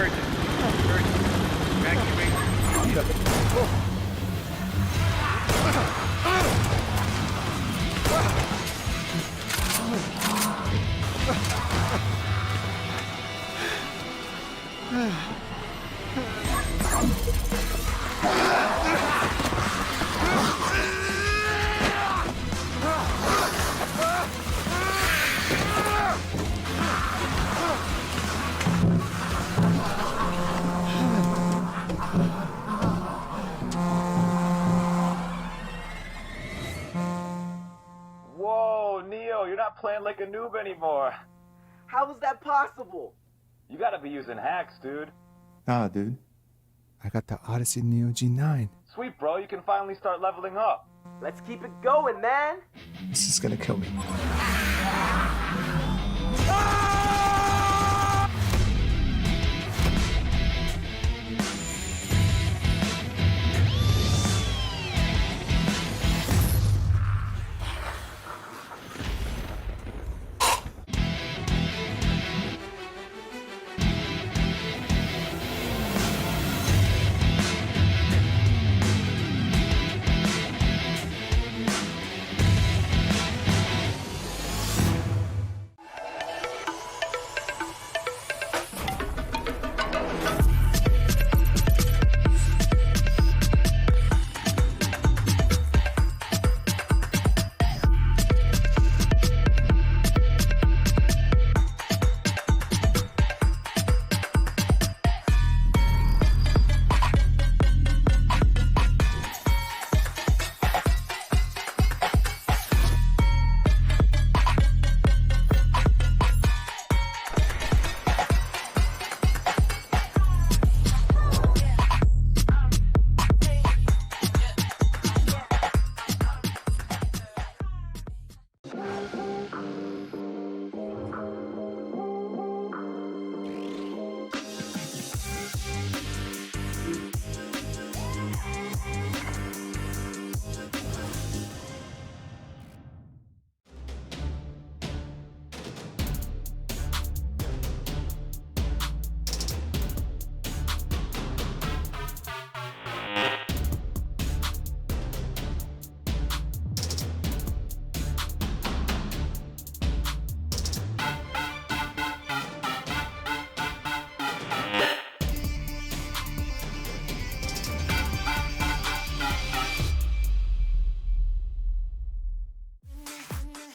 Virgin. Evacuate. Whoa, Neo, you're not playing like a noob anymore. How is that possible? You gotta be using hacks, dude. Nah, dude. I got the Odyssey Neo G9. Sweet, bro, you can finally start leveling up. Let's keep it going, man. This is gonna kill me.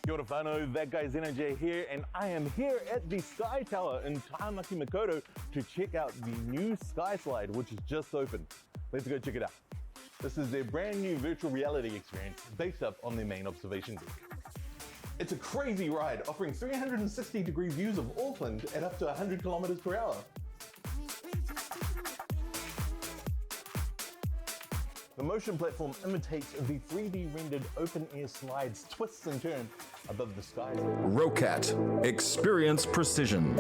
Kia ora whanau, that guy's NJ here, and I am here at the Sky Tower in Tāmaki Makaurau to check out the new Sky Slide, which is just opened. Let's go check it out. This is their brand new virtual reality experience based up on their main observation deck. It's a crazy ride, offering 360-degree views of Auckland at up to 100 kilometers per hour. The motion platform imitates the 3D rendered open-air slides, twists and turns above the skies. Rocat. Experience precision.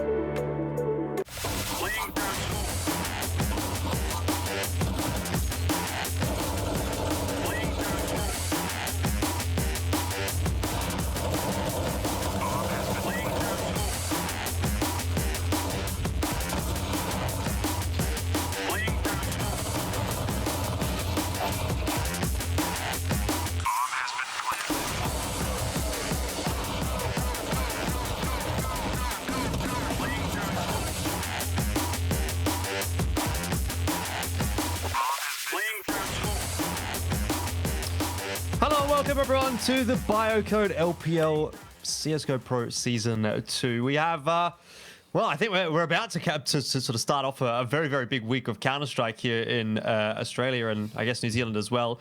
Welcome everyone to the Biocode LPL CSGO Pro Season 2. We have, well, I think we're about to sort of start off a very, very big week of Counter-Strike here in Australia and I guess New Zealand as well,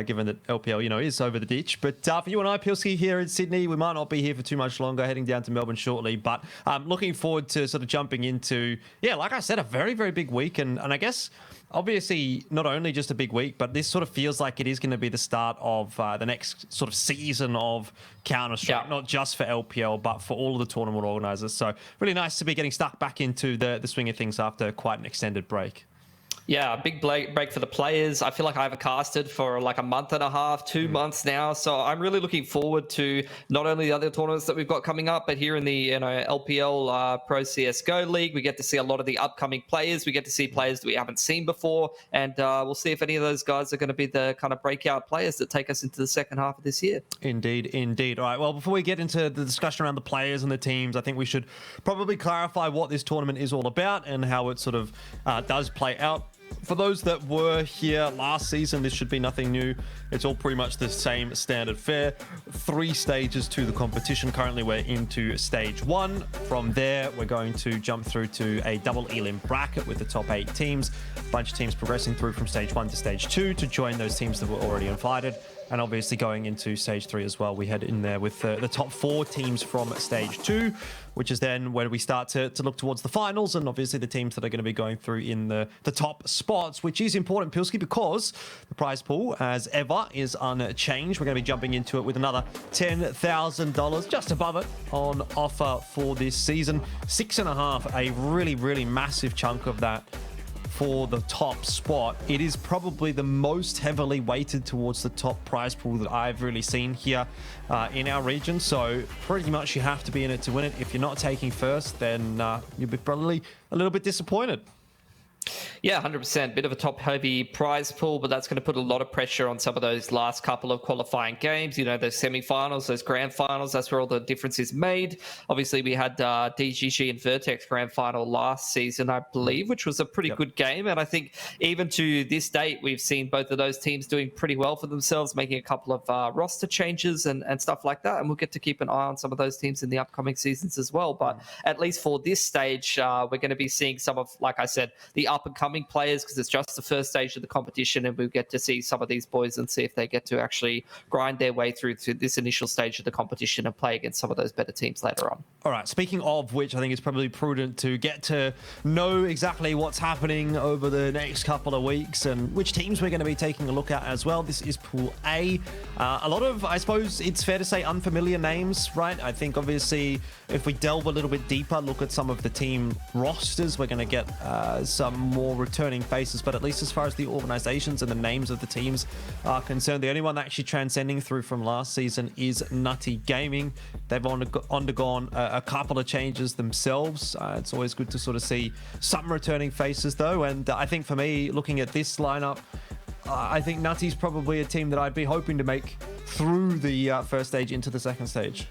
given that LPL, you know, is over the ditch. But for you and I, Pilski, here in Sydney, we might not be here for too much longer, heading down to Melbourne shortly. But looking forward to sort of jumping into, yeah, like I said, a very, very big week. And I guess... obviously, not only just a big week, but this sort of feels like it is going to be the start of the next sort of season of Counter-Strike, not just for LPL, but for all of the tournament organisers. So really nice to be getting stuck back into the swing of things after quite an extended break. Yeah, a big break for the players. I feel like I've casted for like a month and a half, 2 months now. So I'm really looking forward to not only the other tournaments that we've got coming up, but here in the LPL Pro CSGO League, we get to see a lot of the upcoming players. We get to see players that we haven't seen before. And we'll see if any of those guys are going to be the kind of breakout players that take us into the second half of this year. Indeed, indeed. All right, well, before we get into the discussion around the players and the teams, I think we should probably clarify what this tournament is all about and how it sort of does play out. For those that were here last season, this should be nothing new. It's all pretty much the same standard fare. 3 stages to the competition. Currently, we're into stage 1. From there, we're going to jump through to a double elim bracket with the top 8 teams. A bunch of teams progressing through from stage 1 to stage 2 to join those teams that were already invited. And obviously going into stage 3 as well, we head in there with the top 4 teams from stage 2, which is then where we start to look towards the finals and obviously the teams that are going to be going through in the top spots, which is important, Pilski, because the prize pool, as ever, is unchanged. We're going to be jumping into it with another $10,000, just above it, on offer for this season. 6.5, a really, really massive chunk of that for the top spot. It is probably the most heavily weighted towards the top prize pool that I've really seen here in our region. So pretty much you have to be in it to win it. If you're not taking first, then you'll be probably a little bit disappointed. Yeah, 100%. Bit of a top-heavy prize pool, but that's going to put a lot of pressure on some of those last couple of qualifying games. You know, those semi-finals, those grand finals, that's where all the difference is made. Obviously, we had DGG and Vertex grand final last season, I believe, which was a pretty good game. And I think even to this date, we've seen both of those teams doing pretty well for themselves, making a couple of roster changes and stuff like that. And we'll get to keep an eye on some of those teams in the upcoming seasons as well. But at least for this stage, we're going to be seeing some of, like I said, the up-and-coming players, because it's just the first stage of the competition, and we'll get to see some of these boys and see if they get to actually grind their way through to this initial stage of the competition and play against some of those better teams later on. All right, speaking of which, I think it's probably prudent to get to know exactly what's happening over the next couple of weeks and which teams we're going to be taking a look at as well. This is Pool A. A lot of, I suppose it's fair to say, unfamiliar names, right? I think obviously if we delve a little bit deeper, look at some of the team rosters, we're going to get some more returning faces, but at least as far as the organizations and the names of the teams are concerned, the only one actually transcending through from last season is Nutty Gaming. They've undergone a couple of changes themselves. It's always good to sort of see some returning faces though, and I think for me, looking at this lineup, I think Nutty's probably a team that I'd be hoping to make through the first stage into the second stage.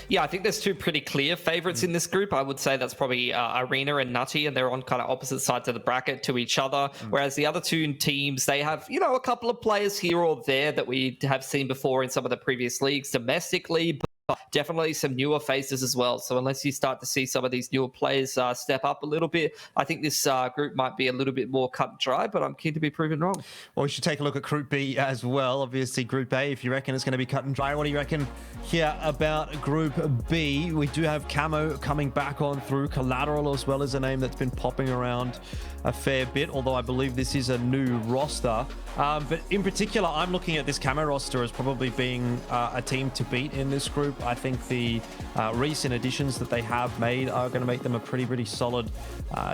Yeah, I think there's 2 pretty clear favorites in this group. I would say that's probably Arena and Nutty, and they're on kind of opposite sides of the bracket to each other. Whereas the other 2 teams, they have, you know, a couple of players here or there that we have seen before in some of the previous leagues domestically, but definitely some newer faces as well. So unless you start to see some of these newer players step up a little bit, I think this group might be a little bit more cut and dry, but I'm keen to be proven wrong. Well, we should take a look at Group B as well. Obviously, Group A, if you reckon it's going to be cut and dry, what do you reckon here about Group B? We do have Camo coming back on through. Collateral as well as a name that's been popping around a fair bit, although I believe this is a new roster. But in particular, I'm looking at this Camo roster as probably being a team to beat in this group. I think the recent additions that they have made are going to make them a pretty solid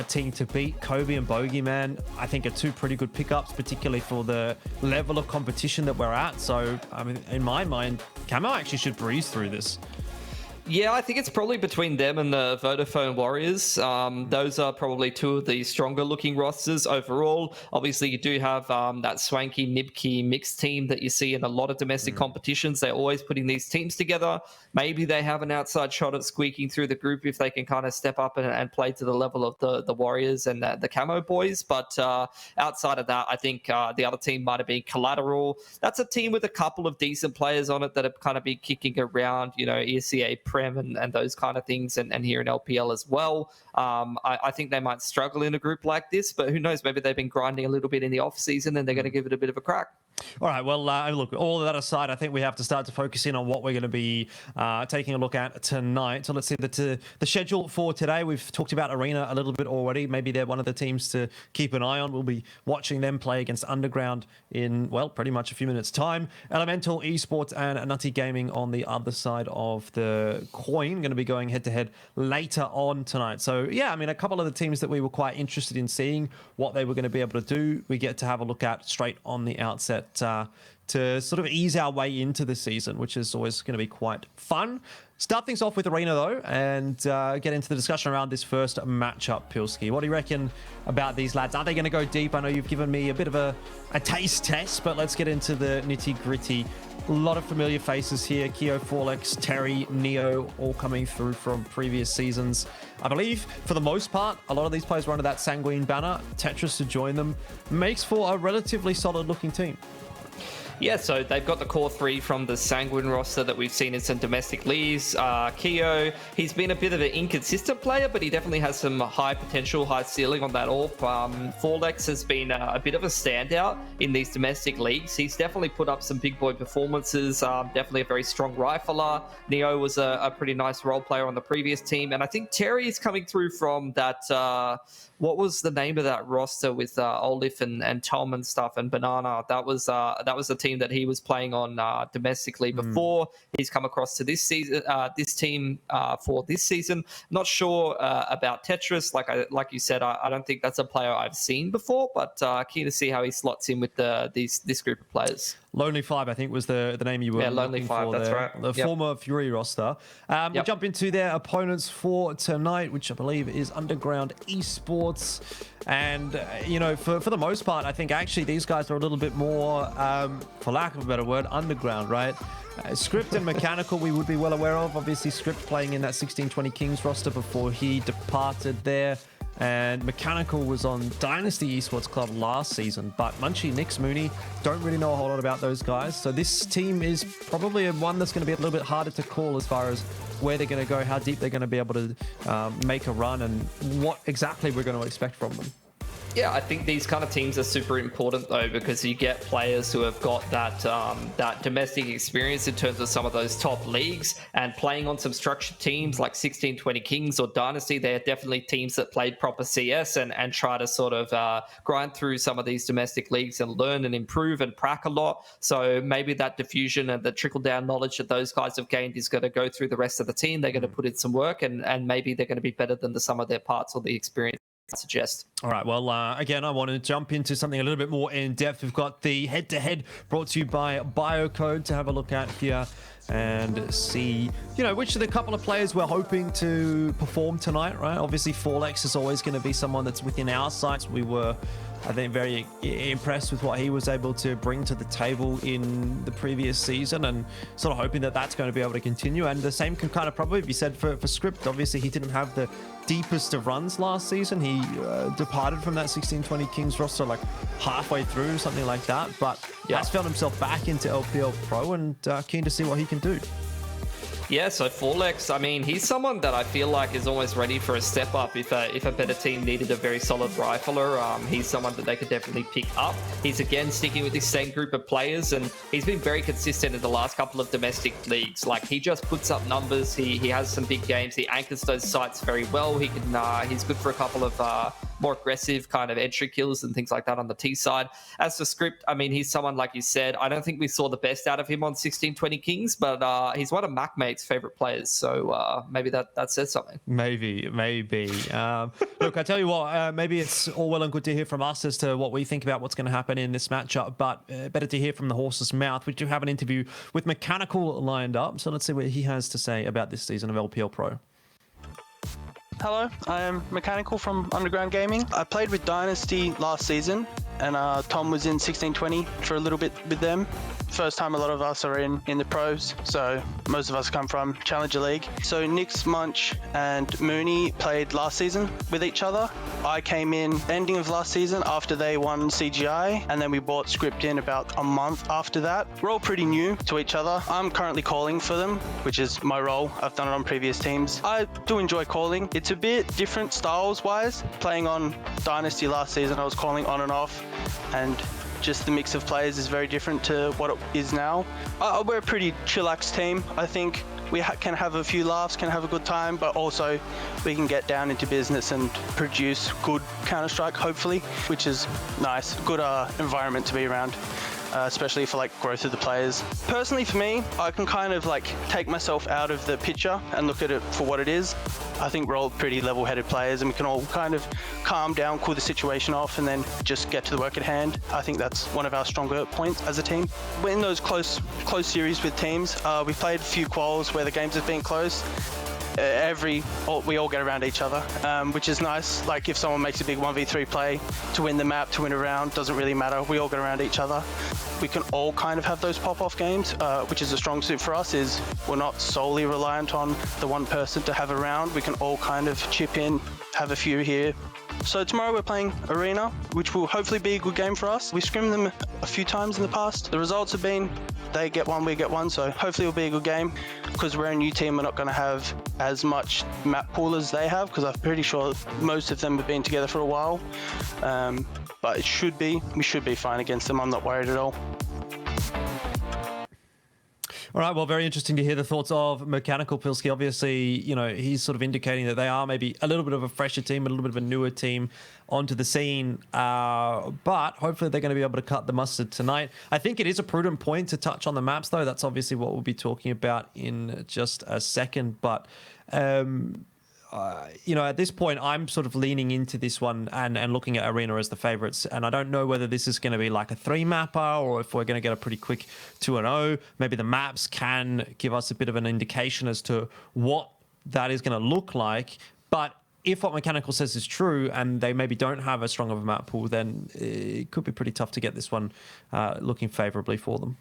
team to beat. Kobe and Bogeyman, I think, are 2 pretty good pickups, particularly for the level of competition that we're at. So, I mean, in my mind, Camo actually should breeze through this. Yeah, I think it's probably between them and the Vodafone Warriors. Those are probably 2 of the stronger looking rosters overall. Obviously, you do have that swanky Nibki mixed team that you see in a lot of domestic competitions. They're always putting these teams together. Maybe they have an outside shot at squeaking through the group if they can kind of step up and play to the level of the Warriors and the Camo boys. But outside of that, I think the other team might have been Collateral. That's a team with a couple of decent players on it that have kind of been kicking around, you know, ECA Prem and those kind of things, and here in LPL as well. I think they might struggle in a group like this, but who knows, maybe they've been grinding a little bit in the off season and they're going to give it a bit of a crack. All right, well, look, all of that aside, I think we have to start to focus in on what we're going to be taking a look at tonight. So let's see the schedule for today. We've talked about Arena a little bit already. Maybe they're one of the teams to keep an eye on. We'll be watching them play against Underground in, well, pretty much a few minutes' time. Elemental, Esports, and Nutty Gaming on the other side of the coin, going to be going head-to-head later on tonight. So, yeah, I mean, a couple of the teams that we were quite interested in seeing what they were going to be able to do, we get to have a look at straight on the outset to sort of ease our way into the season, which is always going to be quite fun. Start things off with Arena, though, and get into the discussion around this first matchup, Pilski. What do you reckon about these lads? Are they going to go deep? I know you've given me a bit of a taste test, but let's get into the nitty-gritty. A lot of familiar faces here. Keo, Forlex, Terry, Neo, all coming through from previous seasons. I believe, for the most part, a lot of these players were under that Sanguine banner. Tetris to join them makes for a relatively solid-looking team. Yeah, so they've got the core three from the Sanguine roster that we've seen in some domestic leagues. Keo, he's been a bit of an inconsistent player, but he definitely has some high potential, high ceiling on that AWP. Forlex has been a bit of a standout in these domestic leagues. He's definitely put up some big boy performances, definitely a very strong rifler. Neo was a pretty nice role player on the previous team, and I think Terry is coming through from that... what was the name of that roster with Olif and Tom and stuff and Banana? That was the team that he was playing on domestically before. He's come across to this season, this team for this season. Not sure about Tetris. Like you said, I don't think that's a player I've seen before, but keen to see how he slots in with this group of players. Lonely 5, I think, was the name you were looking Lonely 5, for that's there. right. The former Fury roster. We'll jump into their opponents for tonight, which I believe is Underground Esports. And, you know, for the most part, I think actually these guys are a little bit more, for lack of a better word, underground, right? Script and Mechanical we would be well aware of. Obviously, Script playing in that 1620 Kings roster before he departed there. And Mechanical was on Dynasty Esports Club last season, but Munchie, Nix, Mooney, don't really know a whole lot about those guys. So this team is probably one that's going to be a little bit harder to call as far as where they're going to go, how deep they're going to be able to make a run, and what exactly we're going to expect from them. Yeah, I think these kind of teams are super important though, because you get players who have got that domestic experience in terms of some of those top leagues, and playing on some structured teams like 1620 Kings or Dynasty. They're definitely teams that played proper CS and try to sort of grind through some of these domestic leagues and learn and improve and prac a lot. So maybe that diffusion and the trickle down knowledge that those guys have gained is going to go through the rest of the team. They're going to put in some work, and maybe they're going to be better than the sum of their parts or the experience suggest. All right, well, again, I want to jump into something a little bit more in depth. We've got the head-to-head brought to you by Biocode to have a look at here and see, you know, which of the couple of players we're hoping to perform tonight, right? Obviously, Forlex is always going to be someone that's within our sights. We were, I think, very impressed with what he was able to bring to the table in the previous season, and sort of hoping that that's going to be able to continue. And the same can kind of probably be said for Script. Obviously, he didn't have the deepest of runs last season. He departed from that 1620 Kings roster like halfway through, something like that, but has found himself back into LPL Pro, and keen to see what he can do. Yeah, so Forlex, I mean, he's someone that I feel like is always ready for a step up if a better team needed a very solid rifler. He's someone that they could definitely pick up. He's, again, sticking with this same group of players, and he's been very consistent in the last couple of domestic leagues. Like, he just puts up numbers. He has some big games. He anchors those sites very well. He can. He's good for a couple of more aggressive kind of entry kills and things like that on the T side. As for Script, I mean, he's someone, like you said, I don't think we saw the best out of him on 1620 Kings, but he's one of MacMate's favorite players. So maybe that says something. Maybe. Look, I tell you what, maybe it's all well and good to hear from us as to what we think about what's going to happen in this matchup, but better to hear from the horse's mouth. We do have an interview with Mechanical lined up, so let's see what he has to say about this season of LPL Pro. Hello, I am Mechanical from Underground Gaming. I played with Dynasty last season, and Tom was in 1620 for a little bit with them. First time a lot of us are in the pros, so most of us come from Challenger League. So Nix, Munch and Mooney played last season with each other. I came in ending of last season after they won CGI, and then we bought Script in about a month after that. We're all pretty new to each other. I'm currently calling for them, which is my role. I've done it on previous teams. I do enjoy calling. It's a bit different styles wise. Playing on Dynasty last season, I was calling on and off, and just the mix of players is very different to what it is now. We're a pretty chillax team. I think we can have a few laughs, can have a good time, but also we can get down into business and produce good Counter-Strike, hopefully, which is nice. Good environment to be around, especially for like growth of the players. Personally, for me, I can kind of like take myself out of the picture and look at it for what it is. I think we're all pretty level-headed players and we can all kind of calm down, cool the situation off, and then just get to the work at hand. I think that's one of our stronger points as a team. We're in those close series with teams. We played a few quals where the games have been close. We all get around each other, which is nice. Like if someone makes a big 1v3 play to win the map, to win a round, doesn't really matter. We all get around each other. We can all kind of have those pop-off games, which is a strong suit for us, is we're not solely reliant on the one person to have a round. We can all kind of chip in, have a few here. So tomorrow we're playing Arena, which will hopefully be a good game for us. We scrimmed them a few times in the past. The results have been they get one, we get one, so hopefully it'll be a good game. Because we're a new team, we're not going to have as much map pool as they have, because I'm pretty sure most of them have been together for a while. But we should be fine against them. I'm not worried at all. All right, well, very interesting to hear the thoughts of Mechanical Pilsky. Obviously, you know, he's sort of indicating that they are maybe a little bit of a fresher team, a little bit of a newer team onto the scene, but hopefully they're going to be able to cut the mustard tonight. I think it is a prudent point to touch on the maps, though. That's obviously what we'll be talking about in just a second, but you know, at this point, I'm sort of leaning into this one and looking at Arena as the favorites. And I don't know whether this is going to be like a 3-mapper or if we're going to get a pretty quick 2-0. Maybe the maps can give us a bit of an indication as to what that is going to look like. But if what Mechanical says is true and they maybe don't have as strong of a map pool, then it could be pretty tough to get this one looking favorably for them.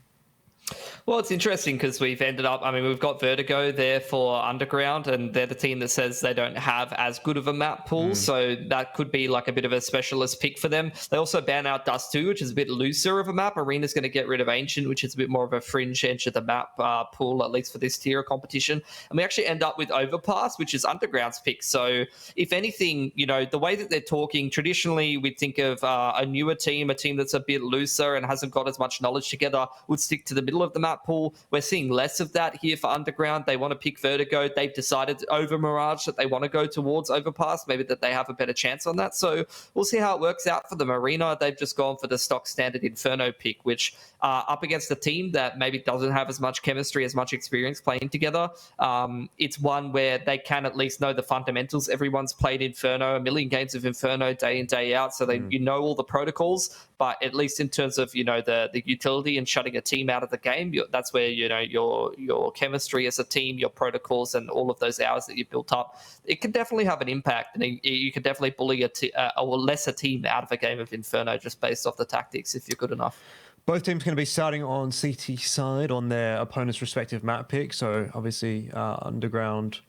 Well, it's interesting because we've ended up, I mean, we've got Vertigo there for Underground, and they're the team that says they don't have as good of a map pool. So that could be like a bit of a specialist pick for them. They also ban out Dust 2, which is a bit looser of a map. Arena's going to get rid of Ancient, which is a bit more of a fringe edge of the map pool, at least for this tier of competition. And we actually end up with Overpass, which is Underground's pick. So if anything, you know, the way that they're talking, traditionally we'd think of a newer team, a team that's a bit looser and hasn't got as much knowledge together, would stick to the middle of the map pool. We're seeing less of that here for Underground. They want to pick Vertigo. They've decided over Mirage that they want to go towards Overpass, maybe that they have a better chance on that. So we'll see how it works out for them. Arena, they've just gone for the stock standard Inferno pick, which up against a team that maybe doesn't have as much chemistry, as much experience playing together. It's one where they can at least know the fundamentals. Everyone's played Inferno, a million games of Inferno day in, day out, so they you know all the protocols. But at least in terms of, you know, the utility and shutting a team out of the game, that's where, you know, your chemistry as a team, your protocols, and all of those hours that you built up, it can definitely have an impact, and you can definitely bully a lesser team out of a game of Inferno just based off the tactics if you're good enough. Both teams going to be starting on CT side on their opponent's respective map pick. So obviously Underground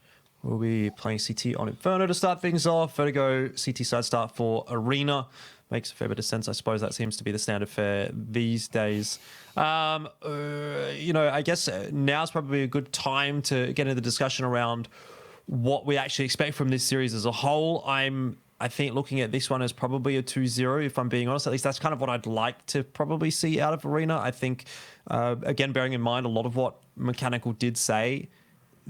will be playing CT on Inferno to start things off. Vertigo CT side start for Arena. Makes a fair bit of sense. I suppose that seems to be the standard fare these days. You know, I guess now's probably a good time to get into the discussion around what we actually expect from this series as a whole. I think looking at this one as probably a 2-0, if I'm being honest. At least that's kind of what I'd like to probably see out of Arena. I think, again, bearing in mind a lot of what Mechanical did say,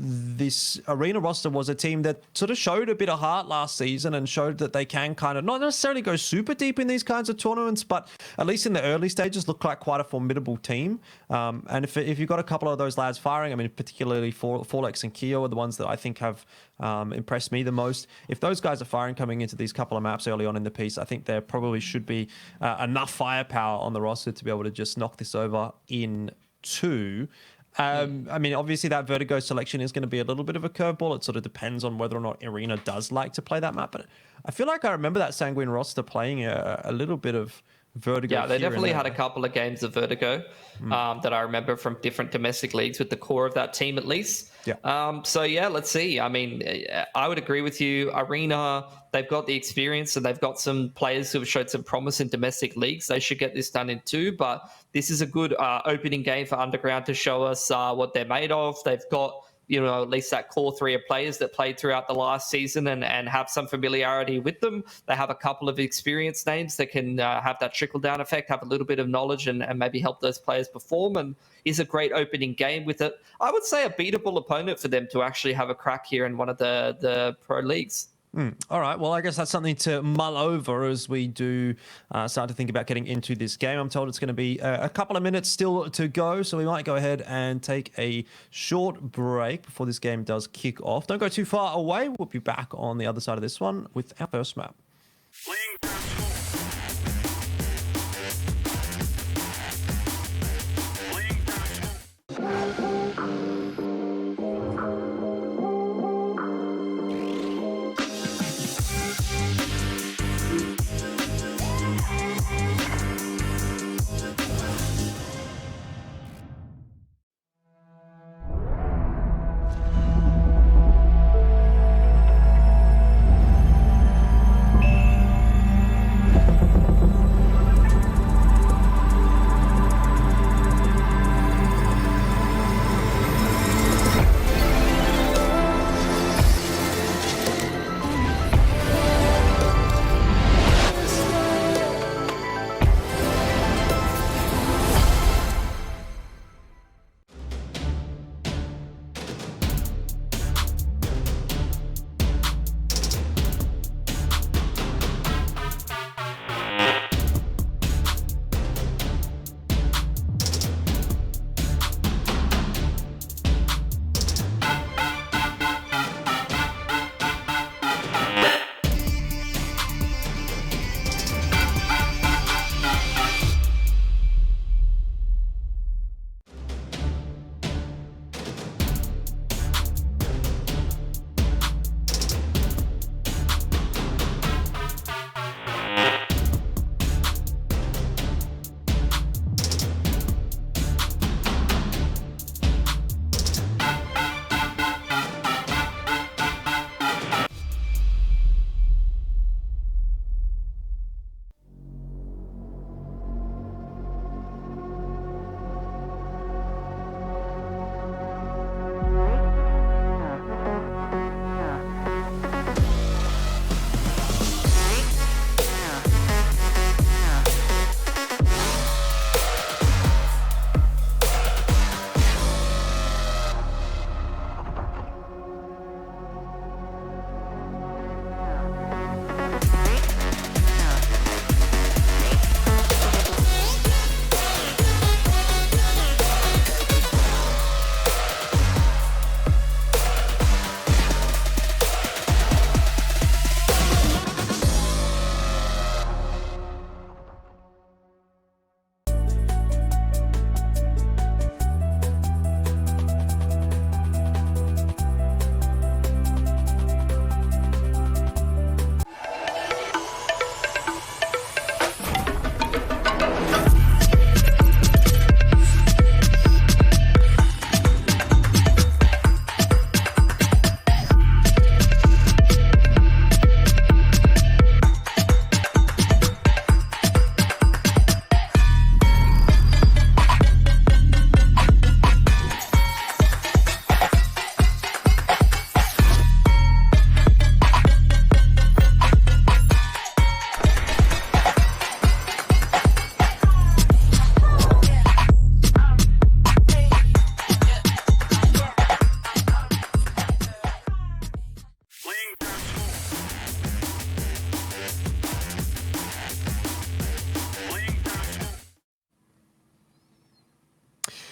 this Arena roster was a team that sort of showed a bit of heart last season and showed that they can kind of not necessarily go super deep in these kinds of tournaments, but at least in the early stages look like quite a formidable team. And if you've got a couple of those lads firing, I mean, particularly Forlex and Keo are the ones that I think have impressed me the most. If those guys are firing coming into these couple of maps early on in the piece, I think there probably should be enough firepower on the roster to be able to just knock this over in 2. I mean, obviously that Vertigo selection is going to be a little bit of a curveball. It sort of depends on whether or not Arena does like to play that map. But I feel like I remember that Sanguine roster playing a little bit of Vertigo. Yeah, they definitely had a couple of games of Vertigo that I remember from different domestic leagues with the core of that team at least. Yeah. So yeah, let's see. I mean, I would agree with you. Arena, they've got the experience and they've got some players who have showed some promise in domestic leagues. They should get this done in 2, but this is a good opening game for Underground to show us what they're made of. They've got at least that core 3 of players that played throughout the last season and have some familiarity with them. They have a couple of experienced names that can have that trickle-down effect, have a little bit of knowledge and maybe help those players perform, and is a great opening game with it. I would say a beatable opponent for them to actually have a crack here in one of the pro leagues. All right. Well, I guess that's something to mull over as we do start to think about getting into this game. I'm told it's going to be a couple of minutes still to go, so we might go ahead and take a short break before this game does kick off. Don't go too far away. We'll be back on the other side of this one with our first map.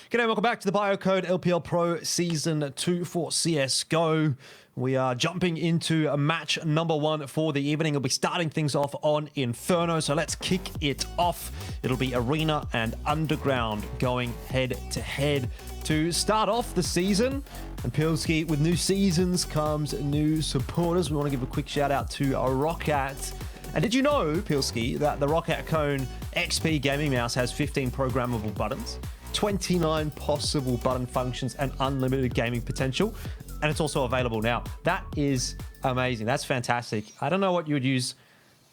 G'day, welcome back to the Biocode LPL Pro Season 2 for CSGO. We are jumping into a match number 1 for the evening. We'll be starting things off on Inferno, so let's kick it off. It'll be Arena and Underground going head-to-head to start off the season. And Pilski, with new seasons comes new supporters. We want to give a quick shout-out to Rockat. And did you know, Pilski, that the Rockat Cone XP gaming mouse has 15 programmable buttons, 29 possible button functions, and unlimited gaming potential? And it's also available now. That is amazing. That's fantastic. I don't know what you would use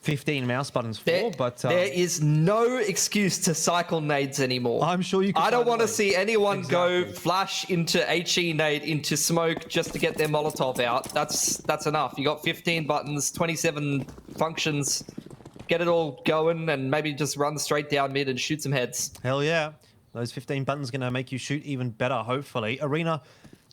15 mouse buttons for, but there is no excuse to cycle nades anymore. I'm sure you can. I don't want to way. see anyone Exactly. go flash into HE nade into smoke just to get their Molotov out. That's enough. You got 15 buttons, 27 functions. Get it all going and maybe just run straight down mid and shoot some heads. Hell yeah. Those 15 buttons going to make you shoot even better, hopefully. Arena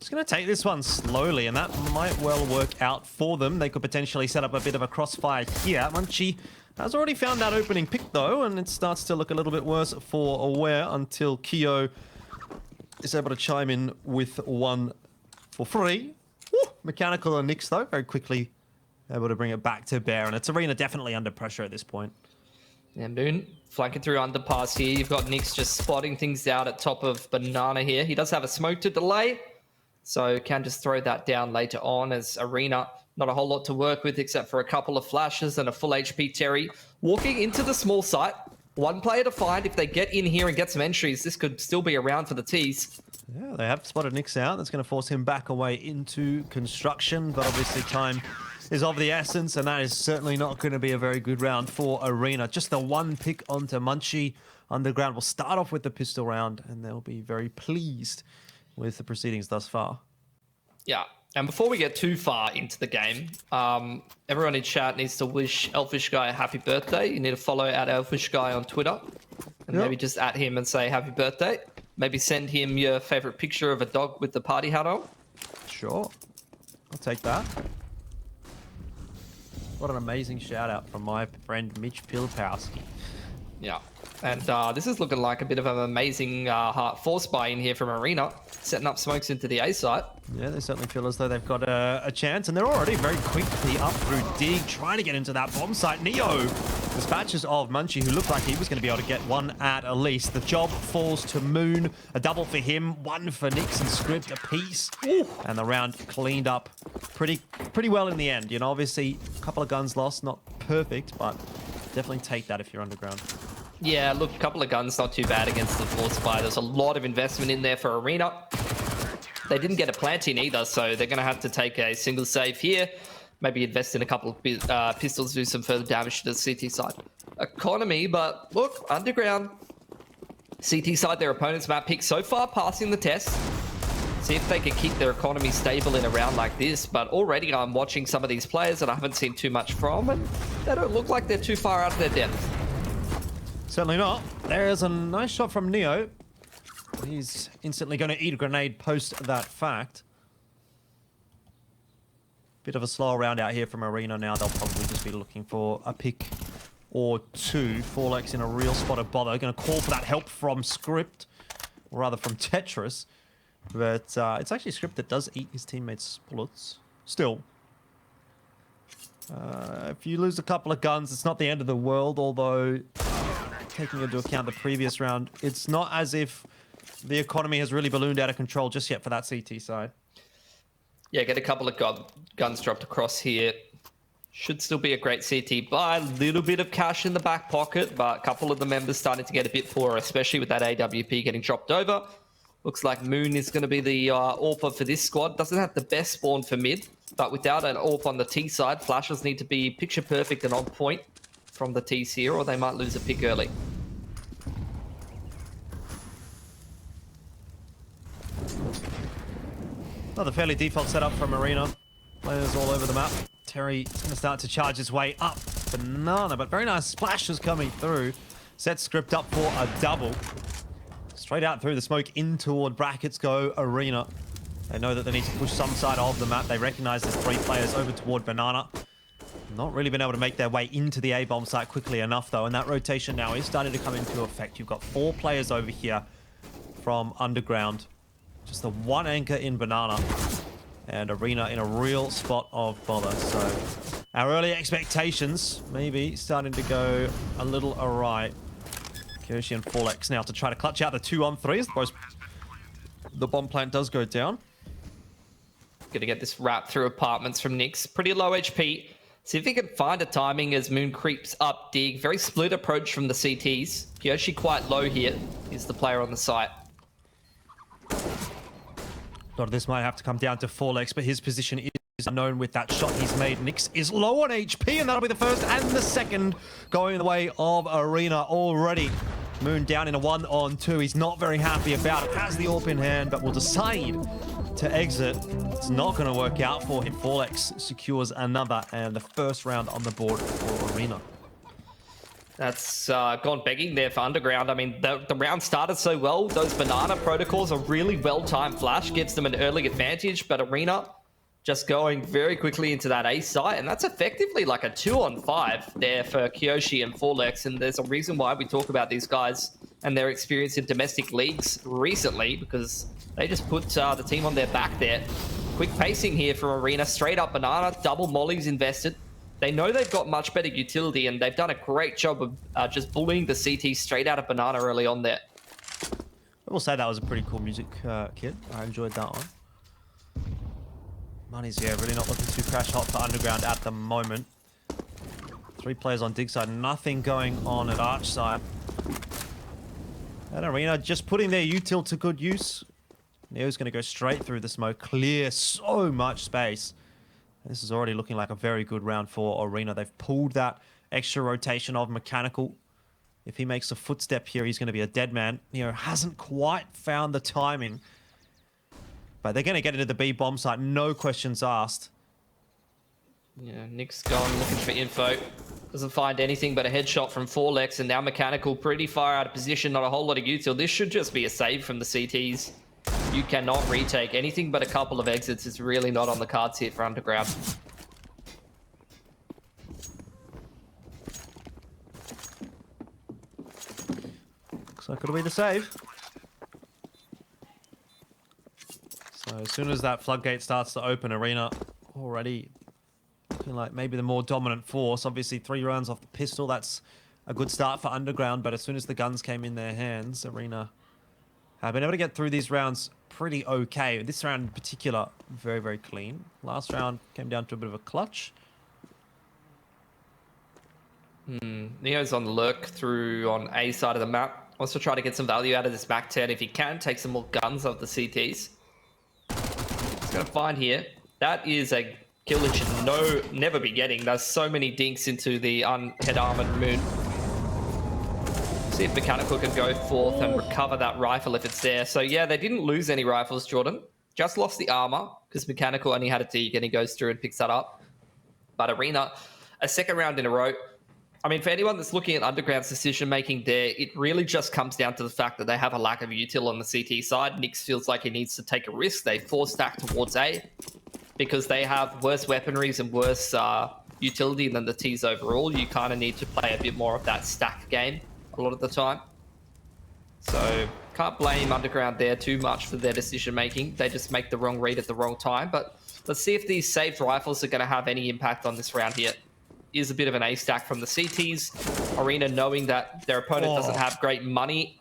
is going to take this one slowly, and that might well work out for them. They could potentially set up a bit of a crossfire here. Munchie has already found that opening pick, though, and it starts to look a little bit worse for Aware until Kyo is able to chime in with one for free. Woo! Mechanical and Nyx, though, very quickly able to bring it back to bear, and it's Arena definitely under pressure at this point. Yeah, Moon flanking through underpass here. You've got Nyx just spotting things out at top of Banana here. He does have a smoke to delay, so can just throw that down later on as Arena. Not a whole lot to work with except for a couple of flashes and a full HP Terry. Walking into the small site. One player to find. If they get in here and get some entries, this could still be around for the T's. Yeah, they have spotted Nyx out. That's going to force him back away into construction, but obviously time is of the essence, and that is certainly not going to be a very good round for Arena. Just the one pick onto Munchie. Underground will start off with the pistol round, and they'll be very pleased with the proceedings thus far. Yeah, and before we get too far into the game, everyone in chat needs to wish Elfish Guy a happy birthday. You need to follow Elfish Guy on Twitter, and maybe just at him and say happy birthday. Maybe send him your favorite picture of a dog with the party hat on. Sure, I'll take that. What an amazing shout out from my friend Mitch Pilpowski. Yeah, and this is looking like a bit of an amazing force buy in here from Arena, setting up smokes into the A site. Yeah, they certainly feel as though they've got a chance, and they're already very quickly up through Dig, trying to get into that bomb site. Neo dispatches of Munchie, who looked like he was going to be able to get one at least. The job falls to Moon, a double for him, one for Nyx and Script apiece, and the round cleaned up pretty well in the end. You know, obviously a couple of guns lost, not perfect, but definitely take that if you're underground. Yeah, look, a couple of guns, not too bad against the force buy. There's a lot of investment in there for Arena. They didn't get a plant in either, so they're going to have to take a single save here. Maybe invest in a couple of pistols, do some further damage to the CT side. Economy, but look, underground. CT side, their opponent's map pick so far passing the test. See if they can keep their economy stable in a round like this. But already I'm watching some of these players that I haven't seen too much from, and they don't look like they're too far out of their depth. Certainly not. There's a nice shot from Neo. He's instantly going to eat a grenade post that fact. Bit of a slower round out here from Arena now. They'll probably just be looking for a pick or two. Forlex in a real spot of bother. Going to call for that help from Script, or rather from Tetris. But it's actually Script that does eat his teammates' bullets. Still. If you lose a couple of guns, it's not the end of the world, although taking into account the previous round, it's not as if the economy has really ballooned out of control just yet for that CT side. Yeah, get a couple of guns dropped across here. Should still be a great CT buy. A little bit of cash in the back pocket, but a couple of the members starting to get a bit poorer, especially with that AWP getting dropped over. Looks like Moon is going to be the AWPer for this squad. Doesn't have the best spawn for mid, but without an AWP on the T side, flashes need to be picture perfect and on point from the T's here, or they might lose a pick early. Another fairly default setup from Arena. Players all over the map. Terry is going to start to charge his way up. Banana, but very nice splashes coming through. Set Script up for a double. Straight out through the smoke in toward brackets go Arena. They know that they need to push some side of the map. They recognize there's three players over toward Banana. Not really been able to make their way into the A-bomb site quickly enough, though, and that rotation now is starting to come into effect. You've got 4 players over here from Underground. Just the one anchor in Banana, and Arena in a real spot of bother. So our early expectations maybe starting to go a little awry. Kirshi and Forlex now to try to clutch out the 2-on-3 as the bomb plant does go down. Gonna get this wrap through apartments from Nyx. Pretty low HP. See if he can find a timing as Moon creeps up Dig. Very split approach from the CTs. Kyoshi quite low here. He's the player on the site. A lot of this might have to come down to Forlex, but his position is unknown with that shot he's made. Nyx is low on HP, and that'll be the first and the second going the way of Arena already. Moon down in a 1-on-2. He's not very happy about it. Has the AWP in hand, but will decide to exit. It's not going to work out for him. Forlex secures another, and the first round on the board for Arena. That's gone begging there for Underground. I mean, the round started so well. Those banana protocols, a really well-timed flash gives them an early advantage, but Arena just going very quickly into that A site, and that's effectively like a 2-on-5 there for Kyoshi and Forlex, and there's a reason why we talk about these guys and their experience in domestic leagues recently, because they just put the team on their back there. Quick pacing here for Arena, straight up banana, double mollies invested. They know they've got much better utility, and they've done a great job of just bullying the CT straight out of banana early on there. I will say that was a pretty cool music kit. I enjoyed that one. Money's, yeah, really not looking too crash hot for Underground at the moment. 3 players on dig side, nothing going on at arch side. And Arena just putting their util to good use. Neo's going to go straight through the smoke, clear so much space. This is already looking like a very good round for Arena. They've pulled that extra rotation of Mechanical. If he makes a footstep here, he's going to be a dead man. Neo hasn't quite found the timing. But they're going to get into the B bomb site, no questions asked. Yeah, Nick's gone looking for info. Doesn't find anything but a headshot from Forlex, and now Mechanical pretty far out of position, not a whole lot of util. This should just be a save from the CTs. You cannot retake. Anything but a couple of exits is really not on the cards here for Underground. Looks like it'll be the save. So as soon as that floodgate starts to open, Arena already looking like maybe the more dominant force. Obviously 3 rounds off the pistol, that's a good start for Underground, but as soon as the guns came in their hands, Arena have been able to get through these rounds pretty okay. This round in particular, very, very clean. Last round came down to a bit of a clutch. Neo's on the lurk through on A side of the map. Wants to try to get some value out of this Mac 10 if he can. Take some more guns off the CTs. He's going to find here. That is a kill that should never be getting. There's so many dinks into the unhead armored Moon. See if Mechanical can go forth and recover that rifle if it's there. So yeah, they didn't lose any rifles, Jordan. Just lost the armor because Mechanical only had a dig and he goes through and picks that up. But Arena, a second round in a row. I mean, for anyone that's looking at Underground's decision-making there, it really just comes down to the fact that they have a lack of util on the CT side. Nyx feels like he needs to take a risk. They force stack towards A because they have worse weaponries and worse utility than the Ts overall. You kind of need to play a bit more of that stack game a lot of the time. So can't blame Underground there too much for their decision-making. They just make the wrong read at the wrong time. But let's see if these saved rifles are going to have any impact on this round here. Is a bit of an A stack from the CTs. Arena knowing that their opponent doesn't have great money.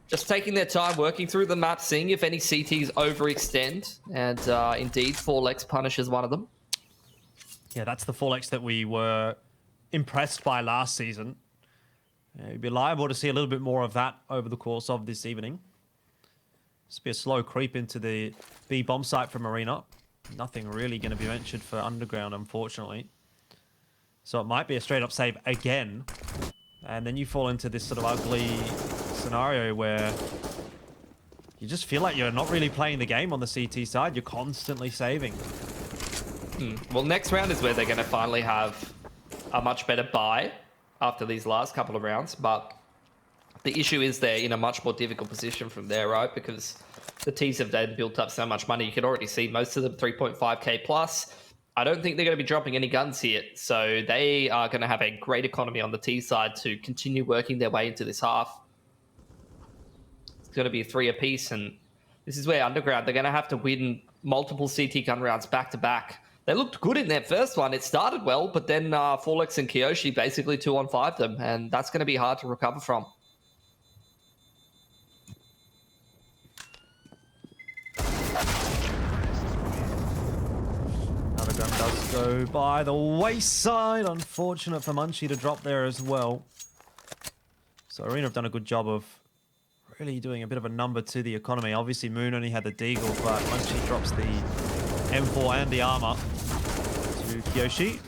Just taking their time, working through the map, seeing if any CTs overextend. And indeed, Forlex punishes one of them. Yeah, that's the Forlex that we were impressed by last season. You'd be liable to see a little bit more of that over the course of this evening. Just be a slow creep into the B bomb site from Arena. Nothing really going to be ventured for Underground, unfortunately. So it might be a straight up save again. And then you fall into this sort of ugly scenario where you just feel like you're not really playing the game on the CT side. You're constantly saving. Well, next round is where they're going to finally have a much better buy after these last couple of rounds. But the issue is they're in a much more difficult position from there, right? Because the Ts have then built up so much money. You can already see most of them 3.5k plus. I don't think they're going to be dropping any guns here. So they are going to have a great economy on the T side to continue working their way into this half. It's going to be 3 apiece. And this is where Underground, they're going to have to win multiple CT gun rounds back to back. They looked good in their first one. It started well, but then Forlex and Kyoshi basically 2-on-5 them. And that's going to be hard to recover from. Gun does go by the wayside. Unfortunate for Munchie to drop there as well. So Arena have done a good job of really doing a bit of a number to the economy. Obviously Moon only had the deagle, but Munchie drops the M4 and the armor to Kiyoshi.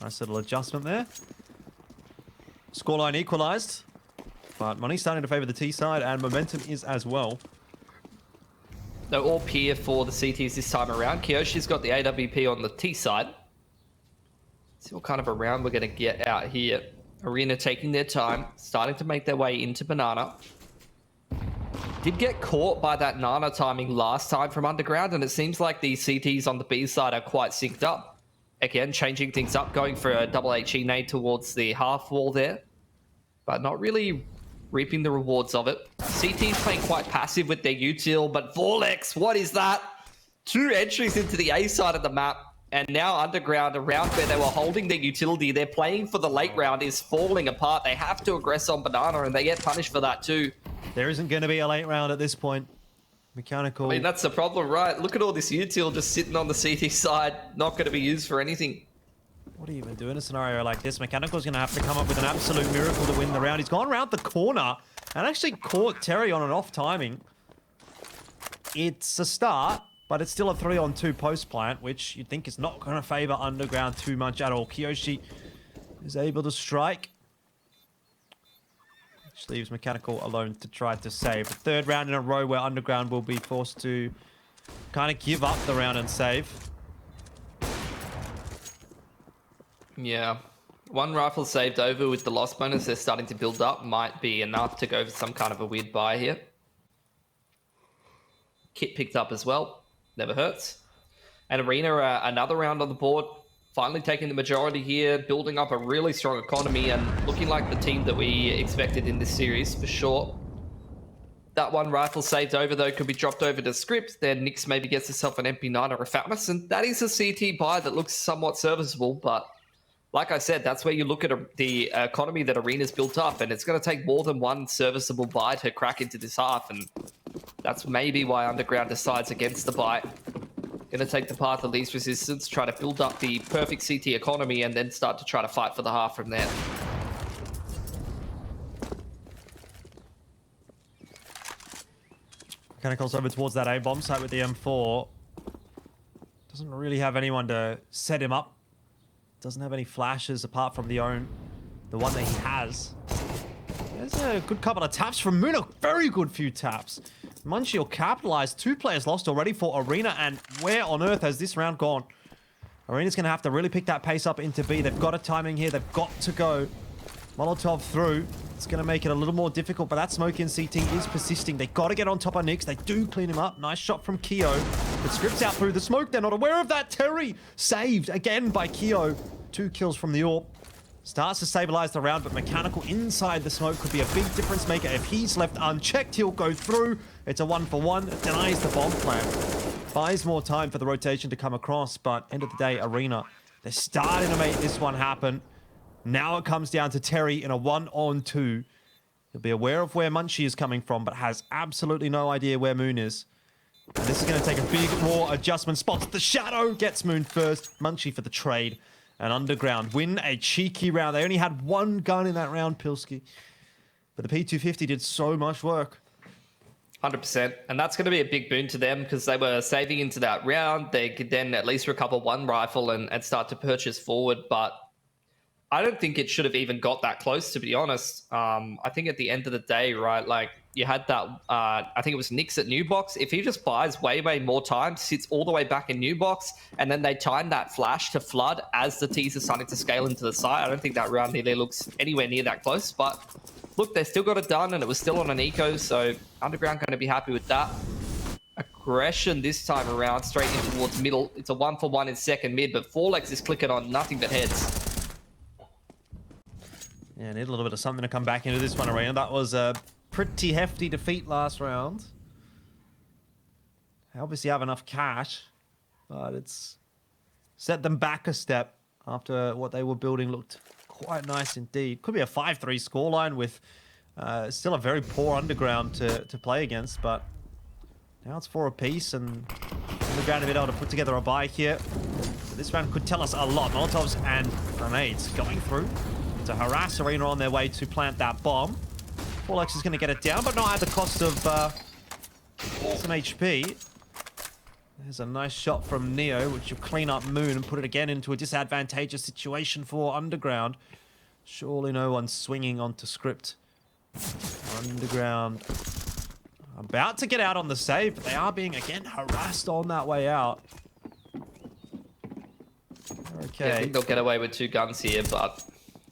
Nice little adjustment there. Scoreline equalized, but money's starting to favor the T side, and momentum is as well. They're all peer for the CTs this time around. Kiyoshi's got the AWP on the T side. See what kind of a round we're going to get out here. Arena taking their time, starting to make their way into Banana. Did get caught by that Nana timing last time from Underground, and it seems like the CTs on the B side are quite synced up. Again, changing things up, going for a double HE nade towards the half wall there, but not really reaping the rewards of it. CT's playing quite passive with their util, but Vorlex, what is that? 2 entries into the A side of the map, and now Underground, around where they were holding their utility, they're playing for the late round, is falling apart. They have to aggress on Banana, and they get punished for that too. There isn't going to be a late round at this point. Mechanical. I mean, that's the problem, right? Look at all this util just sitting on the CT side, not going to be used for anything. What do you even do in a scenario like this? Mechanical's going to have to come up with an absolute miracle to win the round. He's gone around the corner and actually caught Terry on an off timing. It's a start, but it's still a 3-on-2 post plant, which you'd think is not going to favor Underground too much at all. Kiyoshi is able to strike, which leaves Mechanical alone to try to save. The 3rd round in a row where Underground will be forced to kind of give up the round and save. Yeah. 1 rifle saved over with the loss bonus they're starting to build up might be enough to go for some kind of a weird buy here. Kit picked up as well. Never hurts. And Arena, another round on the board. Finally taking the majority here, building up a really strong economy and looking like the team that we expected in this series for sure. That 1 rifle saved over though could be dropped over to Script. Then Nyx maybe gets herself an MP9 or a Fatmas, and that is a CT buy that looks somewhat serviceable. But like I said, that's where you look at the economy that Arena's built up, and it's going to take more than 1 serviceable buy to crack into this half, and that's maybe why Underground decides against the buy. Going to take the path of least resistance, try to build up the perfect CT economy, and then start to try to fight for the half from there. Mechanical's over towards that A-bomb site with the M4. Doesn't really have anyone to set him up. Doesn't have any flashes apart from the one that he has. There's a good couple of taps from Moon. A very good few taps. Munchie will capitalize. 2 players lost already for Arena, and where on earth has this round gone? Arena's going to have to really pick that pace up into B. They've got a timing here. They've got to go. Molotov through. It's going to make it a little more difficult, but that smoke in CT is persisting. They got to get on top of Nyx. They do clean him up. Nice shot from Keo. But Script's out through the smoke. They're not aware of that. Terry saved again by Keo. 2 kills from the AWP. Starts to stabilize the round, but Mechanical inside the smoke could be a big difference maker. If he's left unchecked, he'll go through. It's a 1-for-1. Denies the bomb plant. Buys more time for the rotation to come across, but end of the day, Arena, they're starting to make this one happen. Now it comes down to Terry in a 1-on-2. He'll be aware of where Munchie is coming from, but has absolutely no idea where Moon is. And this is going to take a big raw adjustment. Spots the shadow, gets Moon first. Munchie for the trade. And Underground win a cheeky round. They only had 1 gun in that round, Pilski. But the P250 did so much work. 100%. And that's going to be a big boon to them because they were saving into that round. They could then at least recover 1 rifle and start to purchase forward. But I don't think it should have even got that close, to be honest. I think at the end of the day, right, like you had that, I think it was Nyx at New Box. If he just buys way more time, sits all the way back in New Box, and then they time that flash to flood as the T's are starting to scale into the site, I don't think that round nearly looks anywhere near that close. But look, they still got it done, and it was still on an eco, so Underground going to be happy with that. Aggression this time around, straight in towards middle. It's a 1-for-1 in second mid, but Forlex is clicking on nothing but heads. Yeah, need a little bit of something to come back into this one, Arena. That was a pretty hefty defeat last round. They obviously have enough cash, but it's set them back a step after what they were building looked quite nice indeed. Could be a 5-3 scoreline with still a very poor Underground to play against, but now it's 4 apiece, and Underground have been able to put together a buy here. So this round could tell us a lot. Molotovs and grenades going through to harass Arena on their way to plant that bomb. Forlex is going to get it down, but not at the cost of some HP. There's a nice shot from Neo, which will clean up Moon and put it again into a disadvantageous situation for Underground. Surely no one's swinging onto Script. Underground about to get out on the save, but they are being, again, harassed on that way out. Okay. Yeah, I think they'll get away with 2 guns here, but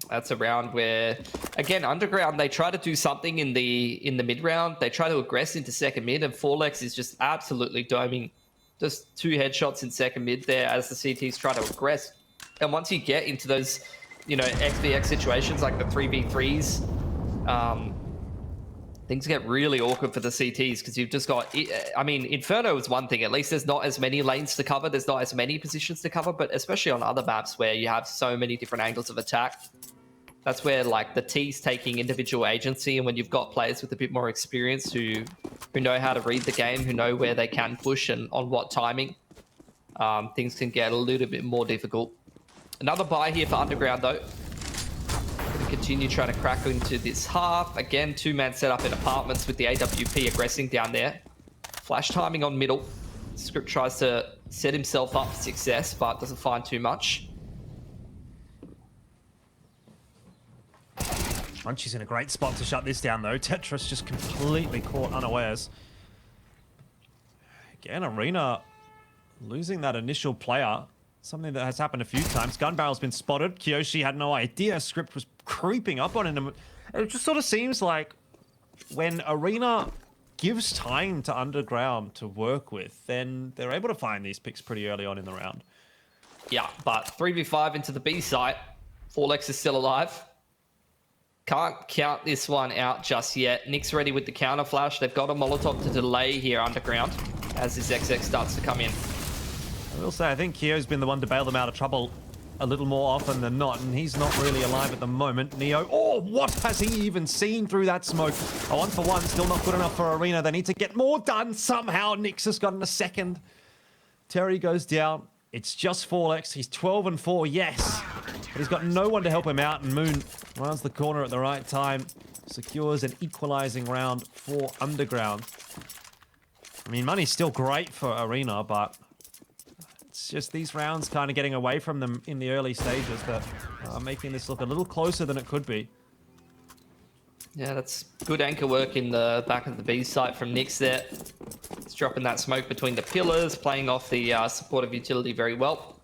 that's a round where, again, Underground, they try to do something in the mid round. They try to aggress into second mid, and Forlex is just absolutely doming. Just 2 headshots in second mid there as the CTs try to aggress. And once you get into those, you know, XVX situations like the 3v3s, things get really awkward for the CTs because you've just got, I mean, Inferno is one thing. At least there's not as many lanes to cover. There's not as many positions to cover, but especially on other maps where you have so many different angles of attack, that's where like the T's taking individual agency. And when you've got players with a bit more experience who know how to read the game, who know where they can push and on what timing, things can get a little bit more difficult. Another buy here for Underground though. Continue trying to crack into this half. Again, 2-man setup in apartments with the AWP aggressing down there. Flash timing on middle. Script tries to set himself up for success, but doesn't find too much. Munchie's in a great spot to shut this down though. Tetris just completely caught unawares. Again, Arena losing that initial player. Something that has happened a few times. Gun barrel's been spotted. Kiyoshi had no idea Script was creeping up on him. It just sort of seems like when Arena gives time to Underground to work with, then they're able to find these picks pretty early on in the round. Yeah, but 3v5 into the B site. Forlex is still alive. Can't count this one out just yet. Nick's ready with the counter flash. They've got a Molotov to delay here Underground as this XX starts to come in. I will say, I think Kyo's been the one to bail them out of trouble a little more often than not, and he's not really alive at the moment. Neo, oh, what has he even seen through that smoke? A 1-for-1, still not good enough for Arena. They need to get more done somehow. Nix has gotten a second. Terry goes down. It's just Forlex. He's 12-4, yes, but he's got no one to help him out, and Moon rounds the corner at the right time. Secures an equalizing round for Underground. I mean, money's still great for Arena, but it's just these rounds kind of getting away from them in the early stages that are making this look a little closer than it could be. Yeah, that's good anchor work in the back of the B site from Nix there. It's dropping that smoke between the pillars, playing off the supportive utility very well.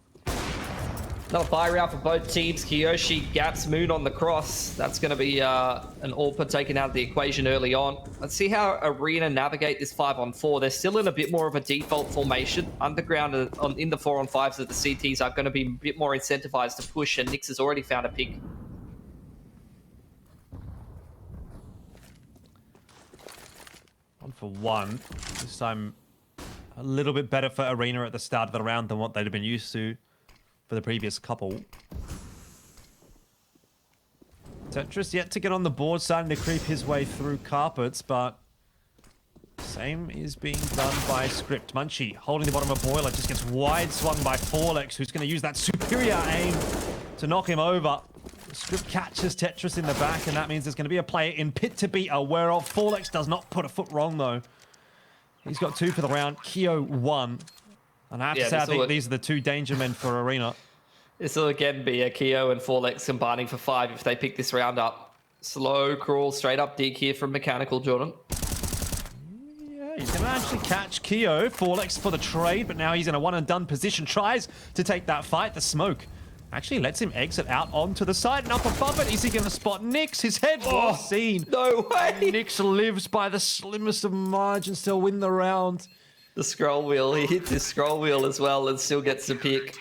Another buy round for both teams. Kiyoshi gaps Moon on the cross. That's going to be an AWPer taken out of the equation early on. Let's see how Arena navigate this 5-on-4. They're still in a bit more of a default formation. Underground in the 4-on-5s of the CTs are going to be a bit more incentivized to push, and Nix has already found a pick. One for one. This time a little bit better for Arena at the start of the round than what they'd have been used to for the previous couple. Tetris yet to get on the board, starting to creep his way through carpets, but same is being done by Script. Munchie holding the bottom of Boiler, just gets wide swung by Forlex, who's going to use that superior aim to knock him over. Script catches Tetris in the back, and that means there's going to be a player in pit to be aware of. Forlex does not put a foot wrong, though. He's got 2 for the round. Kyo 1. And I have to say, I think these are the 2 danger men for Arena. This will again be a Kyo and Forlex combining for 5 if they pick this round up. Slow crawl, straight up dig here from Mechanical, Jordan. Yeah, he's going to actually catch Kyo. Forlex for the trade, but now he's in a one-and-done position. Tries to take that fight. The smoke actually lets him exit out onto the side. And up above it, is he going to spot Nix? His head was seen. No way! Nix lives by the slimmest of margins to win the round. The scroll wheel. He hits his scroll wheel as well and still gets the pick.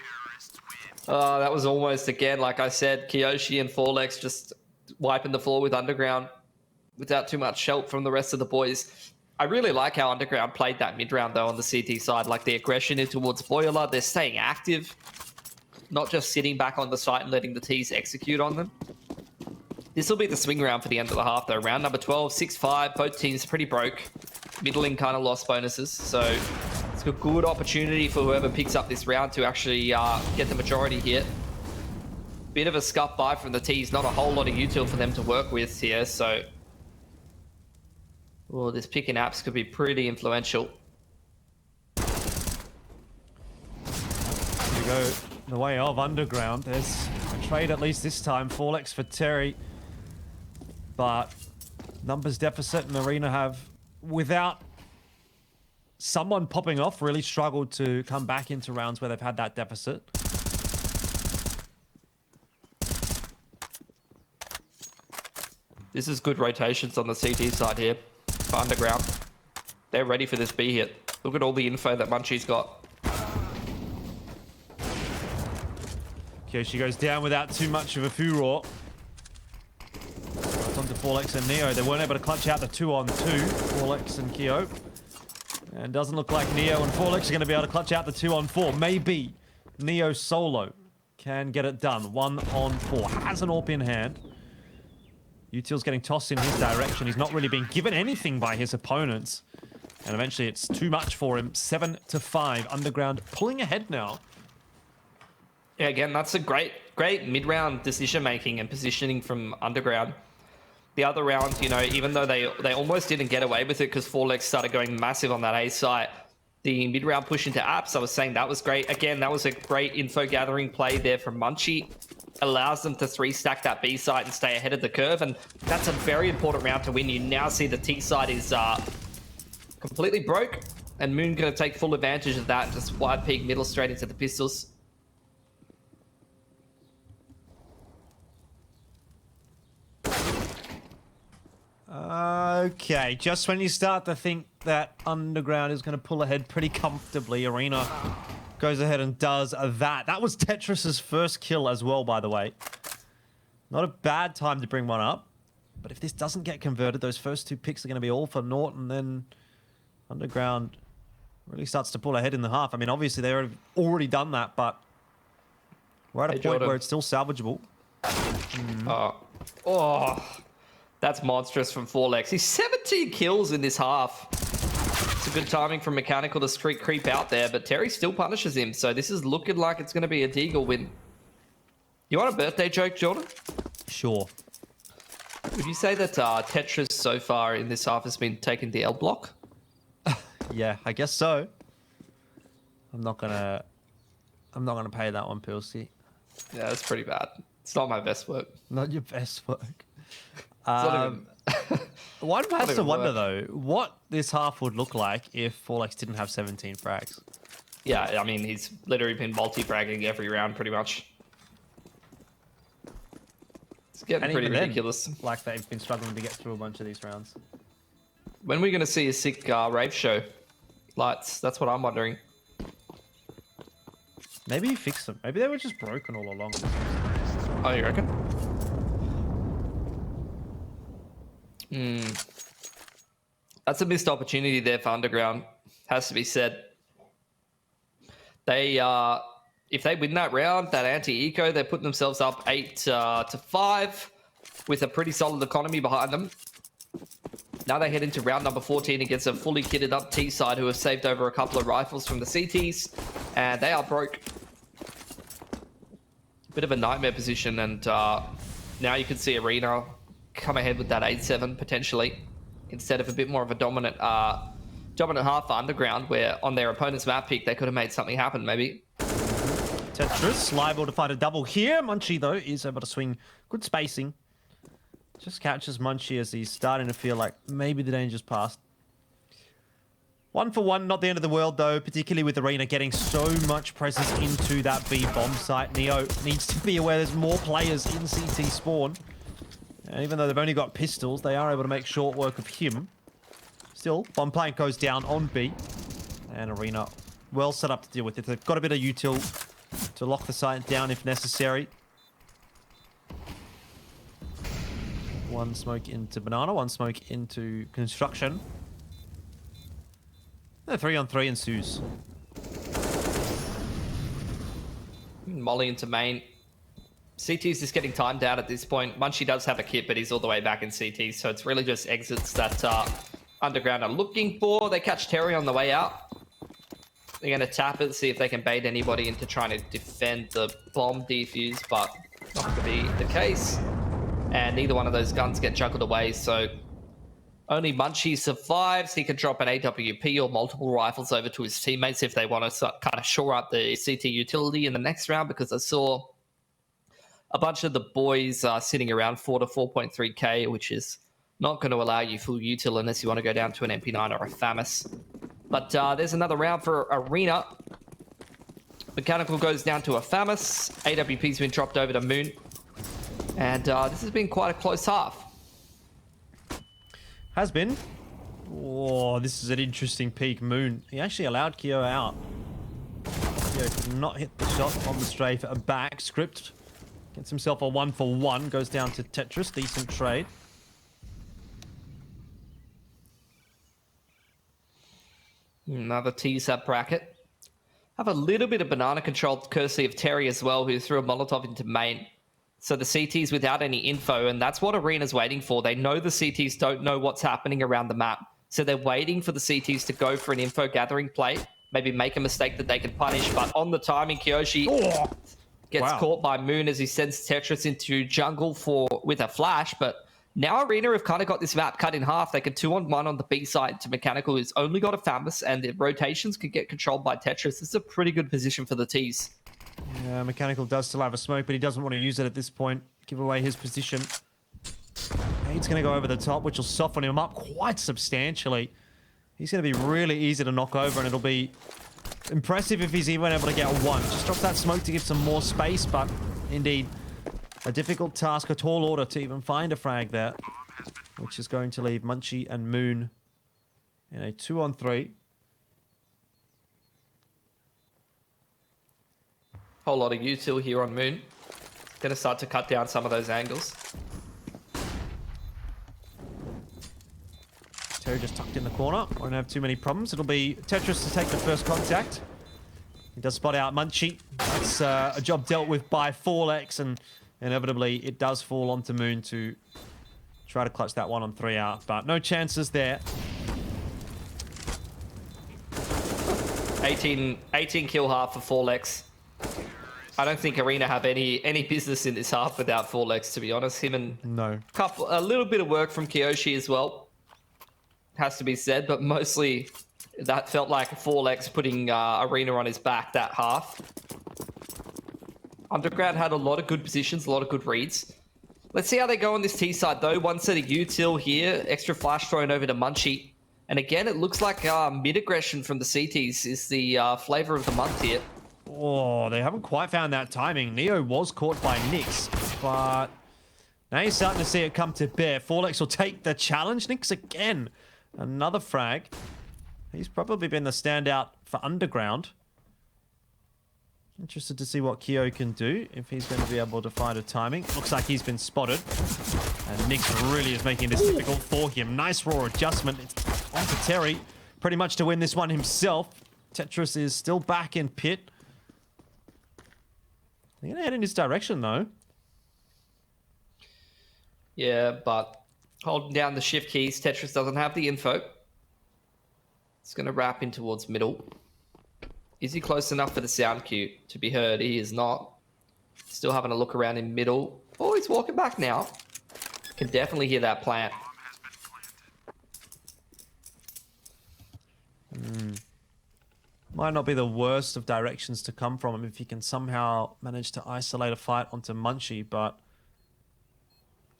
That was almost, again, like I said, Kiyoshi and Forlex just wiping the floor with Underground without too much help from the rest of the boys. I really like how Underground played that mid-round, though, on the CT side. Like, the aggression in towards Boiler. They're staying active, not just sitting back on the site and letting the T's execute on them. This will be the swing round for the end of the half, though. Round number 12, 6-5. Both teams pretty broke. Middling kind of lost bonuses, so it's a good opportunity for whoever picks up this round to actually get the majority here. Bit of a scuff buy from the T's, not a whole lot of util for them to work with here, so this pick in apps could be pretty influential. go the way of Underground. There's a trade at least this time. 4x for Terry. But numbers deficit and Arena have, without someone popping off, really struggled to come back into rounds where they've had that deficit. This is good rotations on the CT side here for Underground. They're ready for this B hit. Look at all the info that Munchie's got. Okay, she goes down without too much of a furore. It's onto 4x and Neo. They weren't able to clutch out the 2-on-2. 4x and Keo. And doesn't look like Neo and 4x are going to be able to clutch out the 2-on-4. Maybe Neo solo can get it done. 1-on-4. Has an AWP in hand. Util's getting tossed in his direction. He's not really being given anything by his opponents. And eventually it's too much for him. 7-5. Underground pulling ahead now. Yeah, again, that's a great mid-round decision-making and positioning from Underground. The other round, you know, even though they almost didn't get away with it because 4x started going massive on that A site, the mid-round push into apps, I was saying that was great. Again, that was a great info-gathering play there from Munchie. Allows them to 3-stack that B site and stay ahead of the curve, and that's a very important round to win. You now see the T side is completely broke, and Moon going to take full advantage of that and just wide peek middle straight into the pistols. Okay, just when you start to think that Underground is going to pull ahead pretty comfortably, Arena goes ahead and does that. That was Tetris's first kill as well, by the way. Not a bad time to bring one up. But if this doesn't get converted, those first 2 picks are going to be all for naught, and then Underground really starts to pull ahead in the half. I mean, obviously, they've already done that, but we're at a point Jordan, where it's still salvageable. Oh, that's monstrous from 4x. He's 17 kills in this half. It's a good timing from Mechanical to creep out there, but Terry still punishes him. So this is looking like it's going to be a Deagle win. You want a birthday joke, Jordan? Sure. Would you say that Tetris so far in this half has been taking the L block? Yeah, I guess so. I'm not gonna pay that one, Pilsy. Yeah, that's pretty bad. It's not my best work. Not your best work. Not even... One has to wonder, though, what this half would look like if 4x didn't have 17 frags. Yeah, I mean, he's literally been multi-fragging every round, pretty much. It's getting pretty ridiculous. Then, like, they've been struggling to get through a bunch of these rounds. When are we going to see a sick rave show? Lights, that's what I'm wondering. Maybe he fixed them. Maybe they were just broken all along. Oh, you reckon? That's a missed opportunity there for Underground, has to be said. They, if they win that round, that anti-eco, they're putting themselves up 8-5 with a pretty solid economy behind them. Now they head into round number 14 against a fully kitted up T side who have saved over a couple of rifles from the CTs, and they are broke. Bit of a nightmare position, and now you can see Arena come ahead with that 8-7 potentially, instead of a bit more of a dominant half for Underground, where on their opponent's map pick they could have made something happen maybe. Tetris liable to find a double here. Munchie though is able to swing, good spacing. Just catches Munchie as he's starting to feel like maybe the danger's passed. 1 for 1, not the end of the world though, particularly with Arena getting so much presence into that B bomb site. Neo needs to be aware there's more players in CT spawn. And even though they've only got pistols, they are able to make short work of him. Still, one plank goes down on B. And Arena well set up to deal with it. They've got a bit of util to lock the site down if necessary. One smoke into Banana, one smoke into Construction. 3-on-3 ensues. Molly into main. CT's just getting timed out at this point. Munchie does have a kit, but he's all the way back in CT, so it's really just exits that Underground are looking for. They catch Terry on the way out. They're going to tap it, see if they can bait anybody into trying to defend the bomb defuse, but not going to be the case. And neither one of those guns get juggled away, so Only Munchie survives. He can drop an AWP or multiple rifles over to his teammates if they want to kind of shore up the CT utility in the next round, because I saw a bunch of the boys sitting around 4 to 4.3k, which is not going to allow you full util unless you want to go down to an MP9 or a FAMAS. But there's another round for Arena. Mechanical goes down to a FAMAS. AWP's been dropped over to Moon. And this has been quite a close half. Has been. Oh, this is an interesting peak. Moon. He actually allowed Kyo out. Kyo did not hit the shot on the strafe. A back script. Gets himself a 1-for-1. Goes down to Tetris. Decent trade. Another T-sub bracket. Have a little bit of banana control courtesy of Terry as well, who threw a Molotov into main. So the CTs without any info, and that's what Arena's waiting for. They know the CTs don't know what's happening around the map. So they're waiting for the CTs to go for an info gathering play, maybe make a mistake that they can punish. But on the timing, Kyoshi gets caught by Moon as he sends Tetris into jungle with a flash. But now Arena have kind of got this map cut in half. They can 2-on-1 on the B side to Mechanical, who's only got a FAMAS, and the rotations can get controlled by Tetris. This is a pretty good position for the Ts. Yeah, Mechanical does still have a smoke, but he doesn't want to use it at this point. Give away his position. He's going to go over the top, which will soften him up quite substantially. He's going to be really easy to knock over, and it'll be impressive if he's even able to get a 1. Just drop that smoke to give some more space, but indeed, a difficult task, a tall order to even find a frag there, which is going to leave Munchie and Moon in a 2-on-3. Whole lot of util here on Moon. Going to start to cut down some of those angles. Terry just tucked in the corner. Won't have too many problems. It'll be Tetris to take the first contact. He does spot out Munchie. That's a job dealt with by 4X, and inevitably it does fall onto Moon to try to clutch that 1-on-3 out, but no chances there. 18 kill half for 4X. I don't think Arena have any business in this half without 4X, to be honest. Him and a little bit of work from Kyoshi as well, has to be said, but mostly that felt like 4X putting Arena on his back that half. Underground had a lot of good positions, a lot of good reads. Let's see how they go on this T side though. One set of util here, extra flash thrown over to Munchie. And again, it looks like mid-aggression from the CTs is the flavor of the month here. Oh, they haven't quite found that timing. Neo was caught by Nyx, but now you're starting to see it come to bear. 4X will take the challenge. Nyx again. Another frag. He's probably been the standout for Underground. Interested to see what Kyo can do, if he's going to be able to find a timing. Looks like he's been spotted. And Nyx really is making this difficult for him. Nice raw adjustment. It's on to Terry, pretty much to win this one himself. Tetris is still back in pit. They're going to head in his direction, though. Yeah, but holding down the shift keys, Tetris doesn't have the info. It's going to wrap in towards middle. Is he close enough for the sound cue to be heard? He is not. Still having a look around in middle. Oh, he's walking back now. Can definitely hear that plant. Might not be the worst of directions to come from him if he can somehow manage to isolate a fight onto Munchie, but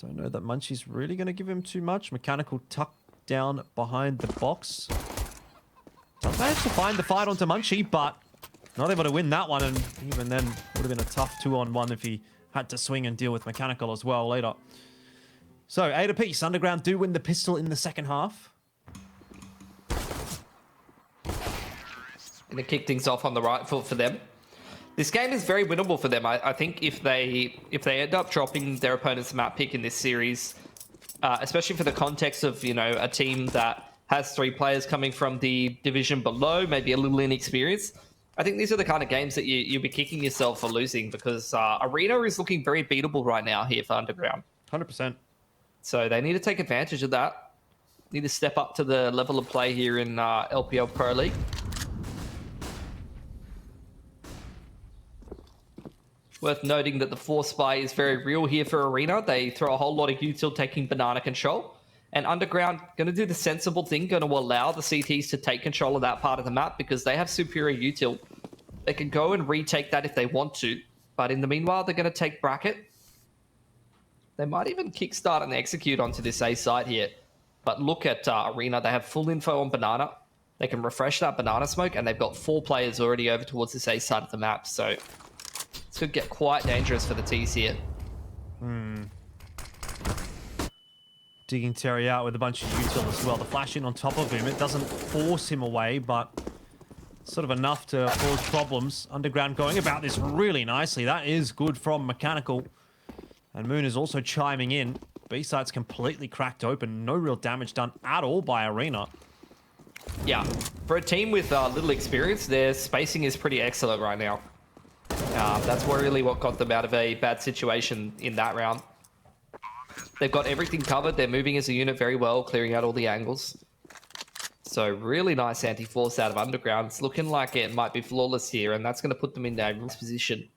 don't know that Munchie's really going to give him too much. Mechanical tucked down behind the box. Does manage to find the fight onto Munchie, but not able to win that one, and even then would have been a tough 2-on-1 if he had to swing and deal with Mechanical as well later. So 8 apiece. Underground do win the pistol in the second half. Going to kick things off on the right foot for them. This game is very winnable for them. I think if they end up dropping their opponent's map pick in this series, especially for the context of, you know, a team that has 3 players coming from the division below, maybe a little inexperienced, I think these are the kind of games that you'll be kicking yourself for losing, because Arena is looking very beatable right now here for Underground. 100%. So they need to take advantage of that. Need to step up to the level of play here in LPL Pro League. Worth noting that the 4 spy is very real here for Arena. They throw a whole lot of util taking banana control. And Underground going to do the sensible thing, going to allow the CTs to take control of that part of the map because they have superior util. They can go and retake that if they want to. But in the meanwhile, they're going to take bracket. They might even kickstart and execute onto this A side here. But look at Arena. They have full info on Banana. They can refresh that Banana smoke, and they've got 4 players already over towards this A side of the map. So this could get quite dangerous for the T's here. Digging Terry out with a bunch of util as well. The flash in on top of him. It doesn't force him away, but sort of enough to cause problems. Underground going about this really nicely. That is good from Mechanical. And Moon is also chiming in. B-side's completely cracked open. No real damage done at all by Arena. Yeah, for a team with little experience, their spacing is pretty excellent right now. That's really what got them out of a bad situation in that round. They've got everything covered. They're moving as a unit very well, clearing out all the angles. So really nice anti-force out of Underground. It's looking like it might be flawless here, and that's going to put them in a risk position.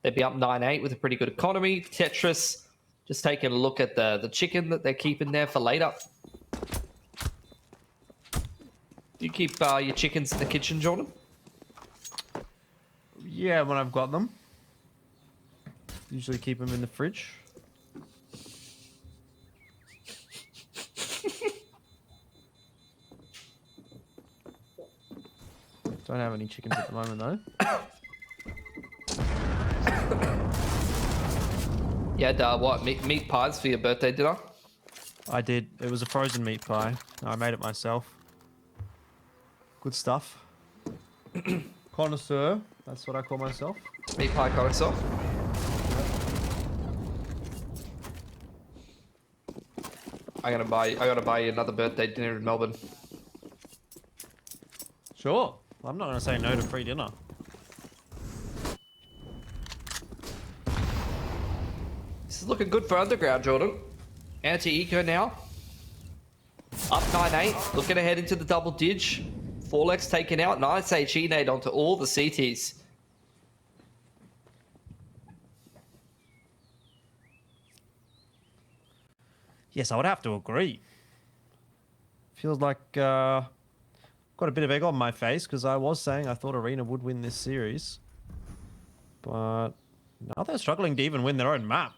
They'd be up 9-8 with a pretty good economy. Tetris, just taking a look at the chicken that they're keeping there for later. Do you keep your chickens in the kitchen, Jordan? Yeah, when I've got them. Usually keep them in the fridge. Don't have any chickens at the moment, though. You had, what, meat pies for your birthday dinner? I did. It was a frozen meat pie. I made it myself. Good stuff. Connoisseur. That's what I call myself. Meat pie connoisseur? I gotta buy you another birthday dinner in Melbourne. Sure. I'm not going to say no to free dinner. This is looking good for Underground, Jordan. Anti-eco now. Up 9-8. Looking ahead into the double dig. 4x taken out. Nice HE nade onto all the CTs. Yes, I would have to agree. Feels like got a bit of egg on my face because I was saying I thought Arena would win this series. But now they're struggling to even win their own map.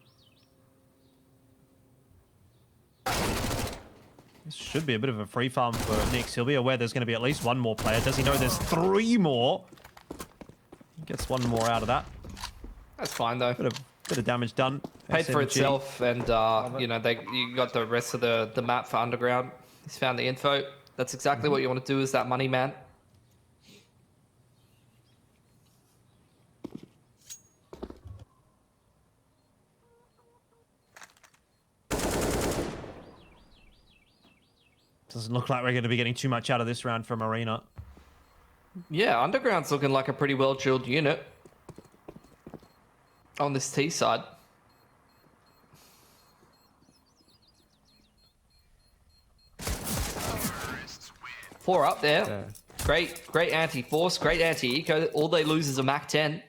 This should be a bit of a free farm for Nix. He'll be aware there's going to be at least one more player. Does he know there's 3 more? He gets 1 more out of that. That's fine, though. Bit of damage done. Paid SMG. for itself, and you know, you got the rest of the map for Underground. He's found the info. That's exactly what you want to do, is that money, man. Doesn't look like we're going to be getting too much out of this round from Arena. Yeah, Underground's looking like a pretty well-drilled unit on this T side. Four up there. Yeah. Great anti-force, great anti-eco. All they lose is a Mach 10.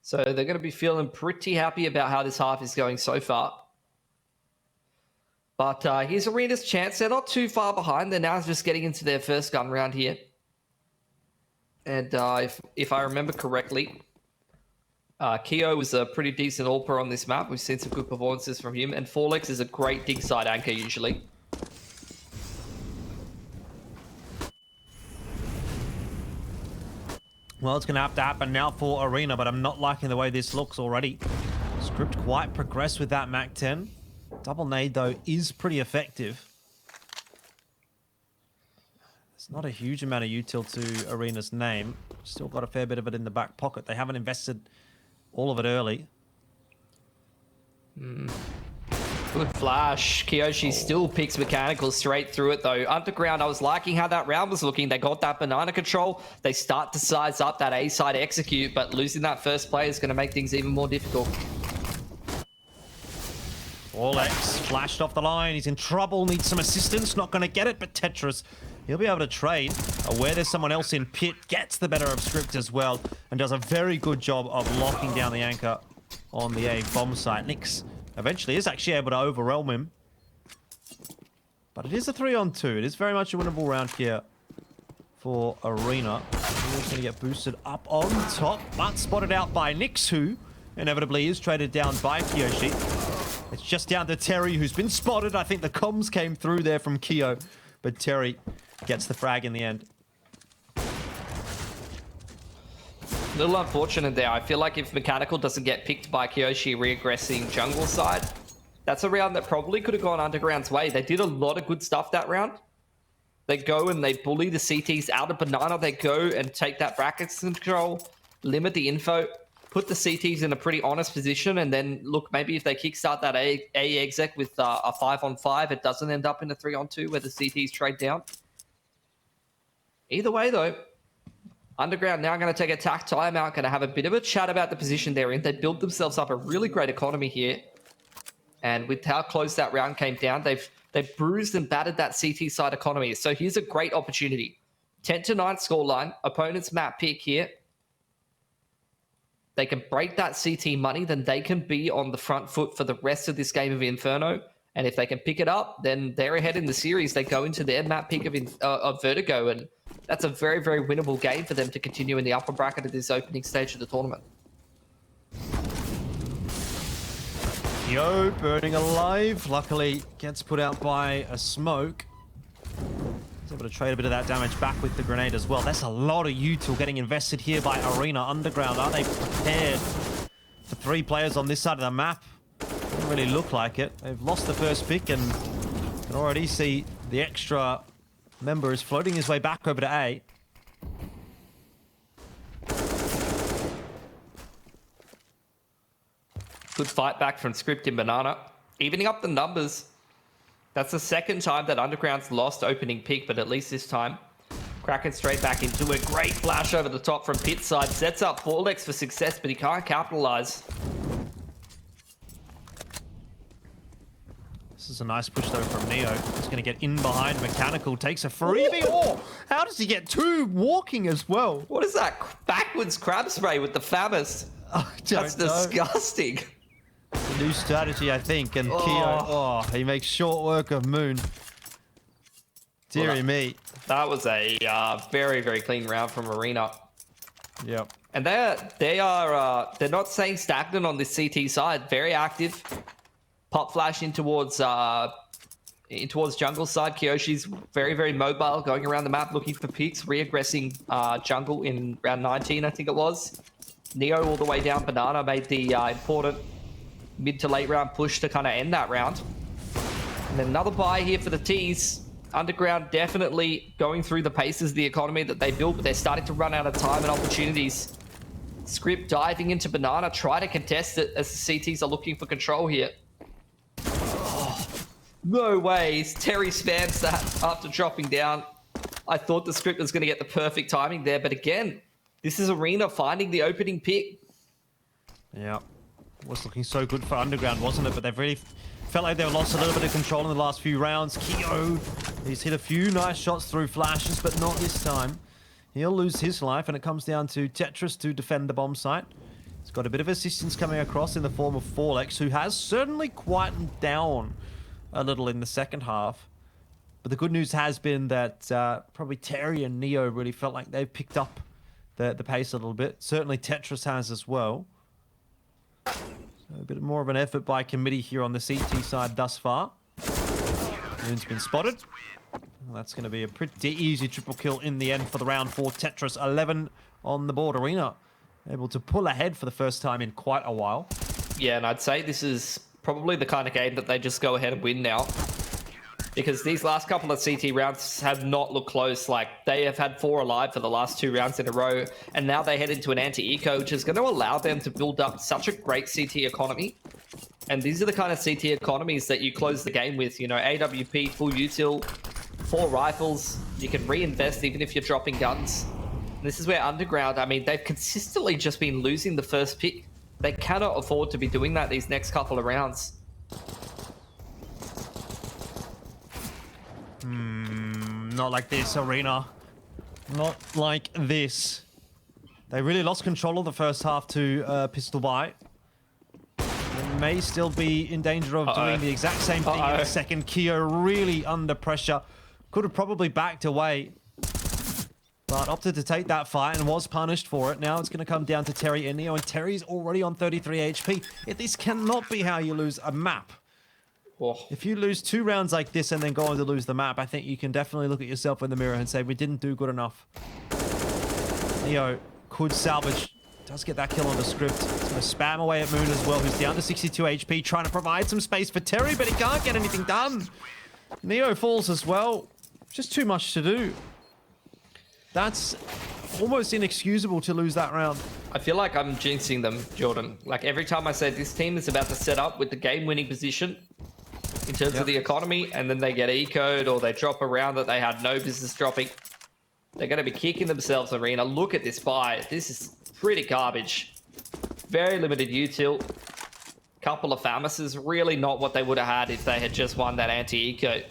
So they're going to be feeling pretty happy about how this half is going so far. But here's Arena's chance. They're not too far behind. They're now just getting into their first gun round here. And if I remember correctly, Keo was a pretty decent AWPer on this map. We've seen some good performances from him. And Forlex is a great dig side anchor usually. Well, it's going to have to happen now for Arena, but I'm not liking the way this looks already. Script quite progressed with that Mach 10. Double nade, though, is pretty effective. There's not a huge amount of util to Arena's name. Still got a fair bit of it in the back pocket. They haven't invested all of it early. Good flash. Kiyoshi still picks Mechanical straight through it, though. Underground, I was liking how that round was looking. They got that banana control. They start to size up that A side execute, but losing that first play is going to make things even more difficult. Forlex flashed off the line. He's in trouble. Needs some assistance. Not going to get it, but Tetris, he'll be able to trade. Aware there's someone else in pit. Gets the better of Script as well, and does a very good job of locking down the anchor on the A bomb site. Nix eventually is actually able to overwhelm him. But it is a 3-on-2. It is very much a winnable round here for Arena. He's going to get boosted up on top, but spotted out by Nix, who inevitably is traded down by Kiyoshi. It's just down to Terry, who's been spotted. I think the comms came through there from Kyo, but Terry gets the frag in the end. A little unfortunate there. I feel like if Mechanical doesn't get picked by Kiyoshi reaggressing jungle side, that's a round that probably could have gone Underground's way. They did a lot of good stuff that round. They go and they bully the CTs out of Banana. They go and take that bracket control, limit the info, put the CTs in a pretty honest position, and then look, maybe if they kickstart that A exec with a 5-on-5, it doesn't end up in a 3-on-2 where the CTs trade down. Either way, though, Underground now going to take a tack timeout, going to have a bit of a chat about the position they're in. They built themselves up a really great economy here. And with how close that round came down, they've bruised and battered that CT side economy. So here's a great opportunity. 10-9 scoreline, opponent's map pick here. They can break that CT money, then they can be on the front foot for the rest of this game of Inferno. And if they can pick it up, then they're ahead in the series. They go into their map pick of Vertigo, and that's a very, very winnable game for them to continue in the upper bracket of this opening stage of the tournament. Yo, burning alive. Luckily, gets put out by a smoke. He's able to trade a bit of that damage back with the grenade as well. That's a lot of util getting invested here by Arena. Underground, are they prepared for 3 players on this side of the map? Doesn't really look like it. They've lost the first pick and can already see the extra member is floating his way back over to A. Good fight back from Script in Banana. Evening up the numbers. That's the second time that Underground's lost opening pick, but at least this time, Kraken straight back into a great flash over the top from pit side. Sets up Forlex for success, but he can't capitalize. This is a nice push though from Neo. He's going to get in behind Mechanical, takes a freebie. Oh, how does he get 2 walking as well? What is that backwards crab spray with the Famas? That's disgusting. It's a new strategy, I think, and Kyo, he makes short work of Moon. Deary me. That was a very, very clean round from Arena. Yep. And they're not staying stagnant on this CT side. Very active. Pop flash in towards jungle side. Kyoshi's very, very mobile, going around the map looking for picks, reaggressing jungle in round 19, I think it was. Neo all the way down Banana made the important mid to late round push to kind of end that round. And then another buy here for the T's. Underground definitely going through the paces of the economy that they built, but they're starting to run out of time and opportunities. Script diving into Banana, try to contest it as the CTs are looking for control here. Oh, no ways. Terry spams that after dropping down. I thought the Script was going to get the perfect timing there, but again, this is Arena finding the opening pick. Yeah, was looking so good for Underground, wasn't it? But they've really felt like they've lost a little bit of control in the last few rounds. Kyo, he's hit a few nice shots through flashes, but not this time. He'll lose his life, and it comes down to Tetris to defend the bomb site. He's got a bit of assistance coming across in the form of Forlex, who has certainly quietened down a little in the second half. But the good news has been that probably Terry and Neo really felt like they've picked up the pace a little bit. Certainly Tetris has as well. So a bit more of an effort by committee here on the CT side thus far. Moon's been spotted. Well, that's going to be a pretty easy triple kill in the end for the round for Tetris. 11 on the board. Arena able to pull ahead for the first time in quite a while. Yeah, and I'd say this is probably the kind of game that they just go ahead and win now. Because these last couple of CT rounds have not looked close. Like, they have had 4 alive for the last 2 rounds in a row. And now they head into an anti-eco, which is going to allow them to build up such a great CT economy. And these are the kind of CT economies that you close the game with. You know, AWP, full util, 4 rifles. You can reinvest even if you're dropping guns. And this is where Underground, I mean, they've consistently just been losing the first pick. They cannot afford to be doing that these next couple of rounds. Not like this, Arena. Not like this. They really lost control of the first half to Pistol Buy. And may still be in danger of doing the exact same thing in a second. Keo really under pressure. Could have probably backed away, but opted to take that fight and was punished for it. Now it's going to come down to Terry and Neo, and Terry's already on 33 HP. This cannot be how you lose a map. If you lose 2 rounds like this and then go on to lose the map, I think you can definitely look at yourself in the mirror and say, we didn't do good enough. Neo could salvage, does get that kill on the script. He's going to spam away at Moon as well, who's down to 62 HP, trying to provide some space for Terry, but he can't get anything done. Neo falls as well. Just too much to do. That's almost inexcusable to lose that round. I feel like I'm jinxing them, Jordan. Like every time I say this team is about to set up with the game-winning position in terms of the economy, and then they get eco'd or they drop a round that they had no business dropping, they're going to be kicking themselves, Arena. Look at this buy. This is pretty garbage. Very limited util. Couple of Famuses. Really not what they would have had if they had just won that anti-eco.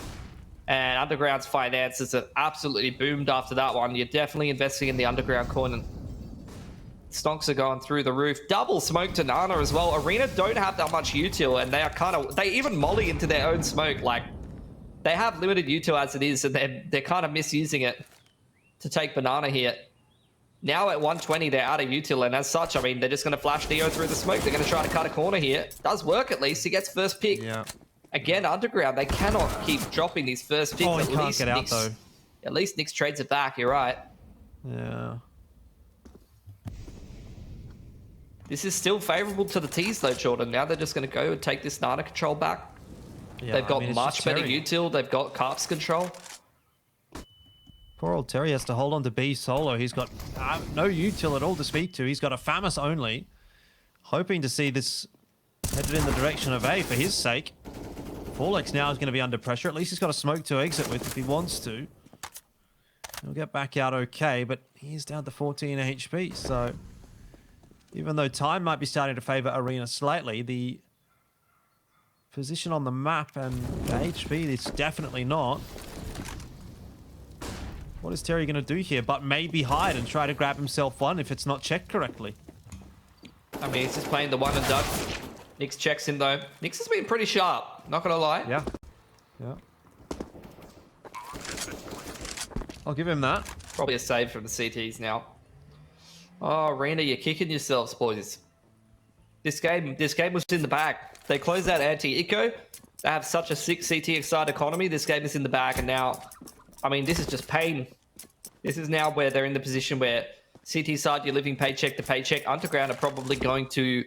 And Underground's finances have absolutely boomed after that one. You're definitely investing in the Underground coin. And stonks are going through the roof. Double smoke to Nana as well. Arena don't have that much util, and they are kind of... They even molly into their own smoke. Like, they have limited util as it is, and they're kind of misusing it to take Banana here. Now at 120, they're out of util, and as such, I mean, they're just going to flash Neo through the smoke. They're going to try to cut a corner here. Does work at least. He gets first pick. Yeah. Again, Underground, they cannot keep dropping these first picks. Oh, he can't get out, though. At least Nyx trades it back, you're right. Yeah. This is still favorable to the T's, though, Jordan. Now they're just going to go and take this Nana control back. Yeah, they've got much better util. They've got Carp's control. Poor old Terry has to hold on to B solo. He's got no util at all to speak to. He's got a Famus only. Hoping to see this headed in the direction of A for his sake. Forlex now is going to be under pressure. At least he's got a smoke to exit with if he wants to. He'll get back out okay, but he's down to 14 HP. So even though time might be starting to favor Arena slightly, the position on the map and the HP, it's definitely not. What is Terry going to do here? But maybe hide and try to grab himself one if it's not checked correctly. I mean, he's just playing the one and done. Nyx checks him, though. Nyx has been pretty sharp, not going to lie. Yeah. Yeah. I'll give him that. Probably a save from the CTs now. Oh, Arena, you're kicking yourselves, boys. This game was in the bag. They closed out anti-eco. They have such a sick CT side economy. This game is in the bag, and now... I mean, this is just pain. This is now where they're in the position where CT side, you're living paycheck to paycheck. Underground are probably going to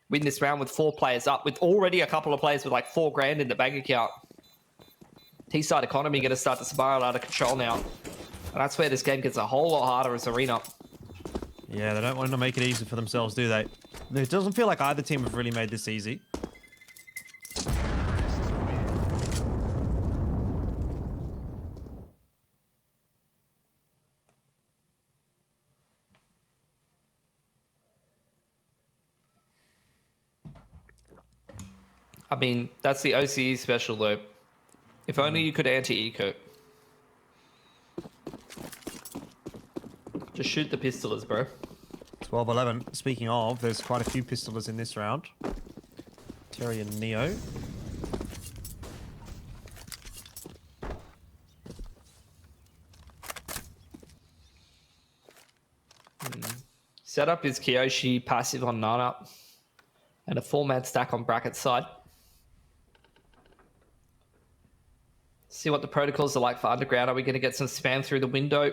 win this round with 4 players up, with already a couple of players with like 4 grand in the bank account. T-side economy going to start to spiral out of control now. And that's where this game gets a whole lot harder as Arena. Yeah, they don't want to make it easy for themselves, do they? It doesn't feel like either team have really made this easy. I mean, that's the OCE special, though. If only you could anti-eco. Just shoot the pistolers, bro. 12-11. Speaking of, there's quite a few pistolers in this round. Terry and Neo. Setup is Kiyoshi, passive on Nana, and a 4-man stack on bracket side. See what the protocols are like for Underground. Are we going to get some spam through the window?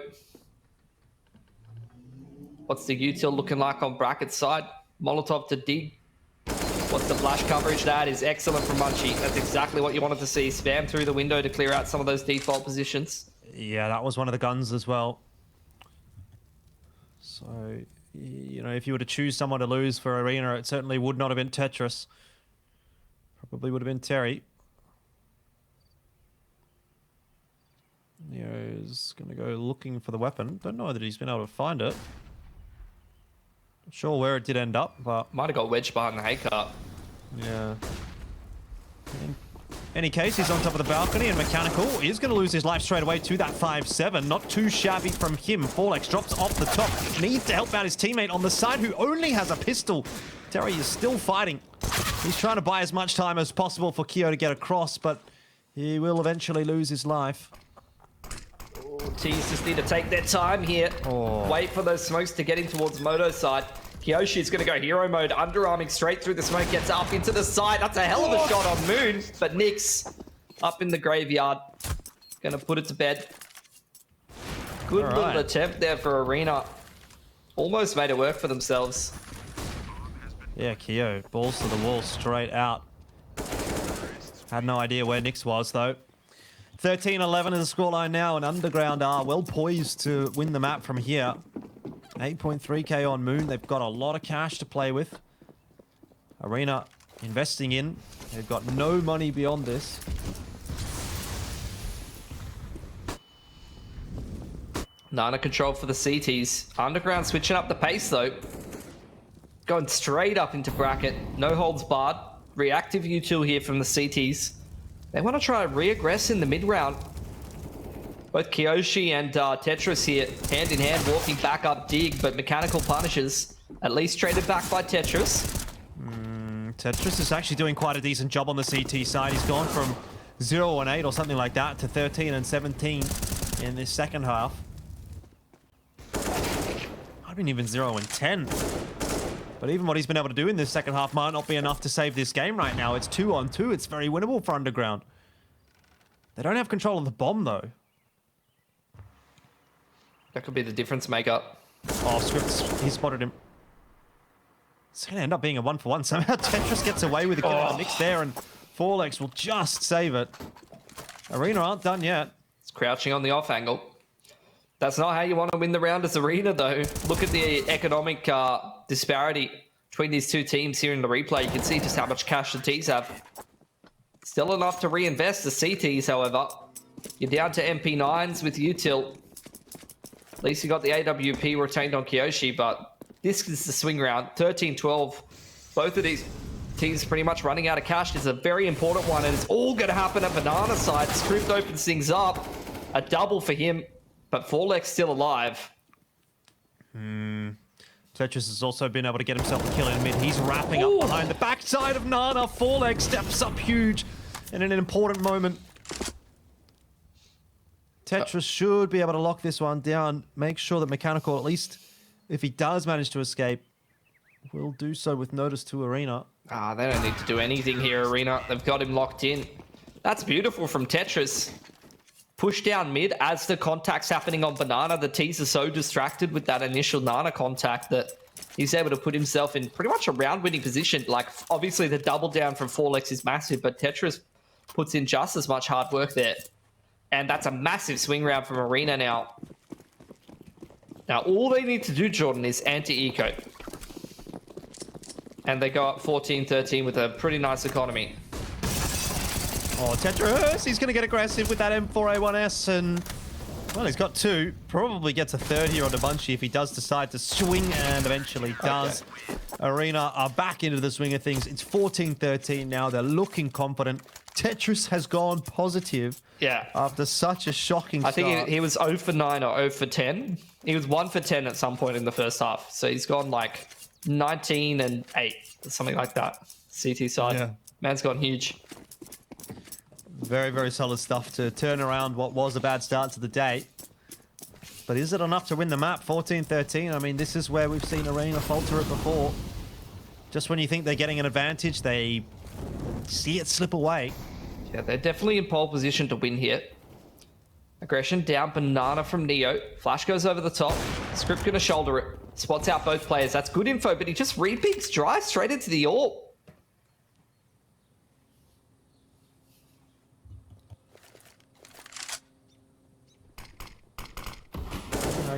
What's the util looking like on bracket side? Molotov to dig. What's the flash coverage? That is excellent from Munchie. That's exactly what you wanted to see. Spam through the window to clear out some of those default positions. Yeah, that was one of the guns as well. So, you know, if you were to choose someone to lose for Arena, it certainly would not have been Tetris. Probably would have been Terry. Neo's going to go looking for the weapon. Don't know that he's been able to find it. Not sure where it did end up, but... Might have got wedged behind the hay cart. Yeah. In any case, he's on top of the balcony, and Mechanical is going to lose his life straight away to that 5-7. Not too shabby from him. Forlex drops off the top. Needs to help out his teammate on the side, who only has a pistol. Terry is still fighting. He's trying to buy as much time as possible for Kyo to get across, but he will eventually lose his life. Teams just need to take their time here. Wait for those smokes to get in towards Moto's side. Kyoshi's going to go hero mode, underarming straight through the smoke, gets up into the side. That's a hell of a shot on Moon, but Nyx up in the graveyard. Going to put it to bed. Good little attempt there for Arena. Almost made it work for themselves. Yeah, Kyo, balls to the wall, straight out. Had no idea where Nyx was, though. 13-11 is the scoreline now, and Underground are well poised to win the map from here. 8.3k on Moon. They've got a lot of cash to play with. Arena investing in. They've got no money beyond this. Nana control for the CTs. Underground switching up the pace, though. Going straight up into bracket. No holds barred. Reactive util here from the CTs. They want to try to re-aggress in the mid-round. Both Kyoshi and Tetris here, hand in hand, walking back up dig, but Mechanical punishes. At least traded back by Tetris. Tetris is actually doing quite a decent job on the CT side. He's gone from 0-8 or something like that to 13-17 in this second half. I mean, even 0-10. But even what he's been able to do in this second half might not be enough to save this game right now. It's 2-on-2. It's very winnable for Underground. They don't have control of the bomb, though. That could be the difference maker. Oh, Scripts, he spotted him. It's going to end up being a 1-for-1. Somehow Tetris gets away with a kill on Nyx there, and Forlex will just save it. Arena aren't done yet. It's crouching on the off angle. That's not how you want to win the round as Arena, though. Look at the economic disparity between these two teams here in the replay. You can see just how much cash the T's have. Still enough to reinvest the CTs, however. You're down to MP9s with util. At least you got the AWP retained on Kyoshi, but this is the swing round. 13-12. Both of these teams pretty much running out of cash. It's a very important one, and it's all going to happen at Banana side. Script opens things up. A double for him, but Forlex still alive. Tetris has also been able to get himself a kill in mid. He's wrapping up behind the backside of Nana. Forlex steps up huge in an important moment. Tetris should be able to lock this one down. Make sure that Mechanical, at least if he does manage to escape, will do so with notice to Arena. They don't need to do anything here, Arena. They've got him locked in. That's beautiful from Tetris. Push down mid as the contact's happening on Banana. The T's are so distracted with that initial Nana contact that he's able to put himself in pretty much a round-winning position. Like, obviously the double down from Forlex is massive, but Tetris puts in just as much hard work there. And that's a massive swing round from Arena now. Now, all they need to do, Jordan, is anti-eco. And they go up 14-13 with a pretty nice economy. Oh, Tetris, he's going to get aggressive with that M4A1S, and, well, he's got two. Probably gets a third here on Debunchy if he does decide to swing, and eventually does. Okay. Arena are back into the swing of things. It's 14-13 now. They're looking confident. Tetris has gone positive after such a shocking start. I think he was 0 for 9 or 0 for 10. He was 1 for 10 at some point in the first half. So he's gone like 19 and 8, something like that. CT side. Yeah. Man's gone huge. Very, very solid stuff to turn around what was a bad start to the day. But is it enough to win the map? 14-13. I mean, this is where we've seen Arena falter it before. Just when you think they're getting an advantage, they see it slip away. Yeah, they're definitely in pole position to win here. Aggression down, Banana from Neo. Flash goes over the top. Script gonna shoulder it. Spots out both players. That's good info, but he just repeats drive straight into the AWP.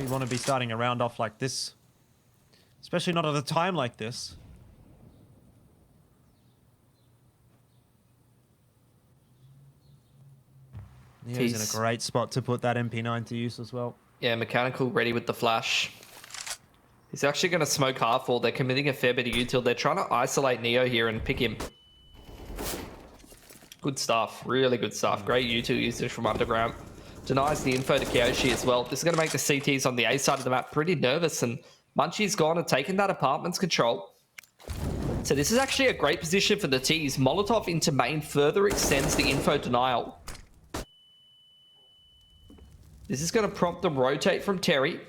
You want to be starting a round off like this, especially not at a time like this. He's in a great spot to put that MP9 to use as well. Yeah, Mechanical ready with the flash. He's actually going to smoke half wall. They're committing a fair bit of util. They're trying to isolate Neo here and pick him. Good stuff. Really good stuff. Great util usage from Underground. Denies the info to Kyoshi as well. This is going to make the CTs on the A side of the map pretty nervous, and Munchie's gone and taken that apartment's control. So this is actually a great position for the T's. Molotov into main further extends the info denial. This is going to prompt the rotate from Terry.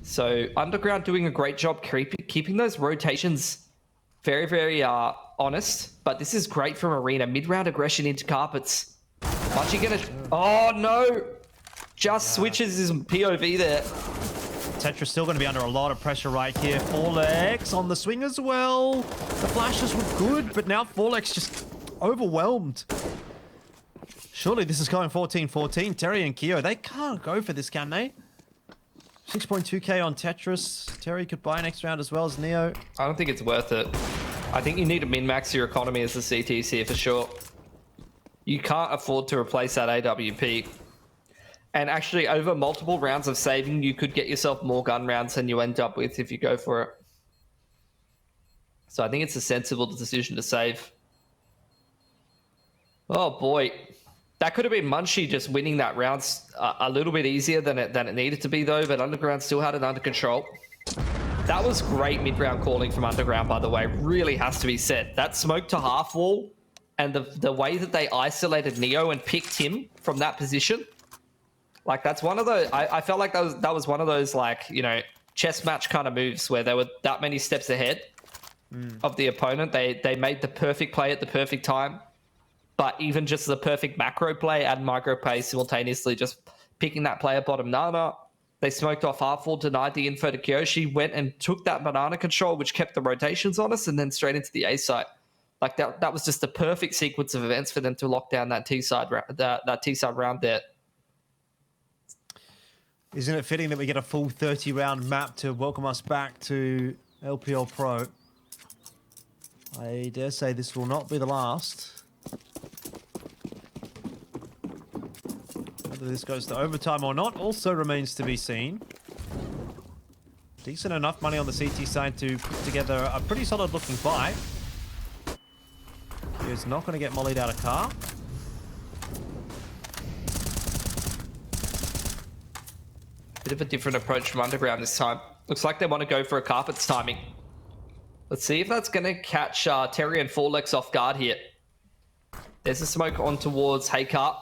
So Underground doing a great job keeping those rotations very, very honest. But this is great from Arena. Mid-round aggression into carpets. Munchie going to... Oh, no! Just switches his POV there. Tetra's still going to be under a lot of pressure right here. Forlex on the swing as well. The flashes were good, but now Forlex just overwhelmed. Surely this is going 14-14. Terry and Keo, they can't go for this, can they? 6.2k on Tetris. Terry could buy next round as well as Neo. I don't think it's worth it. I think you need to min-max your economy as the CTs here for sure. You can't afford to replace that AWP. And actually, over multiple rounds of saving, you could get yourself more gun rounds than you end up with if you go for it. So I think it's a sensible decision to save. Oh boy. That could have been Munchie just winning that round a little bit easier than it needed to be though, but Underground still had it under control. That was great mid-round calling from Underground, by the way. Really has to be said. That smoke to half wall and the way that they isolated Neo and picked him from that position. Like, that's one of those... I felt like that was one of those, like, you know, chess match kind of moves where they were that many steps ahead of the opponent. They made the perfect play at the perfect time. But even just the perfect macro play and micro play simultaneously, just picking that player bottom Nana. They smoked off half wall, denied the info to Kyoshi, went and took that banana control, which kept the rotations on us, and then straight into the A site. Like, that was just the perfect sequence of events for them to lock down that T-side round there. Isn't it fitting that we get a full 30-round map to welcome us back to LPL Pro? I dare say this will not be the last. Whether this goes to overtime or not also remains to be seen. Decent enough money on the CT side to put together a pretty solid looking buy. He's not going to get mollied out of car. Bit of a different approach from Underground this time. Looks like they want to go for a carpets timing. Let's see if that's going to catch Terry and Forlex off guard here. There's a smoke on towards Haycart.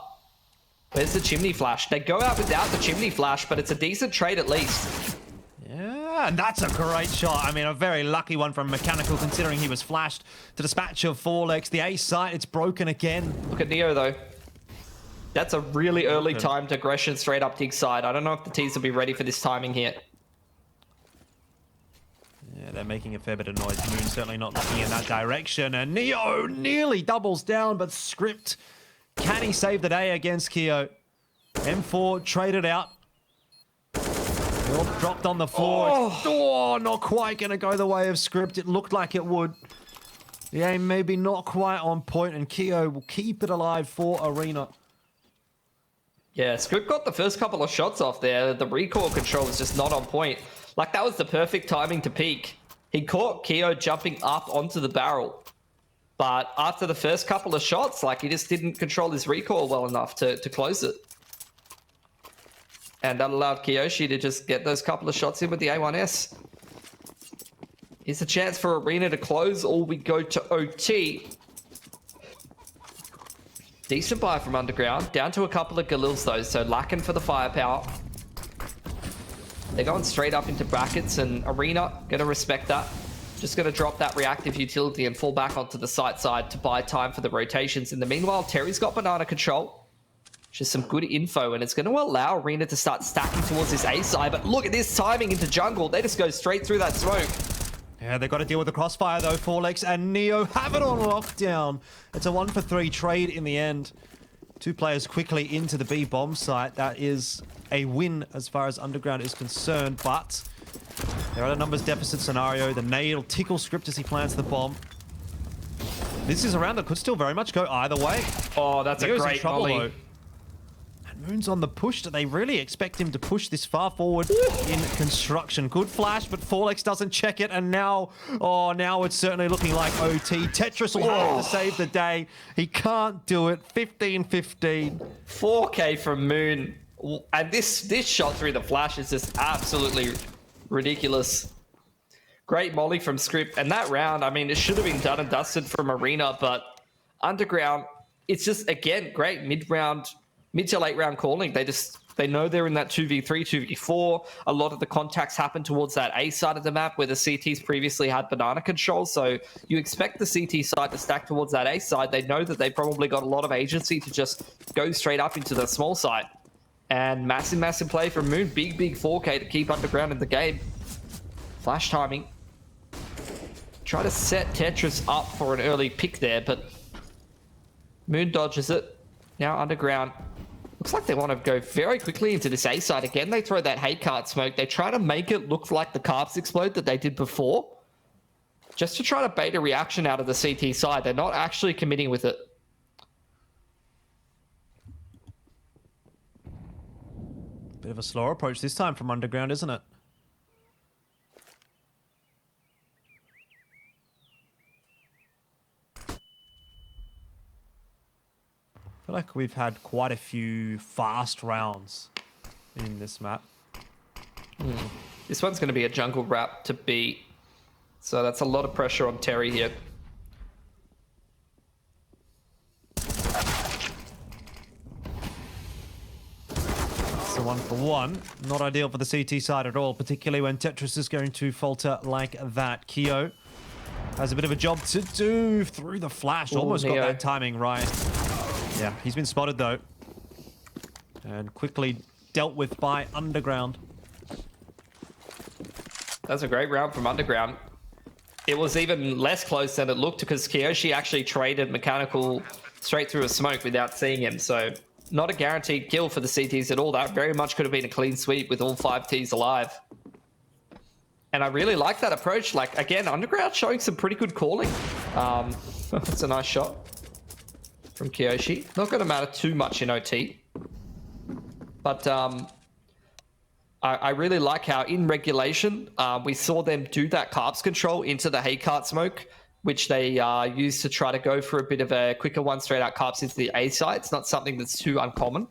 Where's the chimney flash? They go out without the chimney flash, but it's a decent trade at least. Yeah, and that's a great shot. I mean, a very lucky one from Mechanical, considering he was flashed to dispatch of Forlex. The A site, it's broken again. Look at Neo, though. That's a really early timed aggression straight up Tig side. I don't know if the T's will be ready for this timing here. Yeah, they're making a fair bit of noise. Moon certainly not looking in that direction. And Neo nearly doubles down, but Script, can he save the day against Keo? M4 traded out. Dropped on the floor. Oh, not quite going to go the way of Script. It looked like it would. The aim maybe not quite on point, and Keo will keep it alive for Arena. Yeah, Script got the first couple of shots off there. The recoil control was just not on point. Like, that was the perfect timing to peek. He caught Keo jumping up onto the barrel. But after the first couple of shots, like, he just didn't control his recoil well enough to close it. And that allowed Kyoshi to just get those couple of shots in with the A1S. Here's a chance for Arena to close, or we go to OT. Decent buy from Underground. Down to a couple of Galils, though, so lacking for the firepower. They're going straight up into brackets, and Arena going to respect that. Just going to drop that reactive utility and fall back onto the site side to buy time for the rotations. In the meanwhile, Terry's got banana control. Just some good info, and it's going to allow Arena to start stacking towards this A side. But look at this timing into jungle. They just go straight through that smoke. Yeah, they've got to deal with the crossfire, though. Forlex and Neo have it on lockdown. It's a 1-for-3 trade in the end. Two players quickly into the B bomb site. That is a win as far as Underground is concerned, but they're at a numbers deficit scenario. The nade will tickle Script as he plants the bomb. This is a round that could still very much go either way. Oh, that's Neo's a great volley. And Moon's on the push. Do they really expect him to push this far forward in construction? Good flash, but Forlex doesn't check it, and now, now it's certainly looking like OT. Tetris will have to save the day. He can't do it. 15-15. 4K from Moon. And this shot through the flash is just absolutely ridiculous. Great molly from Script. And that round, I mean, it should have been done and dusted from Arena, but Underground, it's just, again, great mid to late round calling. They know they're in that 2v3, 2v4. A lot of the contacts happen towards that A side of the map where the CTs previously had banana control. So you expect the CT side to stack towards that A side. They know that they probably got a lot of agency to just go straight up into the small side. And massive play from Moon. Big 4K to keep Underground in the game. Flash timing. Try to set Tetris up for an early pick there, but Moon dodges it. Now Underground. Looks like they want to go very quickly into this A side. Again, they throw that hate card smoke. They try to make it look like the carbs explode that they did before. Just to try to bait a reaction out of the CT side. They're not actually committing with it. Bit of a slower approach this time from Underground, isn't it? I feel like we've had quite a few fast rounds in this map. This one's going to be a jungle wrap to beat. So that's a lot of pressure on Terry here. So 1-for-1. Not ideal for the CT side at all, particularly when Tetris is going to falter like that. Keo has a bit of a job to do through the flash. Almost got that timing right. Yeah, he's been spotted though. And quickly dealt with by Underground. That's a great round from Underground. It was even less close than it looked because Kiyoshi actually traded Mechanical straight through a smoke without seeing him. So not a guaranteed kill for the CTs at all. That very much could have been a clean sweep with all 5 Ts alive. And I really like that approach. Like, again, Underground showing some pretty good calling. That's a nice shot from Kiyoshi. Not going to matter too much in OT. But I really like how in regulation, we saw them do that carbs control into the hay cart smoke, which they use to try to go for a bit of a quicker one straight out carbs into the A side. It's not something that's too uncommon.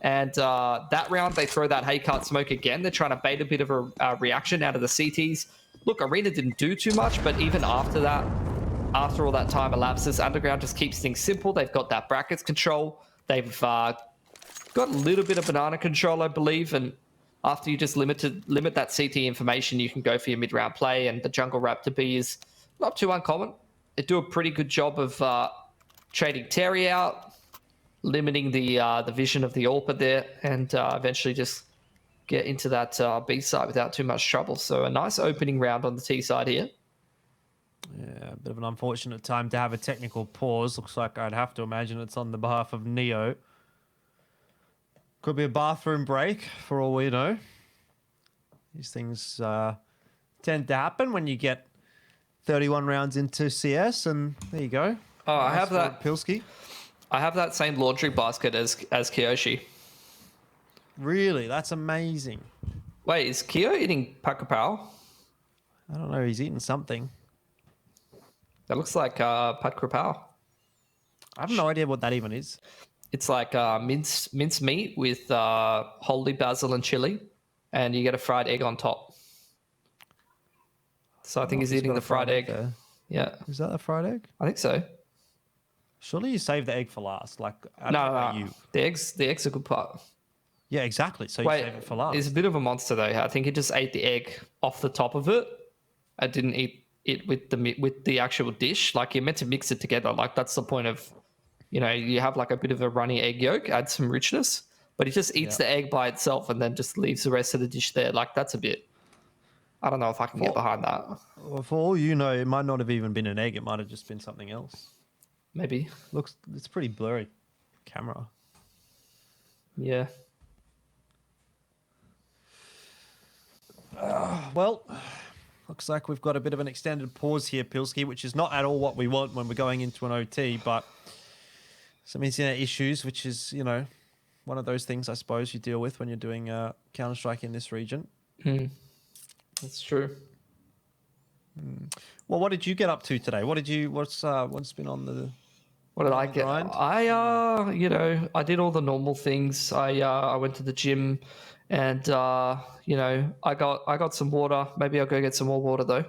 And that round, they throw that hay cart smoke again. They're trying to bait a bit of a reaction out of the CTs. Look, Arena didn't do too much, but even after that, after all that time elapses, Underground just keeps things simple. They've got that brackets control. They've got a little bit of banana control, I believe. And after you just limit that CT information, you can go for your mid-round play. And the jungle wrap to B is not too uncommon. They do a pretty good job of trading Terry out, limiting the vision of the AWPer there, and eventually just get into that B side without too much trouble. So a nice opening round on the T side here. Yeah, a bit of an unfortunate time to have a technical pause. Looks like I'd have to imagine it's on the behalf of Neo. Could be a bathroom break, for all we know. These things tend to happen when you get 31 rounds into CS, and there you go. Oh, I have that. Pilski. I have that same laundry basket as Kiyoshi. Really? That's amazing. Wait, is Kyo eating Pakapao? I don't know. He's eating something. That looks like Pat Krapao. I have no idea what that even is. It's like minced meat with holy basil and chili, and you get a fried egg on top. So I think he's eating the fried egg. There. Yeah. Is that the fried egg? I think so. Surely you save the egg for last. Like, No. The eggs are a good part. Yeah, exactly. So you save it for last. He's a bit of a monster though. I think he just ate the egg off the top of it. I didn't eat it with the actual dish. Like, you're meant to mix it together. Like, that's the point of, you have like a bit of a runny egg yolk, add some richness, but he just eats the egg by itself and then just leaves the rest of the dish there. Like, that's a bit, I don't know if I can get behind that. Well, for all you know, it might not have even been an egg. It might have just been something else. Maybe. It's pretty blurry. Camera. Yeah. Well, looks like we've got a bit of an extended pause here, Pilski, which is not at all what we want when we're going into an OT, but some internet issues, which is, one of those things I suppose you deal with when you're doing Counter-Strike in this region. That's true. Well, what did you get up to today? What's been on the... What did I get? grind? I did all the normal things. I went to the gym and, I got some water. Maybe I'll go get some more water though.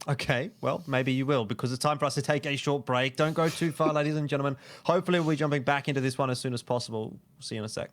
Okay, well, maybe you will, because it's time for us to take a short break. Don't go too far, ladies and gentlemen. Hopefully we'll be jumping back into this one as soon as possible. See you in a sec.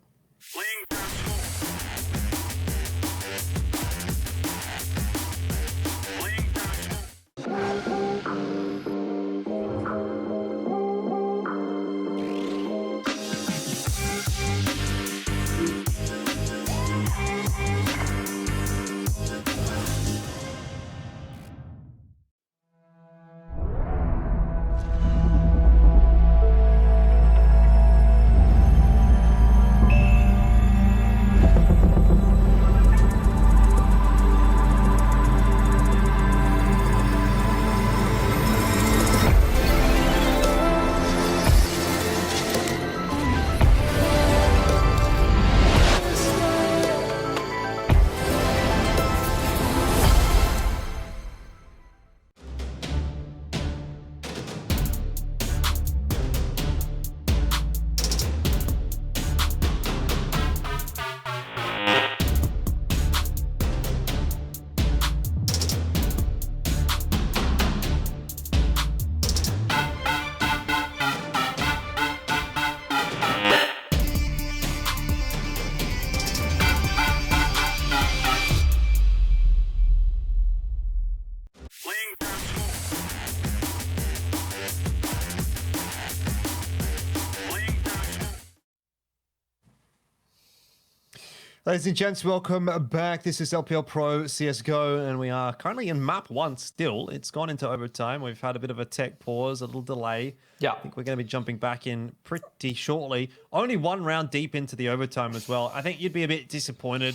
Ladies and gents, welcome back. This is LPL Pro CSGO, and we are currently in map 1 still. It's gone into overtime. We've had a bit of a tech pause, a little delay. Yeah. I think we're going to be jumping back in pretty shortly. Only one round deep into the overtime as well. I think you'd be a bit disappointed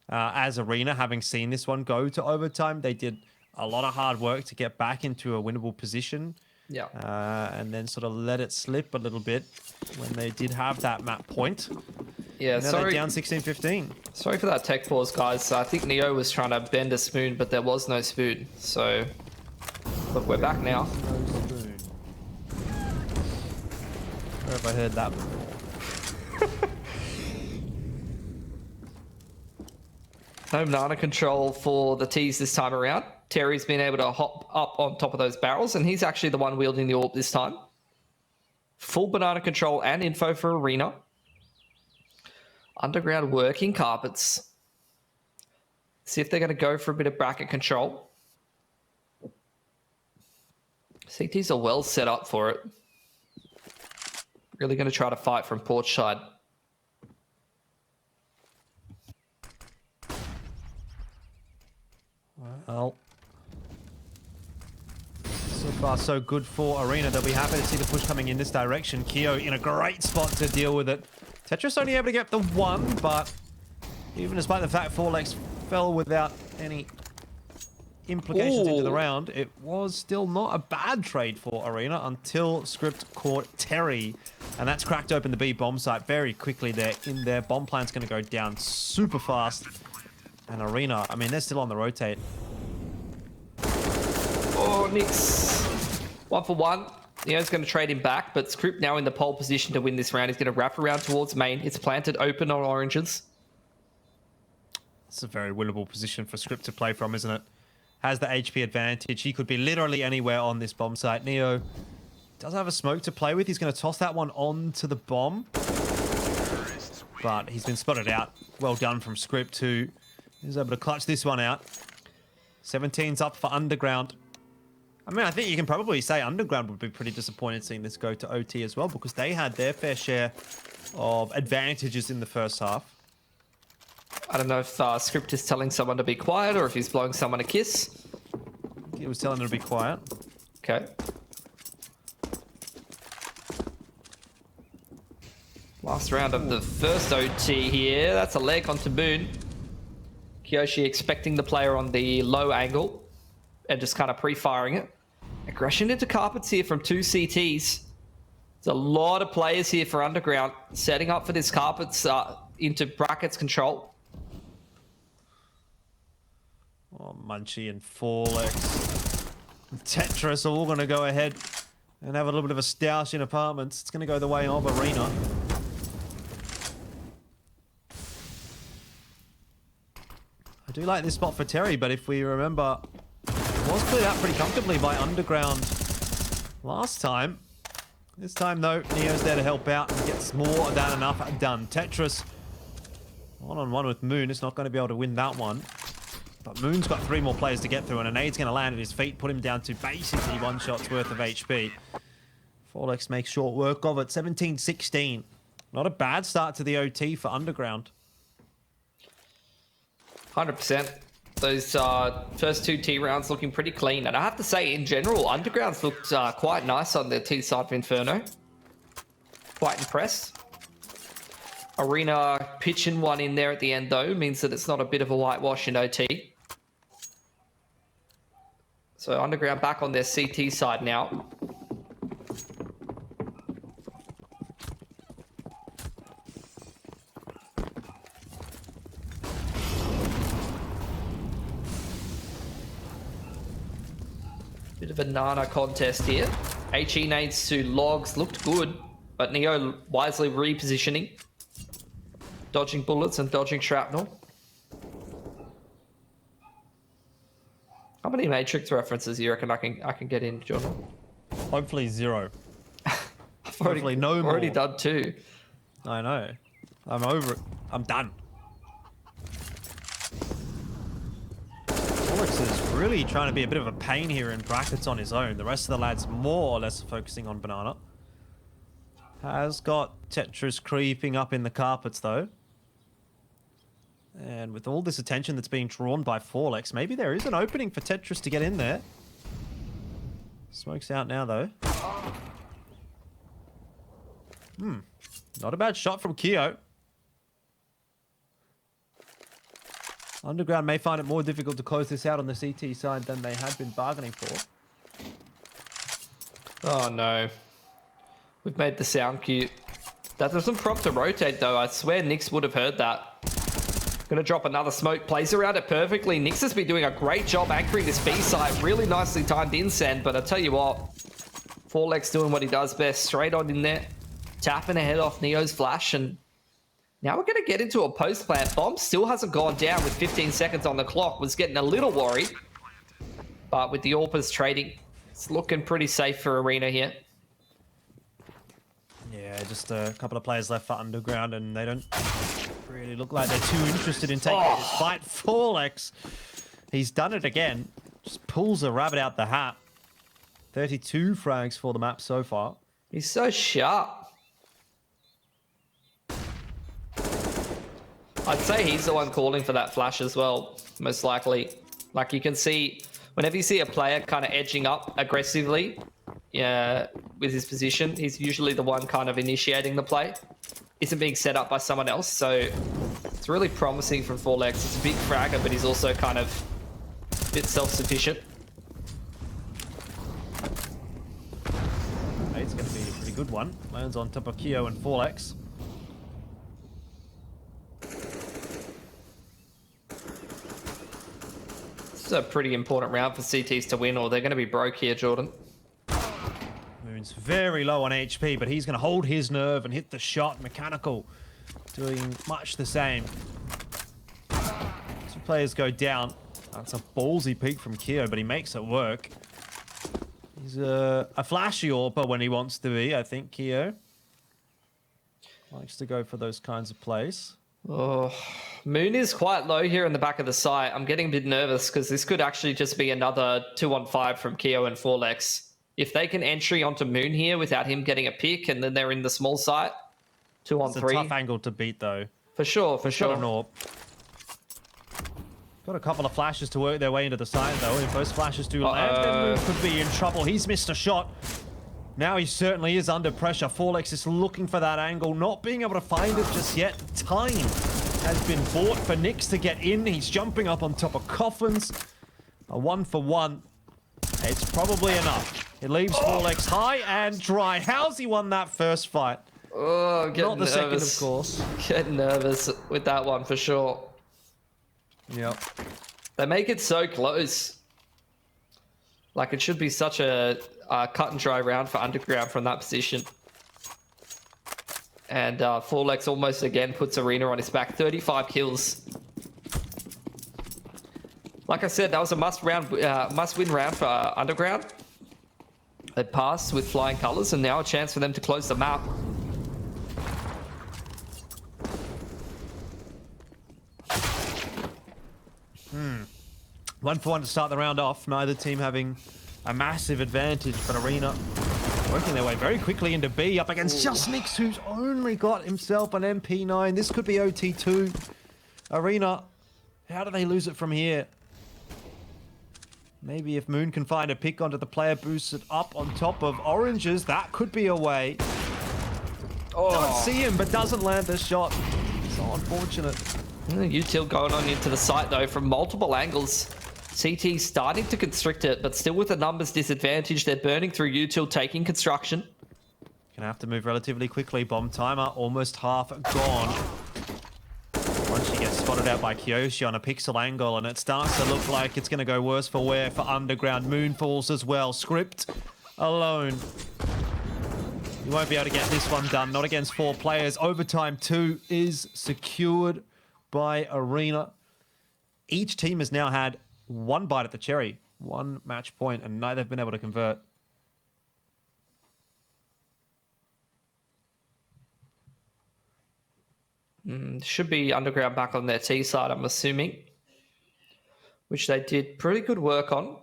as Arena, having seen this one go to overtime. They did a lot of hard work to get back into a winnable position. Yeah. And then sort of let it slip a little bit when they did have that map point. Yeah, Now sorry. they're down 16-15. Sorry for that tech pause, guys. I think Neo was trying to bend a spoon, but there was no spoon. So, look, we're back now. No spoon. Where have I heard that before? No banana control for the T's this time around. Terry's been able to hop up on top of those barrels, and he's actually the one wielding the AWP this time. Full banana control and info for Arena. Underground working carpets. See if they're going to go for a bit of bracket control. CTs are well set up for it. Really going to try to fight from porch side. Well, so far so good for Arena. They'll be happy to see the push coming in this direction. Keo in a great spot to deal with it. Tetris only able to get the one, but even despite the fact 4lex fell without any implications into the round, it was still not a bad trade for Arena until Script caught Terry. And that's cracked open the B bomb site very quickly there. In there, bomb plan's going to go down super fast. And Arena, I mean, they're still on the rotate. Oh, Nix. 1 for 1. Neo's going to trade him back, but Script now in the pole position to win this round. He's going to wrap around towards main. It's planted open on oranges. It's a very winnable position for Script to play from, isn't it? Has the HP advantage. He could be literally anywhere on this bomb site. Neo does have a smoke to play with. He's going to toss that one onto the bomb. But he's been spotted out. Well done from Script, who is able to clutch this one out. 17's up for Underground. I mean, I think you can probably say Underground would be pretty disappointed seeing this go to OT as well, because they had their fair share of advantages in the first half. I don't know if Script is telling someone to be quiet or if he's blowing someone a kiss. He was telling them to be quiet. Okay. Last round of the first OT here. That's a leg on Taboon. Kyoshi expecting the player on the low angle and just kind of pre-firing it. Aggression into carpets here from 2 CTs. There's a lot of players here for Underground setting up for this carpets into brackets control. Oh, Munchie and 4lex. Tetris are all going to go ahead and have a little bit of a stoush in apartments. It's going to go the way of Arena. I do like this spot for Terry, but if we remember, it Was cleared out pretty comfortably by Underground last time. This time, though, Neo's there to help out and gets more than enough done. Tetris, one-on-one with Moon, is not going to be able to win that one. But Moon's got 3 more players to get through, and an nade's going to land at his feet, put him down to basically 1 shot's worth of HP. Forlex makes short work of it. 17-16. Not a bad start to the OT for Underground. 100%. Those first 2 T rounds looking pretty clean. And I have to say, in general, Underground's looked quite nice on the T side of Inferno. Quite impressed. Arena pitching one in there at the end, though, means that it's not a bit of a whitewash in OT. So Underground back on their CT side now. Bit of a Nana contest here. HE nades to Logs looked good, but Neo wisely repositioning. Dodging bullets and dodging shrapnel. How many Matrix references do you reckon I can get in, John? Hopefully 0. Hopefully no more. Already done 2. I know. I'm over it. I'm done. Forlex is really trying to be a bit of a pain here in brackets on his own. The rest of the lads more or less focusing on Banana. Has got Tetris creeping up in the carpets though. And with all this attention that's being drawn by Forlex, maybe there is an opening for Tetris to get in there. Smoke's out now though. Not a bad shot from Keo. Underground may find it more difficult to close this out on the CT side than they had been bargaining for. Oh no. We've made the sound cue. That doesn't prompt to rotate though. I swear Nyx would have heard that. Gonna drop another smoke. Plays around it perfectly. Nyx has been doing a great job anchoring this B side. Really nicely timed insend, but I tell you what. Forlex doing what he does best. Straight on in there. Tapping ahead off Neo's flash, and now we're going to get into a post plant. Bomb still hasn't gone down with 15 seconds on the clock. Was getting a little worried, but with the AWPers trading, it's looking pretty safe for Arena here. Yeah, just a couple of players left for Underground, and they don't really look like they're too interested in taking this fight. Forlex, he's done it again. Just pulls a rabbit out the hat. 32 frags for the map so far. He's so sharp. I'd say he's the one calling for that flash as well, most likely. Like you can see, whenever you see a player kind of edging up aggressively with his position, he's usually the one kind of initiating the play. Isn't being set up by someone else, so it's really promising from Forlex. It's a big fragger, but he's also kind of a bit self-sufficient. It's going to be a pretty good one. Lands on top of Keo and Forlex. This is a pretty important round for CTs to win, or they're going to be broke here, Jordan. Moon's very low on HP, but he's going to hold his nerve and hit the shot. Mechanical doing much the same. Two players go down. That's a ballsy peek from Keo, but he makes it work. He's a flashy AWPer when he wants to be, I think, Keo. Likes to go for those kinds of plays. Oh, Moon is quite low here in the back of the site. I'm getting a bit nervous because this could actually just be another 2-on-5 from Keo and Forlex. If they can entry onto Moon here without him getting a pick, and then they're in the small site, 2-on-3. It's a tough angle to beat, though. For sure, for sure. Got a couple of flashes to work their way into the side, though. If those flashes do land, then Moon could be in trouble. He's missed a shot. Now he certainly is under pressure. Forlex is looking for that angle, not being able to find it just yet. Time has been bought for Nyx to get in. He's jumping up on top of Coffins. A 1-for-1. It's probably enough. It leaves Forlex high and dry. How's he won that first fight? Oh, getting not the nervous. second, of course. Getting nervous with that one for sure. Yep. They make it so close. Like, it should be such a cut and dry round for Underground from that position. And Forlex almost again puts Arena on his back. 35 kills. Like I said, that was a must-win round for Underground. They passed with flying colors, and now a chance for them to close the map. One for one to start the round off. Neither team having a massive advantage, but Arena working their way very quickly into B up against just Nix, who's only got himself an MP9. This could be OT2. Arena, how do they lose it from here? Maybe if Moon can find a pick onto the player boosted up on top of Oranges, that could be a way. Don't see him, but doesn't land the shot. So unfortunate. Util going on into the site though from multiple angles. CT starting to constrict it, but still with a numbers disadvantage. They're burning through Util, taking construction. Gonna have to move relatively quickly. Bomb timer almost half gone. Once she gets spotted out by Kyoshi on a pixel angle, and it starts to look like it's gonna go worse for wear for Underground. Moon falls as well. Script alone. You won't be able to get this one done. Not against 4 players. Overtime 2 is secured by Arena. Each team has now had 1 bite at the cherry, 1 match point, and neither have been able to convert. Should be Underground back on their T side, I'm assuming, which they did pretty good work on.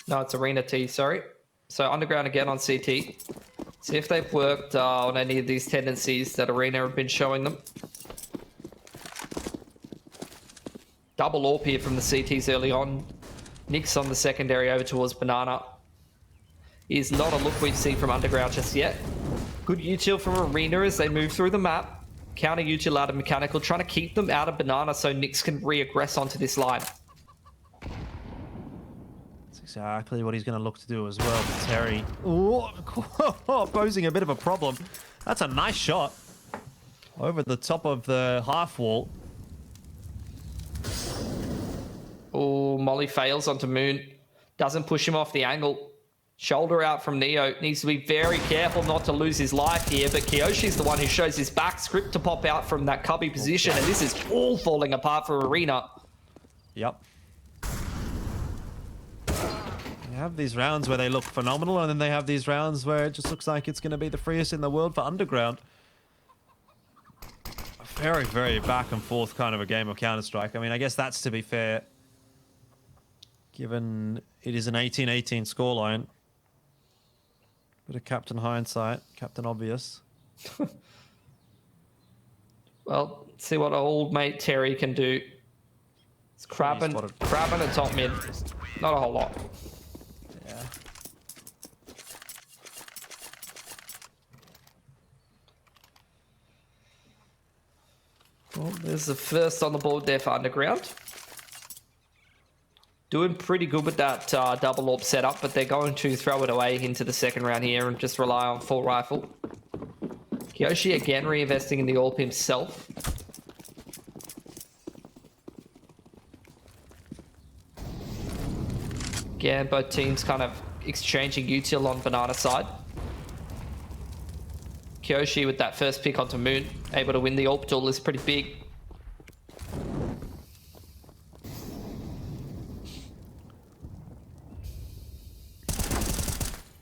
No, it's Arena T, sorry. So Underground again on CT. See if they've worked on any of these tendencies that Arena have been showing them. Double AWP here from the CTs early on. Nix on the secondary over towards Banana. Is not a look we've seen from Underground just yet. Good util from Arena as they move through the map. Counter util out of Mechanical, trying to keep them out of Banana so Nix can re-aggress onto this line. That's exactly what he's going to look to do as well. But Terry, posing a bit of a problem. That's a nice shot. Over the top of the half wall. Oh, Molly fails onto Moon. Doesn't push him off the angle. Shoulder out from Neo. Needs to be very careful not to lose his life here, but Kyoshi's the one who shows his back. Script to pop out from that cubby position, and this is all falling apart for Arena. Yep. They have these rounds where they look phenomenal, and then they have these rounds where it just looks like it's going to be the freest in the world for Underground. A very, very back and forth kind of a game of Counter-Strike. I mean, I guess that's to be fair, given it is an 18-18 scoreline. Bit of Captain Hindsight, Captain Obvious. Well, see what old mate Terry can do. It's crabbing a top mid. Not a whole lot. Yeah. Well, there's the first on the board there for Underground. Doing pretty good with that double AWP setup, but they're going to throw it away into the second round here and just rely on full rifle. Kyoshi again reinvesting in the AWP himself. Again, both teams kind of exchanging util on Banana side. Kyoshi with that first pick onto Moon, able to win the AWP duel is pretty big.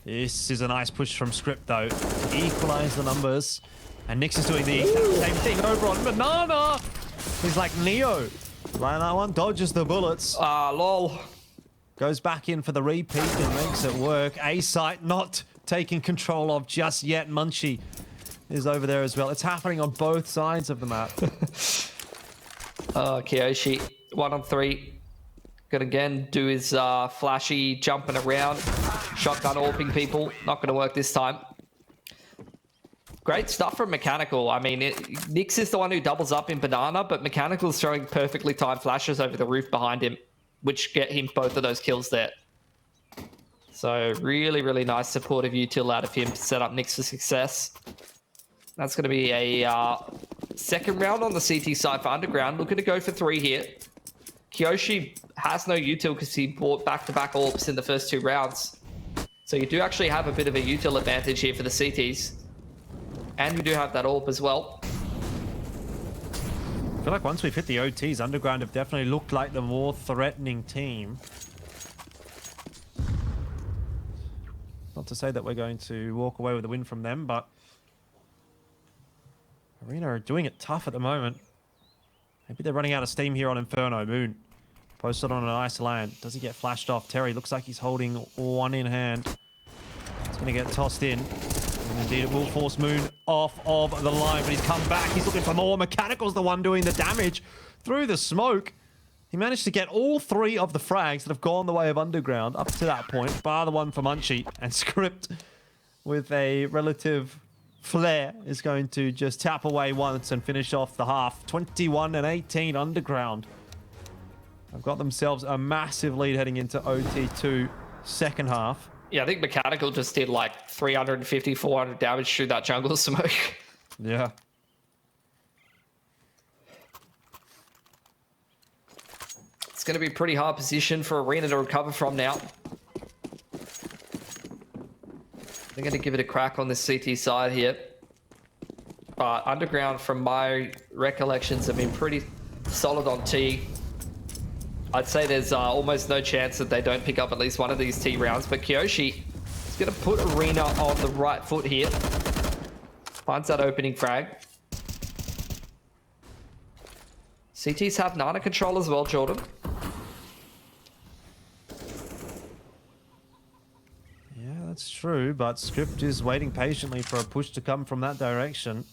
This is a nice push from Script, though, to equalize the numbers. And Nix is doing the exact same thing over on Banana. He's like Neo. Line that one, dodges the bullets. Lol. Goes back in for the repeat and makes it work. A-site not taking control of just yet. Munchie is over there as well. It's happening on both sides of the map. Kyoshi, 1 on 3. Gonna again do his flashy jumping around. Shotgun AWPing people. Not gonna work this time. Great stuff from Mechanical. I mean, Nix is the one who doubles up in Banana, but Mechanical's throwing perfectly timed flashes over the roof behind him, which get him both of those kills there. So really, really nice supportive util out of him to set up Nix for success. That's going to be a second round on the CT side for Underground. Looking to go for 3 here. Kyoshi has no util because he bought back-to-back AWPs in the first 2 rounds. So you do actually have a bit of a util advantage here for the CTs. And you do have that AWP as well. I feel like once we've hit the OTs, Underground have definitely looked like the more threatening team. Not to say that we're going to walk away with a win from them, but Arena are doing it tough at the moment. Maybe they're running out of steam here on Inferno. Moon posted on an ice land. Does he get flashed off? Terry looks like he's holding one in hand. It's going to get tossed in. And indeed, it will force Moon off of the line, but he's come back. He's looking for more. Mechanical's the one doing the damage through the smoke. He managed to get all 3 of the frags that have gone the way of Underground up to that point, bar the one for Munchie. And Script, with a relative flair, is going to just tap away once and finish off the half. 21-18 Underground. They've got themselves a massive lead heading into OT2 second half. Yeah, I think Mechanical just did like 350, 400 damage through that jungle smoke. Yeah. It's going to be a pretty hard position for Arena to recover from now. They're going to give it a crack on the CT side here. But Underground, from my recollections, have been pretty solid on T. I'd say there's almost no chance that they don't pick up at least one of these T rounds. But Kyoshi is going to put Arena on the right foot here. Finds that opening frag. CTs have Nana control as well, Jordan. Yeah, that's true, but Script is waiting patiently for a push to come from that direction.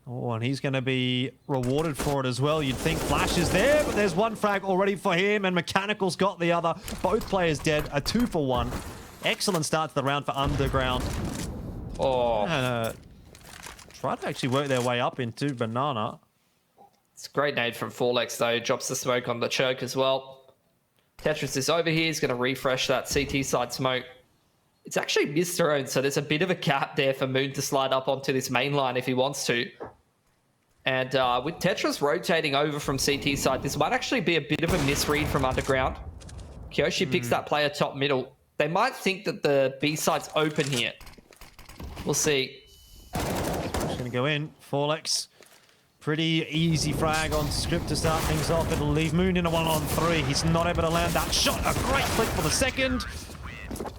Oh, and he's going to be rewarded for it as well. You'd think Flash is there, but there's one frag already for him, and Mechanical's got the other. Both players dead, a 2-for-1. Excellent start to the round for Underground. Oh. And try to actually work their way up into Banana. It's a great nade from Forlex, though. Drops the smoke on the choke as well. Tetris is over here. He's going to refresh that CT side smoke. It's actually missed her own, so there's a bit of a gap there for Moon to slide up onto this main line if he wants to. And with Tetris rotating over from CT side, this might actually be a bit of a misread from Underground. Kyoshi picks that player top middle. They might think that the B side's open here. We'll see. Just going to go in. Forlex. Pretty easy frag on Script to start things off. It'll leave Moon in a 1-on-3. He's not able to land that shot. A great click for the second.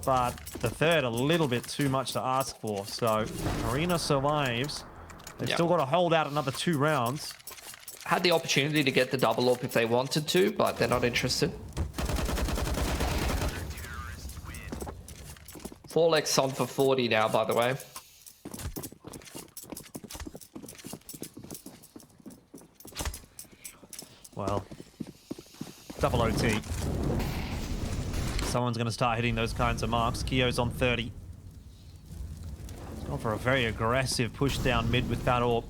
But the third, a little bit too much to ask for. So Arena survives. They've still got to hold out another 2 rounds. Had the opportunity to get the double up if they wanted to, but they're not interested. Forlex on for 40 now, by the way. Well, double OT. Someone's going to start hitting those kinds of marks. Kyo's on 30. He's gone for a very aggressive push down mid with that AWP.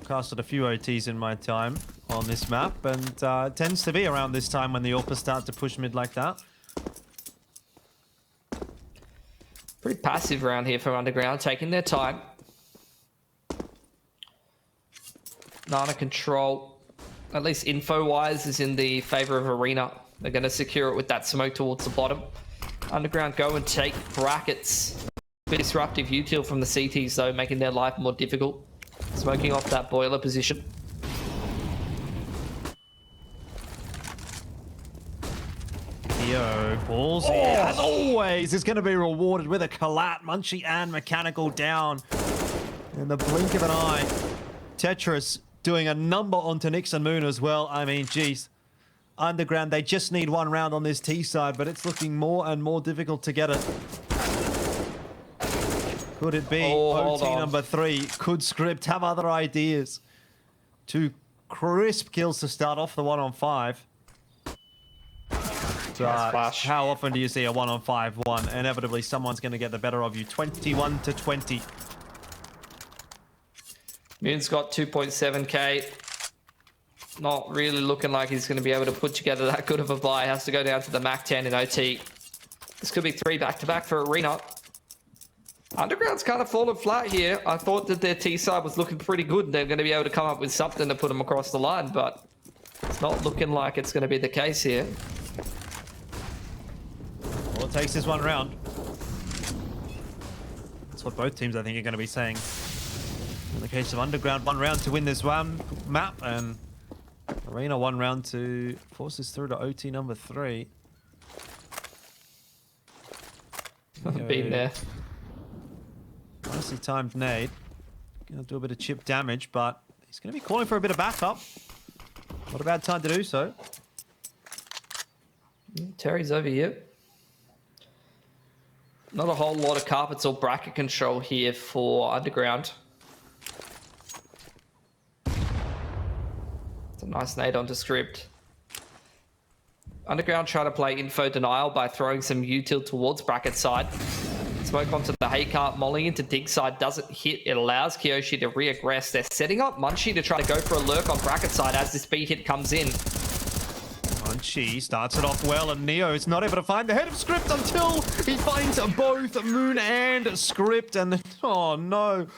Casted a few OTs in my time on this map, and it tends to be around this time when the AWPers start to push mid like that. Pretty passive round here from Underground, taking their time. Nana control, at least info-wise, is in the favor of Arena. They're going to secure it with that smoke towards the bottom. Underground go and take brackets. Bit disruptive util from the CTs, though, making their life more difficult. Smoking off that boiler position. Kyo balls in, as always, is going to be rewarded with a collat. Munchie and Mechanical down in the blink of an eye. Tetris doing a number onto Nix and Moon as well. I mean, geez. Underground, they just need 1 round on this T side, but it's looking more and more difficult to get it. Could it be OT number 3? Could Script have other ideas? 2 crisp kills to start off the 1-on-5. But how often do you see a 1-on-5 one? Inevitably, someone's going to get the better of you. 21-20. Moon's got 2.7k. Not really looking like he's going to be able to put together that good of a buy. Has to go down to the Mac 10 in OT. This could be 3 back-to-back for Arena. Underground's kind of fallen flat here. I thought that their T side was looking pretty good and they're going to be able to come up with something to put them across the line, but it's not looking like it's going to be the case here. All it takes is 1 round. That's what both teams, I think, are going to be saying. In the case of Underground, 1 round to win this one map, and Arena 1 round to force us through to OT number 3. Been there. Nicely timed nade. Gonna do a bit of chip damage, but he's gonna be calling for a bit of backup. Not a bad time to do so. Terry's over here. Not a whole lot of carpets or bracket control here for Underground. It's a nice nade onto script. Underground try to play info denial by throwing some util towards bracket side. Smoke onto the hay cart, molly into dig side, doesn't hit. It allows Kyoshi to re-aggress. They're setting up Munchie to try to go for a lurk on bracket side as this B hit comes in. Munchie starts it off well, and Neo is not able to find the head of script until he finds both Moon and script. And oh no,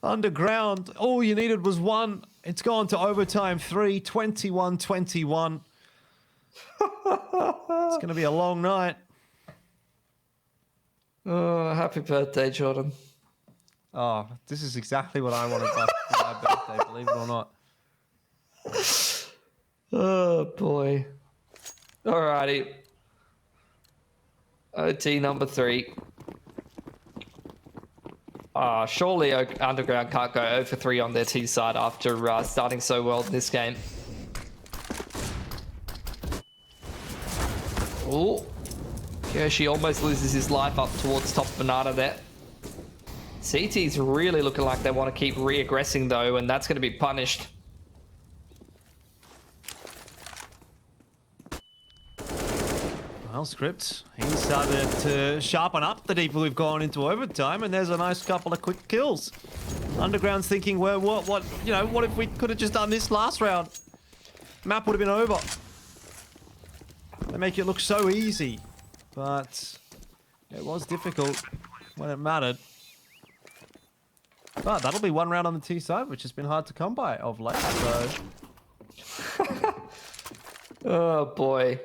Underground, all you needed was 1. It's gone to overtime 3, 21-21. It's going to be a long night. Oh, happy birthday, Jordan. Oh, this is exactly what I wanted for my birthday, believe it or not. Oh, boy. Alrighty. OT number 3. Surely Underground can't go 0 for 3 on their T side after starting so well in this game. Oh. Kyoshi almost loses his life up towards top banana there. CT's really looking like they want to keep re-aggressing though, and that's going to be punished. Well, script, he's started to sharpen up the deeper we've gone into overtime, and there's a nice couple of quick kills. Underground's thinking, well, what if we could have just done this last round? Map would have been over. They make it look so easy. But it was difficult when it mattered. But that'll be 1 round on the T side, which has been hard to come by of late. So. Oh boy.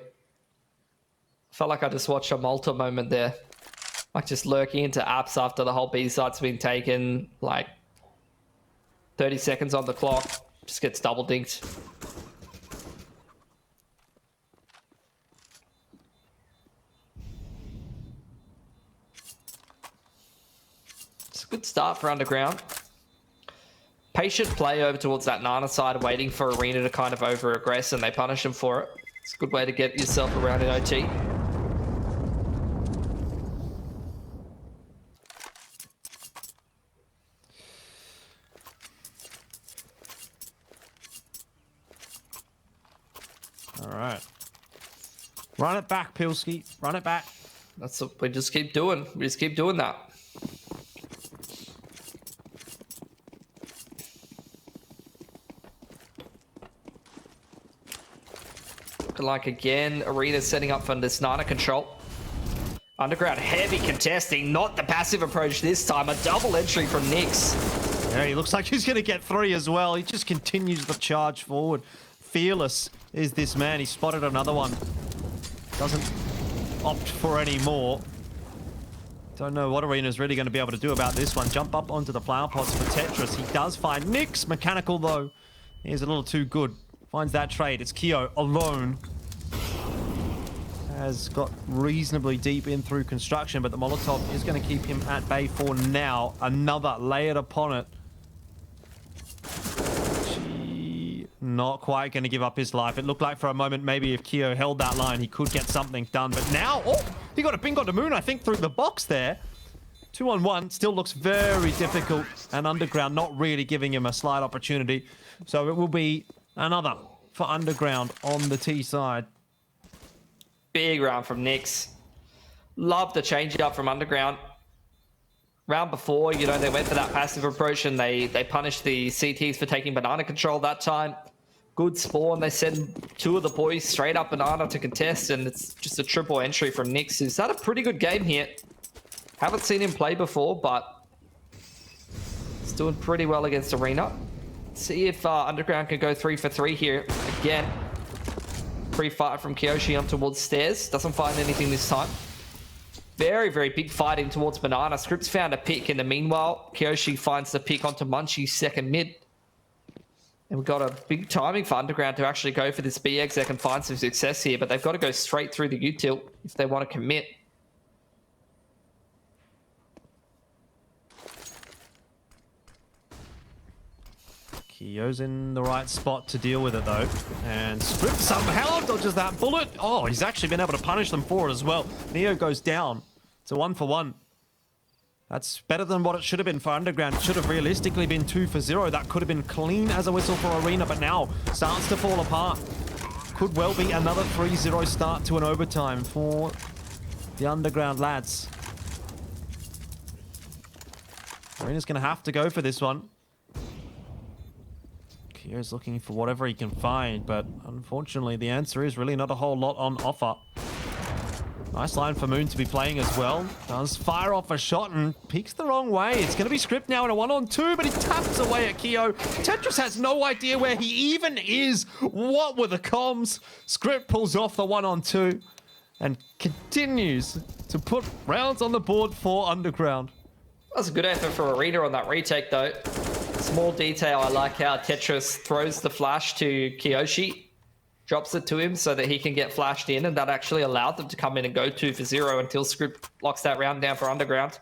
Felt like I just watched a Malta moment there. Like just lurking into apps after the whole B side's been taken. Like 30 seconds on the clock. Just gets double dinked. Good start for Underground. Patient play over towards that Nana side, waiting for Arena to kind of over-aggress, and they punish him for it. It's a good way to get yourself around in OT. All right. Run it back, Pilski. Run it back. That's what we just keep doing. We just keep doing that. Like again, Arena setting up for this Nana control. Underground heavy contesting, not the passive approach this time. A double entry from Nyx. Yeah, he looks like he's going to get 3 as well. He just continues the charge forward. Fearless is this man. He spotted another one. Doesn't opt for any more. Don't know what Arena's really going to be able to do about this one. Jump up onto the flower pots for Tetris. He does find Nyx. Mechanical though. He's a little too good. Finds that trade. It's Kyo alone. Has got reasonably deep in through construction, but the Molotov is going to keep him at bay for now. Another layered upon it. She not quite going to give up his life. It looked like for a moment maybe if Kyo held that line, he could get something done. But now, oh, he got a ping on the moon, I think, through the box there. 2-on-1 still looks very difficult, and Underground not really giving him a slight opportunity. So it will be another for Underground on the T side. Big round from Nyx. Love the change up from Underground. Round before, you know, they went for that passive approach and they punished the CTs for taking banana control that time. Good spawn. They send 2 of the boys straight up banana to contest, and it's just a triple entry from Nyx, who's had a pretty good game here. Haven't seen him play before, but he's doing pretty well against Arena. See if Underground can go 3 for 3 here again. Pre-fire from Kyoshi on towards stairs. Doesn't find anything this time. Very, very big fight in towards Banana. Scripts found a pick in the meanwhile. Kiyoshi finds the pick onto Munchie's second mid. And we've got a big timing for Underground to actually go for this B exec and find some success here, but they've got to go straight through the util if they want to commit. Kyo's in the right spot to deal with it though. And Script somehow dodges that bullet. Oh, he's actually been able to punish them for it as well. Neo goes down. It's a 1-for-1. That's better than what it should have been for Underground. It should have realistically been 2-for-0. That could have been clean as a whistle for Arena, but now starts to fall apart. Could well be another 3-0 start to an overtime for the Underground lads. Arena's going to have to go for this one. Kyo's looking for whatever he can find, but unfortunately the answer is really not a whole lot on offer. Nice line for Moon to be playing as well. Does fire off a shot and peeks the wrong way. It's going to be Script now in a 1-on-2, but he taps away at Kyo. Tetris has no idea where he even is. What were the comms? Script pulls off the 1-on-2 and continues to put rounds on the board for Underground. That's a good effort for Arena on that retake though. Small detail, I like how Tetris throws the flash to Kiyoshi. Drops it to him so that he can get flashed in, and that actually allowed them to come in and go 2-for-0 until Script locks that round down for Underground.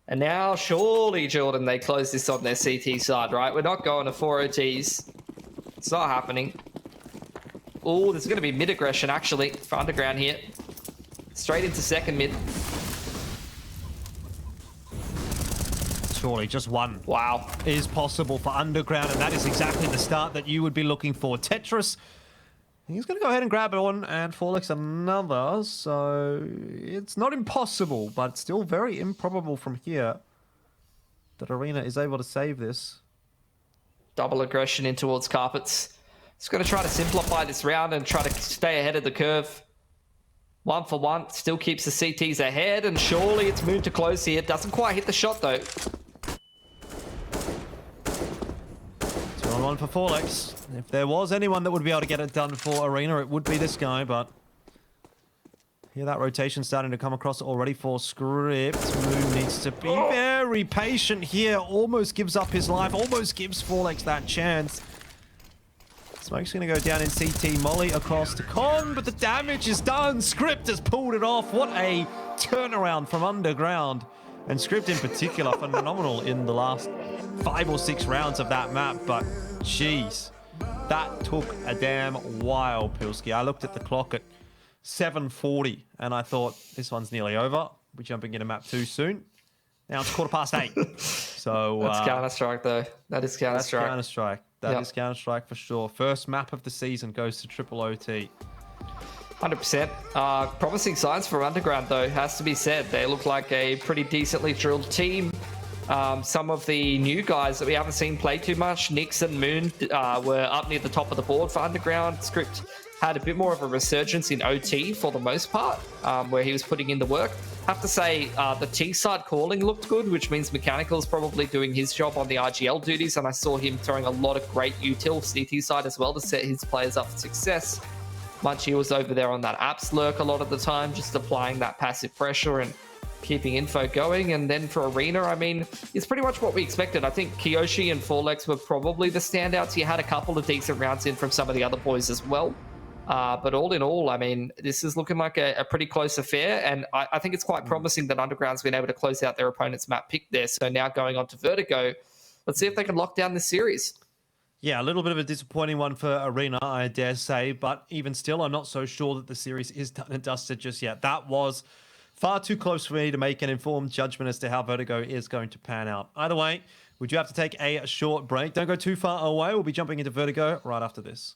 And now, surely, Jordan, they close this on their CT side, right? We're not going to 4 OTs. It's not happening. Oh, there's going to be mid-aggression, actually, for Underground here. Straight into second mid. Surely just one. Wow. Is possible for Underground, and that is exactly the start that you would be looking for. Tetris, he's going to go ahead and grab one, and Forlex another, so it's not impossible, but still very improbable from here that Arena is able to save this. Double aggression in towards Carpets. He's going to try to simplify this round and try to stay ahead of the curve. 1-for-1, still keeps the CTs ahead, and surely it's Moon to close here. Doesn't quite hit the shot though. 2-on-1 for Forlex. If there was anyone that would be able to get it done for Arena, it would be this guy, but here that rotation starting to come across already for Script. Moon needs to be very patient here. Almost gives up his life, almost gives Forlex that chance. Smoke's going to go down in CT. Molly across to Con, but the damage is done. Script has pulled it off. What a turnaround from Underground. And Script in particular, phenomenal in the last 5 or 6 rounds of that map. But jeez, that took a damn while, Pilski. I looked at the clock at 7:40 and I thought this one's nearly over. We're jumping into map 2 soon. Now it's 8:15. So that's Counter-Strike though. That is Counter-Strike. That's Counter-Strike. That is Counter-Strike for sure. First map of the season goes to Triple OT. 100%. Promising signs for Underground, though, has to be said. They look like a pretty decently drilled team. Some of the new guys that we haven't seen play too much, Nix and Moon, were up near the top of the board for Underground. Script had a bit more of a resurgence in OT for the most part, where he was putting in the work. Have to say, the T-side calling looked good, which means Mechanical's probably doing his job on the RGL duties, and I saw him throwing a lot of great util CT side as well to set his players up for success. Munchie was over there on that apps lurk a lot of the time, just applying that passive pressure and keeping info going. And then for Arena, I mean, it's pretty much what we expected. I think Kiyoshi and Forlex were probably the standouts. You had a couple of decent rounds in from some of the other boys as well. But all in all, I mean, this is looking like a pretty close affair. And I think it's quite promising that Underground's been able to close out their opponent's map pick there. So now going on to Vertigo, let's see if they can lock down this series. Yeah, a little bit of a disappointing one for Arena, I dare say. But even still, I'm not so sure that the series is done and dusted just yet. That was far too close for me to make an informed judgment as to how Vertigo is going to pan out. Either way, we do have to take a short break. Don't go too far away. We'll be jumping into Vertigo right after this.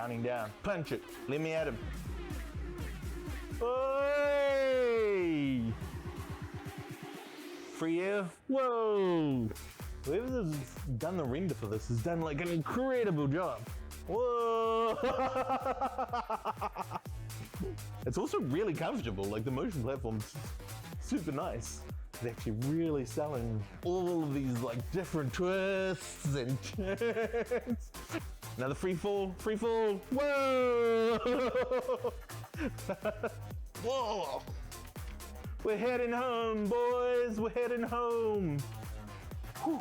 counting down. Punch it. Let me at him. Hey! Free air. Whoa! Whoever's done the render for this has done like an incredible job. Whoa! It's also really comfortable. Like the motion platform's super nice. It's actually really selling all of these like different twists and turns. Another free fall, free fall. Whoa! Whoa! We're heading home, boys. We're heading home. Whew.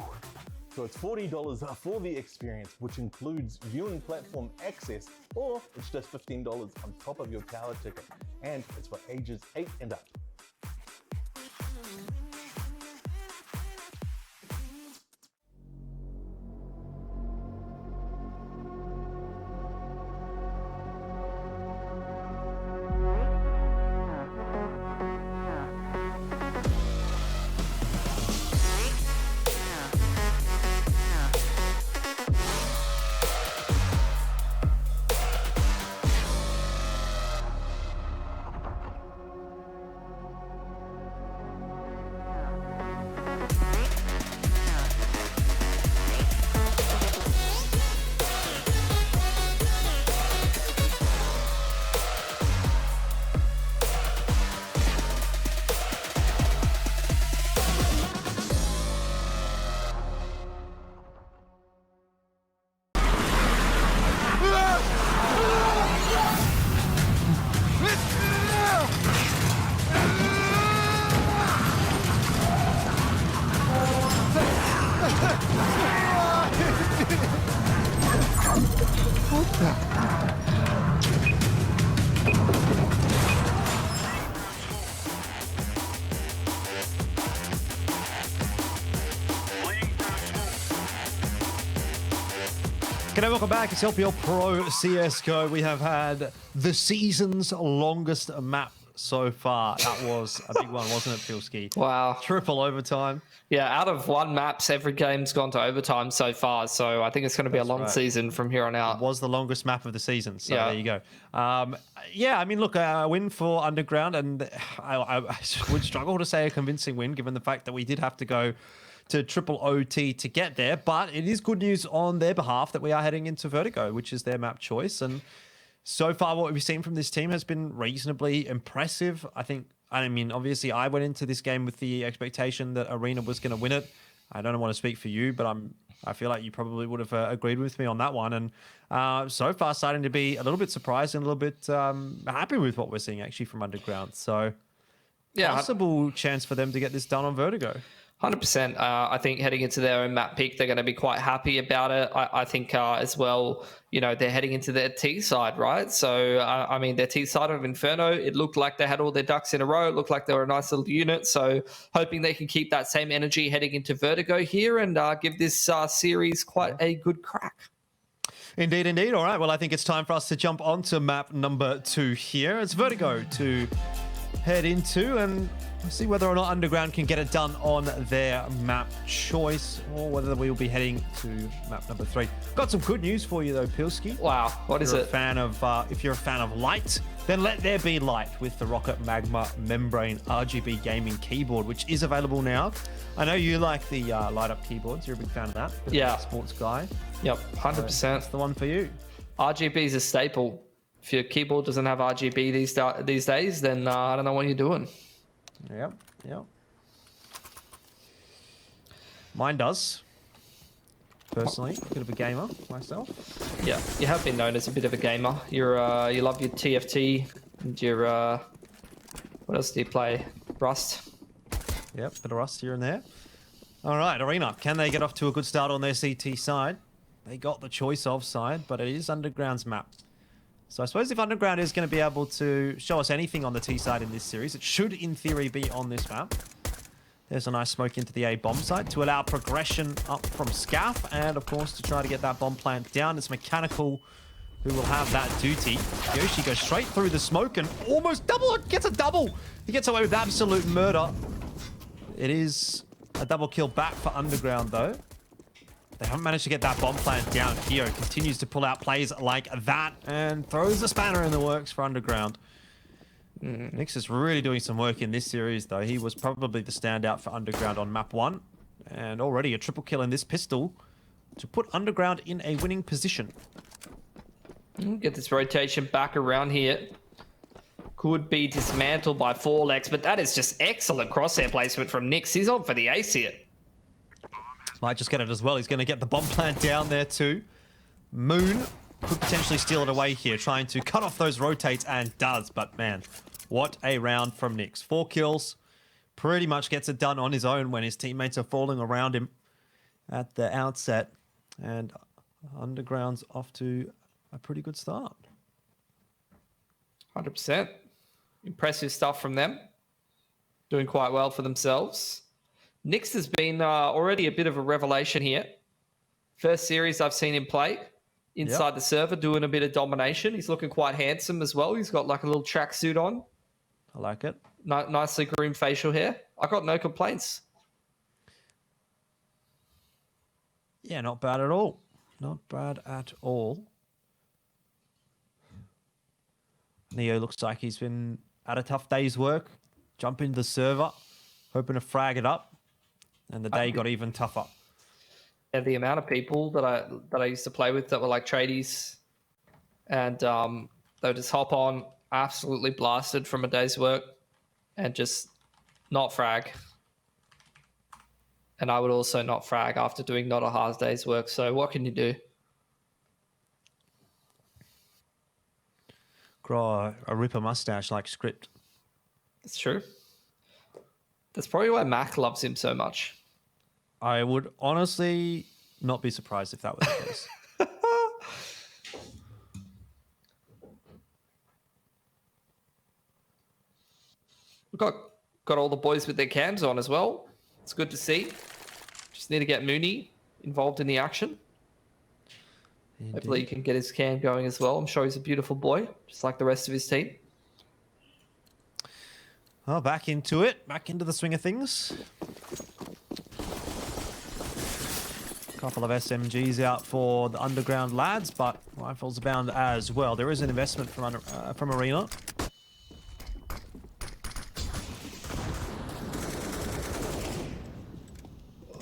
So it's $40 for the experience, which includes viewing platform access, or it's just $15 on top of your tower ticket. And it's for ages 8 and up. G'day, welcome back. It's LPL Pro CSGO. We have had the season's longest map so far. That was a big one, wasn't it, Pilski? Wow. Triple overtime. Yeah, out of 1 maps, every game's gone to overtime so far. So I think it's going to be a long season from here on out. It was the longest map of the season. So there you go. Yeah, I mean, look, a win for Underground, and I would struggle to say a convincing win given the fact that we did have to go to triple OT to get there, but it is good news on their behalf that we are heading into Vertigo, which is their map choice. And so far what we've seen from this team has been reasonably impressive. I mean, obviously I went into this game with the expectation that Arena was going to win it. I don't want to speak for you, but I feel like you probably would have agreed with me on that one. And so far starting to be a little bit surprised and a little bit happy with what we're seeing actually from Underground. So yeah, possible chance for them to get this done on Vertigo. 100%. I think heading into their own map pick, they're going to be quite happy about it. I think as well, you know, they're heading into their T side, right? So, I mean, their T side of Inferno, it looked like they had all their ducks in a row. It looked like they were a nice little unit. So hoping they can keep that same energy heading into Vertigo here and give this series quite a good crack. Indeed, indeed. All right. Well, I think it's time for us to jump on to map number 2 here. It's Vertigo to head into, and see whether or not Underground can get it done on their map choice, or whether we will be heading to map number 3. Got some good news for you though, Pilski. Wow, what is it? If you're a fan of light, then let there be light with the Rocket Magma Membrane RGB gaming keyboard, which is available now. I know you like the light up keyboards. You're a big fan of that. Yeah. Sports guy. Yep, 100%. So that's the one for you. RGB is a staple. If your keyboard doesn't have RGB these days, then I don't know what you're doing. Yep. Mine does. Personally, a bit of a gamer myself. Yeah, you have been known as a bit of a gamer. You love your TFT and your what else do you play? Rust. Yep, bit of Rust here and there. All right, Arena. Can they get off to a good start on their CT side? They got the choice of side, but it is Underground's map. So I suppose if Underground is going to be able to show us anything on the T side in this series, it should, in theory, be on this map. There's a nice smoke into the A bomb site to allow progression up from Scaff, and of course to try to get that bomb plant down. It's Mechanical who will have that duty. Yoshi goes straight through the smoke and almost gets a double. He gets away with absolute murder. It is a double kill back for Underground though. They haven't managed to get that bomb plant down. Keo continues to pull out plays like that and throws a spanner in the works for Underground. Nix is really doing some work in this series, though. He was probably the standout for Underground on map 1. And already a triple kill in this pistol to put Underground in a winning position. Get this rotation back around here. Could be dismantled by Forlex, but that is just excellent crosshair placement from Nix. He's on for the ace here. Might just get it as well. He's going to get the bomb plant down there too. Moon could potentially steal it away here, trying to cut off those rotates, and does. But man, what a round from Nix. 4 kills. Pretty much gets it done on his own when his teammates are falling around him at the outset. And Underground's off to a pretty good start. 100%. Impressive stuff from them. Doing quite well for themselves. Nix has been already a bit of a revelation here. First series I've seen him play inside the server, doing a bit of domination. He's looking quite handsome as well. He's got like a little tracksuit on. I like it. Nicely groomed facial hair. I got no complaints. Yeah, not bad at all. Not bad at all. Neo looks like he's been at a tough day's work. Jump into the server, hoping to frag it up. And the day got even tougher. And the amount of people that I used to play with that were like tradies, and they would just hop on, absolutely blasted from a day's work, and just not frag. And I would also not frag after doing not a hard day's work. So what can you do? Grow a ripper mustache like Script. That's true. That's probably why Mac loves him so much. I would honestly not be surprised if that was the case. We've got all the boys with their cams on as well. It's good to see. Just need to get Mooney involved in the action. Indeed. Hopefully he can get his cam going as well. I'm sure he's a beautiful boy, just like the rest of his team. Oh, back into it. Back into the swing of things. Couple of SMGs out for the Underground lads, but rifles abound as well. There is an investment from Arena.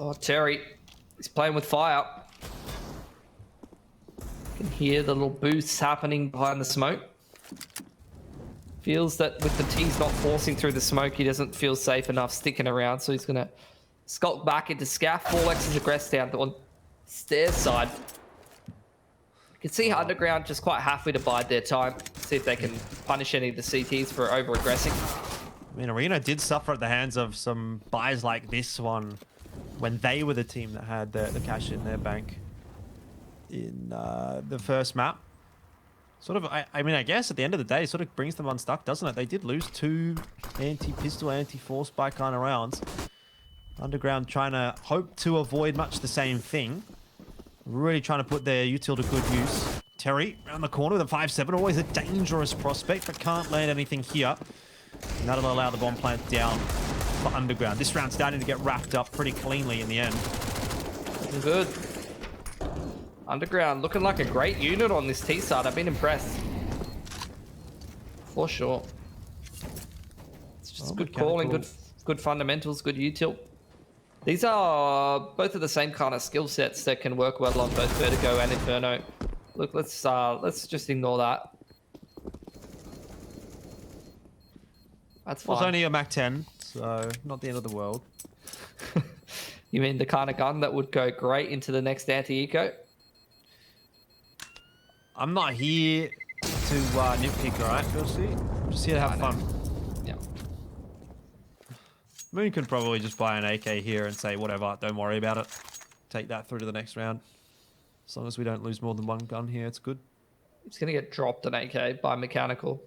Oh, Terry, he's playing with fire. You can hear the little boosts happening behind the smoke. Feels that with the T's not forcing through the smoke, he doesn't feel safe enough sticking around, so he's going to skulk back into Scaff. Forlex is aggressed down on stairs side. You can see Underground just quite happy to bide their time, see if they can punish any of the CTs for over-aggressing. I mean, Arena did suffer at the hands of some buys like this one when they were the team that had the cash in their bank in the first map. Sort of, I mean, I guess at the end of the day, it sort of brings them unstuck, doesn't it? They did lose 2 anti-pistol, anti-force spy kind of rounds. Underground trying to hope to avoid much the same thing. Really trying to put their util to good use. Terry around the corner with a 5-7. Always a dangerous prospect, but can't land anything here. And that'll allow the bomb plant down for Underground. This round starting to get wrapped up pretty cleanly in the end. Looking good. Underground looking like a great unit on this T side. I've been impressed. For sure. It's just good calling, good fundamentals, good util. These are both of the same kind of skill sets that can work well on both Vertigo and Inferno. Look, let's just ignore that. That's fine. Well, it's only a Mac 10, so not the end of the world. You mean the kind of gun that would go great into the next anti-eco? I'm not here to nitpick, alright, Philsy? I'm just here to have fun. Yeah. Moon could probably just buy an AK here and say, whatever, don't worry about it. Take that through to the next round. As long as we don't lose more than one gun here, it's good. He's going to get dropped an AK by Mechanical.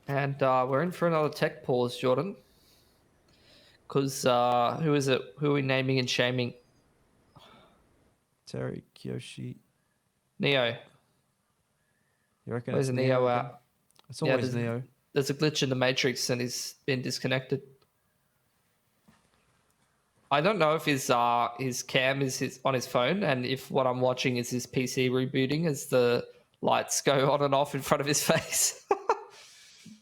And we're in for another tech pause, Jordan. Because who is it? Who are we naming and shaming? Terry, Kyoshi. Neo. You reckon Where's it's Neo at? It's always Neo. There's a glitch in the Matrix and he's been disconnected. I don't know if his cam is on his phone, and if what I'm watching is his PC rebooting as the lights go on and off in front of his face.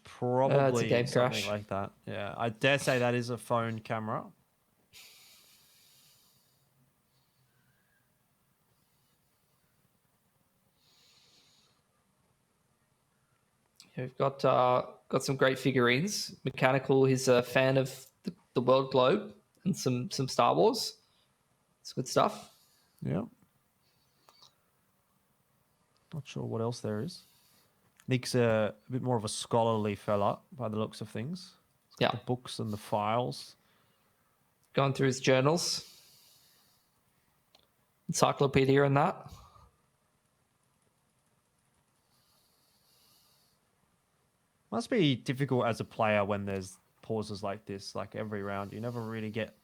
Probably it's a game something crash. like that. Yeah, I dare say that is a phone camera. We've got some great figurines. Mechanical, he's a fan of the World Globe and some Star Wars. It's good stuff. Yeah. Not sure what else there is. Nick's a bit more of a scholarly fella by the looks of things. Yeah. The books and the files. Going through his journals. Encyclopedia and that. Must be difficult as a player when there's pauses like this, like every round. You never really get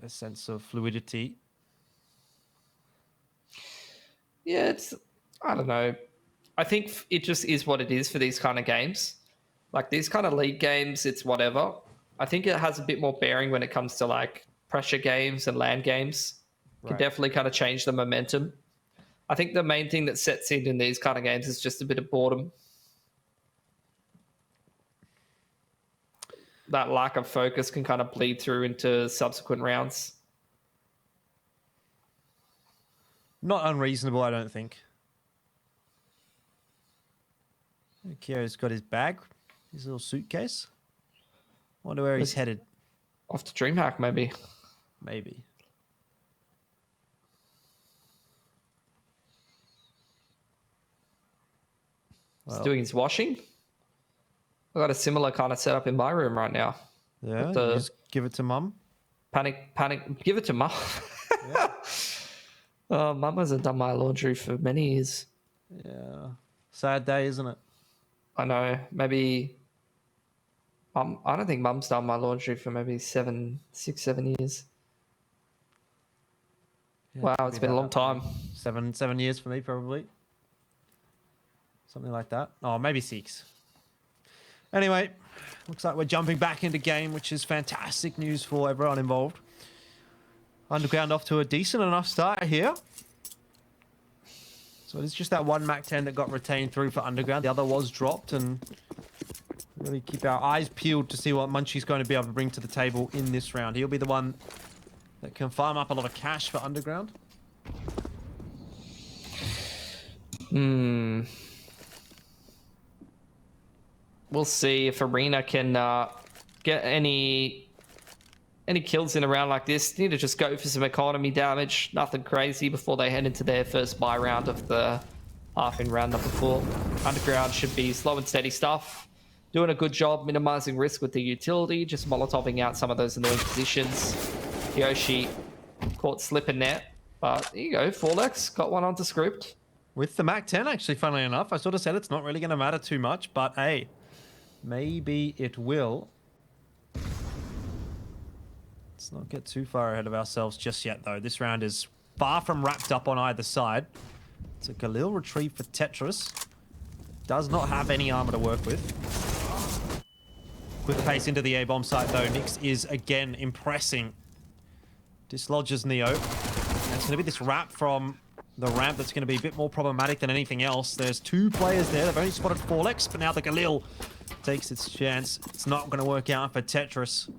a sense of fluidity. Yeah, I don't know. I think it just is what it is for these kind of games. Like these kind of league games, it's whatever. I think it has a bit more bearing when it comes to like pressure games and LAN games. It can definitely kind of change the momentum. I think the main thing that sets in these kind of games is just a bit of boredom. That lack of focus can kind of bleed through into subsequent rounds. Not unreasonable, I don't think. Kyo's got his bag, his little suitcase. Wonder where he's headed. Off to DreamHack, maybe. Maybe. He's doing his washing. I've got a similar kind of setup in my room right now. Yeah, you just give it to mum. Panic. Give it to mum. Yeah. Mum hasn't done my laundry for many years. Yeah. Sad day, isn't it? I know. Maybe. I don't think mum's done my laundry for maybe 6, 7 years. Yeah, Wow, it's been a long time. 7 years for me, probably. Something like that. Oh, maybe 6. Anyway, looks like we're jumping back into game, which is fantastic news for everyone involved. Underground off to a decent enough start here. So it's just that one MAC 10 that got retained through for Underground. The other was dropped, and really keep our eyes peeled to see what Munchie's going to be able to bring to the table in this round. He'll be the one that can farm up a lot of cash for Underground. We'll see if Arena can get any kills in a round like this. Need to just go for some economy damage. Nothing crazy before they head into their first buy round of the half in round number 4. Underground should be slow and steady stuff. Doing a good job minimizing risk with the utility. Just molotoving out some of those annoying positions. Yoshi caught slipping net. But there you go. Forlex got one onto script. With the MAC 10, actually, funnily enough. I sort of said it's not really going to matter too much, but hey, maybe it will. Let's not get too far ahead of ourselves just yet, though. This round is far from wrapped up on either side. It's a Galil retrieve for Tetris. Does not have any armor to work with. Quick pace into the A-bomb site, though. Nyx is, again, impressing. Dislodges Neo. And it's going to be this wrap from the ramp that's going to be a bit more problematic than anything else. There's 2 players there. They've only spotted Forlex, but now the Galil takes its chance. It's not going to work out for Tetris.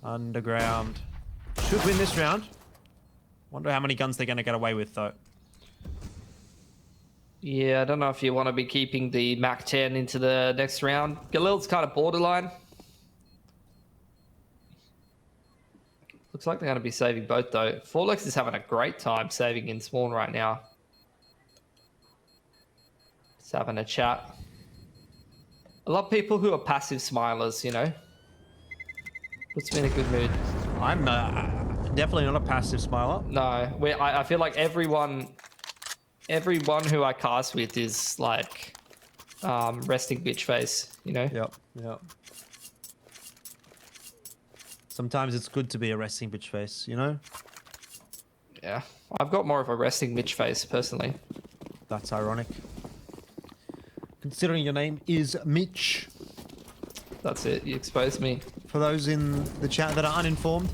Underground should win this round. Wonder how many guns they're going to get away with, though. Yeah, I don't know if you want to be keeping the MAC 10 into the next round. Galil's kind of borderline. Looks like they're going to be saving both, though. Forlex is having a great time saving in spawn right now. Just having a chat. I love people who are passive smilers, you know? Puts me in a good mood. I'm definitely not a passive smiler. No, I feel like everyone who I cast with is like resting bitch face, you know? Yep. Sometimes it's good to be a resting bitch face, you know? Yeah, I've got more of a resting bitch face, personally. That's ironic. Considering your name is Mitch. That's it, you exposed me. For those in the chat that are uninformed,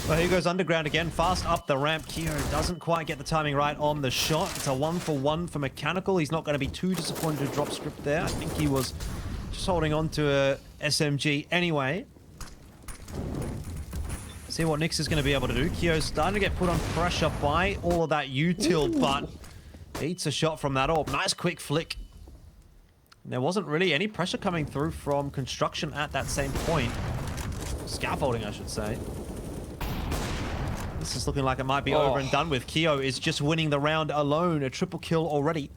Well, here goes Underground again, fast up the ramp. Kyo doesn't quite get the timing right on the shot. It's a 1-for-1 for Mechanical. He's not going to be too disappointed to drop script there. I think he was just holding on to a SMG anyway. See what Nyx is going to be able to do. Kyo's starting to get put on pressure by all of that util, but eats a shot from that orb. Nice quick flick. There wasn't really any pressure coming through from construction at that same point. Scaffolding, I should say. This is looking like it might be over and done with. Kyo is just winning the round alone. A triple kill already.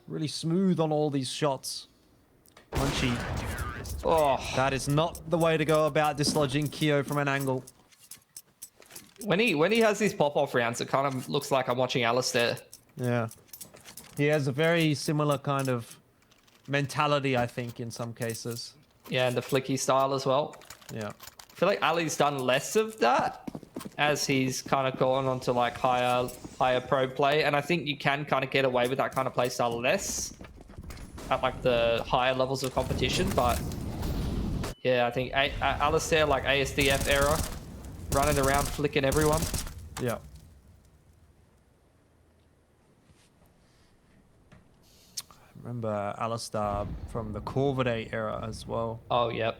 Really smooth on all these shots. Punchy. Oh, That is not the way to go about dislodging Kyo from an angle. when he has these pop-off rounds, it kind of looks like I'm watching Alistair. Yeah. He has a very similar kind of mentality, I think, in some cases. Yeah, and the flicky style as well. Yeah. I feel like Ali's done less of that as he's kind of gone on to like higher pro play, and I think you can kind of get away with that kind of play style less at like the higher levels of competition. But yeah, I think Alistair, like ASDF era, running around flicking everyone. Yeah. I remember Alistair from the Corvidae era as well. Oh, yep.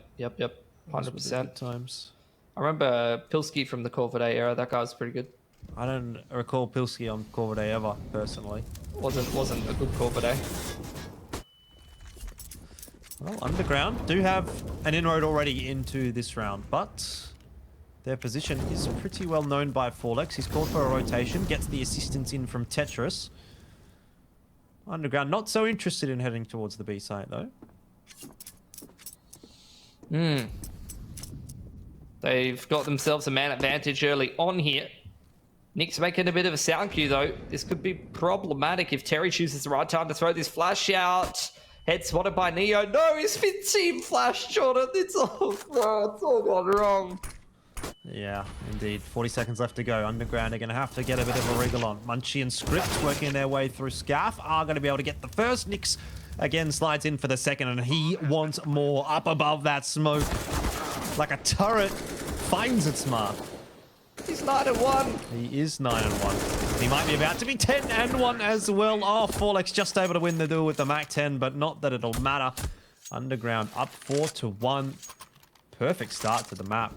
100%. Times. I remember Pilsky from the Corvidae era. That guy was pretty good. I don't recall Pilsky on Corvidae ever, personally. Wasn't a good Corvidae. Well, Underground do have an inroad already into this round, but their position is pretty well known by Forlex. He's called for a rotation, gets the assistance in from Tetris. Underground not so interested in heading towards the B site, though. They've got themselves a man advantage early on here. Nick's making a bit of a sound cue, though. This could be problematic if Terry chooses the right time to throw this flash out. Head spotted by Neo. No, he's been team flashed, Jordan. It's all gone wrong. Yeah, indeed. 40 seconds left to go. Underground are going to have to get a bit of a wriggle on. Munchie and Script working their way through Scaff are going to be able to get the first. Nyx again slides in for the second, and he wants more up above that smoke. Like a turret finds its mark. He's 9-1. He is 9-1. He might be about to be 10-1 as well. Oh, Forlex just able to win the duel with the Mac 10, but not that it'll matter. Underground up 4-1. Perfect start to the map.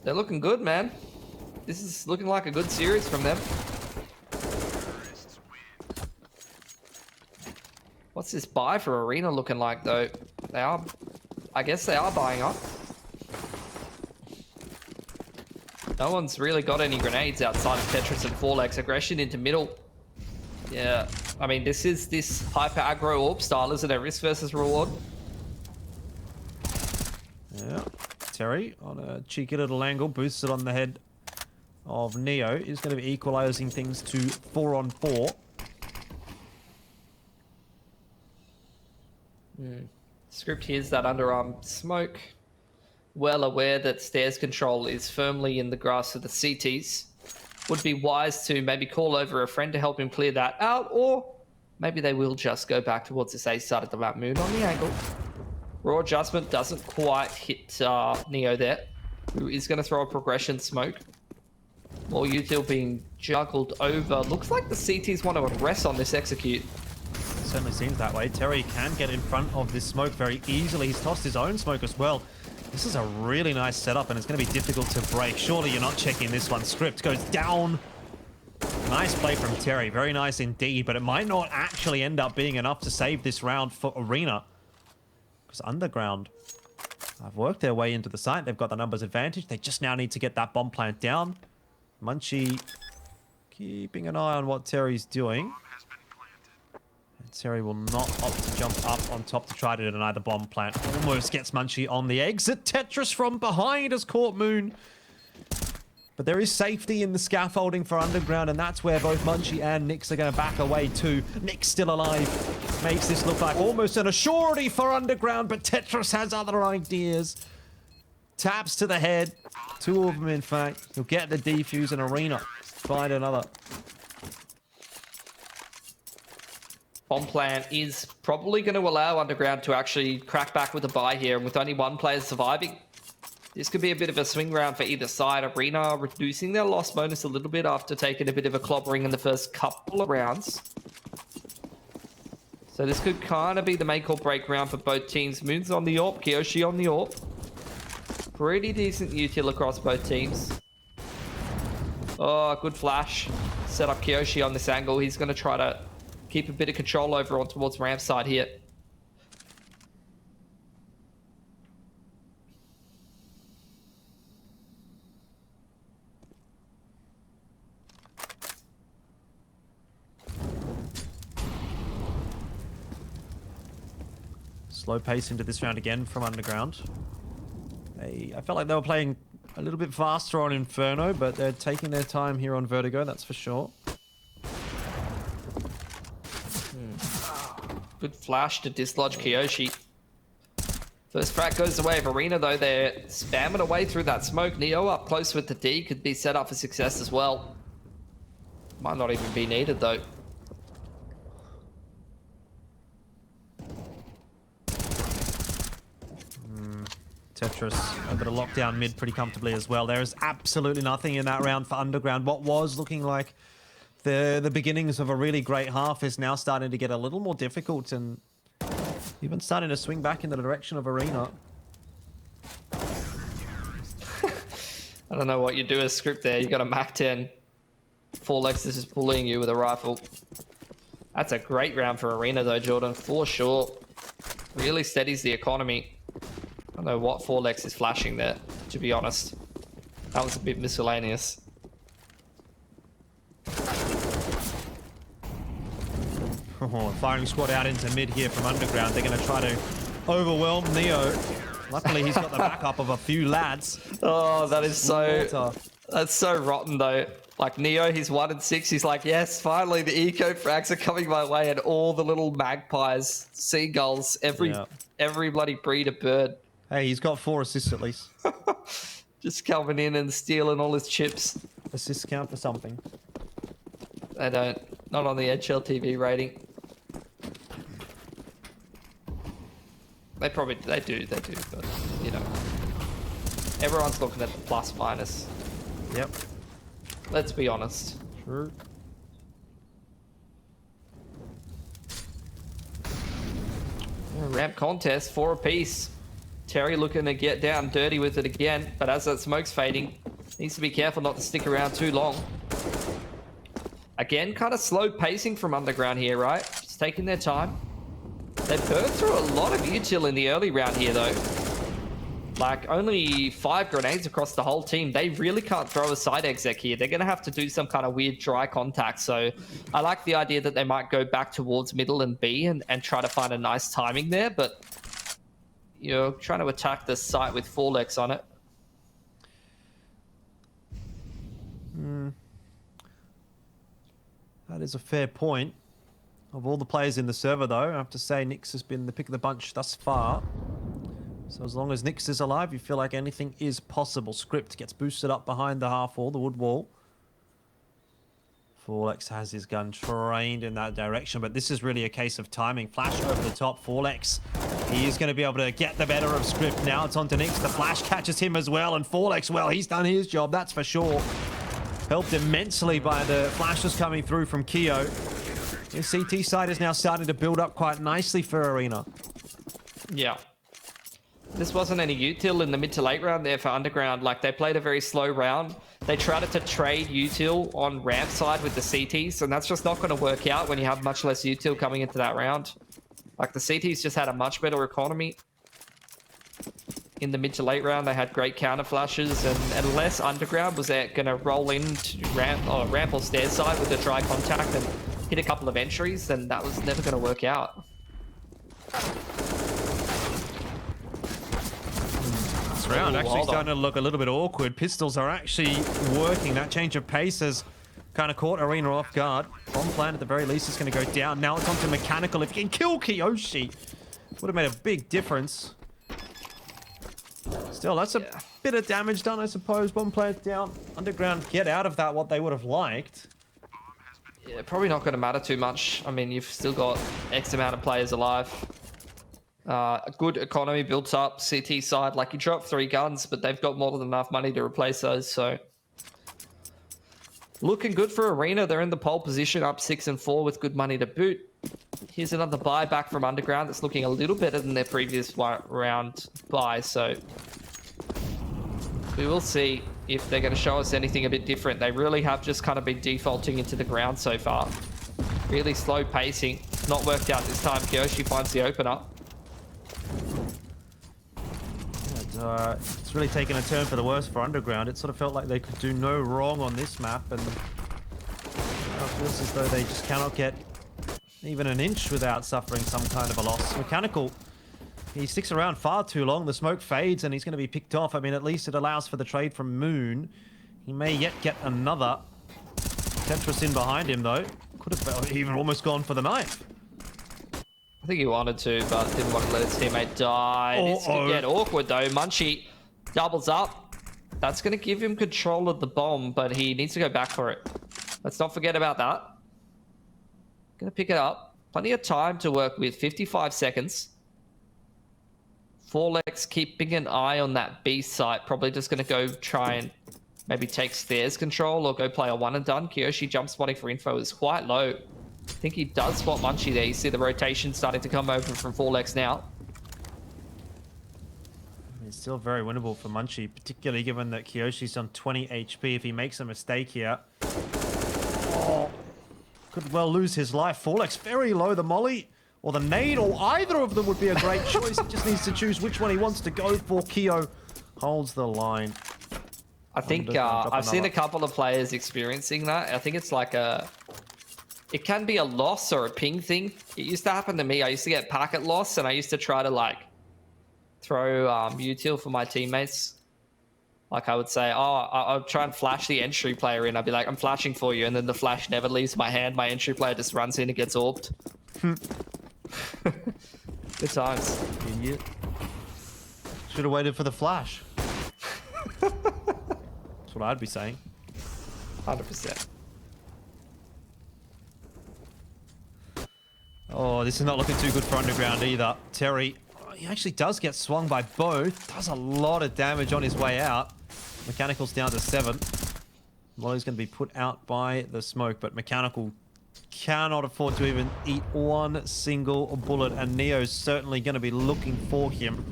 They're looking good, man. This is looking like a good series from them. What's this buy for Arena looking like, though? I guess they are buying up. No one's really got any grenades outside of Tetris and Forlex. Aggression into middle. Yeah, I mean, this is this hyper aggro orb style, isn't it? Risk versus reward. Yeah. Terry on a cheeky little angle, boosts it on the head of Neo. Is going to be equalizing things to 4-on-4. Script hears that underarm smoke. Well aware that stairs control is firmly in the grasp of the CTs. Would be wise to maybe call over a friend to help him clear that out, or maybe they will just go back towards this A side of the map. Moon on the angle. Raw adjustment doesn't quite hit Neo there, who is going to throw a progression smoke. More util being juggled over. Looks like the CTs want to arrest on this execute. Certainly seems that way. Terry can get in front of this smoke very easily. He's tossed his own smoke as well. This is a really nice setup, and it's going to be difficult to break. Surely you're not checking this one. Script goes down. Nice play from Terry. Very nice indeed, but it might not actually end up being enough to save this round for Arena. Because Underground have worked their way into the site. They've got the numbers advantage. They just now need to get that bomb plant down. Munchie keeping an eye on what Terry's doing. Terry will not opt to jump up on top to try to deny the bomb plant. Almost gets Munchie on the exit. Tetris from behind has caught Moon. But there is safety in the scaffolding for Underground, and that's where both Munchie and Nyx are going to back away too. Nyx still alive. Makes this look like almost an assurity for Underground, but Tetris has other ideas. Taps to the head. Two of them, in fact. He'll get the defuse in Arena. Find another. Bomb plant is probably going to allow Underground to actually crack back with a buy here, and with only one player surviving, This could be a bit of a swing round for either side. Arena reducing their loss bonus a little bit after taking a bit of a clobbering in the first couple of rounds. So this could kind of be the make or break round for both teams. Moon's on the AWP, Kiyoshi on the AWP. Pretty decent util across both teams. Oh, good flash. Set up Kiyoshi on this angle. He's going to try to keep a bit of control over on towards ramp side here. Slow pace into this round again from Underground. I felt like they were playing a little bit faster on Inferno, but they're taking their time here on Vertigo, that's for sure. Good flash to dislodge Kiyoshi. First crack goes away of Arena, though. They're spamming away through that smoke. Neo up close with the D could be set up for success as well. Might not even be needed, though. Tetris able to lock down mid pretty comfortably as well. There is absolutely nothing in that round for Underground. What was looking like the beginnings of a really great half is now starting to get a little more difficult and even starting to swing back in the direction of Arena. I don't know what you do as script there. You got a Mac 10. 4lex is just bullying you with a rifle. That's a great round for Arena though, Jordan, for sure. Really steadies the economy. I don't know what 4lex is flashing there, to be honest. That was a bit miscellaneous. Oh, firing squad out into mid here from Underground. They're going to try to overwhelm Neo. Luckily, he's got the backup of a few lads. Oh, that is so... That's so rotten, though. Like, Neo, he's 1 and 6. He's like, yes, finally, the eco frags are coming my way, and all the little magpies, seagulls, every bloody breed of bird. Hey, he's got 4 assists at least. Just coming in and stealing all his chips. Assists count for something. They don't. Not on the HLTV rating. They do, but, you know. Everyone's looking at the plus minus. Yep. Let's be honest. True. Ramp contest, 4 apiece. Terry looking to get down dirty with it again, but as that smoke's fading, needs to be careful not to stick around too long. Again, kind of slow pacing from Underground here, right? Just taking their time. They burned through a lot of util in the early round here, though. Like, only 5 grenades across the whole team. They really can't throw a side exec here. They're going to have to do some kind of weird dry contact. So I like the idea that they might go back towards middle and B and try to find a nice timing there. But you're trying to attack the site with 4lex on it. That is a fair point. Of all the players in the server, though, I have to say Nyx has been the pick of the bunch thus far. So as long as Nyx is alive, you feel like anything is possible. Script gets boosted up behind the half wall, the wood wall. 4lex has his gun trained in that direction, but this is really a case of timing. Flash over the top, 4lex. He is going to be able to get the better of Script. Now it's on to Nyx. The flash catches him as well, and 4lex, well, he's done his job, that's for sure. Helped immensely by the flashes coming through from Kyo. The CT side is now starting to build up quite nicely for Arena. Yeah. This wasn't any util in the mid to late round there for Underground. Like, they played a very slow round. They tried to trade util on ramp side with the CTs, and that's just not going to work out when you have much less util coming into that round. Like, the CTs just had a much better economy. In the mid to late round, they had great counter flashes, and unless Underground was going to roll into ramp or stairs side with a dry contact and hit a couple of entries, then that was never going to work out. This round actually starting to look a little bit awkward. Pistols are actually working. That change of pace has kind of caught Arena off guard. Bomb plan at the very least is going to go down. Now it's onto Mechanical. If he can kill Kiyoshi, would have made a big difference. Still, that's a bit of damage done, I suppose. Bomb plan's down. Underground get out of that what they would have liked. Yeah, probably not going to matter too much. I mean, you've still got X amount of players alive. A good economy built up, CT side. Like, you drop 3 guns, but they've got more than enough money to replace those, so... Looking good for Arena. They're in the pole position, up 6-4 with good money to boot. Here's another buy back from Underground that's looking a little better than their previous round buy, so... We will see if they're going to show us anything a bit different. They really have just kind of been defaulting into the ground so far. Really slow pacing. Not worked out this time. Kyoshi finds the opener. It's really taken a turn for the worse for Underground. It sort of felt like they could do no wrong on this map, and it feels as though they just cannot get even an inch without suffering some kind of a loss. Mechanical, he sticks around far too long. The smoke fades and he's going to be picked off. I mean, at least it allows for the trade from Moon. He may yet get another. Tetris in behind him, though. Could have even almost gone for the knife. I think he wanted to, but didn't want to let his teammate die. This could get awkward, though. Munchie doubles up. That's going to give him control of the bomb, but he needs to go back for it. Let's not forget about that. Going to pick it up. Plenty of time to work with. 55 seconds. Forlex keeping an eye on that B site. Probably just going to go try and maybe take stairs control or go play a one and done. Kyoshi jump spotting for info is quite low. I think he does spot Munchie there. You see the rotation starting to come over from Forlex now. It's still very winnable for Munchie, particularly given that Kyoshi's on 20 HP. If he makes a mistake here, could well lose his life. Forlex very low. The molly or the nade, or either of them would be a great choice. He just needs to choose which one he wants to go for. Kyo holds the line. I think I've seen a couple of players experiencing that. I think it's like it can be a loss or a ping thing. It used to happen to me. I used to get packet loss, and I used to try to like throw util for my teammates. Like I would say, I'll try and flash the entry player in. I'd be like, I'm flashing for you, and then the flash never leaves my hand. My entry player just runs in and gets orbed. Good times. Idiot. Should have waited for the flash. That's what I'd be saying. 100%. Oh, this is not looking too good for Underground either. Terry, he actually does get swung by both. Does a lot of damage on his way out. Mechanical's down to 7. Molly's going to be put out by the smoke, but Mechanical cannot afford to even eat one single bullet, and Neo's certainly going to be looking for him.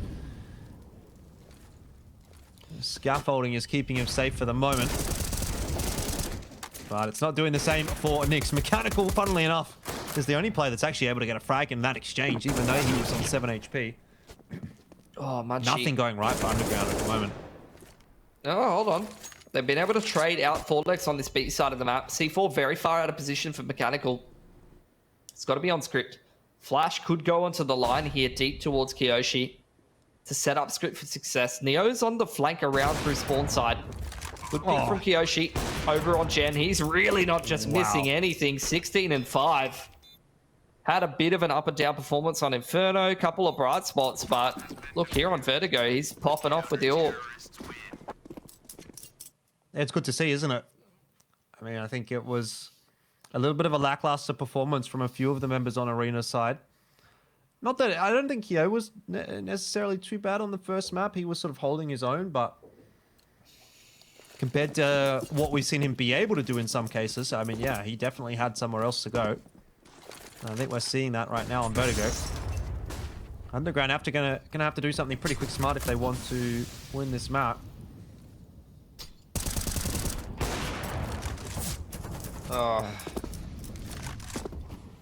Scaffolding is keeping him safe for the moment, but it's not doing the same for Nyx. Mechanical, funnily enough, is the only player that's actually able to get a frag in that exchange, even though he was on 7 HP. Oh, Munchie. Nothing going right for Underground at the moment. Oh, hold on. They've been able to trade out Forlex on this B side of the map. C4 very far out of position for Mechanical. It's got to be on script. Flash could go onto the line here deep towards Kyoshi to set up script for success. Neo's on the flank around through spawn side. Good pick from Kyoshi over on Gen. He's really not just missing anything. 16-5. Had a bit of an up and down performance on Inferno. Couple of bright spots, but look here on Vertigo. He's popping off with the orb. It's good to see, isn't it? I mean, I think it was a little bit of a lackluster performance from a few of the members on Arena's side. Not that I don't think Kyo was necessarily too bad on the first map. He was sort of holding his own, but compared to what we've seen him be able to do in some cases, I mean, yeah, he definitely had somewhere else to go. And I think we're seeing that right now on Vertigo. Underground gonna have to do something pretty quick smart if they want to win this map. Oh.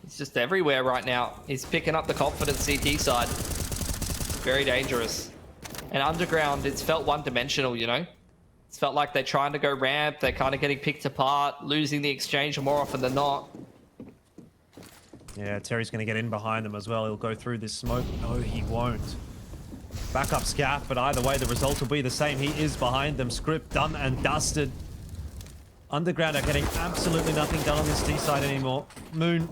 He's just everywhere right now. He's picking up the confidence CT side. It's very dangerous. And Underground, it's felt one-dimensional, you know? It's felt like they're trying to go ramp. They're kind of getting picked apart, losing the exchange more often than not. Yeah, Terry's going to get in behind them as well. He'll go through this smoke. No, he won't. Backup scaff, but either way, the result will be the same. He is behind them. Script done and dusted. Underground are getting absolutely nothing done on this T side anymore. Moon.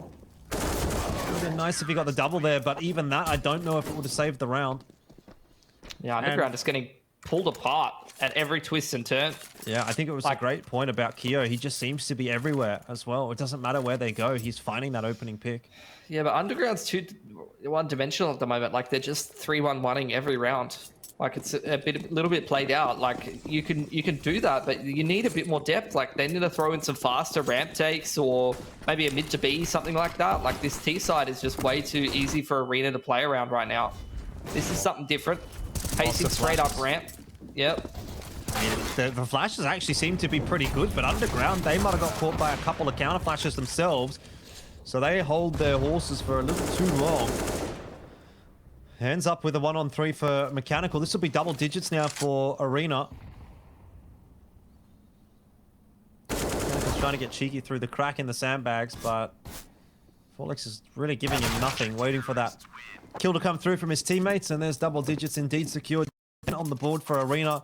It would have been nice if he got the double there, but even that, I don't know if it would have saved the round. Yeah, Underground is getting pulled apart at every twist and turn. Yeah, I think it was a great point about Keo. He just seems to be everywhere as well. It doesn't matter where they go. He's finding that opening pick. Yeah, but Underground's too one-dimensional at the moment. Like, they're just 3-1-1ing every round. Like, it's a little bit played out. Like, you can do that, but you need a bit more depth. Like, they need to throw in some faster ramp takes or maybe a mid to B, something like that. Like, this T side is just way too easy for Arena to play around right now. This is something different. Pacing straight up ramp. Yep. I mean, the flashes actually seem to be pretty good, but Underground, they might have got caught by a couple of counter flashes themselves. So they hold their horses for a little too long. Hands up with a 1-on-3 for Mechanical. This will be double digits now for Arena. Mechanical's trying to get cheeky through the crack in the sandbags, but Forlex is really giving him nothing, waiting for that kill to come through from his teammates, and there's double digits indeed secured on the board for Arena.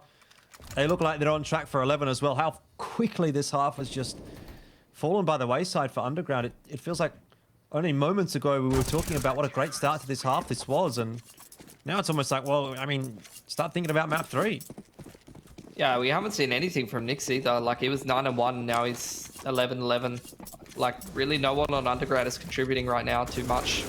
They look like they're on track for 11 as well. How quickly this half has just fallen by the wayside for Underground. It feels like only moments ago we were talking about what a great start to this half this was, and now it's almost like, well, I mean, start thinking about map 3. Yeah, we haven't seen anything from Nix either. Like, he was 9-1, now he's 11-11. Like, really no one on Underground is contributing right now too much.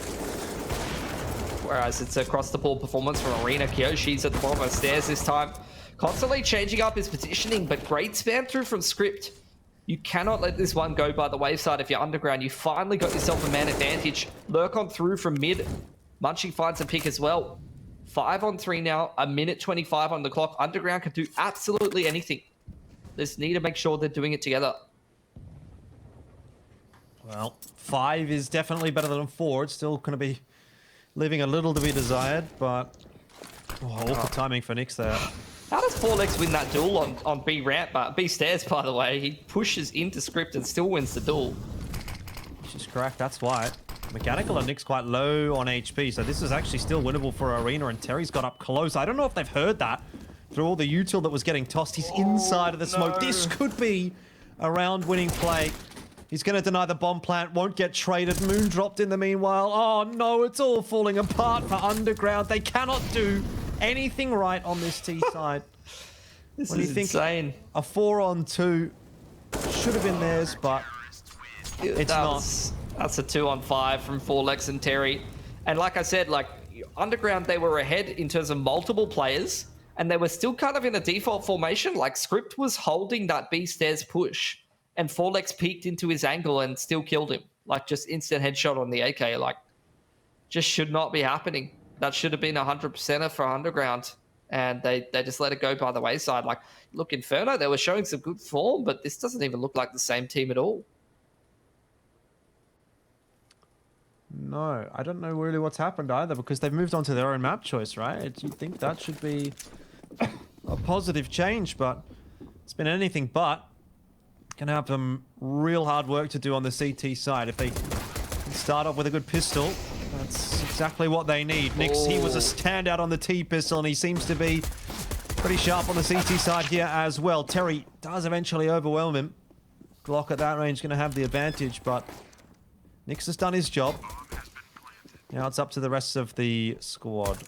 Whereas it's across the board performance from Arena. Kyoshi's at the bottom of the stairs this time. Constantly changing up his positioning, but great spam through from Script. You cannot let this one go by the wayside if you're Underground. You finally got yourself a man advantage. Lurk on through from mid. Munchie finds a pick as well. 5-on-3 now, a minute 25 on the clock. Underground can do absolutely anything. They just need to make sure they're doing it together. Well, 5 is definitely better than 4. It's still going to be leaving a little to be desired, but awful timing for Nix there. How does Forlex win that duel on B ramp, B stairs, by the way? He pushes into Script and still wins the duel. Which is correct, that's why. Mechanical and Nick's quite low on HP, so this is actually still winnable for Arena, and Terry's got up close. I don't know if they've heard that through all the util that was getting tossed. He's inside of the smoke. No. This could be a round-winning play. He's going to deny the bomb plant, won't get traded. Moon dropped in the meanwhile. Oh no, it's all falling apart for Underground. They cannot do anything right on this T side. This is insane. A 4-on-2 should have been theirs, but it's not. That's a 2-on-5 from Forlex and Terry. And like I said, like, Underground, they were ahead in terms of multiple players, and they were still kind of in a default formation. Like, Script was holding that B stairs push, and Forlex peeked into his angle and still killed him. Like, just instant headshot on the AK. Like, just should not be happening. That should have been 100%er for Underground, and they just let it go by the wayside. Like, look, Inferno, they were showing some good form, but this doesn't even look like the same team at all. No, I don't know really what's happened either, because they've moved on to their own map choice, right? You'd think that should be a positive change, but it's been anything but. Gonna have some real hard work to do on the CT side. If they start off with a good pistol, that's exactly what they need. Nix, he was a standout on the T pistol, and he seems to be pretty sharp on the CT side here as well. Terry does eventually overwhelm him. Glock at that range gonna have the advantage, but Nix has done his job. Now it's up to the rest of the squad.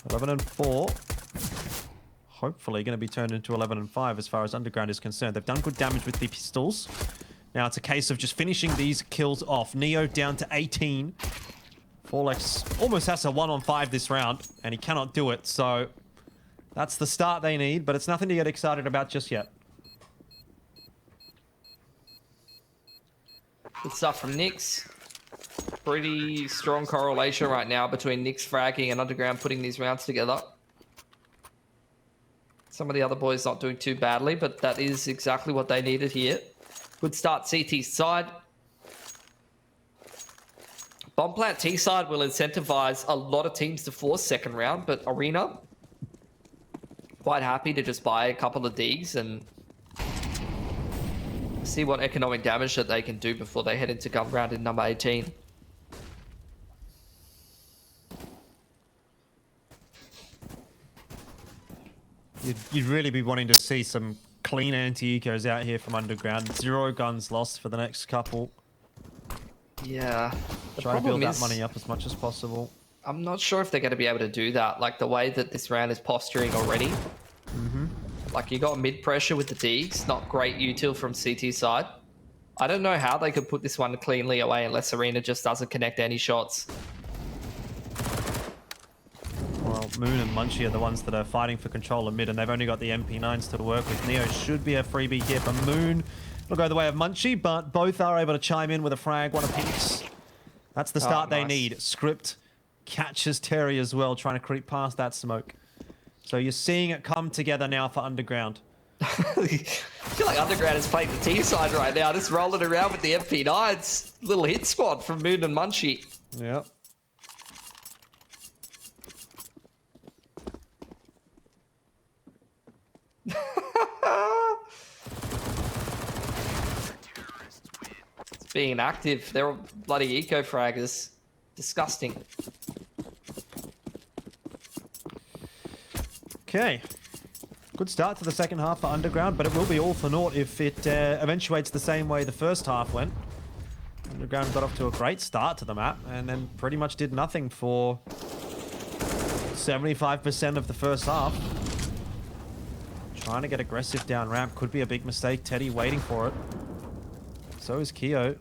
11-4. Hopefully going to be turned into 11-5 as far as Underground is concerned. They've done good damage with the pistols. Now it's a case of just finishing these kills off. Neo down to 18. Forlex almost has a 1-on-5 this round, and he cannot do it. So that's the start they need, but it's nothing to get excited about just yet. Good stuff from Nix. Pretty strong correlation right now between Nix fragging and Underground putting these rounds together. Some of the other boys not doing too badly, but that is exactly what they needed here. Good start CT side. Bomb plant T side will incentivize a lot of teams to force second round, but Arena quite happy to just buy a couple of Ds and see what economic damage that they can do before they head into gun round in number 18. You'd really be wanting to see some clean anti-ecos out here from Underground. 0 guns lost for the next couple. Yeah. Try to build that money up as much as possible. I'm not sure if they're going to be able to do that. Like, the way that this round is posturing already, Like, you got mid pressure with the Deegs, not great util from CT side. I don't know how they could put this one cleanly away unless Arena just doesn't connect any shots. Well, Moon and Munchie are the ones that are fighting for control of mid, and they've only got the MP9s to work with. Neo should be a freebie here for Moon. It'll go the way of Munchie, but both are able to chime in with a frag, one apiece. That's the start they need. Script catches Terry as well, trying to creep past that smoke. So you're seeing it come together now for Underground. I feel like Underground is playing the T side right now, just rolling around with the MP9s. Little hit squad from Moon and Munchie. Yep. It's being active. They're all bloody eco-fraggers. Disgusting. Okay. Good start to the second half for Underground, but it will be all for naught if it eventuates the same way the first half went. Underground got off to a great start to the map and then pretty much did nothing for 75% of the first half. Trying to get aggressive down ramp could be a big mistake. Teddy waiting for it. So is Keo.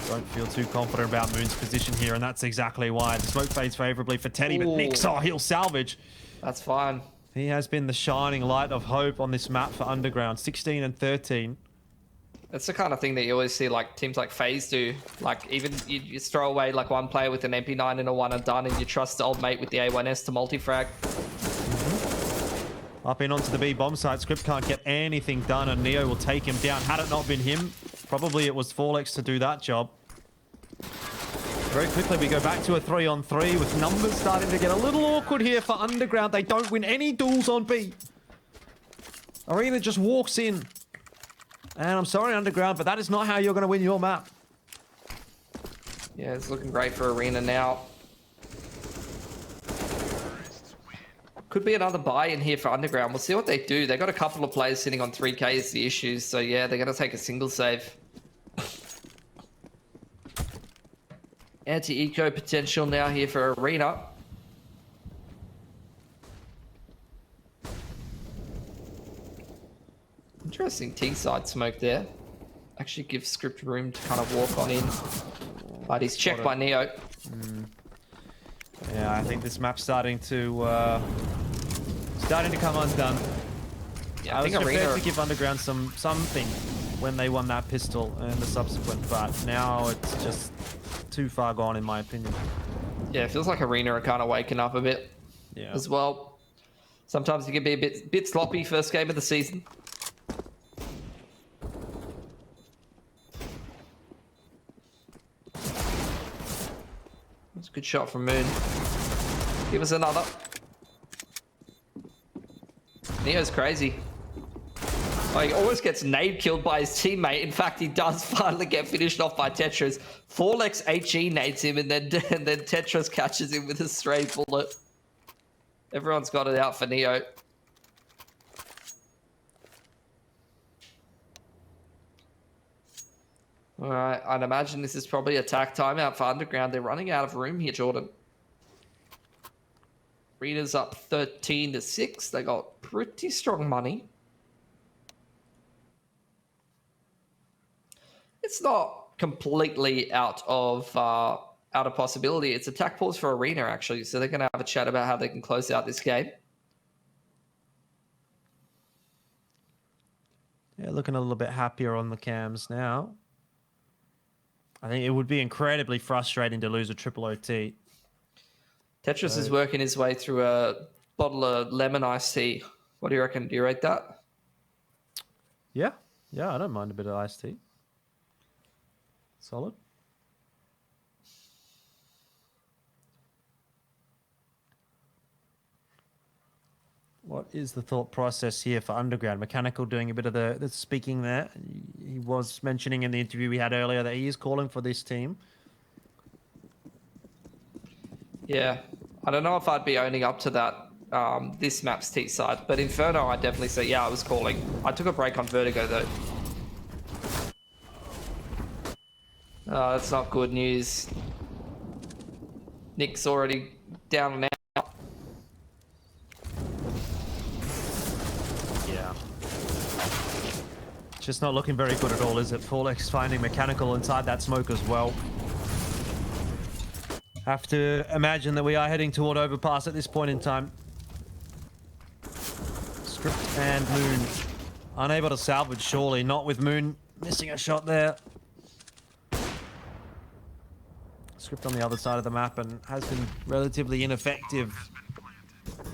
Don't feel too confident about Moon's position here, and that's exactly why. The smoke fades favorably for Teddy, but Nix, oh, he'll salvage. That's fine. He has been the shining light of hope on this map for Underground. 16 and 13. That's the kind of thing that you always see like teams like FaZe do. Like, even you just throw away like one player with an MP9 and a one and done, and you trust the old mate with the A1S to multi-frag. Up in onto the B bomb site. Script can't get anything done, and Neo will take him down. Had it not been him, probably it was Forlex to do that job. Very quickly, we go back to a 3-on-3 with numbers starting to get a little awkward here for Underground. They don't win any duels on B. Arena just walks in. And I'm sorry, Underground, but that is not how you're going to win your map. Yeah, it's looking great for Arena now. Could be another buy in here for Underground. We'll see what they do. They got a couple of players sitting on 3K is the issues. So yeah, they're going to take a single save. Anti-eco potential now here for Arena. Interesting T-side smoke there. Actually gives Script room to kind of walk on in. But he's checked by Neo. Yeah, I think this map's starting to come undone. Yeah, I think was prepared Arena to give Underground something when they won that pistol and the subsequent, but now it's just too far gone in my opinion. Yeah, it feels like Arena are kind of waking up a bit as well. Sometimes you can be a bit sloppy first game of the season. That's a good shot from Moon. Give us another. Neo's crazy. Oh, he almost gets nade killed by his teammate. In fact, he does finally get finished off by Tetris. Forlex HE nades him, and then Tetris catches him with a stray bullet. Everyone's got it out for Neo. All right, I'd imagine this is probably a tack timeout for Underground. They're running out of room here, Jordan. Arena's up 13-6. They got pretty strong money. It's not completely out of possibility. It's attack pause for Arena, actually. So they're going to have a chat about how they can close out this game. Yeah, looking a little bit happier on the cams now. I think it would be incredibly frustrating to lose a triple OT. Tetris is working his way through a bottle of lemon iced tea. What do you reckon? Do you rate that? Yeah, I don't mind a bit of iced tea. Solid. What is the thought process here for Underground? Mechanical doing a bit of the speaking there. He was mentioning in the interview we had earlier that he is calling for this team. Yeah, I don't know if I'd be owning up to that, this map's T side, but Inferno, I'd definitely say, yeah, I was calling. I took a break on Vertigo, though. Oh, that's not good news. Nick's already down and out. just not looking very good at all, is it? Forlex finding Mechanical inside that smoke as well. Have to imagine that we are heading toward overpass at this point in time. Script and Moon unable to salvage, surely. Not with Moon missing a shot there. Script on the other side of the map and has been relatively ineffective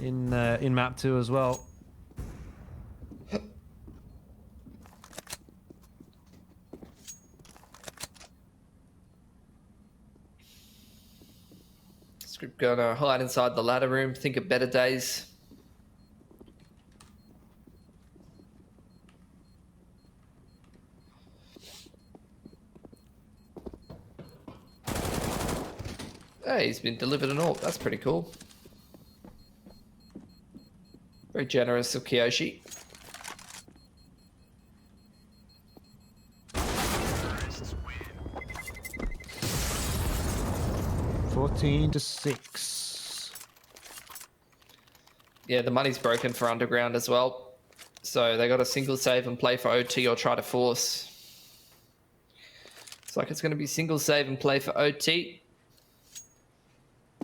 in map 2 as well. Script gonna hide inside the ladder room, think of better days. Hey, he's been delivered an AWP. That's pretty cool. Very generous of Kiyoshi. Fourteen to 6. Yeah, the money's broken for Underground as well. So they got a single save and play for OT or try to force. It's like it's going to be single save and play for OT.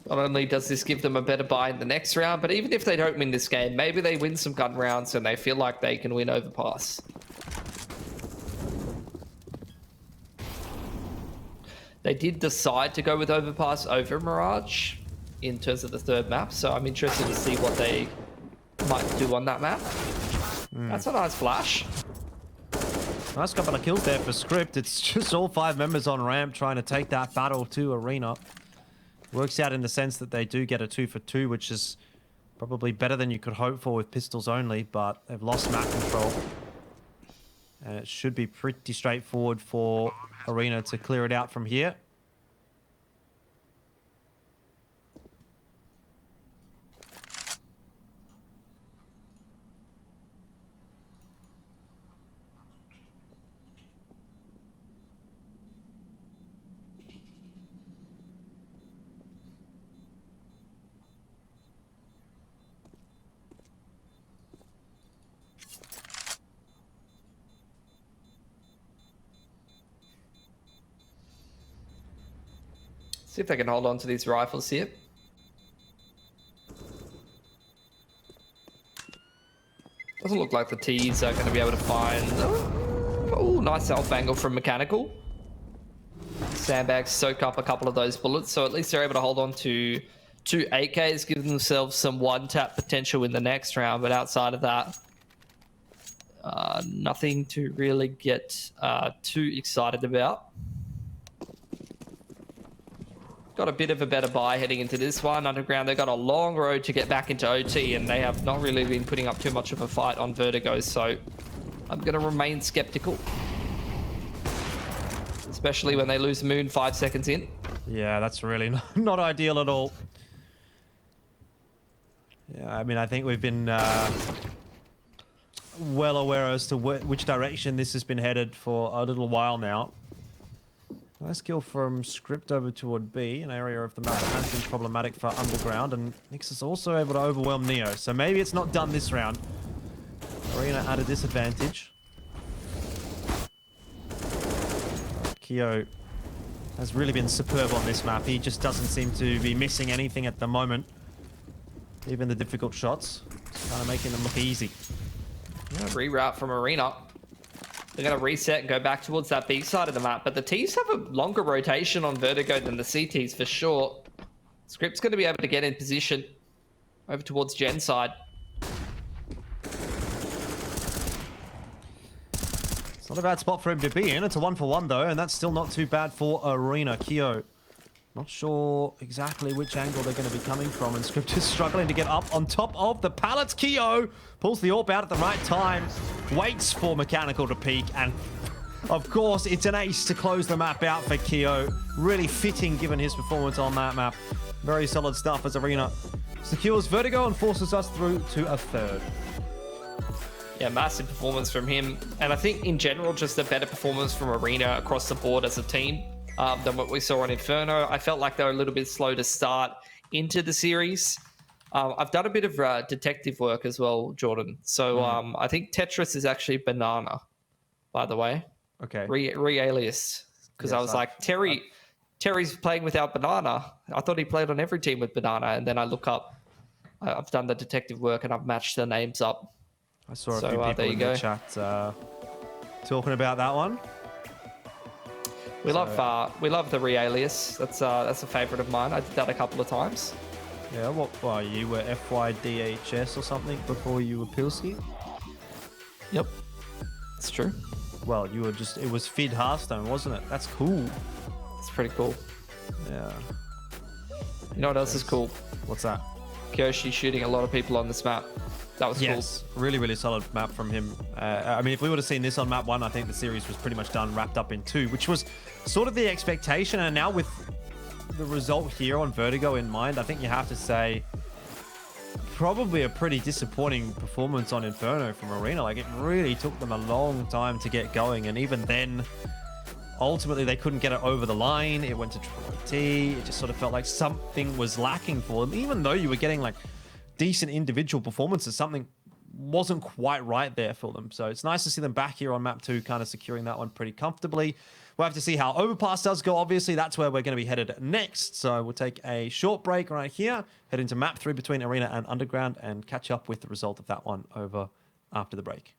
Not only does this give them a better buy in the next round, but even if they don't win this game, maybe they win some gun rounds and they feel like they can win overpass. They did decide to go with overpass over Mirage in terms of the third map, so I'm interested to see what they might do on that map. That's a nice flash. Nice couple of kills there for Script. It's just all 5 members on ramp trying to take that battle to Arena. Works out in the sense that they do get a 2 for 2, which is probably better than you could hope for with pistols only, but they've lost map control. And it should be pretty straightforward for Arena to clear it out from here. See if they can hold on to these rifles here. Doesn't look like the T's are going to be able to find... Oh, nice self angle from Mechanical. Sandbags soak up a couple of those bullets, so at least they're able to hold on to 2 AKs, giving themselves some one-tap potential in the next round, but outside of that, nothing to really get too excited about. Got a bit of a better buy heading into this one. Underground, they've got a long road to get back into OT, and they have not really been putting up too much of a fight on Vertigo, so I'm going to remain skeptical. Especially when they lose Moon 5 seconds in. Yeah, that's really not ideal at all. Yeah, I mean, I think we've been well aware as to which direction this has been headed for a little while now. Nice kill from Script over toward B, an area of the map that has been problematic for Underground, and Nyx is also able to overwhelm Neo, so maybe it's not done this round. Arena at a disadvantage. Kyo has really been superb on this map. He just doesn't seem to be missing anything at the moment. Even the difficult shots, just kind of making them look easy. Yeah, reroute from Arena. They're going to reset and go back towards that B side of the map, but the T's have a longer rotation on Vertigo than the CTs for sure. Script's going to be able to get in position over towards Gen side. It's not a bad spot for him to be in. It's a 1-for-1 though, and that's still not too bad for Arena. Kyo, not sure exactly which angle they're going to be coming from, and Script is struggling to get up on top of the pallets. Kyo pulls the AWP out at the right time, waits for Mechanical to peek, and of course it's an ace to close the map out for Kyo. Really fitting given his performance on that map. Very solid stuff as Arena secures Vertigo and forces us through to a third. Yeah, massive performance from him, and I think in general just a better performance from Arena across the board as a team than what we saw on Inferno. I felt like they were a little bit slow to start into the series. I've done a bit of detective work as well, Jordan. So I think Tetris is actually banana. by the way. Okay. Re-aliased. Because I Yes, was like, Terry's playing without Banana. I thought he played on every team with Banana. And then I look up, I've done the detective work and I've matched the names up. I saw a So, few there people you in go. the chat talking about that one. We love the re-alias. That's a favorite of mine. I did that a couple of times. Yeah, what you were FYDHS or something before you were Pilsky? Yep, it's true. Well, you were it was Fid Hearthstone, wasn't it? That's cool. It's pretty cool. Yeah. You know what else is cool? What's that? Kyoshi shooting a lot of people on this map. That was Yes, really, really solid map from him. I mean, if we would have seen this on map 1, I think the series was pretty much done, wrapped up in 2, which was sort of the expectation. And now with the result here on Vertigo in mind, I think you have to say probably a pretty disappointing performance on Inferno from Arena. Like, it really took them a long time to get going. And even then, ultimately, they couldn't get it over the line. It went to Triple T. It just sort of felt like something was lacking for them. Even though you were getting, like, decent individual performances, something wasn't quite right there for them. So it's nice to see them back here on map 2, kind of securing that one pretty comfortably. We'll have to see how Overpass does go. Obviously, that's where we're going to be headed next. So we'll take a short break right here, head into map 3 between Arena and Underground, and catch up with the result of that one over after the break.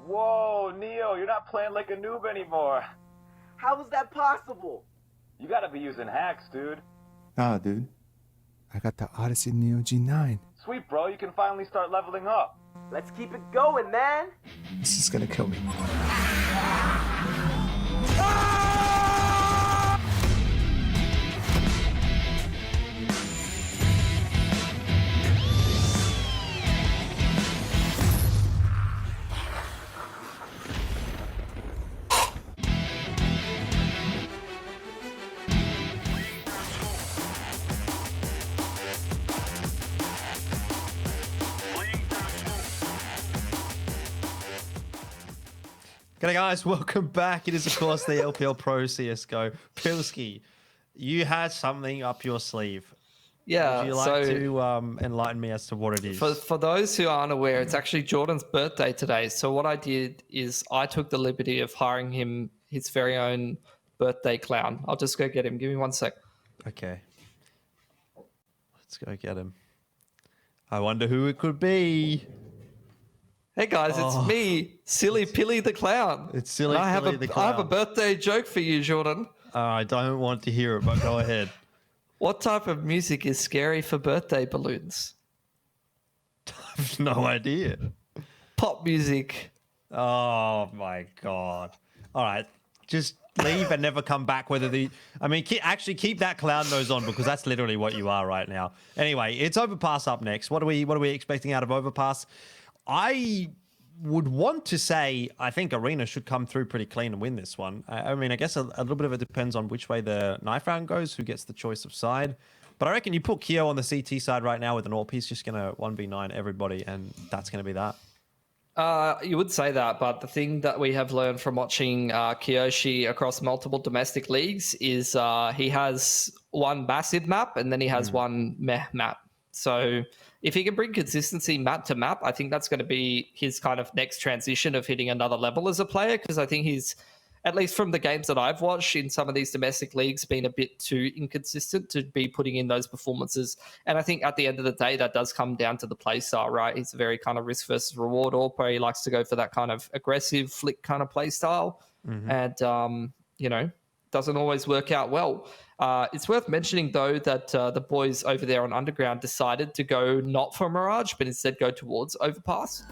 Whoa, Neo, you're not playing like a noob anymore. How is that possible? You gotta be using hacks, dude. Nah, dude. I got the Odyssey Neo G9. Sweet, bro, you can finally start leveling up. Let's keep it going, man. This is gonna kill me. G'day guys, welcome back. It is of course the LPL Pro CSGO. Pilski, you had something up your sleeve. Yeah, Would you like to enlighten me as to what it is? For those who aren't aware, it's actually Jordan's birthday today. So what I did is I took the liberty of hiring him his very own birthday clown. I'll just go get him. Give me 1 sec. Okay. Let's go get him. I wonder who it could be. Hey guys, it's me, Silly Pilly the Clown. It's Silly And Pilly the Clown. I have a birthday joke for you, Jordan. I don't want to hear it, but go ahead. What type of music is scary for birthday balloons? I have no idea. Pop music. Oh my god. All right. Just leave and never come back. Actually keep that clown nose on, because that's literally what you are right now. Anyway, it's Overpass up next. What are we expecting out of Overpass? I would want to say I think Arena should come through pretty clean and win this one. I guess a little bit of it depends on which way the knife round goes, who gets the choice of side. But I reckon you put Kyo on the CT side right now with an AWP, he's just going to 1v9 everybody, and that's going to be that. You would say that, but the thing that we have learned from watching Kiyoshi across multiple domestic leagues is he has one massive map and then he has one meh map. So if he can bring consistency map to map, I think that's going to be his kind of next transition of hitting another level as a player, because I think he's, at least from the games that I've watched in some of these domestic leagues, been a bit too inconsistent to be putting in those performances. And I think at the end of the day, that does come down to the play style, right? He's a very kind of risk versus reward AWP. He likes to go for that kind of aggressive flick kind of play style. And, doesn't always work out well. It's worth mentioning, though, that the boys over there on Underground decided to go not for Mirage, but instead go towards Overpass.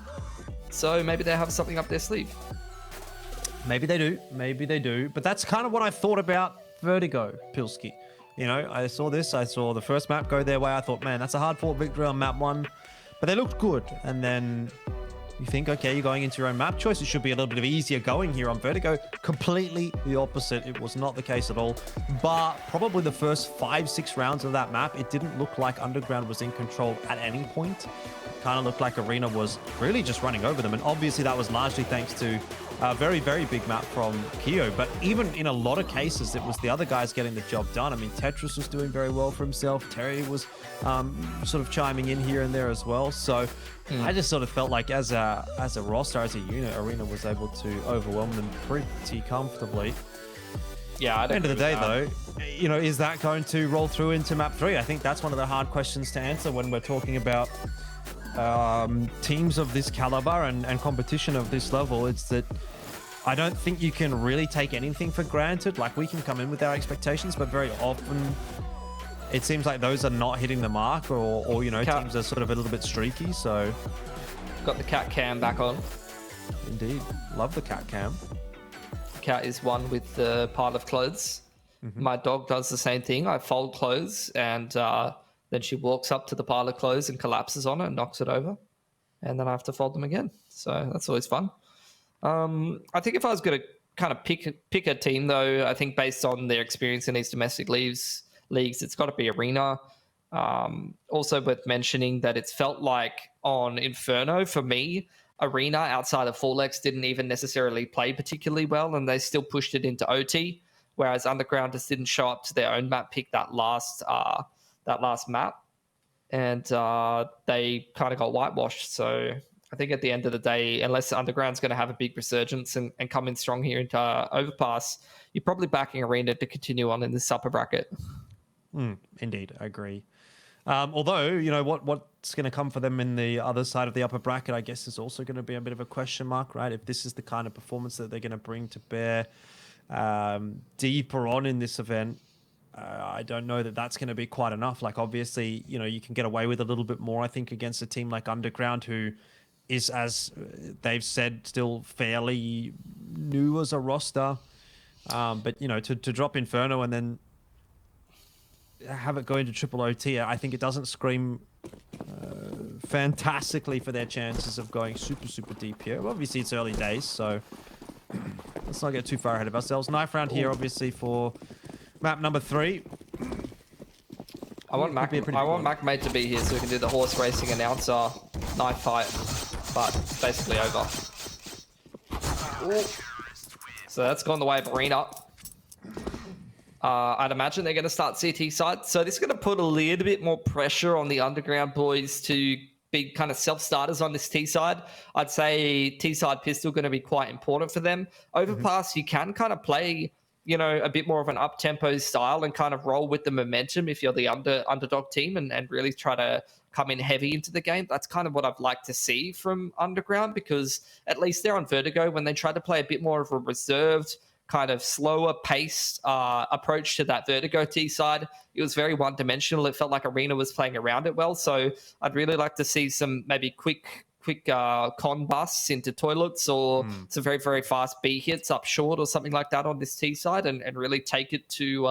So maybe they have something up their sleeve. Maybe they do. But that's kind of what I thought about Vertigo, Pilski. I saw this. I saw the first map go their way. I thought, man, that's a hard-fought victory on map 1. But they looked good. And then you think, okay, you're going into your own map choice. It should be a little bit of easier going here on Vertigo. Completely the opposite. It was not the case at all. But probably the first 5-6 rounds of that map, it didn't look like Underground was in control at any point. It kind of looked like Arena was really just running over them. And obviously that was largely thanks to a very, very big map from Kyo. But even in a lot of cases, it was the other guys getting the job done. Tetris was doing very well for himself. Terry was sort of chiming in here and there as well. So I just sort of felt like as a roster, as a unit, Arena was able to overwhelm them pretty comfortably. Yeah, at the end of the day, though, is that going to roll through into map 3? I think that's one of the hard questions to answer when we're talking about teams of this caliber and competition of this level. It's that I don't think you can really take anything for granted. Like, we can come in with our expectations, but very often it seems like those are not hitting the mark, or teams are sort of a little bit streaky. So got the cat cam back on. Indeed, love the cat cam. Cat is one with the pile of clothes. My dog does the same thing. I fold clothes, and then she walks up to the pile of clothes and collapses on it and knocks it over, and then I have to fold them again. So that's always fun. I think if I was going to kind of pick a team, though, I think based on their experience in these domestic leagues, it's got to be Arena. Also worth mentioning that it's felt like on Inferno, for me, Arena outside of Forlex didn't even necessarily play particularly well, and they still pushed it into OT, whereas Underground just didn't show up to their own map pick that last map, and they kind of got whitewashed. So I think at the end of the day, unless Underground's going to have a big resurgence and come in strong here into Overpass, you're probably backing Arena to continue on in this upper bracket. Indeed, I agree. Although, you know, what's going to come for them in the other side of the upper bracket, I guess, is also going to be a bit of a question mark, right? If this is the kind of performance that they're going to bring to bear deeper on in this event, I don't know that that's going to be quite enough. Like, obviously, you know, you can get away with a little bit more, I think, against a team like Underground, who is, as they've said, still fairly new as a roster. But, you know, to drop Inferno and then have it go into triple OT, I think it doesn't scream fantastically for their chances of going super deep here. Well, obviously, it's early days, so let's not get too far ahead of ourselves. Knife round here, obviously, for map number 3. I want MacMate to be here so we can do the horse racing announcer knife fight, but it's basically over. Ooh. So that's gone the way of Arena. I'd imagine they're going to start CT side. So this is going to put a little bit more pressure on the Underground boys to be kind of self-starters on this T side. I'd say T side pistol going to be quite important for them. Overpass, you can kind of play, you know, a bit more of an up-tempo style and kind of roll with the momentum if you're the underdog team and really try to come in heavy into the game. That's kind of what I'd like to see from Underground, because at least they're on Vertigo. When they try to play a bit more of a reserved, kind of slower paced approach to that Vertigo T side, it was very one-dimensional. It felt like Arena was playing around it well. So I'd really like to see some maybe quick con busts into toilets or some very, very fast B hits up short or something like that on this T side, and really take it to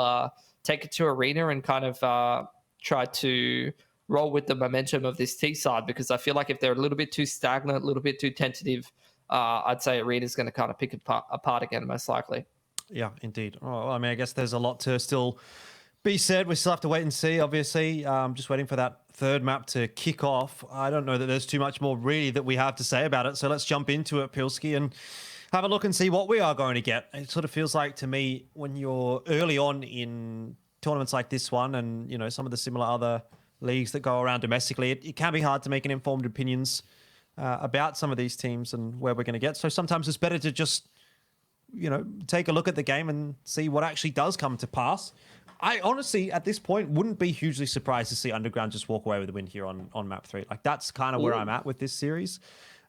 Arena and kind of try to roll with the momentum of this T side, because I feel like if they're a little bit too stagnant, a little bit too tentative, I'd say Arena's going to kind of pick it apart again, most likely. Yeah, indeed. Well, I mean, I guess there's a lot to still be said. We still have to wait and see, obviously. Just waiting for that third map to kick off. I don't know that there's too much more really that we have to say about it. So let's jump into it, Pilski, and have a look and see what we are going to get. It sort of feels like to me, when you're early on in tournaments like this one and, you know, some of the similar other leagues that go around domestically, it can be hard to make an informed opinions about some of these teams and where we're going to get. So sometimes it's better to just, you know, take a look at the game and see what actually does come to pass. I honestly, at this point, wouldn't be hugely surprised to see Underground just walk away with a win here on map 3. Like, that's kind of where I'm at with this series.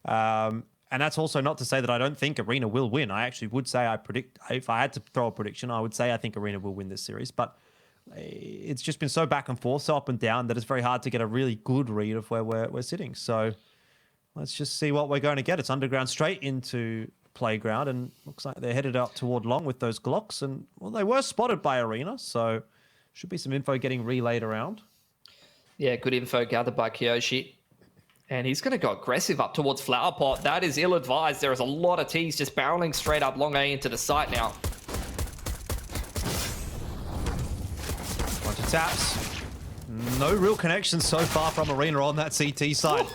And that's also not to say that I don't think Arena will win. I actually would say if I had to throw a prediction, I would say I think Arena will win this series. But it's just been so back and forth, so up and down, that it's very hard to get a really good read of where we're sitting. So let's just see what we're going to get. It's Underground straight into Playground, and looks like they're headed out toward Long with those Glocks. And, well, they were spotted by Arena, so should be some info getting relayed around. Yeah, good info gathered by Kyoshi. And he's going to go aggressive up towards Flower Pot. That is ill-advised. There is a lot of T's just barreling straight up Long A into the site now. Bunch of taps. No real connection so far from Arena on that CT side.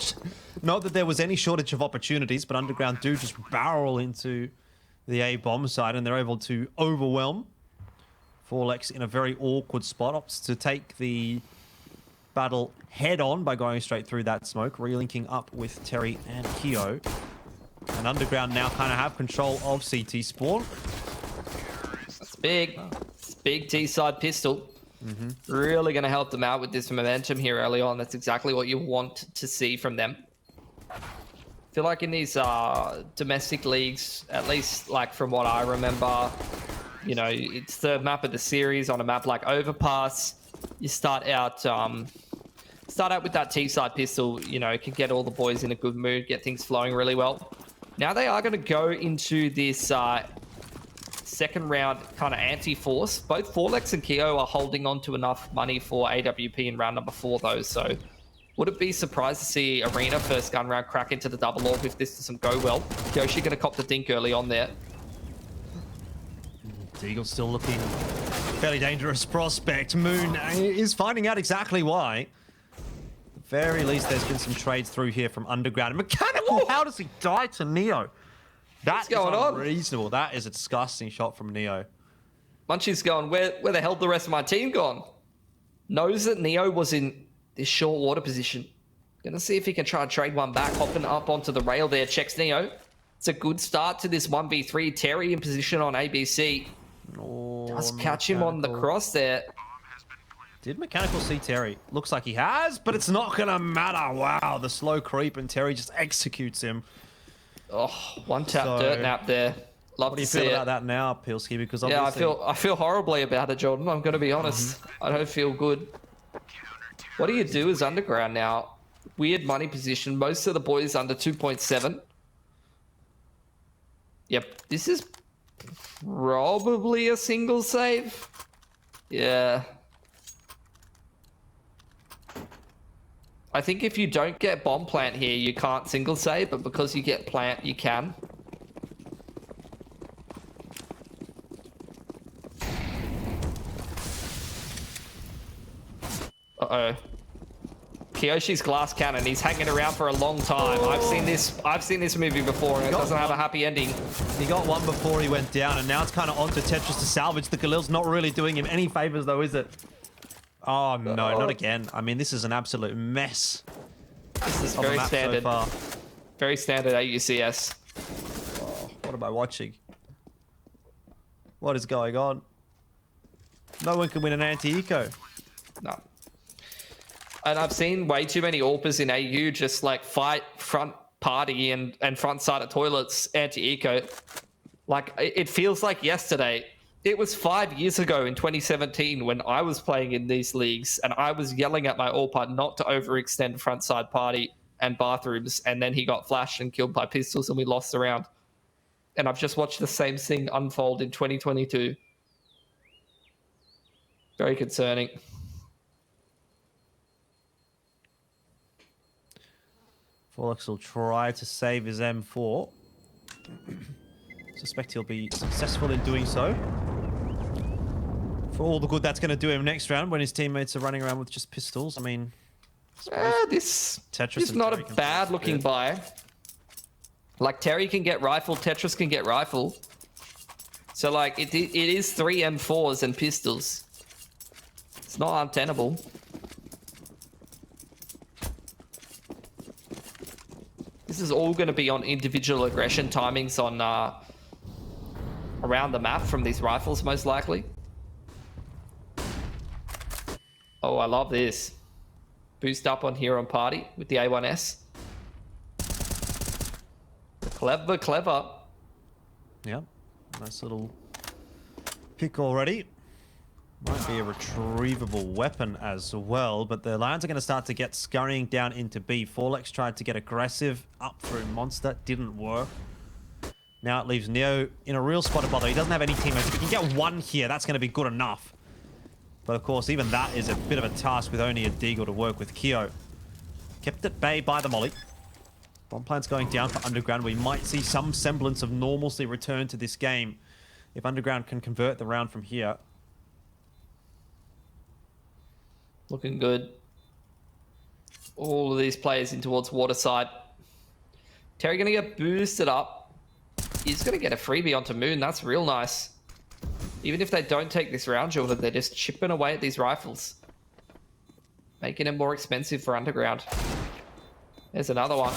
Not that there was any shortage of opportunities, but Underground do just barrel into the A bomb side, and they're able to overwhelm Forlex in a very awkward spot. Opts to take the battle head on by going straight through that smoke, relinking up with Terry and Kyo. And Underground now kind of have control of CT spawn. That's big. It's big T-side pistol. Really going to help them out with this momentum here early on. That's exactly what you want to see from them. I feel like in these domestic leagues, at least like from what I remember, you know, it's the map of the series on a map like Overpass. You start out with that T-side pistol, you know, can get all the boys in a good mood, get things flowing really well. Now they are going to go into this second round kind of anti-force. Both Forlex and Kyo are holding on to enough money for AWP in round number 4 though, so wouldn't be surprised to see Arena first gun round crack into the double orb if this doesn't go well. Yoshi going to cop the dink early on there. Deagle's still looking fairly dangerous prospect. Moon is finding out exactly why. At the very least, there's been some trades through here from Underground. And Mechanical, how does he die to Neo? That's going on? unreasonable. That is a disgusting shot from Neo. Munchie's going, where the hell the rest of my team gone? Knows that Neo was in this short water position. Gonna see if he can try and trade one back. Hopping up onto the rail there. Checks Neo. It's a good start to this 1v3. Terry in position on ABC. Oh, Does catch him on the cross there. Did Mechanical see Terry? Looks like he has, but it's not gonna matter. Wow, the slow creep and Terry just executes him. Oh, one tap dirt nap there. Love What do you to see feel it. about that now, Pilsky? Because Yeah, obviously... I feel horribly about it, Jordan. I'm gonna be honest. I don't feel good. What do you do as Underground now? Weird money position. Most of the boys under 2.7. Yep, this is probably a single save. Yeah. I think if you don't get bomb plant here, you can't single save, but because you get plant, you can. Uh-oh. Kiyoshi's glass cannon. He's hanging around for a long time. I've seen this movie before, and it doesn't have a happy ending. He got one before he went down, and now it's kind of onto Tetris to salvage. The Galil's not really doing him any favors, though, is it? Oh, no, not again. I mean, this is an absolute mess. This is very standard. So far. Very standard AUCS. Oh, what am I watching? What is going on? No one can win an anti-eco. No. And I've seen way too many AWPers in AU just like fight front party and front side of toilets anti-eco. Like, it feels like yesterday. It was 5 years ago in 2017 when I was playing in these leagues and I was yelling at my AWPer not to overextend front side party and bathrooms, and then he got flashed and killed by pistols and we lost the round. And I've just watched the same thing unfold in 2022. Very concerning. Forlex will try to save his M4. Suspect he'll be successful in doing so. For all the good that's going to do him next round when his teammates are running around with just pistols. I mean, this Tetris is not a bad looking buy. Like, Terry can get rifle, Tetris can get rifle. So, like, it is 3 M4s and pistols. It's not untenable. This is all going to be on individual aggression timings on around the map from these rifles, most likely. Oh, I love this. Boost up on here on party with the A1S. Clever, clever. Yeah, nice little pick already. Might be a retrievable weapon as well, but the Lions are going to start to get scurrying down into B. Forlex tried to get aggressive up through Monster, didn't work. Now it leaves Neo in a real spot of bother. He doesn't have any teammates. If he can get one here, that's going to be good enough. But of course, even that is a bit of a task with only a Deagle to work with. Keo kept at bay by the molly. Bomb plant's going down for Underground. We might see some semblance of normalcy return to this game if Underground can convert the round from here. Looking good. All of these players in towards Waterside. Terry going to get boosted up. He's going to get a freebie onto Moon. That's real nice. Even if they don't take this round, Jordan, they're just chipping away at these rifles. Making it more expensive for Underground. There's another one.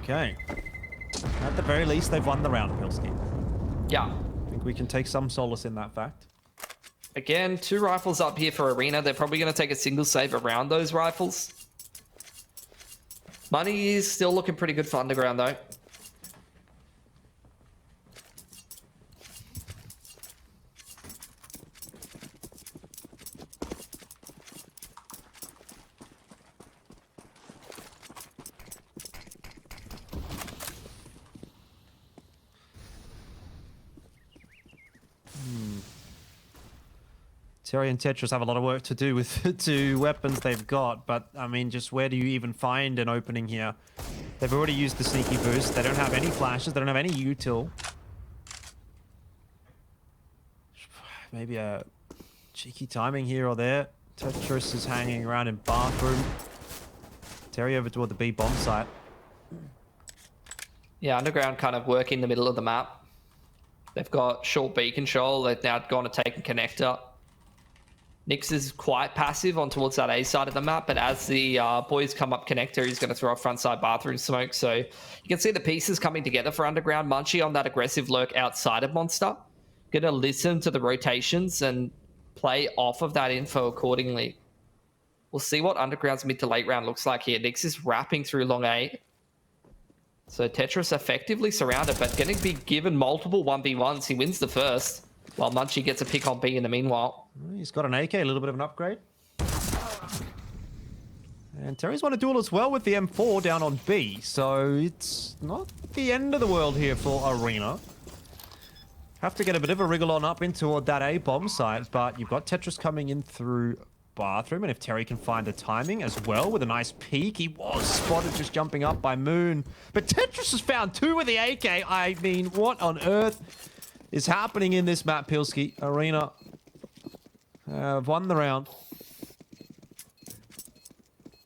Okay. At the very least, they've won the round, Pilsky. Yeah. I think we can take some solace in that fact. Again, 2 rifles up here for Arena. They're probably going to take a single save around those rifles. Money is still looking pretty good for Underground, though. Terry and Tetris have a lot of work to do with the two weapons they've got, but I mean, just where do you even find an opening here? They've already used the sneaky boost. They don't have any flashes. They don't have any util. Maybe a cheeky timing here or there. Tetris is hanging around in bathroom. Terry over toward the B bomb site. Yeah, Underground kind of work in the middle of the map. They've got short B control. They've now gone to take a connector. Nyx is quite passive on towards that A side of the map, but as the boys come up connector, he's going to throw a frontside bathroom smoke. So you can see the pieces coming together for Underground. Munchie on that aggressive lurk outside of Monster. Going to listen to the rotations and play off of that info accordingly. We'll see what Underground's mid to late round looks like here. Nyx is wrapping through long A. So Tetris effectively surrounded, but going to be given multiple 1v1s. He wins the first, while Munchie gets a pick on B in the meanwhile. He's got an AK, a little bit of an upgrade. And Terry's won a duel as well with the M4 down on B, so it's not the end of the world here for Arena. Have to get a bit of a wriggle on up in toward that A bomb site, but you've got Tetris coming in through bathroom, and if Terry can find the timing as well with a nice peek, he was spotted just jumping up by Moon. But Tetris has found two with the AK. I mean, what on earth is happening in this map, Pilski? Arena won the round.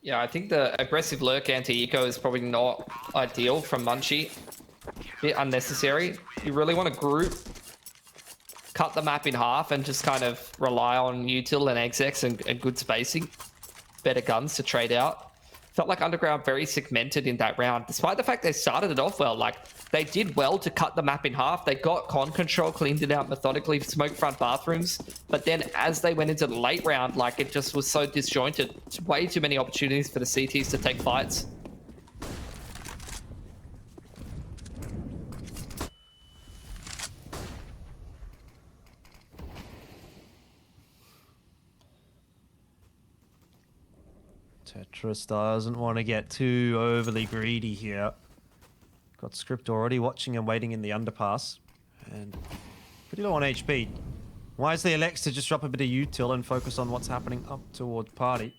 Yeah, I think the aggressive lurk anti-eco is probably not ideal from Munchie. A bit unnecessary. You really want to group, cut the map in half, and just kind of rely on util and XX and good spacing. Better guns to trade out. Felt like Underground very segmented in that round, despite the fact they started it off well. Like, they did well to cut the map in half. They got con control, cleaned it out methodically, smoke front bathrooms. But then as they went into the late round, like, it just was so disjointed. Way too many opportunities for the CTs to take fights. Tetris doesn't want to get too overly greedy here. Got Script already watching and waiting in the underpass. And pretty low on HP. Why is the Alex to just drop a bit of util and focus on what's happening up toward party?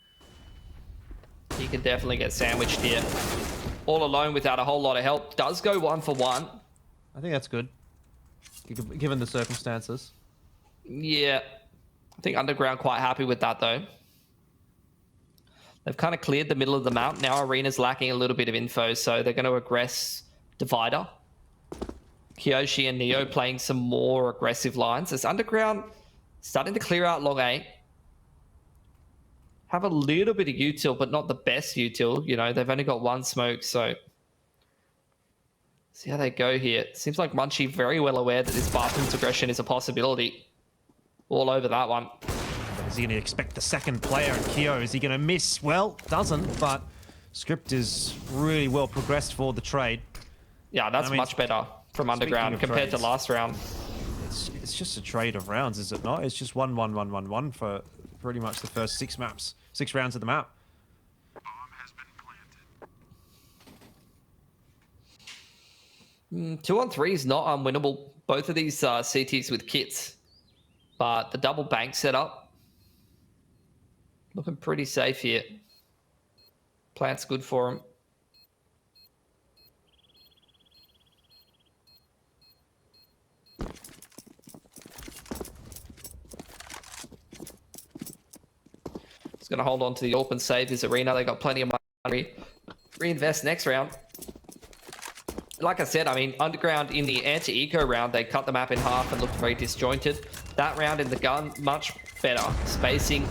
He can definitely get sandwiched here. All alone without a whole lot of help. Does go 1-for-1. I think that's good, given the circumstances. Yeah. I think Underground quite happy with that, though. They've kind of cleared the middle of the map. Now Arena's lacking a little bit of info, so they're going to aggress Divider. Kyoshi and Neo playing some more aggressive lines. As Underground starting to clear out long A. Have a little bit of util, but not the best util. You know, they've only got one smoke, so... See how they go here. Seems like Munchie very well aware that this bathroom's aggression is a possibility. All over that one. Is he going to expect the second player? And Kyo, is he going to miss? Well, doesn't, but Script is really well progressed for the trade. Yeah, that's much better from Underground compared to last round. It's just a trade of rounds, is it not? It's just 1-1-1-1-1 for pretty much the first 6 rounds of the map. 2-on-3 is not unwinnable. Both of these CTs with kits, but the double bank setup looking pretty safe here. Plant's good for him. He's going to hold on to the AWP and save his Arena. They got plenty of money. Reinvest next round. Like I said, I mean, Underground in the anti-eco round, they cut the map in half and looked very disjointed. That round in the gun, much better. Spacing.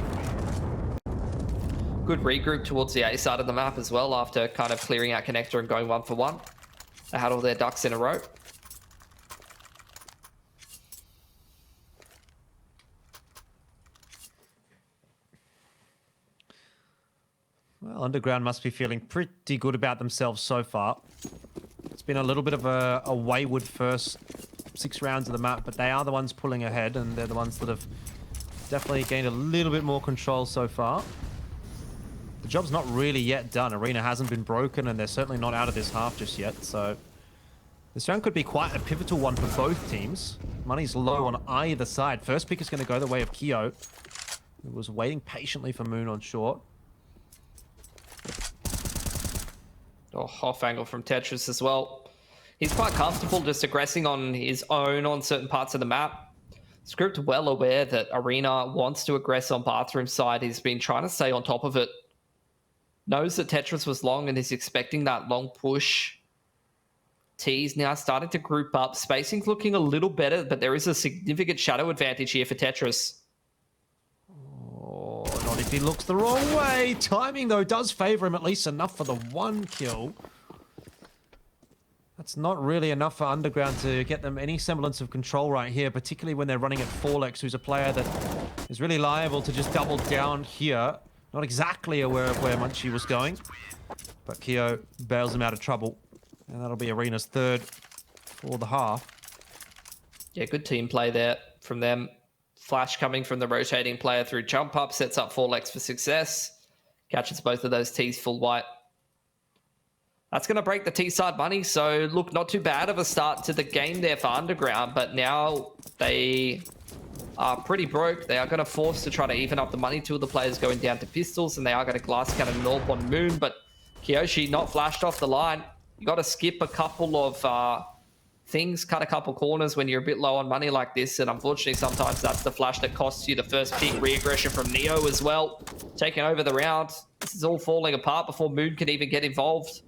Good regroup towards the A side of the map as well after kind of clearing out connector and going 1-for-1. They had all their ducks in a row. Well, Underground must be feeling pretty good about themselves so far. It's been a little bit of a wayward first 6 rounds of the map, but they are the ones pulling ahead, and they're the ones that have definitely gained a little bit more control so far. The job's not really yet done. Arena hasn't been broken, and they're certainly not out of this half just yet, so this round could be quite a pivotal one for both teams. Money's low on either side. First pick is going to go the way of Kyo. who was waiting patiently for Moon on short. Oh, off angle from Tetris as well. He's quite comfortable just aggressing on his own on certain parts of the map. Script well aware that Arena wants to aggress on Bathroom side. He's been trying to stay on top of it. Knows that Tetris was long and is expecting that long push. T's now starting to group up. Spacing's looking a little better, but there is a significant shadow advantage here for Tetris. Oh, not if he looks the wrong way. Timing, though, does favor him at least enough for the 1 kill. That's not really enough for Underground to get them any semblance of control right here, particularly when they're running at Forlex, who's a player that is really liable to just double down here. Not exactly aware of where Munchie was going, but Keo bails him out of trouble. And that'll be Arena's 3rd for the half. Yeah, good team play there from them. Flash coming from the rotating player through jump up, sets up Forlex for success. Catches both of those T's full white. That's going to break the T-side money. So, look, not too bad of a start to the game there for Underground. But now they are pretty broke. They are going to force to try to even up the money. 2 of the players going down to pistols. And they are going to glass cannon Norp on Moon. But Kiyoshi not flashed off the line. You got to skip a couple of things, cut a couple corners when you're a bit low on money like this. And unfortunately, sometimes that's the flash that costs you the first pick. Re-aggression from Neo as well. Taking over the round. This is all falling apart before Moon can even get involved.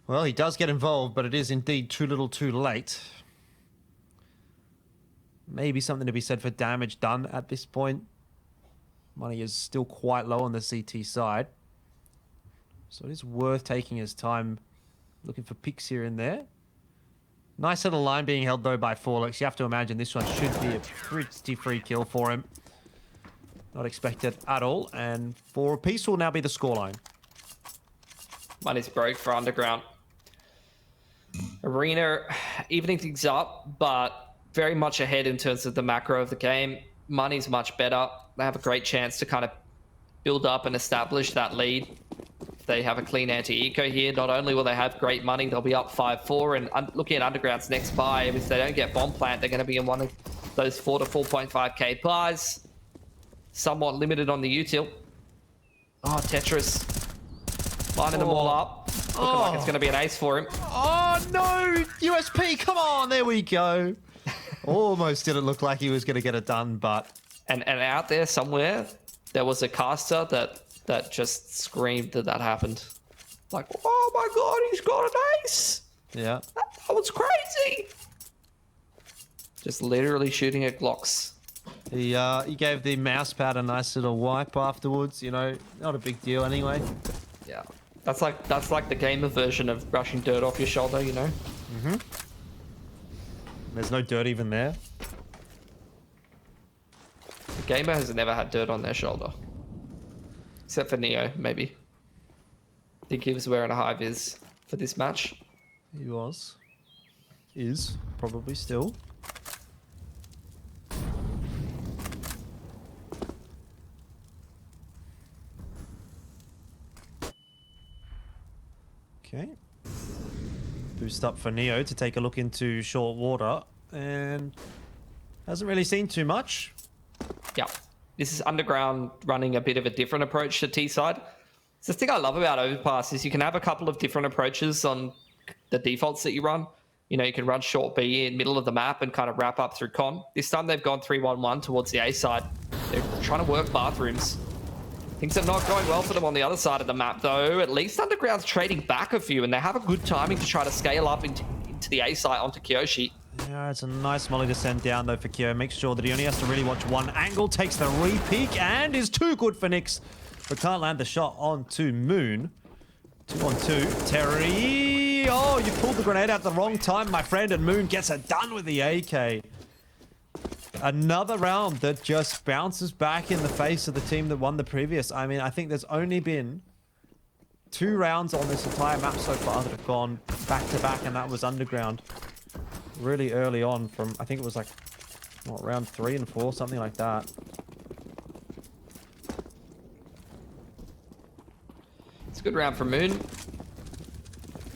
Well, he does get involved, but it is indeed too little too late. Maybe something to be said for damage done at this point. Money is still quite low on the CT side. So it is worth taking his time looking for picks here and there. Nice little line being held, though, by Forlex. You have to imagine this one should be a pretty free kill for him. Not expected at all. And 4 apiece will now be the scoreline. Money's broke for Underground. Arena evening things up, but very much ahead in terms of the macro of the game. Money's much better. They have a great chance to kind of build up and establish that lead. If they have a clean anti-eco here, not only will they have great money, they'll be up 5-4. And looking at Underground's next buy, if they don't get bomb plant, they're going to be in one of those 4 to 4.5k buys. Somewhat limited on the util. Oh, Tetris. Lining them all up. Looking like it's going to be an ace for him. Oh, no! USP, come on! There we go. Almost didn't look like he was going to get it done, but... And out there somewhere, there was a caster that just screamed that happened. Like, oh my god, he's got an ace! Yeah. That was crazy! Just literally shooting at Glocks. He gave the mouse pad a nice little wipe afterwards, you know, not a big deal anyway. Yeah. That's like the gamer version of brushing dirt off your shoulder, you know? Mm-hmm. There's no dirt even there. The gamer has never had dirt on their shoulder. Except for Neo, maybe. I think he was wearing a high-vis for this match. He was. Is. Probably still. Okay. Boost up for Neo to take a look into short water. And hasn't really seen too much. Yeah. This is Underground running a bit of a different approach to T-side. So the thing I love about Overpass is you can have a couple of different approaches on the defaults that you run. You know, you can run short B in middle of the map and kind of wrap up through con. This time they've gone 3-1-1 towards the A side. They're trying to work bathrooms. Things are not going well for them on the other side of the map, though. At least Underground's trading back a few, and they have a good timing to try to scale up into the A site onto Kiyoshi. Yeah, it's a nice molly to send down, though, for Kyo. Makes sure that he only has to really watch one angle. Takes the re-peek and is too good for Nyx. But can't land the shot onto Moon. 2-on-2. Terry. Oh, you pulled the grenade out at the wrong time, my friend, and Moon gets it done with the AK. Another round that just bounces back in the face of the team that won the previous. I mean, I think there's only been 2 rounds on this entire map so far that have gone back-to-back, and that was Underground. Really early on from, I think it was like, what, round 3 and 4, something like that. It's a good round for Moon.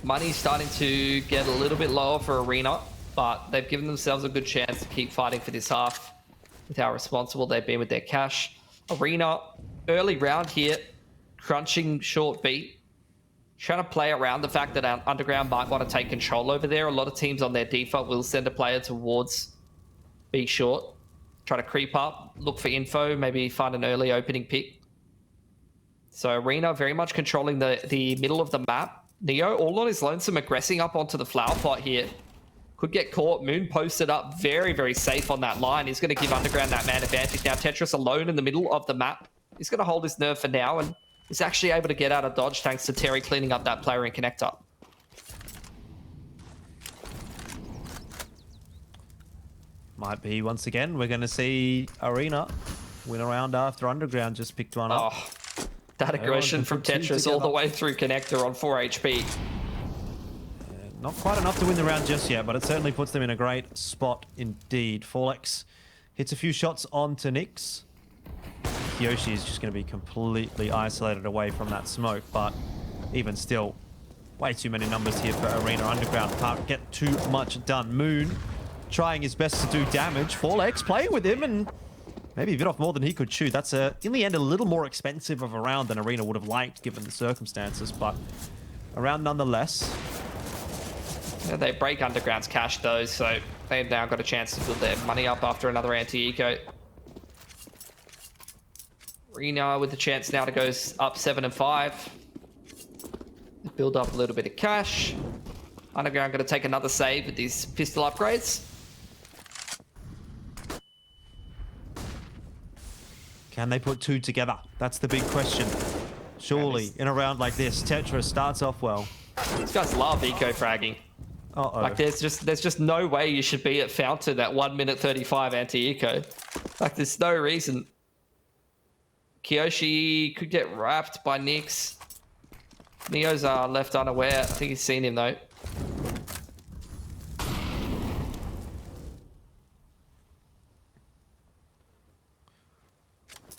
Money's starting to get a little bit lower for Arena. but they've given themselves a good chance to keep fighting for this half with how responsible they've been with their cash. Arena, early round here, crunching short beat, trying to play around the fact that Underground might want to take control over there. A lot of teams on their default will send a player towards B short, try to creep up, look for info, maybe find an early opening pick. So Arena very much controlling the middle of the map. Neo all on his lonesome, aggressing up onto the flower pot here. Could get caught. Moon posted up very, very safe on that line. He's going to give Underground that man advantage. Now Tetris alone in the middle of the map. He's going to hold his nerve for now and is actually able to get out of dodge thanks to Terry cleaning up that player in connector. Might be once again. We're going to see Arena win a round after Underground just picked one up. Oh, that aggression from Tetris all the way through connector on 4 HP. Not quite enough to win the round just yet, but it certainly puts them in a great spot indeed. Forlex hits a few shots onto Nyx. Kiyoshi is just going to be completely isolated away from that smoke, but even still, way too many numbers here for Arena. Underground can't get too much done. Moon trying his best to do damage. Forlex playing with him and maybe bit off more than he could chew. That's, in the end, a little more expensive of a round than Arena would have liked given the circumstances, but a round nonetheless. Yeah, they break Underground's cash though, so they've now got a chance to build their money up after another anti-eco. Arena with the chance now to go up 7 and 5. Build up a little bit of cash. Underground going to take another save with these pistol upgrades. Can they put two together? That's the big question. Surely, in a round like this, Tetris starts off well. These guys love eco-fragging. Uh-oh. Like, there's just no way you should be at Fountain at 1 minute 35 anti-eco. Like, there's no reason. Kiyoshi could get wrapped by Nyx. Neo's left unaware. I think he's seen him, though.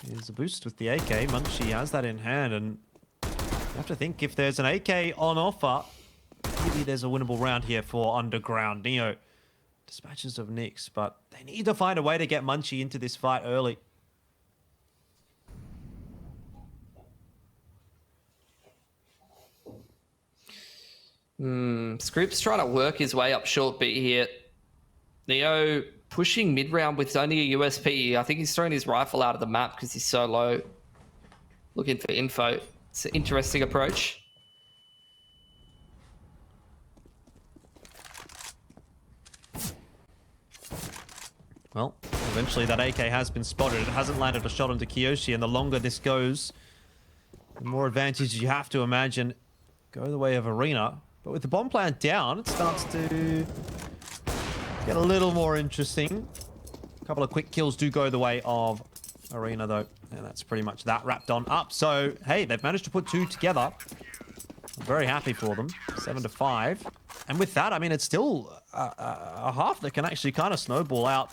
Here's a boost with the AK. Munchie has that in hand, and you have to think if there's an AK on offer, maybe there's a winnable round here for Underground. Neo dispatches of Nyx, but they need to find a way to get Munchie into this fight early. Scripps trying to work his way up short beat here. Neo pushing mid-round with only a USP. I think he's throwing his rifle out of the map because he's so low. Looking for info. It's an interesting approach. Well, eventually that AK has been spotted. It hasn't landed a shot onto Kiyoshi, and the longer this goes, the more advantage you have to imagine go the way of Arena. But with the bomb plant down, it starts to get a little more interesting. A couple of quick kills do go the way of Arena, though. And that's pretty much that wrapped on up. So, hey, they've managed to put two together. I'm very happy for them. 7 to 5. And with that, I mean, it's still a half that can actually kind of snowball out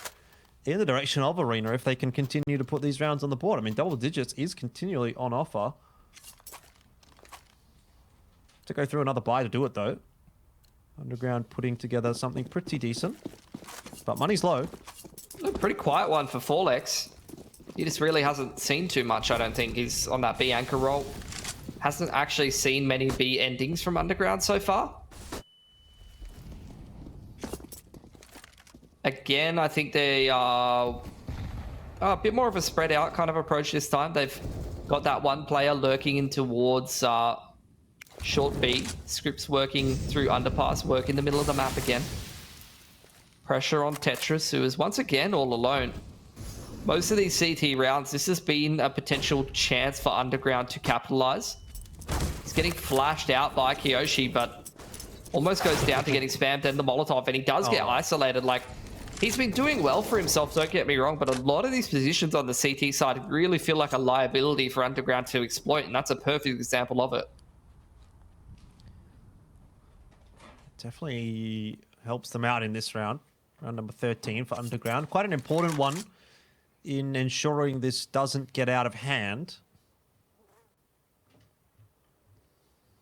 in the direction of Arena if they can continue to put these rounds on the board. I mean, double digits is continually on offer. To go through another buy to do it, though. Underground putting together something pretty decent. But money's low. A pretty quiet one for Forlex. He just really hasn't seen too much, I don't think. He's on that B anchor roll. Hasn't actually seen many B endings from Underground so far. Again, I think they are a bit more of a spread out kind of approach this time. They've got that one player lurking in towards short B. Scripts working through underpass, work in the middle of the map again. Pressure on Tetris, who is once again all alone. Most of these CT rounds, this has been a potential chance for Underground to capitalize. He's getting flashed out by Kiyoshi, but almost goes down to getting spammed and the Molotov, and he does get isolated. Like, he's been doing well for himself, don't get me wrong, but a lot of these positions on the CT side really feel like a liability for Underground to exploit, and that's a perfect example of it. Definitely helps them out in this round. Round number 13 for Underground. Quite an important one in ensuring this doesn't get out of hand.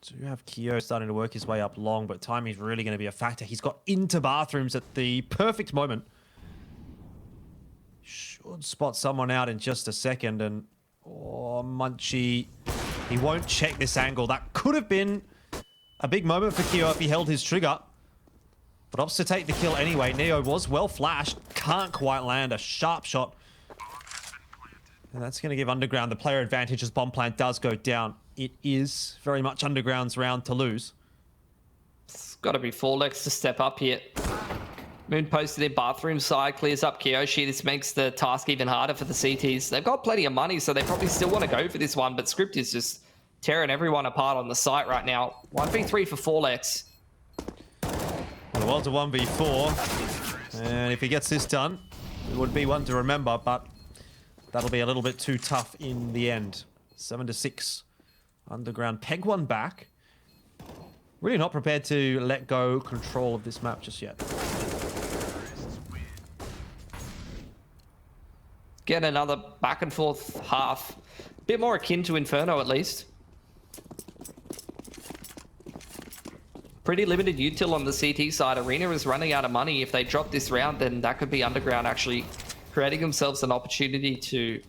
Do have Kyo starting to work his way up long, but timing is really going to be a factor. He's got into bathrooms at the perfect moment. Should spot someone out in just a second, and oh, Munchie, he won't check this angle. That could have been a big moment for Kyo if he held his trigger, but opts to take the kill anyway. Neo was well flashed, can't quite land a sharp shot, and that's going to give Underground the player advantage as bomb plant does go down. It is very much Underground's round to lose. It's got to be Forlex to step up here. Moon posted in bathroom side, clears up Kyoshi. This makes the task even harder for the CTs. They've got plenty of money, so they probably still want to go for this one, but Script is just tearing everyone apart on the site right now. 1v3 for Forlex. Well, to 1v4. And if he gets this done, it would be one to remember, but that'll be a little bit too tough in the end. 7-6. Underground peg one back. Really not prepared to let go control of this map just yet. Get another back and forth half. Bit more akin to Inferno, at least. Pretty limited util on the CT side. Arena is running out of money. If they drop this round, then that could be Underground actually creating themselves an opportunity to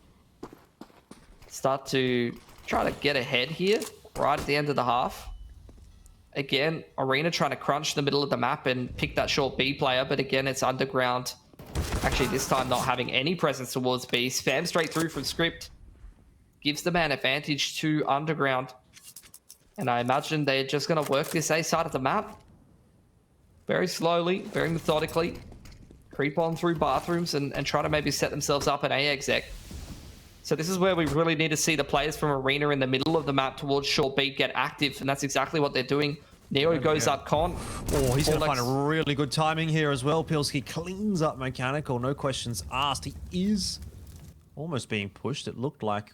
start to try to get ahead here right at the end of the half. Again, Arena trying to crunch the middle of the map and pick that short B player, but again, it's Underground. Actually, this time not having any presence towards B. Spam straight through from Script. Gives the man advantage to Underground. And I imagine they're just going to work this A side of the map. Very slowly, very methodically. Creep on through bathrooms and try to maybe set themselves up an A exec. So this is where we really need to see the players from Arena in the middle of the map towards short B get active. And that's exactly what they're doing. Neo goes up con. Oh, he's going to find a really good timing here as well. Pilski cleans up Mechanical. No questions asked. He is almost being pushed. It looked like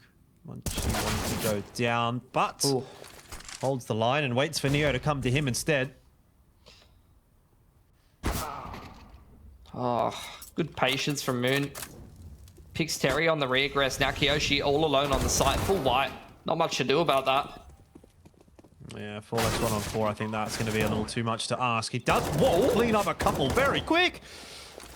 Munchie wanted to go down, but holds the line and waits for Neo to come to him instead. Oh, good patience from Moon. Picks Terry on the regress. Now Kyoshi all alone on the site. Full white. Not much to do about that. Yeah, 4x 1-on-4. I think that's going to be a little too much to ask. He does clean up a couple very quick.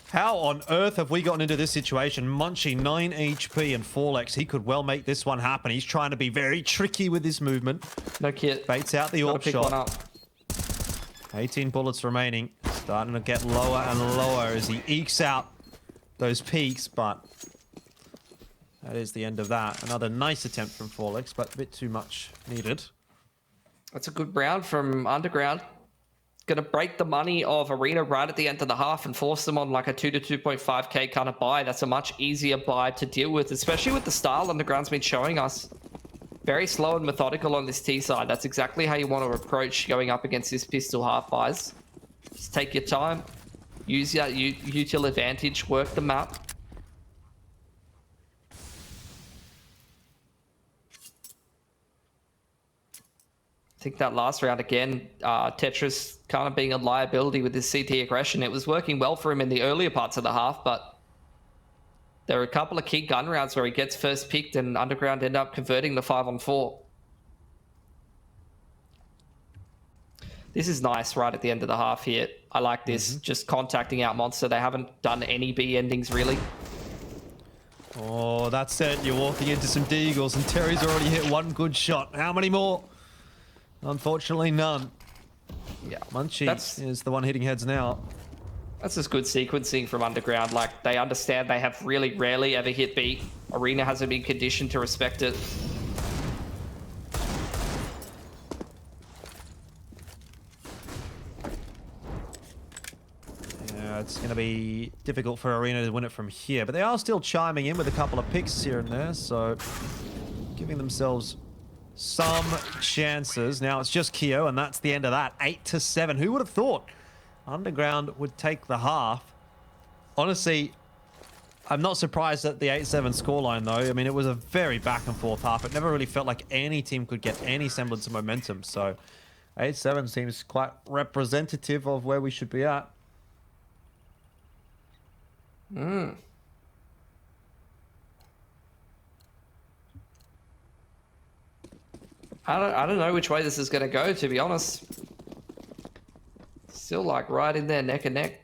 How on earth have we gotten into this situation? Munchie 9 HP and 4x. He could well make this one happen. He's trying to be very tricky with his movement. No kit. Baits out the AWP shot. 18 bullets remaining. Starting to get lower and lower as he ekes out those peaks, but that is the end of that. Another nice attempt from 4x, but a bit too much needed. That's a good round from Underground. Going to break the money of Arena right at the end of the half and force them on like a 2 to 2.5k kind of buy. That's a much easier buy to deal with, especially with the style Underground's been showing us. Very slow and methodical on this T side. That's exactly how you want to approach going up against this pistol half buys. Just take your time. Use that util advantage. Work the map. I think that last round again, Tetris kind of being a liability with his CT aggression. It was working well for him in the earlier parts of the half, but there are a couple of key gun rounds where he gets first picked and Underground end up converting the 5-on-4. This is nice right at the end of the half here. I like this, just contacting out Monster. They haven't done any B endings really. Oh, that's it. You're walking into some Deagles and Terry's already hit one good shot. How many more? Unfortunately, none. Yeah, Munchie is the one hitting heads now. That's just good sequencing from Underground. Like, they understand they have really rarely ever hit B. Arena hasn't been conditioned to respect it. Yeah, it's going to be difficult for Arena to win it from here, but they are still chiming in with a couple of picks here and there, so giving themselves some chances. Now it's just Kyo, and that's the end of that. 8-7. Who would have thought Underground would take the half? Honestly, I'm not surprised at the 8-7 scoreline, though. I mean, it was a very back and forth half. It never really felt like any team could get any semblance of momentum. So 8-7 seems quite representative of where we should be at. I don't know which way this is going to go, to be honest. Still like right in there, neck and neck.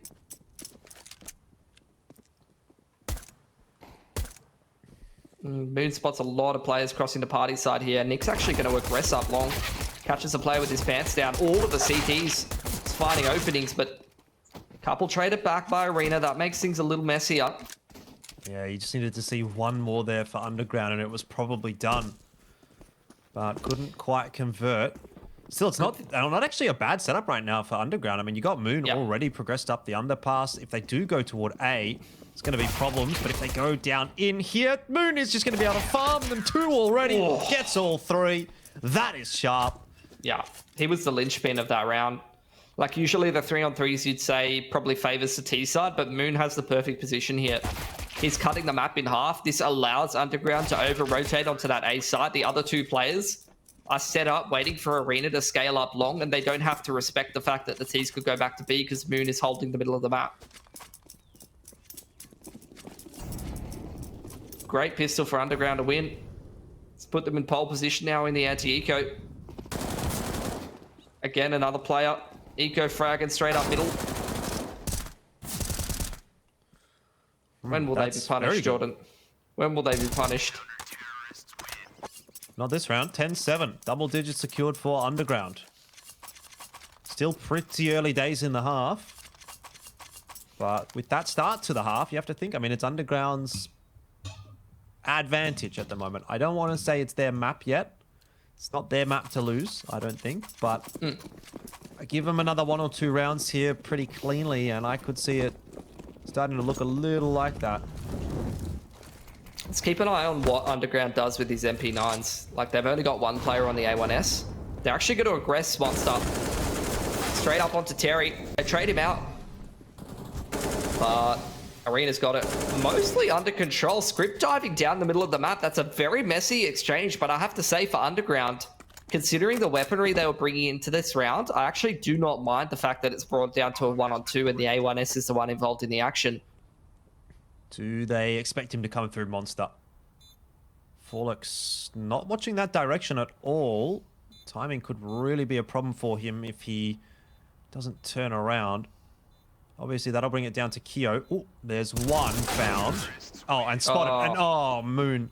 Moon spots a lot of players crossing the party side here. Nick's actually going to aggress up long. Catches a player with his pants down. All of the CTs is finding openings, but a couple traded back by Arena. That makes things a little messier. Yeah, you just needed to see one more there for Underground, and it was probably done. But couldn't quite convert. Still, it's not actually a bad setup right now for Underground. I mean, you got Moon already progressed up the underpass. If they do go toward A, it's going to be problems. But if they go down in here, Moon is just going to be able to farm them 2 already. Gets all 3. That is sharp. Yeah, he was the linchpin of that round. Like, usually the 3-on-3s you'd say probably favors the T side, but Moon has the perfect position here. He's cutting the map in half. This allows Underground to over-rotate onto that A side. The other 2 players are set up waiting for Arena to scale up long, and they don't have to respect the fact that the T's could go back to B because Moon is holding the middle of the map. Great pistol for Underground to win. Let's put them in pole position now in the anti-eco. Again, another player. Eco fragging straight up middle. When will they be punished, Jordan? When will they be punished? Not this round. 10-7. Double digits secured for Underground. Still pretty early days in the half. But with that start to the half, you have to think, I mean, it's Underground's advantage at the moment. I don't want to say it's their map yet. It's not their map to lose, I don't think. But I give them another 1 or 2 rounds here pretty cleanly, and I could see it starting to look a little like that. Let's keep an eye on what Underground does with these MP9s. Like, they've only got 1 player on the A1S. They're actually going to aggress Monster. Straight up onto Terry. They trade him out. But Arena's got it mostly under control. Script diving down the middle of the map. That's a very messy exchange, but I have to say for Underground, considering the weaponry they were bringing into this round, I actually do not mind the fact that it's brought down to a 1-on-2 and the A1S is the one involved in the action. Do they expect him to come through Monster? Forlex not watching that direction at all. Timing could really be a problem for him if he doesn't turn around. Obviously, that'll bring it down to Keo. Oh, there's one found. Oh, and spotted. And oh, Moon.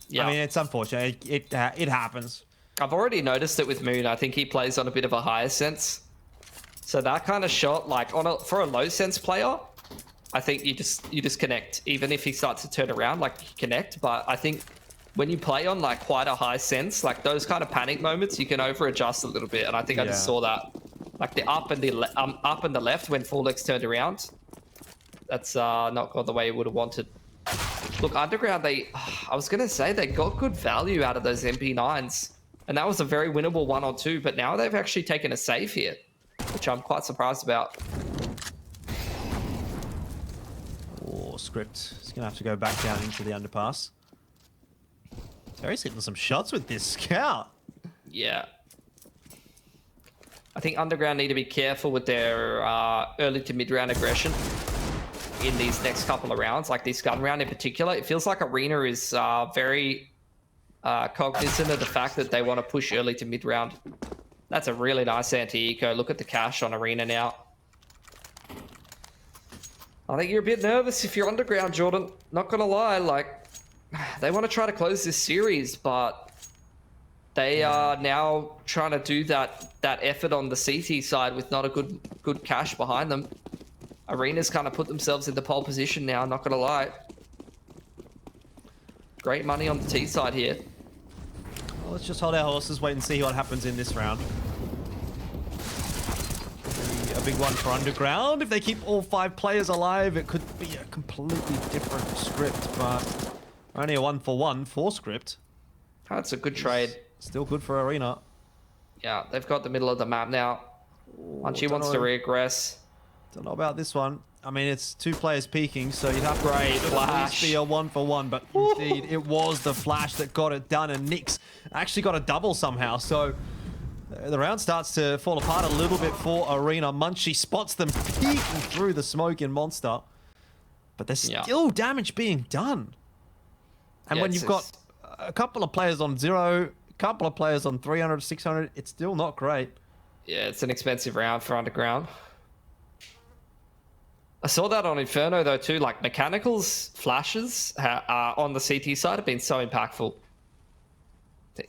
Yeah. I mean, it's unfortunate. It happens. I've already noticed it with Moon. I think he plays on a bit of a higher sense. So that kind of shot, like for a low sense player, I think you just connect. Even if he starts to turn around, like you connect. But I think when you play on like quite a high sense, like those kind of panic moments, you can over adjust a little bit. And I think I just saw that. Like the up and the left when Forlex turned around. That's not gone the way you would have wanted. Look, Underground, I was going to say they got good value out of those MP9s. And that was a very winnable 1-on-2, but now they've actually taken a save here, which I'm quite surprised about. Oh, Script. He's going to have to go back down into the underpass. Terry's hitting some shots with this scout. Yeah. I think Underground need to be careful with their early to mid-round aggression in these next couple of rounds, like this gun round in particular. It feels like Arena is very cognizant of the fact that they want to push early to mid-round. That's a really nice anti-eco. Look at the cash on Arena now. I think you're a bit nervous if you're Underground, Jordan. Not gonna lie, like, they want to try to close this series, but they are now trying to do that effort on the CT side with not a good cash behind them. Arena's kind of put themselves in the pole position now, not gonna lie. Great money on the T side here. Well, let's just hold our horses, wait and see what happens in this round. A big one for Underground. If they keep all 5 players alive, it could be a completely different script, but only a 1-for-1 for Script. That's a good trade. Still good for Arena. Yeah, they've got the middle of the map now. Archie wants to regress. Don't know about this one. I mean, it's 2 players peeking, so you'd have to at least be a 1-for-1, but indeed, it was the flash that got it done, and Nyx actually got a double somehow, so the round starts to fall apart a little bit for Arena. Munchie spots them peeking through the smoke in Monster, but there's still damage being done. And when you've got a couple of players on 0, couple of players on 300, 600. It's still not great. Yeah, it's an expensive round for Underground. I saw that on Inferno though too. Like Mechanical's flashes on the CT side have been so impactful.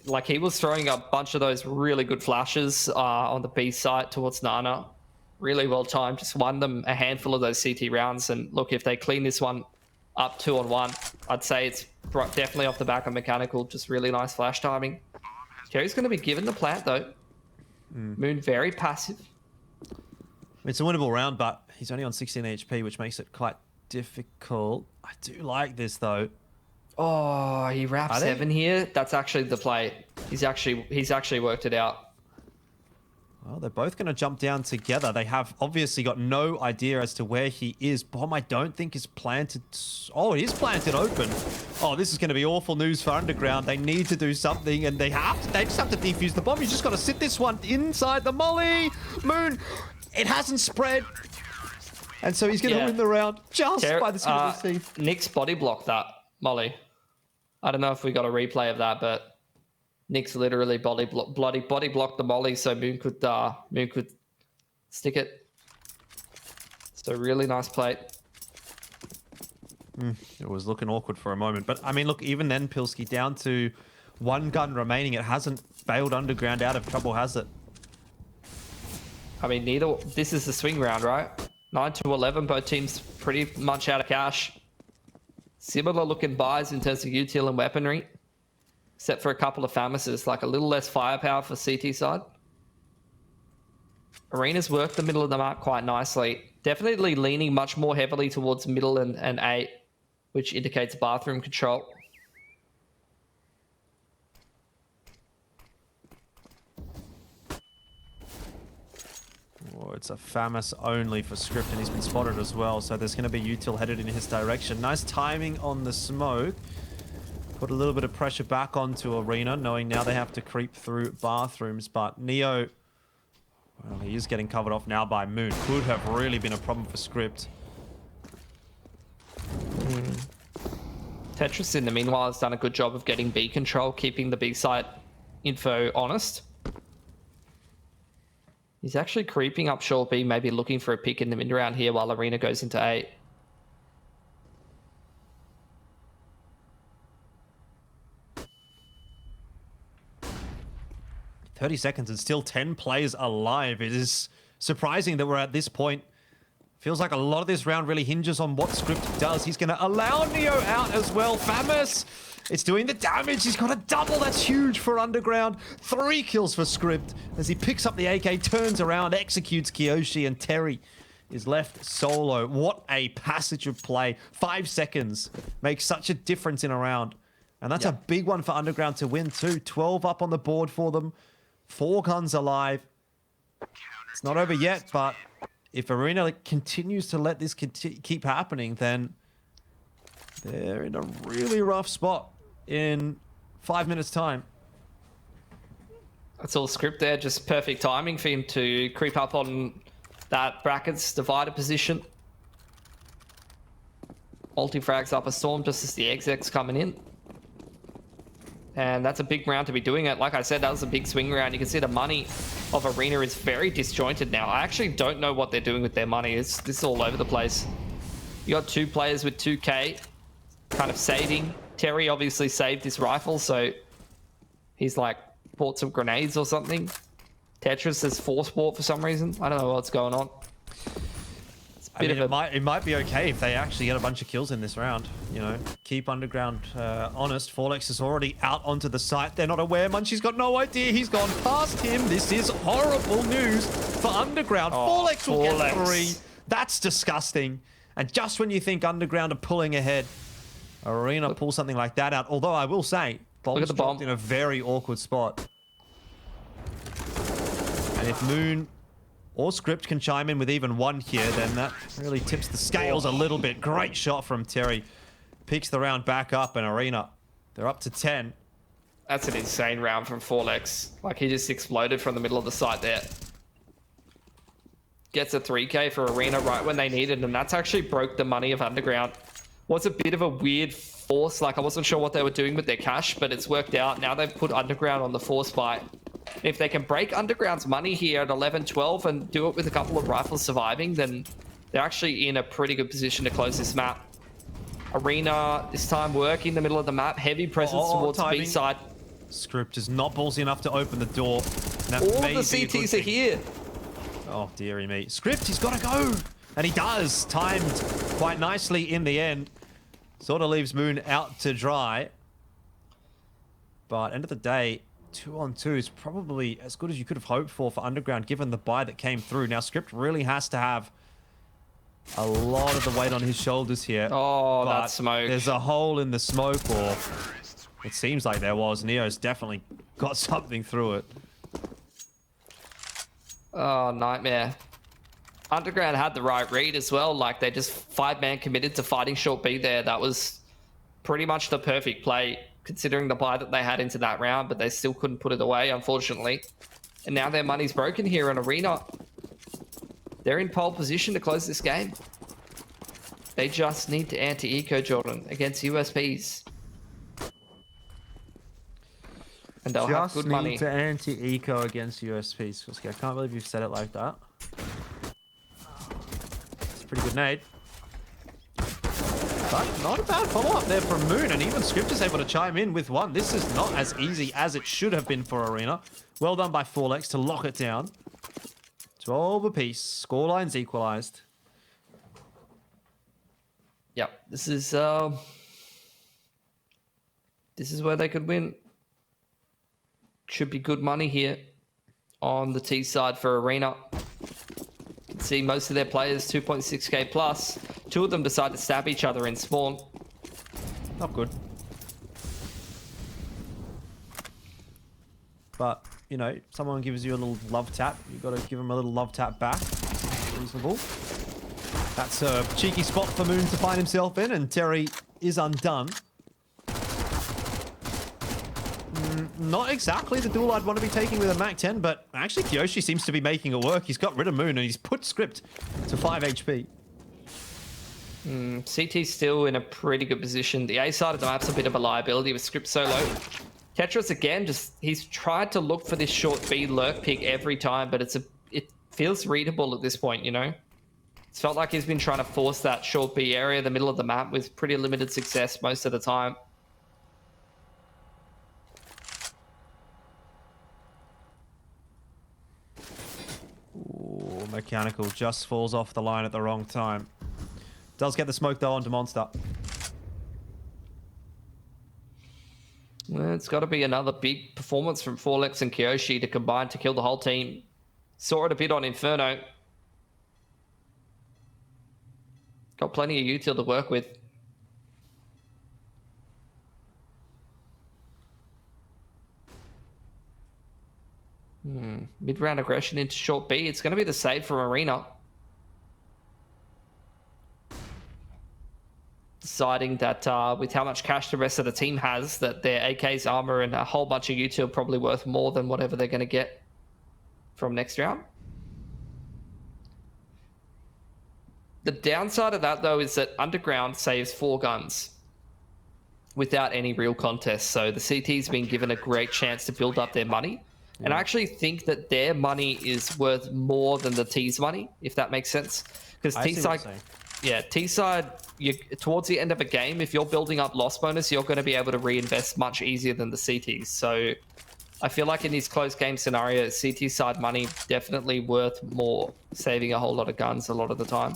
Like he was throwing a bunch of those really good flashes on the B side towards Nana. Really well timed. Just won them a handful of those CT rounds. And look, if they clean this one up 2-on-1, I'd say it's definitely off the back of Mechanical. Just really nice flash timing. Jerry's going to be given the plant though. Moon very passive. It's a winnable round, but he's only on 16 HP, which makes it quite difficult. I do like this though. Oh, he wrapped 7 here. That's actually the play. He's actually worked it out. Well, they're both going to jump down together. They have obviously got no idea as to where he is. Bomb, I don't think is planted. Oh, it is planted open. Oh, this is going to be awful news for Underground. They need to do something, and they just have to defuse the bomb. You just got to sit this one inside the molly. Moon, it hasn't spread. And so he's going to win the round just by the skin of his teeth. Nick's body blocked that molly. I don't know if we got a replay of that, but Nick's literally body blocked the molly so Moon could stick it. So really nice plate. It was looking awkward for a moment, but I mean, look, even then, Pilski down to 1 gun remaining. It hasn't bailed Underground out of trouble, has it? I mean, this is the swing round, right? 9-11, both teams pretty much out of cash. Similar looking buys in terms of util and weaponry, except for a couple of Famises, like a little less firepower for CT side. Arena's worked the middle of the map quite nicely. Definitely leaning much more heavily towards middle and 8, which indicates bathroom control. Oh, it's a Famis only for Script, and he's been spotted as well. So there's going to be util headed in his direction. Nice timing on the smoke. Put a little bit of pressure back onto Arena, knowing now they have to creep through bathrooms. But Neo, well, he is getting covered off now by Moon. Could have really been a problem for Script. Tetris, in the meanwhile, has done a good job of getting B control, keeping the B site info honest. He's actually creeping up short B, maybe looking for a pick in the mid round here while Arena goes into 8. "30 seconds and still 10 players alive." It is surprising that we're at this point. Feels like a lot of this round really hinges on what Script does. He's going to allow Neo out as well. Famis, it's doing the damage. He's got a double. That's huge for Underground. 3 kills for Script as he picks up the AK, turns around, executes Kiyoshi, and Terry is left solo. What a passage of play. 5 seconds makes such a difference in a round. And that's a big one for Underground to win too. 12 up on the board for them. 4 guns alive. It's not over yet, but if Arena continues to let this keep happening, then they're in a really rough spot in 5 minutes' time. That's all Script there. Just perfect timing for him to creep up on that brackets divider position. Multi-frags up a storm just as the exec's coming in. And that's a big round to be doing it. Like I said, that was a big swing round. You can see the money of Arena is very disjointed now. I actually don't know what they're doing with their money. It's all over the place. You got 2 players with 2K kind of saving. Terry obviously saved his rifle, so he's like bought some grenades or something. Tetris has force bought for some reason. I don't know what's going on. I mean, it might be okay if they actually get a bunch of kills in this round. You know, keep Underground honest. Forlex is already out onto the site. They're not aware. Munchie's got no idea. He's gone past him. This is horrible news for Underground. Forlex will get 3. That's disgusting. And just when you think Underground are pulling ahead, Arena pull something like that out. Although I will say, Bomb's dropped in a very awkward spot. And if Moon or Script can chime in with even 1 here, then that really tips the scales a little bit. Great shot from Terry. Picks the round back up, and Arena, they're up to 10. That's an insane round from Forlex. Like, he just exploded from the middle of the site there. Gets a 3K for Arena right when they needed, and that's actually broke the money of Underground. was a bit of a weird force. Like, I wasn't sure what they were doing with their cash, but it's worked out. Now they've put Underground on the force fight. If they can break Underground's money here at 11-12 and do it with a couple of rifles surviving, then they're actually in a pretty good position to close this map. Arena this time working in the middle of the map. Heavy presence towards the B side. Script is not ballsy enough to open the door. That All may the be a good CTs are thing. here. Oh, dearie me. Script, he's got to go. And he does. Timed quite nicely in the end. Sort of leaves Moon out to dry. But end of the day, 2-on-2 is probably as good as you could have hoped for Underground, given the buy that came through. Now, Script really has to have a lot of the weight on his shoulders here. Oh, but that smoke. There's a hole in the smoke, or it seems like there was. Neo's definitely got something through it. Oh, nightmare. Underground had the right read as well. Like, they just 5-man committed to fighting short B there. That was pretty much the perfect play, considering the buy that they had into that round, but they still couldn't put it away, unfortunately. And now their money's broken here in Arena. They're in pole position to close this game. They just need to anti-eco, Jordan, against USPs. And they'll have good money. Just need to anti-eco against USPs. I can't believe you've said it like that. It's a pretty good nade. But not a bad follow-up there from Moon, and even Script is able to chime in with one. This is not as easy as it should have been for Arena. Well done by Forlex to lock it down. 12 apiece. Scoreline's equalized. Yep, this is where they could win. Should be good money here on the T side for Arena. You can see most of their players 2.6k plus. 2 of them decide to stab each other in spawn. Not good. But, you know, someone gives you a little love tap. You've got to give them a little love tap back. Reasonable. That's a cheeky spot for Moon to find himself in, and Terry is undone. Not exactly the duel I'd want to be taking with a Mac-10, but actually Kyoshi seems to be making it work. He's got rid of Moon, and he's put Script to 5 HP. CT's still in a pretty good position. The A side of the map's a bit of a liability with Script so low. Tetris again, he's tried to look for this short B lurk pick every time, but it feels readable at this point, you know? It's felt like he's been trying to force that short B area, the middle of the map, with pretty limited success most of the time. Ooh, Mechanical just falls off the line at the wrong time. Does get the smoke though onto Monster. Well, it's got to be another big performance from Forlex and Kyoshi to combine to kill the whole team. Saw it a bit on Inferno. Got plenty of util to work with. Mid-round aggression into short B. It's going to be the save from Arena. Deciding that with how much cash the rest of the team has, that their AK's armor and a whole bunch of util probably worth more than whatever they're going to get from next round. The downside of that, though, is that Underground saves 4 guns without any real contest. So the CT's been given a great chance to build up their money. And I actually think that their money is worth more than the T's money, if that makes sense. Because T-side, yeah, T-side, towards the end of a game, if you're building up loss bonus, you're going to be able to reinvest much easier than the CTs. So I feel like in these close game scenarios, CT side money definitely worth more, saving a whole lot of guns a lot of the time.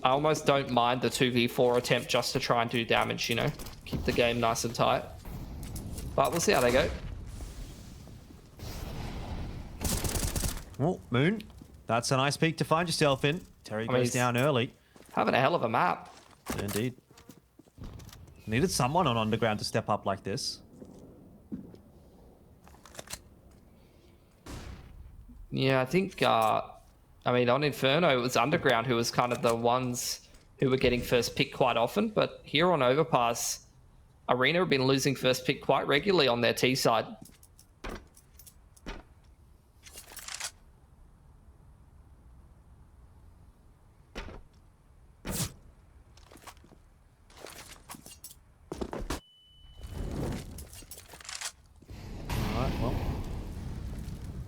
I almost don't mind the 2v4 attempt just to try and do damage, you know, keep the game nice and tight. But we'll see how they go. Well, Moon, that's a nice peak to find yourself in. Terry goes down early. Having a hell of a map. Indeed. Needed someone on Underground to step up like this. Yeah, I think, I mean, on Inferno, it was Underground who was kind of the ones who were getting first pick quite often. But here on Overpass, Arena have been losing first pick quite regularly on their T side.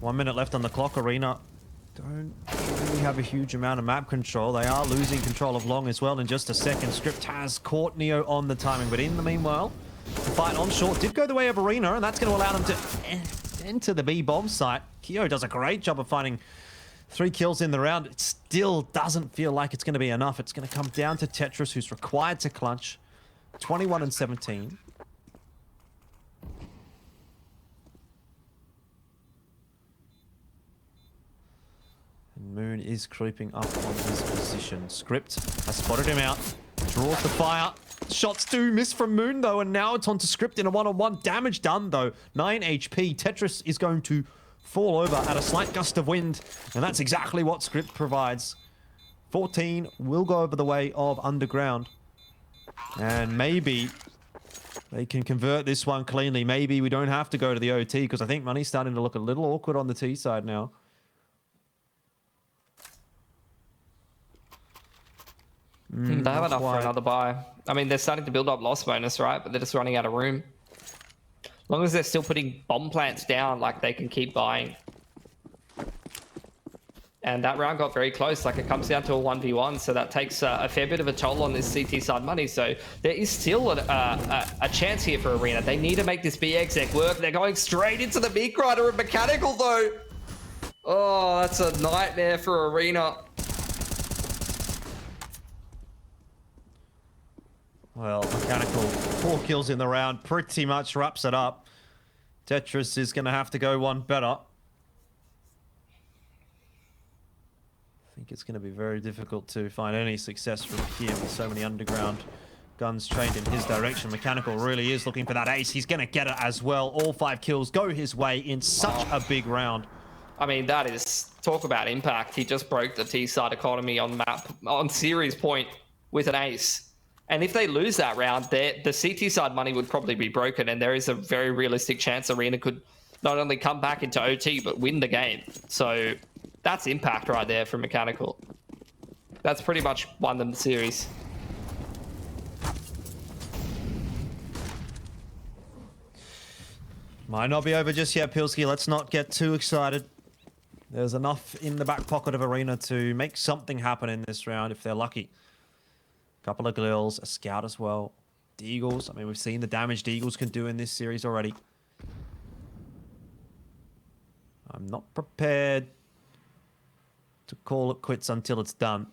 1 minute left on the clock. Arena don't really have a huge amount of map control. They are losing control of long as well in just a second. Script has caught Neo on the timing, but in the meanwhile, the fight on short did go the way of Arena, and that's going to allow them to enter the B bomb site. Kyo does a great job of finding 3 kills in the round. It still doesn't feel like it's going to be enough. It's going to come down to Tetris, who's required to clutch. 21 and 17. And Moon is creeping up on his position. Script has spotted him out. Draws the fire. Shots do miss from Moon, though, and now it's on to Script in a one-on-one. Damage done, though. 9 HP. Tetris is going to fall over at a slight gust of wind, and that's exactly what Script provides. 14 will go over the way of Underground, and maybe they can convert this one cleanly. Maybe we don't have to go to the OT, because I think Money's starting to look a little awkward on the T side now. They have enough for another buy. I mean, they're starting to build up loss bonus, right? But they're just running out of room. As long as they're still putting bomb plants down, like, they can keep buying. And that round got very close. Like, it comes down to a 1v1, so that takes a fair bit of a toll on this CT side money. So there is still a chance here for Arena. They need to make this B exec work. They're going straight into the Beak Rider of Mechanical, though. Oh, that's a nightmare for Arena. Well, Mechanical, 4 kills in the round, pretty much wraps it up. Tetris is going to have to go one better. I think it's going to be very difficult to find any success from here with so many Underground guns trained in his direction. Mechanical really is looking for that ace. He's going to get it as well. All 5 kills go his way in such a big round. I mean, that is, talk about impact. He just broke the T-side economy on map, on series point with an ace. And if they lose that round, the CT side money would probably be broken, and there is a very realistic chance Arena could not only come back into OT, but win the game. So that's impact right there from Mechanical. That's pretty much won them the series. Might not be over just yet, Pilski. Let's not get too excited. There's enough in the back pocket of Arena to make something happen in this round if they're lucky. Couple of Glills, a Scout as well. Deagles, I mean, we've seen the damage Deagles can do in this series already. I'm not prepared to call it quits until it's done.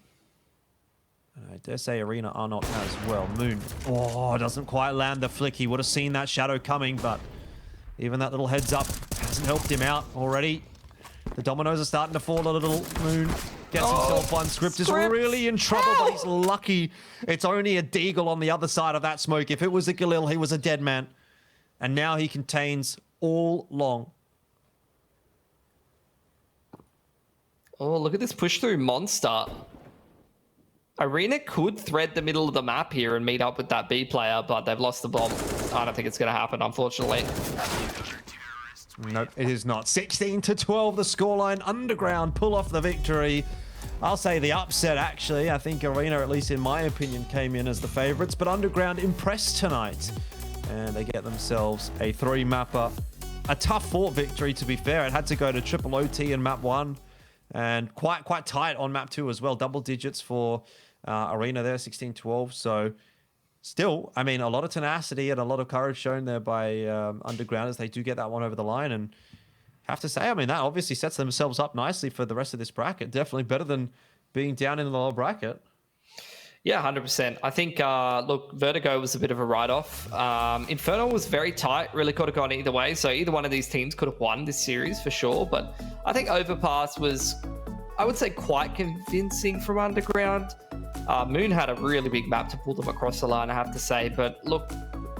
I dare say Arena are not as well. Moon, oh, doesn't quite land the flick. He would have seen that shadow coming, but even that little heads up hasn't helped him out already. The dominoes are starting to fall a little. Moon gets himself one. Script is really in trouble, but he's lucky it's only a Deagle on the other side of that smoke. If it was a Galil, he was a dead man. And now he contains all long. Oh, look at this push through monster. Arena could thread the middle of the map here and meet up with that B player, but they've lost the bomb. I don't think it's going to happen, unfortunately. Nope, it is not. 16-12, the scoreline. Underground pull off the victory. I'll say the upset, actually. I think Arena, at least in my opinion, came in as the favorites, but Underground impressed tonight. And they get themselves a 3-mapper. A tough-fought victory, to be fair. It had to go to triple OT in map 1. And quite tight on map 2 as well. Double digits for Arena there, 16-12. So still, I mean, a lot of tenacity and a lot of courage shown there by Underground as they do get that one over the line. And have to say, I mean, that obviously sets themselves up nicely for the rest of this bracket. Definitely better than being down in the lower bracket. Yeah, 100%. I think, look, Vertigo was a bit of a write-off. Inferno was very tight, really could have gone either way. So either one of these teams could have won this series for sure. But I think Overpass was, I would say, quite convincing from Underground. Moon had a really big map to pull them across the line, I have to say. But look,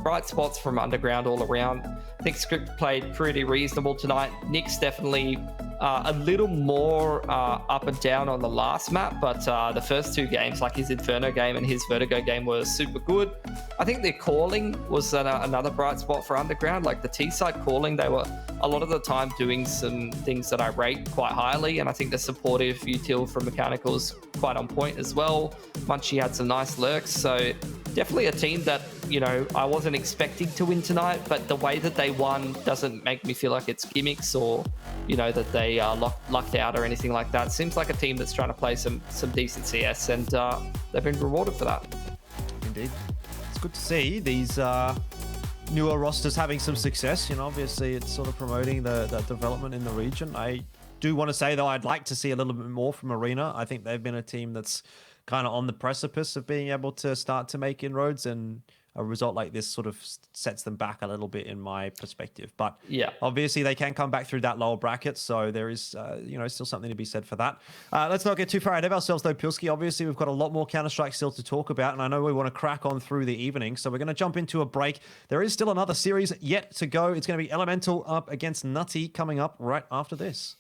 bright spots from Underground all around. I think Script played pretty reasonable tonight. Nick's definitely a little more up and down on the last map, but the first 2 games, like his Inferno game and his Vertigo game, were super good. I think their calling was another bright spot for Underground. Like the T-side calling, they were a lot of the time doing some things that I rate quite highly, and I think the supportive util from Mechanical's quite on point as well. Munchie had some nice lurks, so definitely a team that you know, I wasn't expecting to win tonight, but the way that they won doesn't make me feel like it's gimmicks or, you know, that they are lucked out or anything like that. Seems like a team that's trying to play some decent CS, and they've been rewarded for that. Indeed. It's good to see these newer rosters having some success. You know, obviously it's sort of promoting the development in the region. I do want to say, though, I'd like to see a little bit more from Arena. I think they've been a team that's kind of on the precipice of being able to start to make inroads, and a result like this sort of sets them back a little bit in my perspective. But yeah, obviously they can come back through that lower bracket, so there is you know, still something to be said for that. Let's not get too far ahead of ourselves though, Pilski. Obviously we've got a lot more Counter-Strike still to talk about, and I know we want to crack on through the evening, so we're going to jump into a break. There is still another series yet to go. It's going to be Elemental up against Nutty coming up right after this.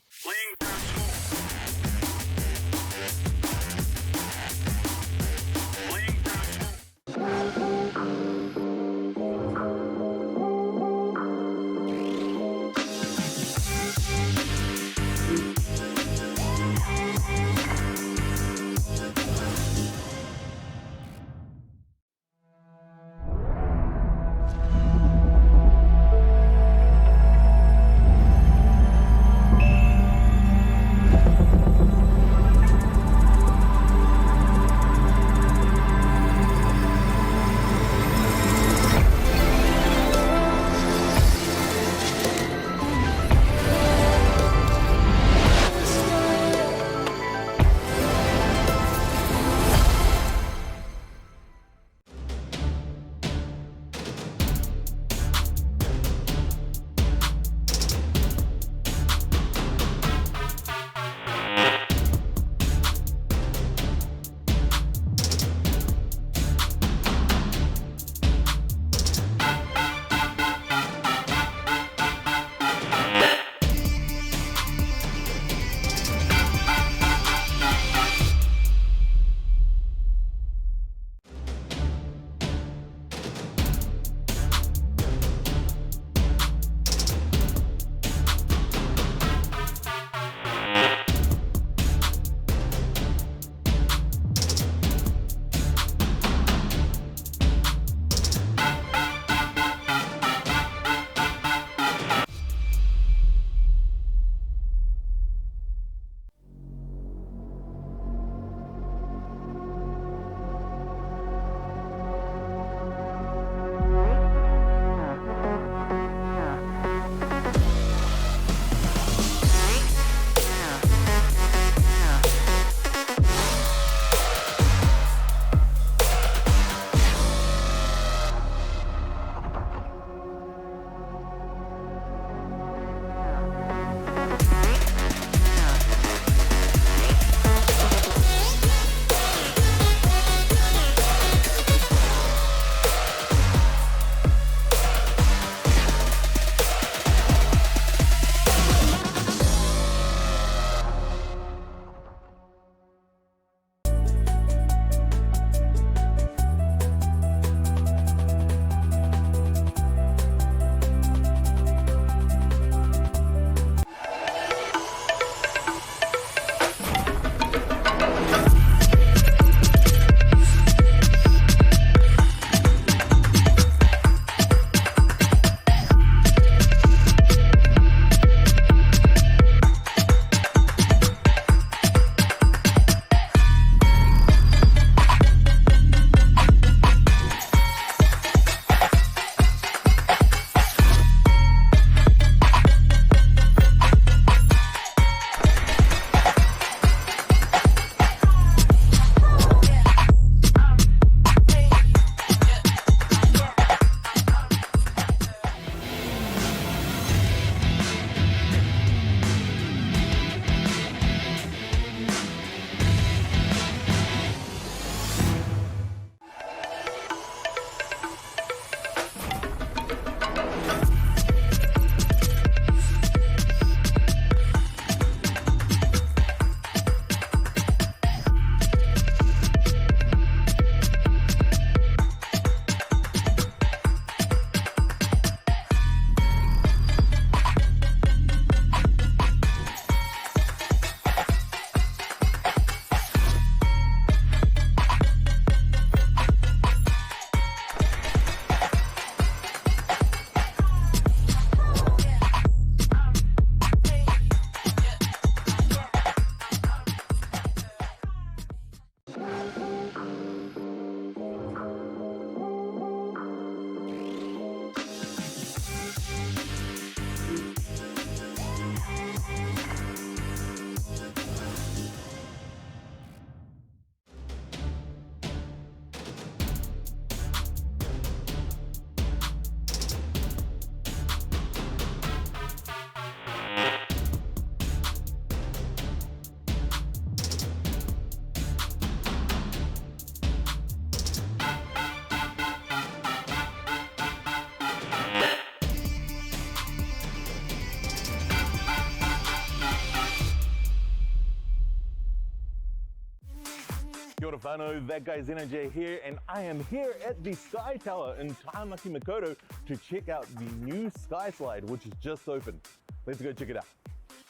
Kia ora whanau, that guy's NJ here, and I am here at the Sky Tower in Tahamaki Makaurau to check out the new Sky Slide, which is just opened. Let's go check it out.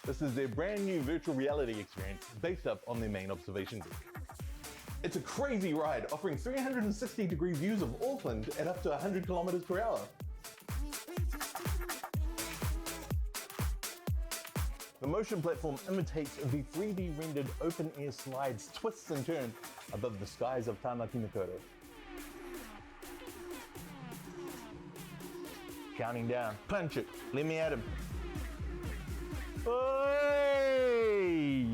This is their brand new virtual reality experience based up on their main observation deck. It's a crazy ride, offering 360-degree views of Auckland at up to 100 kilometers per hour. The motion platform imitates the 3D rendered open air slides, twists and turns above the skies of Tahamaki Makaurau. Counting down, punch it, let me at him. Hey!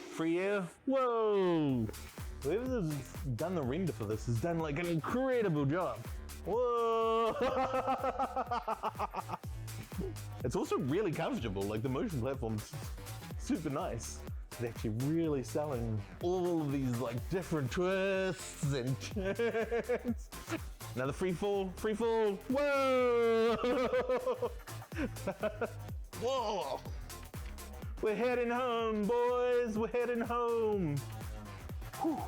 Free air, whoa! Whoever's done the render for this has done like an incredible job. Whoa! It's also really comfortable, like the motion platform's super nice. It's actually really selling all of these like different twists and turns. Another free fall, whoa! Whoa! We're heading home, boys, we're heading home. Whew.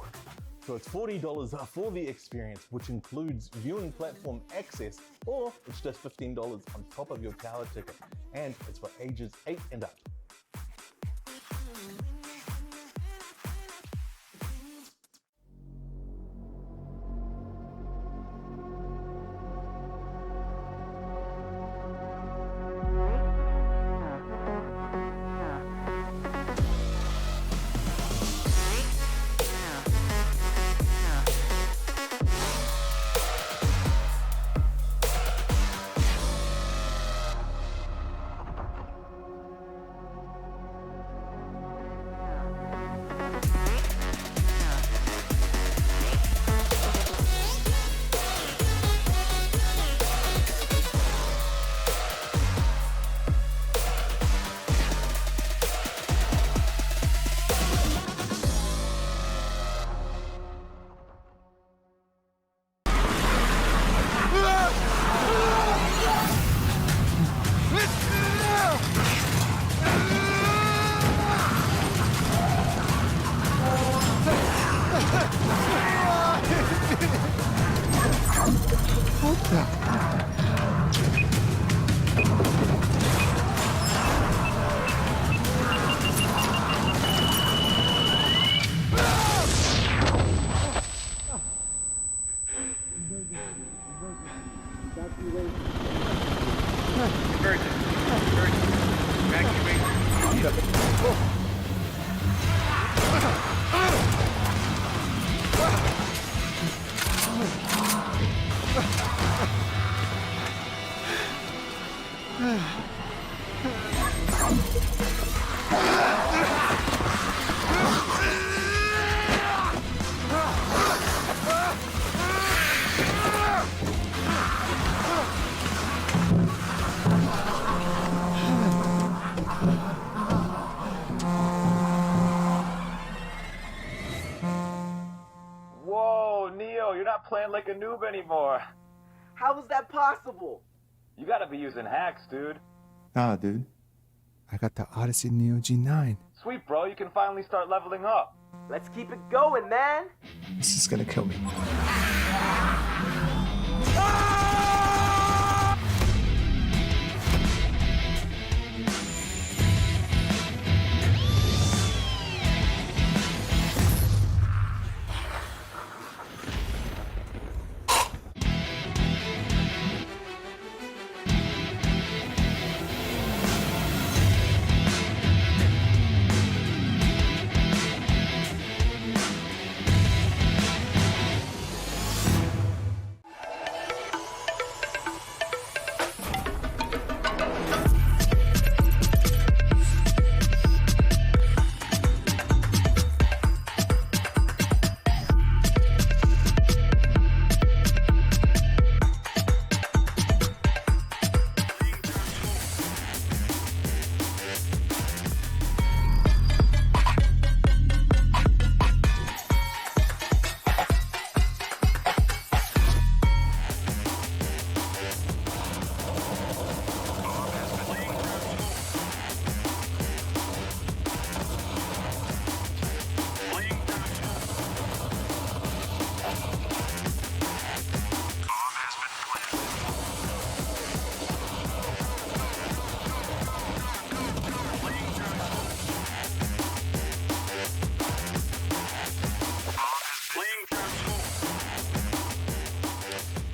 So it's $40 for the experience, which includes viewing platform access, or it's just $15 on top of your tower ticket. And it's for ages 8 and up. Whoa, Neo, you're not playing like a noob anymore. How is that possible? You gotta be using hacks, dude. Nah, dude. I got the Odyssey Neo G9. Sweet, bro, you can finally start leveling up. Let's keep it going, man. This is gonna kill me.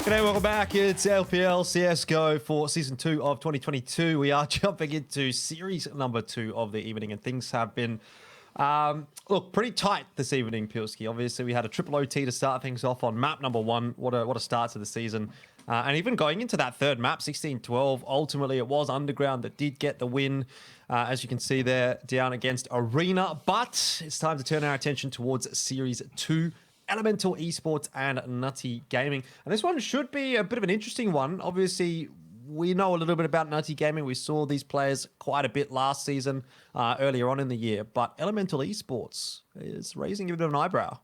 G'day, welcome back. It's LPL CSGO for Season 2 of 2022. We are jumping into Series number 2 of the evening, and things have been, look, pretty tight this evening, Pilski. Obviously, we had a triple OT to start things off on map number 1. What a start to the season. And even going into that third map, 16-12, ultimately it was Underground that did get the win, as you can see there, down against Arena. But it's time to turn our attention towards Series 2. Elemental Esports and Nutty Gaming. And this one should be a bit of an interesting one. Obviously, we know a little bit about Nutty Gaming. We saw these players quite a bit last season, earlier on in the year. But Elemental Esports is raising a bit of an eyebrow.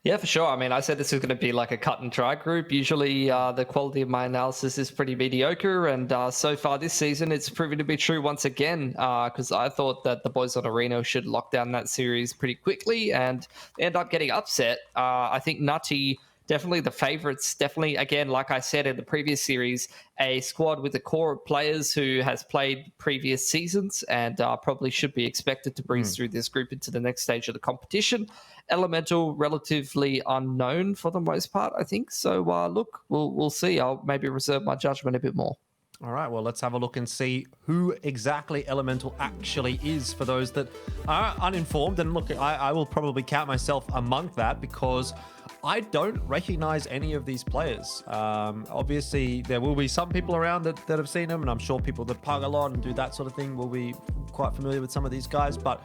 Yeah, for sure. I mean, I said this is going to be like a cut and dry group. Usually the quality of my analysis is pretty mediocre. And so far this season, it's proven to be true once again, because I thought that the boys on Arena should lock down that series pretty quickly and end up getting upset. I think Nutty, definitely the favorites, definitely, again, like I said in the previous series, a squad with a core of players who has played previous seasons and probably should be expected to breeze through this group into the next stage of the competition. Elemental, relatively unknown for the most part, I think. So, look, we'll see. I'll maybe reserve my judgment a bit more. All right, well, let's have a look and see who exactly Elemental actually is for those that are uninformed. And look, I will probably count myself among that because I don't recognize any of these players. Obviously, there will be some people around that have seen them, and I'm sure people that pug a lot and do that sort of thing will be quite familiar with some of these guys. But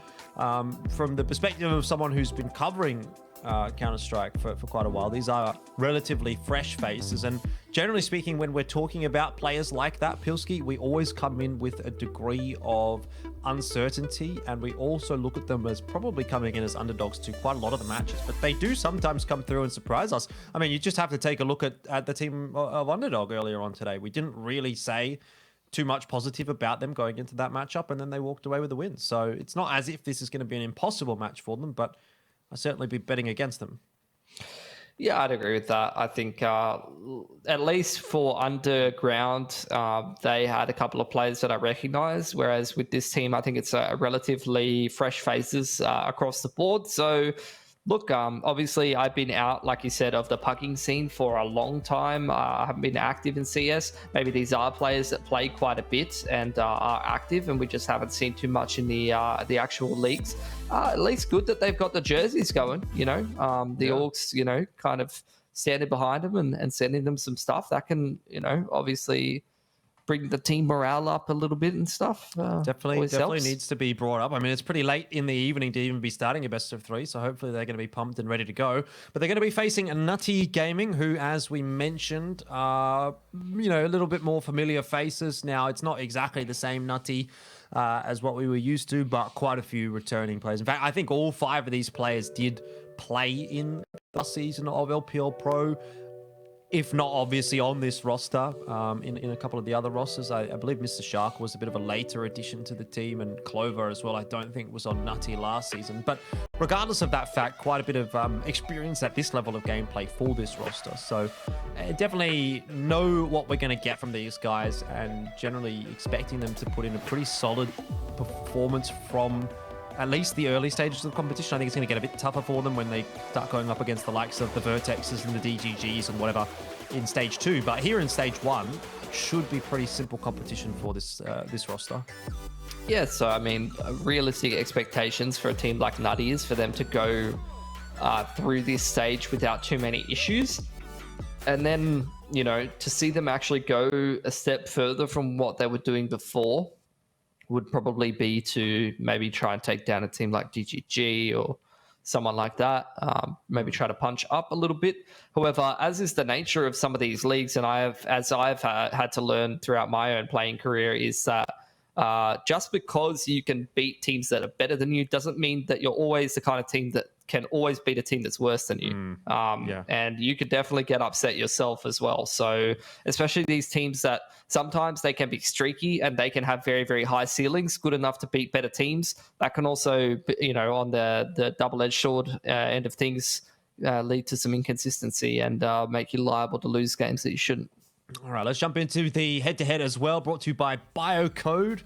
from the perspective of someone who's been covering Counter-Strike for quite a while, these are relatively fresh faces. And generally speaking, when we're talking about players like that, Pilski, we always come in with a degree of uncertainty, and we also look at them as probably coming in as underdogs to quite a lot of the matches, but they do sometimes come through and surprise us. I mean, you just have to take a look at the team of Underdog earlier on today. We didn't really say too much positive about them going into that matchup, and then they walked away with the win. So it's not as if this is going to be an impossible match for them, but I'll certainly be betting against them. Yeah, I'd agree with that. I think at least for Underground, they had a couple of players that I recognize, whereas with this team, I think it's a relatively fresh faces across the board. So, look, obviously I've been out, like you said, of the pugging scene for a long time. I haven't been active in CS. Maybe these are players that play quite a bit and are active, and we just haven't seen too much in the actual leagues. At least good that they've got the jerseys going, the Orcs, kind of standing behind them and sending them some stuff that can, obviously bring the team morale up a little bit and stuff. Definitely needs to be brought up. I mean, it's pretty late in the evening to even be starting a best of 3, so hopefully they're going to be pumped and ready to go. But they're going to be facing Nutty Gaming, who, as we mentioned, are, a little bit more familiar faces. Now, it's not exactly the same Nutty as what we were used to, but quite a few returning players. In fact, I think all 5 of these players did play in the season of LPL Pro, if not obviously on this roster, in a couple of the other rosters. I believe Mr. Shark was a bit of a later addition to the team, and Clover as well, I don't think was on Nutty last season. But regardless of that fact, quite a bit of experience at this level of gameplay for this roster. So definitely know what we're going to get from these guys, and generally expecting them to put in a pretty solid performance from at least the early stages of the competition. I think it's going to get a bit tougher for them when they start going up against the likes of the Vertexes and the DGGs and whatever in stage 2. But here in stage 1, it should be pretty simple competition for this roster. Yeah, so I mean, realistic expectations for a team like Nutty is for them to go through this stage without too many issues. And then, to see them actually go a step further from what they were doing before would probably be to maybe try and take down a team like DGG or someone like that, maybe try to punch up a little bit. However, as is the nature of some of these leagues, and I've had to learn throughout my own playing career, is that just because you can beat teams that are better than you doesn't mean that you're always the kind of team that can always beat a team that's worse than you. And you could definitely get upset yourself as well. So especially these teams that sometimes they can be streaky and they can have very, very high ceilings, good enough to beat better teams. That can also, on the double-edged sword end of things, lead to some inconsistency and make you liable to lose games that you shouldn't. All right, let's jump into the head-to-head as well, brought to you by Biocode.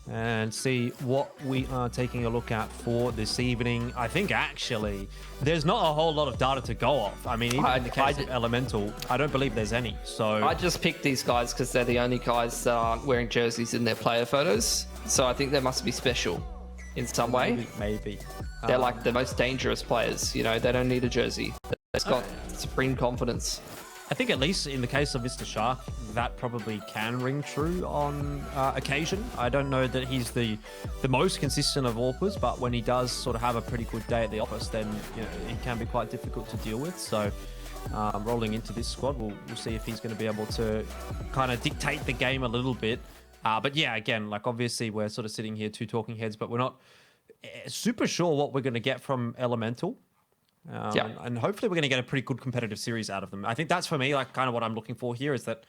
and see what we are taking a look at for this evening. I think actually there's not a whole lot of data to go off. I mean, even in the case of Elemental, I don't believe there's any. So I just picked these guys because they're the only guys that aren't wearing jerseys in their player photos. So I think they must be special in some way. Maybe. They're like the most dangerous players. You know, they don't need a jersey. They've got supreme confidence. I think at least in the case of Mr. Shark, that probably can ring true on occasion. I don't know that he's the most consistent of AWPers, but when he does sort of have a pretty good day at the office, then he can be quite difficult to deal with. So rolling into this squad, we'll see if he's going to be able to kind of dictate the game a little bit. But yeah, again, like obviously we're sort of sitting here, two talking heads, but we're not super sure what we're going to get from Elemental. And hopefully we're going to get a pretty good competitive series out of them. I think that's for me, like kind of what I'm looking for here is that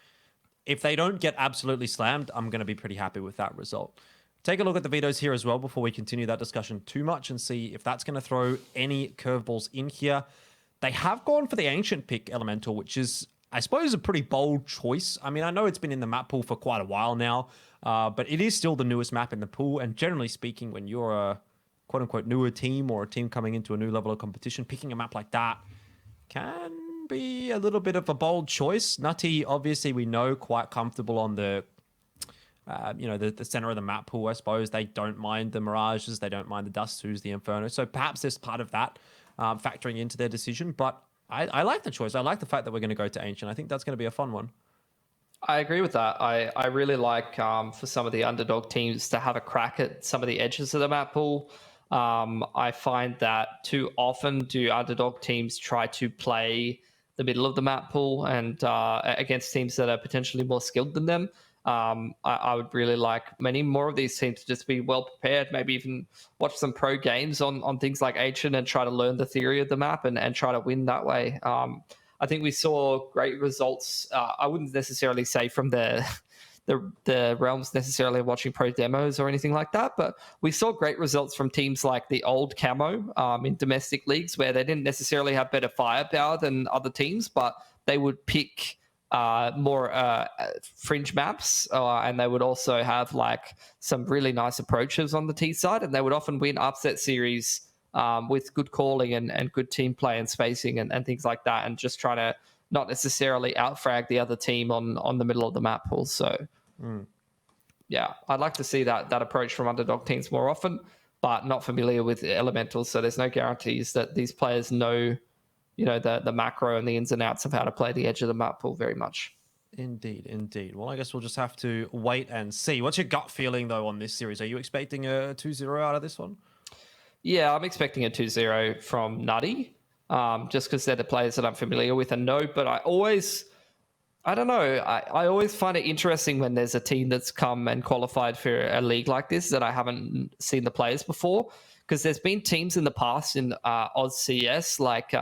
if they don't get absolutely slammed, I'm going to be pretty happy with that result. Take a look at the vetoes here as well before we continue that discussion too much and see if that's going to throw any curveballs in here. They have gone for the ancient pick Elemental, which is, I suppose, a pretty bold choice. I mean, I know it's been in the map pool for quite a while now, but it is still the newest map in the pool. And generally speaking, when you're a quote-unquote newer team or a team coming into a new level of competition, picking a map like that can be a little bit of a bold choice. Nutty, obviously, we know, quite comfortable on the the center of the map pool, I suppose. They don't mind the Mirages, they don't mind the Dust 2s, the Inferno. So perhaps there's part of that factoring into their decision. But I like the choice. I like the fact that we're going to go to Ancient. I think that's going to be a fun one. I agree with that. I really like for some of the underdog teams to have a crack at some of the edges of the map pool. I find that too often do underdog teams try to play the middle of the map pool and against teams that are potentially more skilled than them. I would really like many more of these teams to just be well prepared, maybe even watch some pro games on things like Ancient and try to learn the theory of the map and try to win that way. I think we saw great results. I wouldn't necessarily say from the realms necessarily watching pro demos or anything like that, but we saw great results from teams like the old Camo in domestic leagues where they didn't necessarily have better firepower than other teams, but they would pick more fringe maps and they would also have like some really nice approaches on the T side, and they would often win upset series with good calling and good team play and spacing and things like that, and just try to not necessarily outfrag the other team on the middle of the map pool. So yeah, I'd like to see that approach from underdog teams more often, but not familiar with elementals, so there's no guarantees that these players know the macro and the ins and outs of how to play the edge of the map pool very much. Indeed. Well, I guess we'll just have to wait and see. What's your gut feeling though on this series? Are you expecting a 2-0 out of this one? Yeah, I'm expecting a 2-0 from Nutty, just because they're the players that I'm familiar with and know. But I always find it interesting when there's a team that's come and qualified for a league like this that I haven't seen the players before. Because there's been teams in the past in Oz CS, like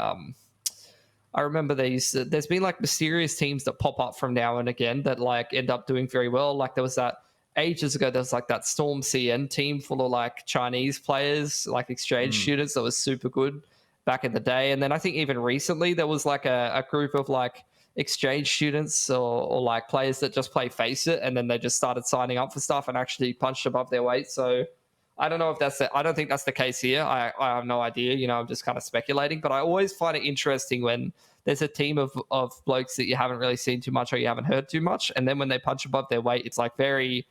I remember there's been like mysterious teams that pop up from now and again that like end up doing very well. Like there was that ages ago, there was like that Storm CN team full of like Chinese players, like exchange students that was super good back in the day. And then I think even recently there was like a group of like exchange students or like players that just play Face It, and then they just started signing up for stuff and actually punched above their weight. So I don't know if I don't think that's the case here. I have no idea. I'm just kind of speculating, but I always find it interesting when there's a team of blokes that you haven't really seen too much or you haven't heard too much. And then when they punch above their weight, it's like very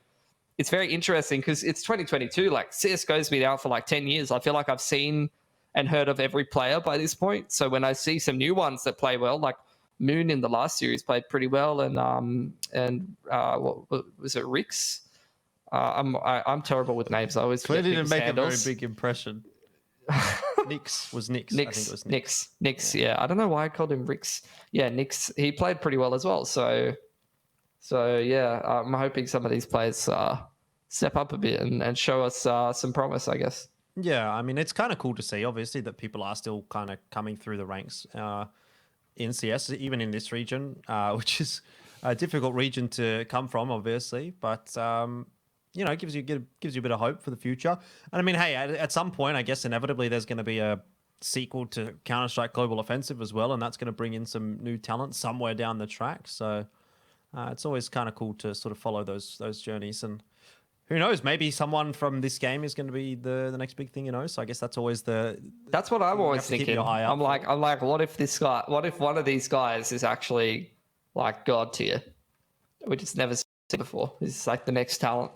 interesting because it's 2022. Like CSGO's been out for like 10 years. I feel like I've seen and heard of every player by this point. So when I see some new ones that play well, like Moon in the last series played pretty well. And what was it? Rix? I'm terrible with names. I always clearly didn't make handles. A very big impression. Nix. I think it was Nix. Yeah, I don't know why I called him Rix. Yeah, Nix. He played pretty well as well. So yeah, I'm hoping some of these players step up a bit and show us some promise, I guess. Yeah, I mean, it's kind of cool to see, obviously, that people are still kind of coming through the ranks in CS, even in this region, which is a difficult region to come from, obviously. But it gives you a bit of hope for the future. And I mean, hey, at some point, I guess inevitably there's going to be a sequel to Counter-Strike Global Offensive as well, and that's going to bring in some new talent somewhere down the track. So it's always kind of cool to sort of follow those journeys. And who knows? Maybe someone from this game is going to be the next big thing, So I guess that's always That's what I'm always have to keep thinking. your eye out I'm like, what if one of these guys is actually like God tier? We just never seen before. He's like the next talent.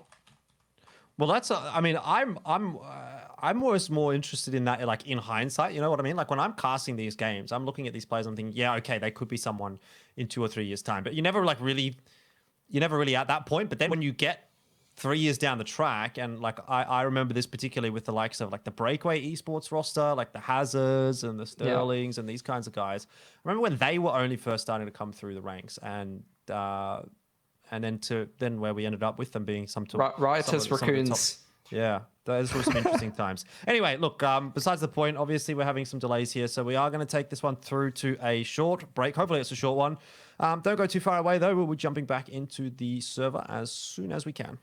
Well, I mean, I'm always more interested in that, like in hindsight. You know what I mean? Like when I'm casting these games, I'm looking at these players. I'm thinking, yeah, okay, they could be someone in 2 or 3 years' time. But you're never really at that point. But then when you get 3 years down the track, and like I remember this particularly with the likes of like the Breakaway Esports roster, like the Hazards and the Sterlings and these kinds of guys. I remember when they were only first starting to come through the ranks, and then where we ended up with them being riotous raccoons. Yeah, those were some interesting times. Anyway, look, besides the point, obviously we're having some delays here, so we are going to take this one through to a short break. Hopefully it's a short one. Don't go too far away, though. We'll be jumping back into the server as soon as we can.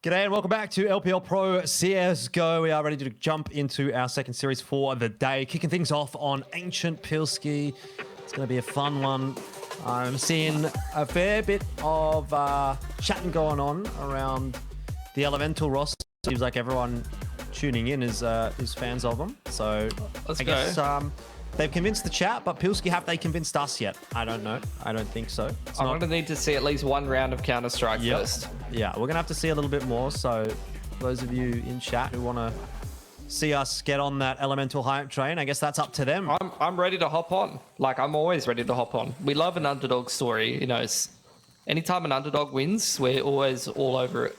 G'day and welcome back to LPL Pro CSGO. We are ready to jump into our second series for the day. Kicking things off on Ancient Pilski. It's going to be a fun one. I'm seeing a fair bit of chatting going on around the Elemental roster. Seems like everyone tuning in is fans of them. So I guess they've convinced the chat, but Pilski, have they convinced us yet? I don't know. I don't think so. I'm going to need to see at least one round of Counter-Strike first. Yeah, we're going to have to see a little bit more. So those of you in chat who want to see us get on that Elemental hype train, I guess that's up to them. I'm ready to hop on. Like, I'm always ready to hop on. We love an underdog story. You know, anytime an underdog wins, we're always all over it.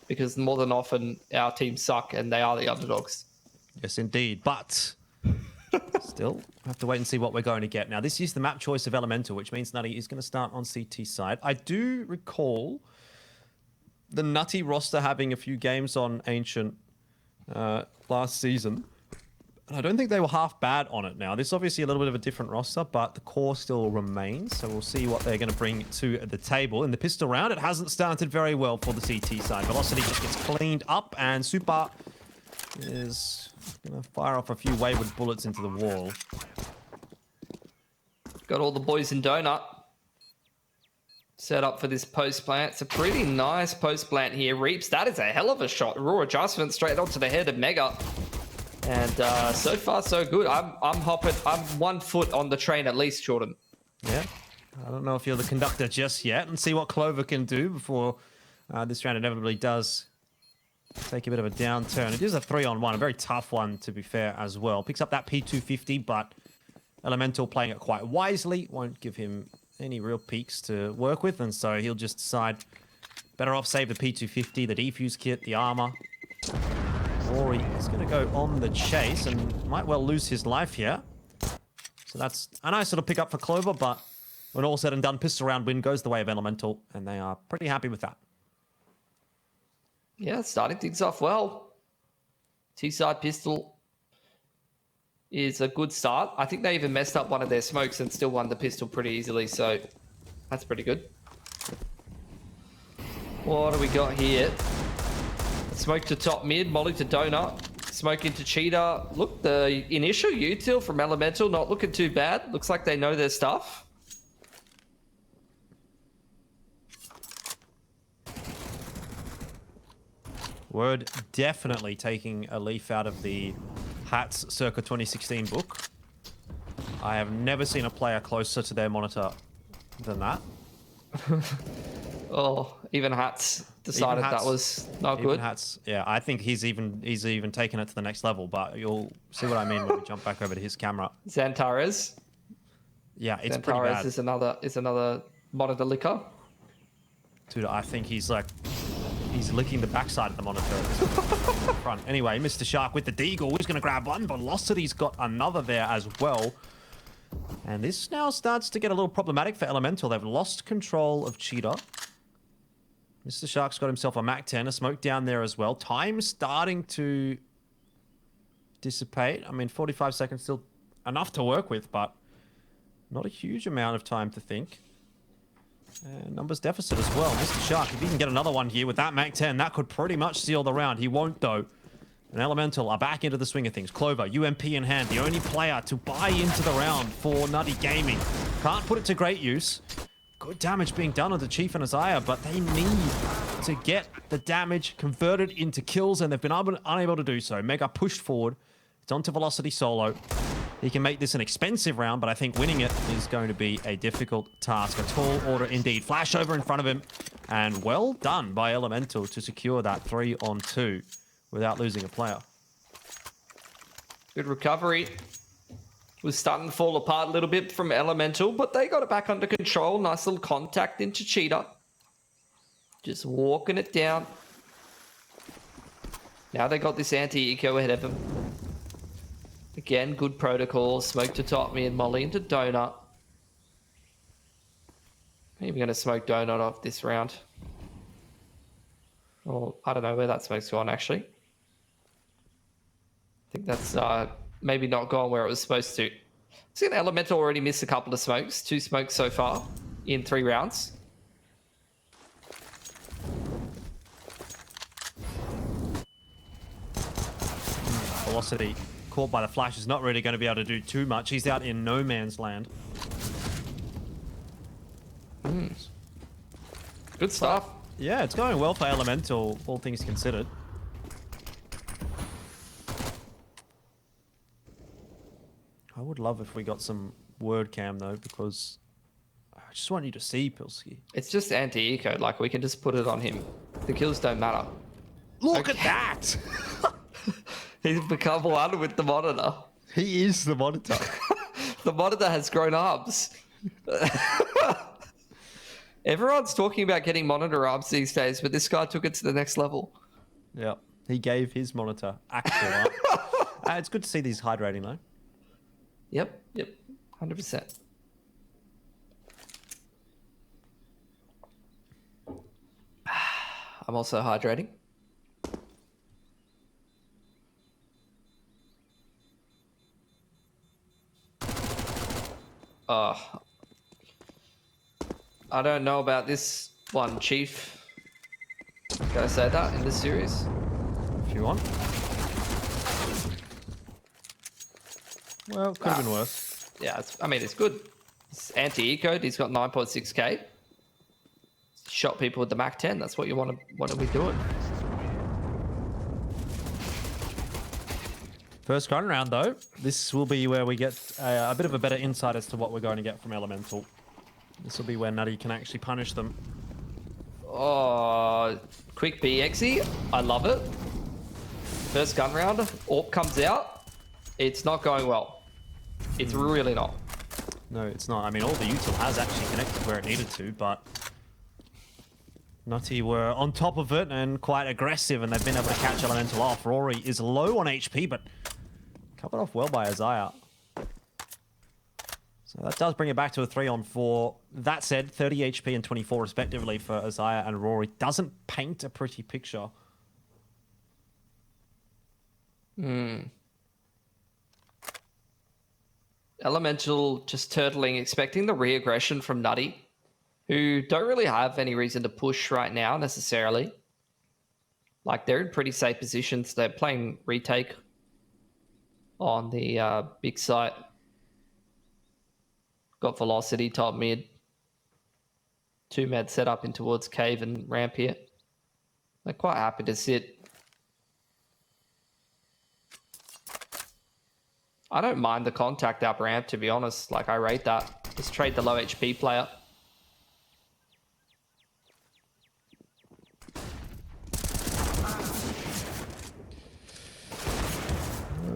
Because more than often, our teams suck and they are the underdogs. Yes, indeed. But still, have to wait and see what we're going to get. Now, this is the map choice of Elemental, which means Nutty is going to start on CT side. I do recall the Nutty roster having a few games on Ancient last season. And I don't think they were half bad on it now. This is obviously a little bit of a different roster, but the core still remains. So we'll see what they're going to bring to the table. In the pistol round, it hasn't started very well for the CT side. Velocity just gets cleaned up, and Super is going to fire off a few wayward bullets into the wall. Got all the boys in Donut set up for this post plant. It's a pretty nice post plant here. Reaps, that is a hell of a shot. Raw adjustment straight onto the head of Mega. And so far, so good. I'm hopping. I'm 1 foot on the train at least, Jordan. Yeah. I don't know if you're the conductor just yet, and see what Clover can do before this round inevitably does take a bit of a downturn. It is a 3-on-1, a very tough one, to be fair, as well. Picks up that P250, but Elemental playing it quite wisely. Won't give him any real peaks to work with, and so he'll just decide better off save the P250, the defuse kit, the armor. Rory is going to go on the chase and might well lose his life here. So that's a nice little pick up for Clover, but when all said and done, pistol round win goes the way of Elemental, and they are pretty happy with that. Yeah, starting things off well. Two-side pistol is a good start. I think they even messed up one of their smokes and still won the pistol pretty easily, so that's pretty good. What do we got here? Smoke to top mid, molly to donut, smoke into cheetah. Look, the initial util from Elemental not looking too bad. Looks like they know their stuff. Word definitely taking a leaf out of the Hats circa 2016 book. I have never seen a player closer to their monitor than that. Oh, even Hats decided that was not good. Hats, yeah, I think he's even taken it to the next level, but you'll see what I mean when we jump back over to his camera. Xantares. Yeah, it's Xantares pretty bad. is another monitor licker. Dude, I think he's licking the backside of the monitor at this front. Anyway, Mr. Shark with the deagle. He's going to grab one. Velocity's got another there as well. And this now starts to get a little problematic for Elemental. They've lost control of Cheetah. Mr. Shark's got himself a Mac-10, a smoke down there as well. Time starting to dissipate. I mean, 45 seconds still enough to work with, but not a huge amount of time to think. And numbers deficit as well. Mr. Shark, if he can get another one here with that Mac-10, that could pretty much seal the round. He won't, though. And Elemental are back into the swing of things. Clover, UMP in hand, the only player to buy into the round for Nutty Gaming. Can't put it to great use. Good damage being done on the Chief and Isaiah, but they need to get the damage converted into kills, and they've been unable to do so. Mega pushed forward. It's onto Velocity solo. He can make this an expensive round, but I think winning it is going to be a difficult task. A tall order indeed. Flash over in front of him, and well done by Elemental to secure that 3-on-2 without losing a player. Good recovery. Was starting to fall apart a little bit from Elemental, but they got it back under control. Nice little contact into Cheetah. Just walking it down. Now they got this anti-eco ahead of them. Again, good protocol. Smoke to top me and molly into donut. Maybe going to smoke donut off this round. Or I don't know where that smoke's gone, actually. I think that's maybe not gone where it was supposed to. See, an Elemental already missed a couple of smokes. 2 smokes so far in 3 rounds. Velocity caught by the flash is not really going to be able to do too much. He's out in no man's land. Good stuff. Yeah, it's going well for Elemental, all things considered. I would love if we got some word cam though, because I just want you to see Pilsky. It's just anti-eco. Like, we can just put it on him. The kills don't matter. Look at that! He's become one with the monitor. He is the monitor. The monitor has grown arms. Everyone's talking about getting monitor arms these days, but this guy took it to the next level. Yeah, he gave his monitor actual arm. It's good to see these hydrating though. Yep, 100%. I'm also hydrating. I don't know about this one, Chief. Can I say that in this series? If you want. Well, could have been worse. Yeah, I mean, it's good. It's anti-ecoed. He's got 9.6k. Shot people with the Mac-10. That's what you want to be doing. First gun round though. This will be where we get a bit of a better insight as to what we're going to get from Elemental. This will be where Nutty can actually punish them. Oh, quick BXE. I love it. First gun round. AWP comes out. It's not going well. It's really not. No, it's not. I mean, all the util has actually connected where it needed to, but Nutty were on top of it and quite aggressive, and they've been able to catch Elemental off. Rory is low on HP, but covered off well by Isaiah. So that does bring it back to a 3-on-4. That said, 30 HP and 24 respectively for Isaiah and Rory doesn't paint a pretty picture. Elemental just turtling, expecting the re-aggression from Nutty, who don't really have any reason to push right now necessarily. Like, they're in pretty safe positions. They're playing retake on the big site. Got Velocity top mid. 2 med set up in towards cave and ramp here. They're quite happy to sit. I don't mind the contact up ramp, to be honest. Like, I rate that. Just trade the low HP player.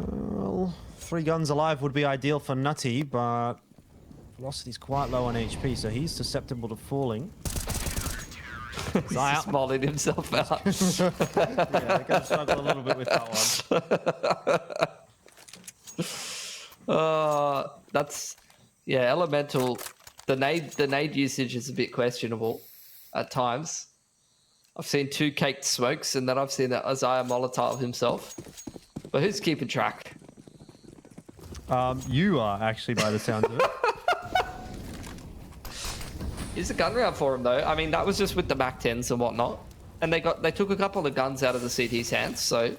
Well, 3 guns alive would be ideal for Nutty, but Velocity's quite low on HP, so he's susceptible to falling. He's just mulling himself out. Yeah, they're going to struggle a little bit with that one. That's, yeah, Elemental. The nade usage is a bit questionable at times. I've seen 2 caked smokes, and then I've seen that Isaiah Molotov himself. But who's keeping track? You are, actually, by the sound of it. Here's a gun round for him, though. I mean, that was just with the Mac 10s and whatnot. And they took a couple of guns out of the CT's hands, so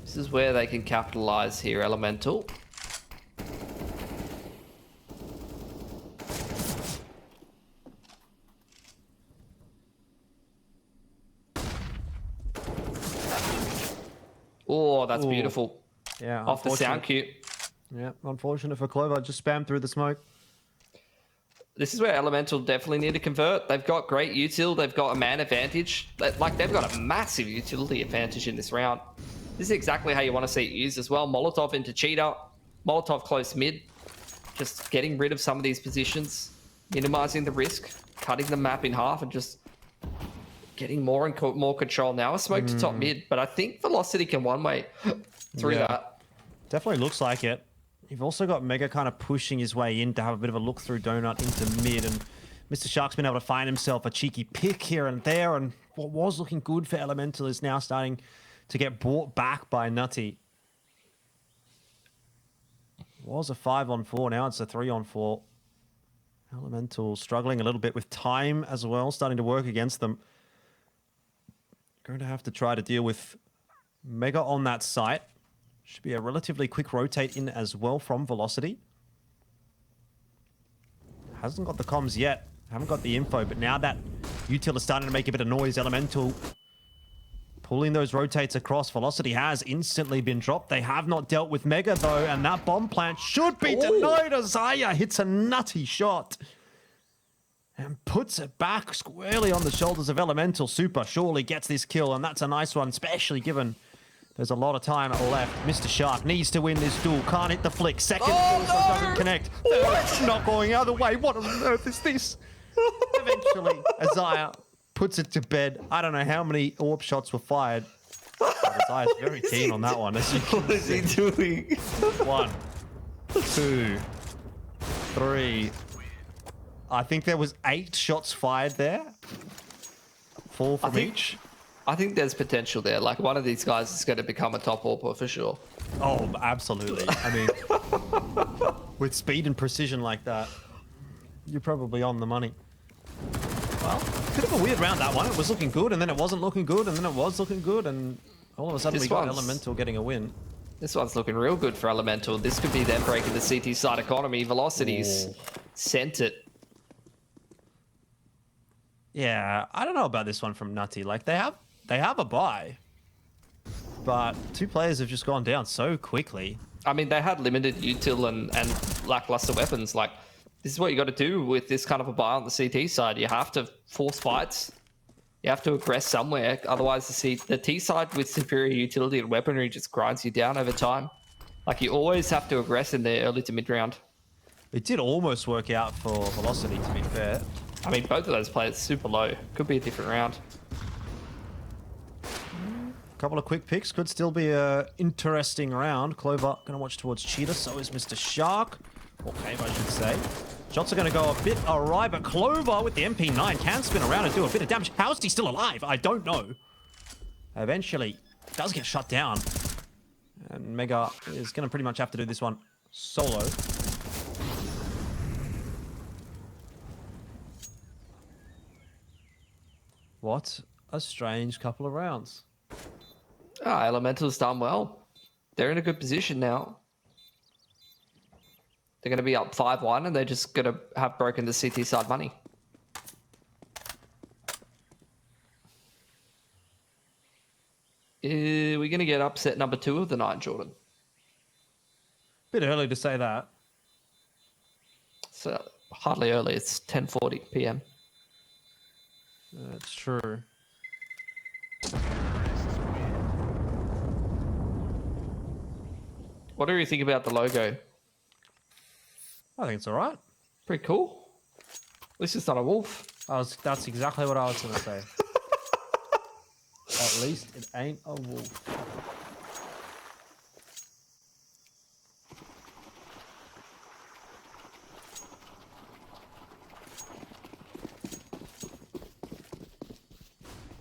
this is where they can capitalize here, Elemental. Oh, that's beautiful. Yeah, off the sound cue. Yeah, unfortunate for Clover. Just spam through the smoke. This is where Elemental definitely need to convert. They've got great util. They've got a man advantage. Like, they've got a massive utility advantage in this round. This is exactly how you want to see it used as well. Molotov into cheater. Molotov close mid. Just getting rid of some of these positions. Minimizing the risk. Cutting the map in half and just getting more and more control now. A smoke to top mid. But I think Velocity can one-way through that. Definitely looks like it. You've also got Mega kind of pushing his way in to have a bit of a look through donut into mid, and Mr. Shark's been able to find himself a cheeky pick here and there, and what was looking good for Elemental is now starting to get brought back by Nutty. It was a 5-on-4, now it's a 3-on-4. Elemental struggling a little bit with time as well, starting to work against them. Going to have to try to deal with Mega on that site. Should be a relatively quick rotate in as well from Velocity. Hasn't got the comms yet. Haven't got the info, but now that util is starting to make a bit of noise, Elemental pulling those rotates across. Velocity has instantly been dropped. They have not dealt with Mega though, and that bomb plant should be denied. Isaiah hits a nutty shot and puts it back squarely on the shoulders of Elemental. Super surely gets this kill, and that's a nice one, especially given there's a lot of time left. Mr. Shark needs to win this duel. Can't hit the flick. Second also doesn't connect. Third, not going the other way. What on earth is this? Eventually, Isaiah puts it to bed. I don't know how many orb shots were fired. But Isaiah's very keen on that one. What is he doing? 1, 2, 3. I think there was 8 shots fired there. 4 from each. I think there's potential there. Like, one of these guys is going to become a top AWPer for sure. Oh, absolutely. I mean, with speed and precision like that, you're probably on the money. Well, bit of a weird round, that one. It was looking good, and then it wasn't looking good, and then it was looking good, and all of a sudden we got Elemental getting a win. This one's looking real good for Elemental. This could be them breaking the CT side economy. Velocity's sent it. Yeah, I don't know about this one from Nutty. Like, they have a buy, but 2 players have just gone down so quickly. I mean, they had limited util and lackluster weapons. Like, this is what you got to do with this kind of a buy on the CT side. You have to force fights. You have to aggress somewhere. Otherwise, the T side with superior utility and weaponry just grinds you down over time. Like, you always have to aggress in the early to mid round. It did almost work out for Velocity, to be fair. I mean, both of those players super low. Could be a different round. Couple of quick picks. Could still be a interesting round. Clover going to watch towards Cheetah. So is Mr. Shark. Or Cave, I should say. Shots are going to go a bit awry, but Clover with the MP9 can spin around and do a bit of damage. How is he still alive? I don't know. Eventually, does get shut down. And Mega is going to pretty much have to do this one solo. What a strange couple of rounds. Elemental's done well. They're in a good position now. They're going to be up 5-1 and they're just going to have broken the CT side money. We're going to get upset number 2 of the night, Jordan. Bit early to say that. So hardly early. It's 10:40 p.m. That's true. What do you think about the logo? I think it's all right. Pretty cool. At least it's not a wolf. That's exactly what I was going to say. At least it ain't a wolf.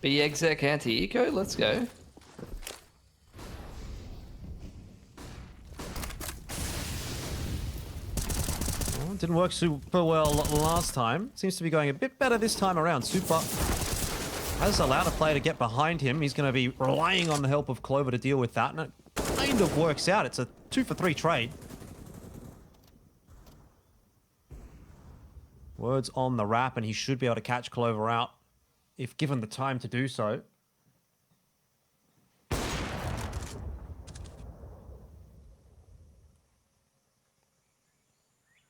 Be exec anti-eco, let's go. Well, didn't work super well last time. Seems to be going a bit better this time around. Super has allowed a player to get behind him. He's going to be relying on the help of Clover to deal with that, and it kind of works out. It's a 2-for-3 trade. Words on the wrap, and he should be able to catch Clover out if given the time to do so.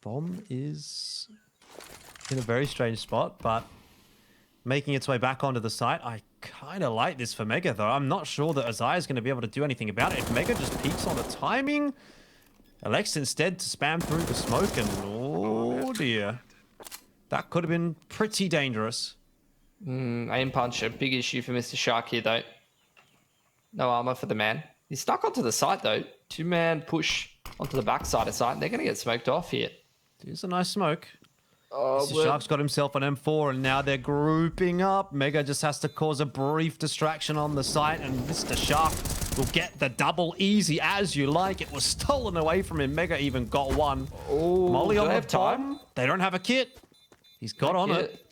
Bomb is in a very strange spot, but making its way back onto the site. I kind of like this for Mega, though. I'm not sure that Azai is going to be able to do anything about it. If Mega just peeks on the timing, elects instead to spam through the smoke, and oh dear. That could have been pretty dangerous. Aim punch, a big issue for Mr. Shark here, though. No armor for the man. He's stuck onto the site, though. 2-man push onto the backside of site, and they're going to get smoked off here. Here's a nice smoke. Oh, Mr. Shark's got himself an M4, and now they're grouping up. Mega just has to cause a brief distraction on the site, and Mr. Shark will get the double easy as you like. It was stolen away from him. Mega even got one. Molly on the bomb. They don't have a kit. He's got on it.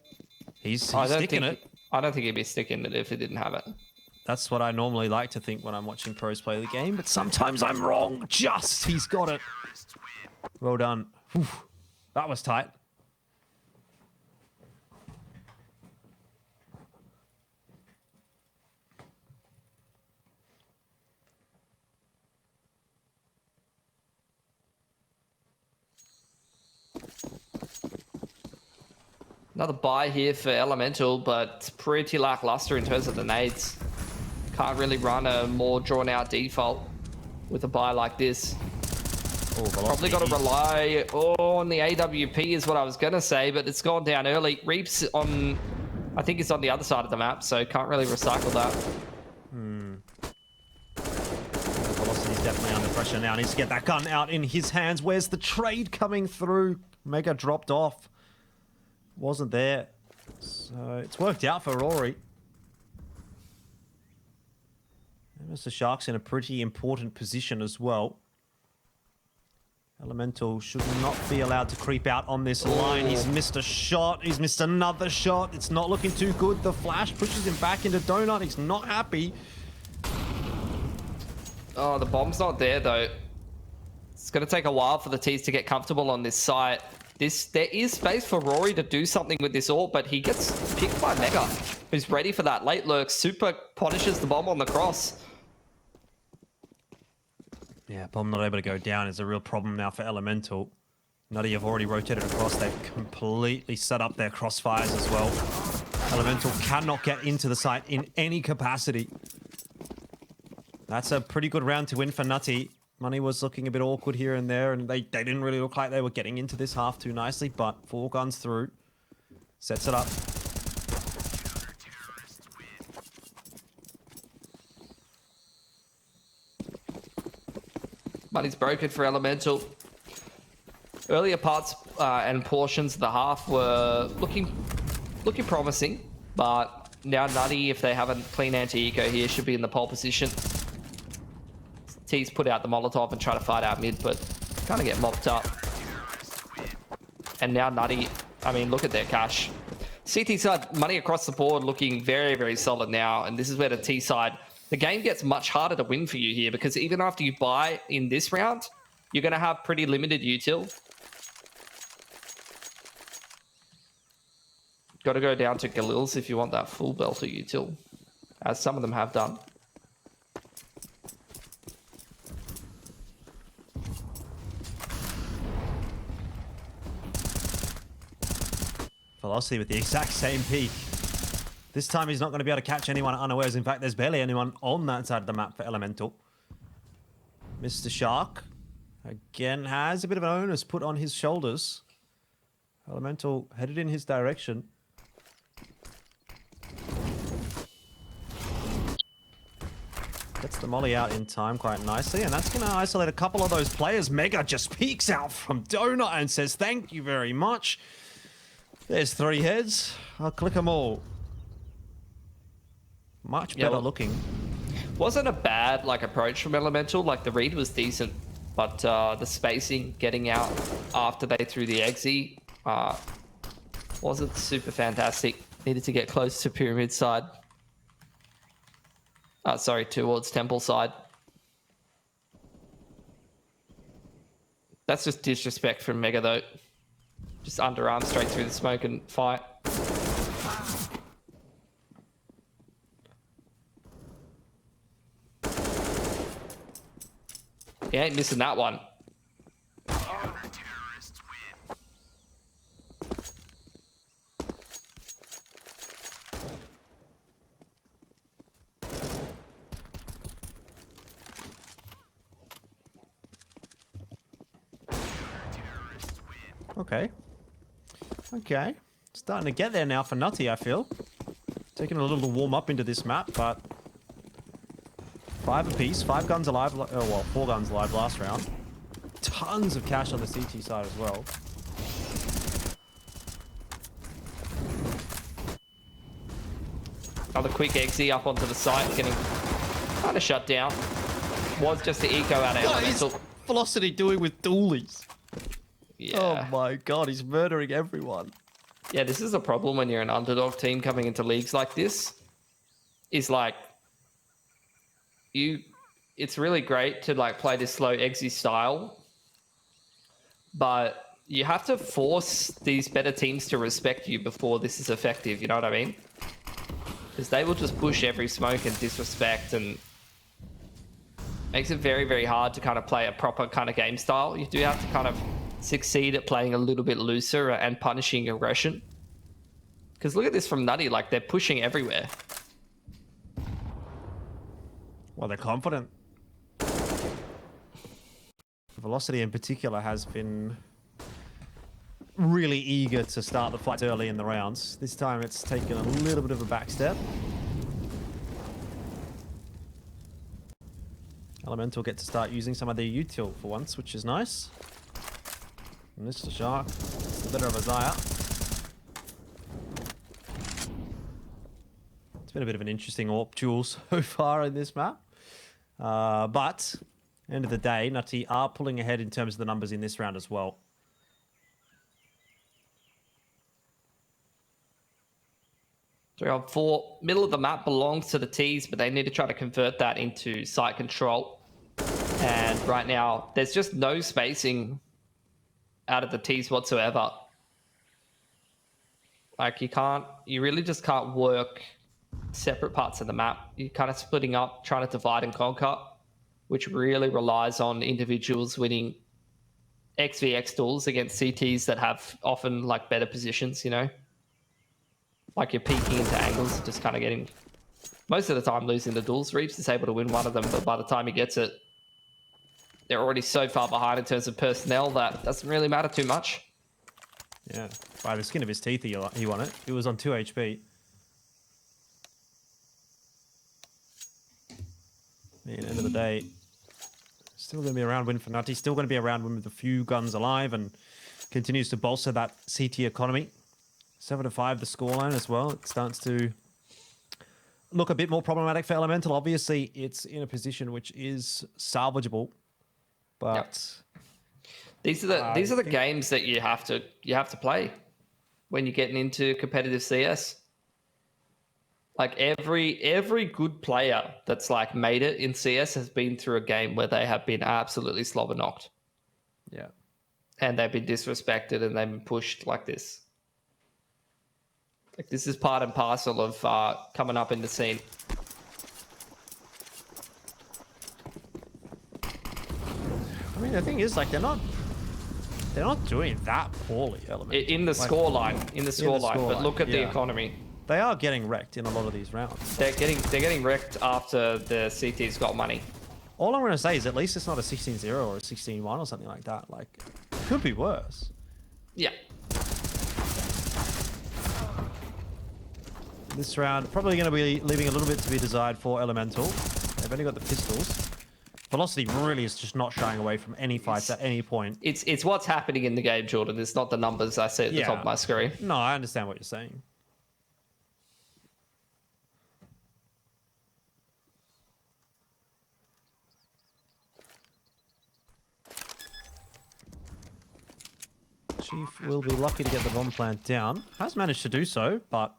He's sticking it. I don't think he'd be sticking it if he didn't have it. That's what I normally like to think when I'm watching pros play the game, but sometimes I'm wrong. He's got it. Well done. Whew. That was tight. Another buy here for Elemental, but pretty lackluster in terms of the nades. Can't really run a more drawn-out default with a buy like this. Probably got to rely on the AWP is what I was going to say, but it's gone down early. Reap's on, I think it's on the other side of the map, so can't really recycle that. Velocity's definitely under pressure now. Needs to get that gun out in his hands. Where's the trade coming through? Mega dropped off. Wasn't there. So it's worked out for Rory. And Mr. Shark's in a pretty important position as well. Elemental should not be allowed to creep out on this line. He's missed a shot. He's missed another shot. It's not looking too good. The flash pushes him back into Donut. He's not happy. Oh, the bomb's not there, though. It's going to take a while for the T's to get comfortable on this site. There is space for Rory to do something with this ult, but he gets picked by Mega, who's ready for that late lurk. Super punishes the bomb on the cross. Yeah, bomb not able to go down is a real problem now for Elemental. Nutty have already rotated across. They've completely set up their crossfires as well. Elemental cannot get into the site in any capacity. That's a pretty good round to win for Nutty. Money was looking a bit awkward here and there, and they didn't really look like they were getting into this half too nicely, but 4 guns through. Sets it up. Money's broken for Elemental. Earlier parts and portions of the half were looking promising, but now Nutty, if they have a clean anti-eco here, should be in the pole position. T's put out the Molotov and try to fight out mid, but kind of get mopped up. And now Nutty, I mean, look at their cash. CT side, Money across the board looking very, very solid now, and this is where the T side, the game gets much harder to win for you here, because even after you buy in this round, you're going to have pretty limited util. Got to go down to Galils if you want that full belt of util, as some of them have done. Velocity with the exact same peak. This time he's not going to be able to catch anyone unawares. In fact, there's barely anyone on that side of the map for Elemental. Mr. Shark, again, has a bit of an onus put on his shoulders. Elemental headed in his direction. Gets the molly out in time quite nicely, and that's going to isolate a couple of those players. Mega just peeks out from Donut and says, thank you very much. There's 3 heads. I'll click them all. Much better looking. Wasn't a bad approach from Elemental. Like, the read was decent, but the spacing getting out after they threw the exi wasn't super fantastic. Needed to get close to pyramid side. Sorry, towards temple side. That's just disrespect from Mega though. Just underarm straight through the smoke and fight. He ain't missing that one. Okay. Starting to get there now for Nutty, I feel. Taking a little to warm up into this map, but 5 apiece, 5 guns alive, 4 guns alive last round. Tons of cash on the CT side as well. Another quick exit up onto the site, getting kind of shut down. Was just the eco out of Elemental. What is Velocity doing with dualies? Yeah. Oh my god, he's murdering everyone. Yeah, this is a problem when you're an underdog team coming into leagues like this. Is like, it's really great to play this slow exit style, but you have to force these better teams to respect you before this is effective, you know what I mean? Because they will just push every smoke and disrespect, and makes it very, very hard to kind of play a proper kind of game style. You do have to kind of succeed at playing a little bit looser and punishing aggression. Because look at this from Nutty, they're pushing everywhere. Well, they're confident. Velocity in particular has been really eager to start the fights early in the rounds. This time it's taken a little bit of a back step. Elemental get to start using some of their util for once, which is nice. And Mr. Shark, it's the better of Isaiah. It's been a bit of an interesting AWP duel so far in this map. But, end of the day, Nutty are pulling ahead in terms of the numbers in this round as well. Round 4, middle of the map belongs to the T's, but they need to try to convert that into site control. And right now, there's just no spacing out of the T's whatsoever. You really just can't work separate parts of the map. You're kind of splitting up, trying to divide and conquer, which really relies on individuals winning XVX duels against CTs that have often better positions, you know? You're peeking into angles and just kind of getting, most of the time, losing the duels. Reeves is able to win one of them, but by the time he gets it, they're already so far behind in terms of personnel that doesn't really matter too much. Yeah, by the skin of his teeth, he won it. He was on 2 HP. At the end of the day, still going to be a round win for Nutty. Still going to be a round win with a few guns alive and continues to bolster that CT economy. 7-5 the scoreline as well. It starts to look a bit more problematic for Elemental. Obviously, it's in a position which is salvageable, but these are the games that you have to play when you're getting into competitive CS. Like every good player that's like made it in CS has been through a game where they have been absolutely slobber knocked. Yeah. And they've been disrespected and they've been pushed like this. Like this is part and parcel of coming up in the scene. I mean, the thing is, like, they're not doing that poorly, Elemental. In the scoreline, but look at the economy. They are getting wrecked in a lot of these rounds. They're getting wrecked after the CT's got money. All I'm going to say is at least it's not a 16-0 or a 16-1 or something like that. Like, it could be worse. Yeah. This round probably going to be leaving a little bit to be desired for Elemental. They've only got the pistols. Velocity really is just not shying away from any fights at any point. It's what's happening in the game, Jordan. It's not the numbers I see at the top of my screen. No, I understand what you're saying. Chief will be lucky to get the bomb plant down. Has managed to do so, but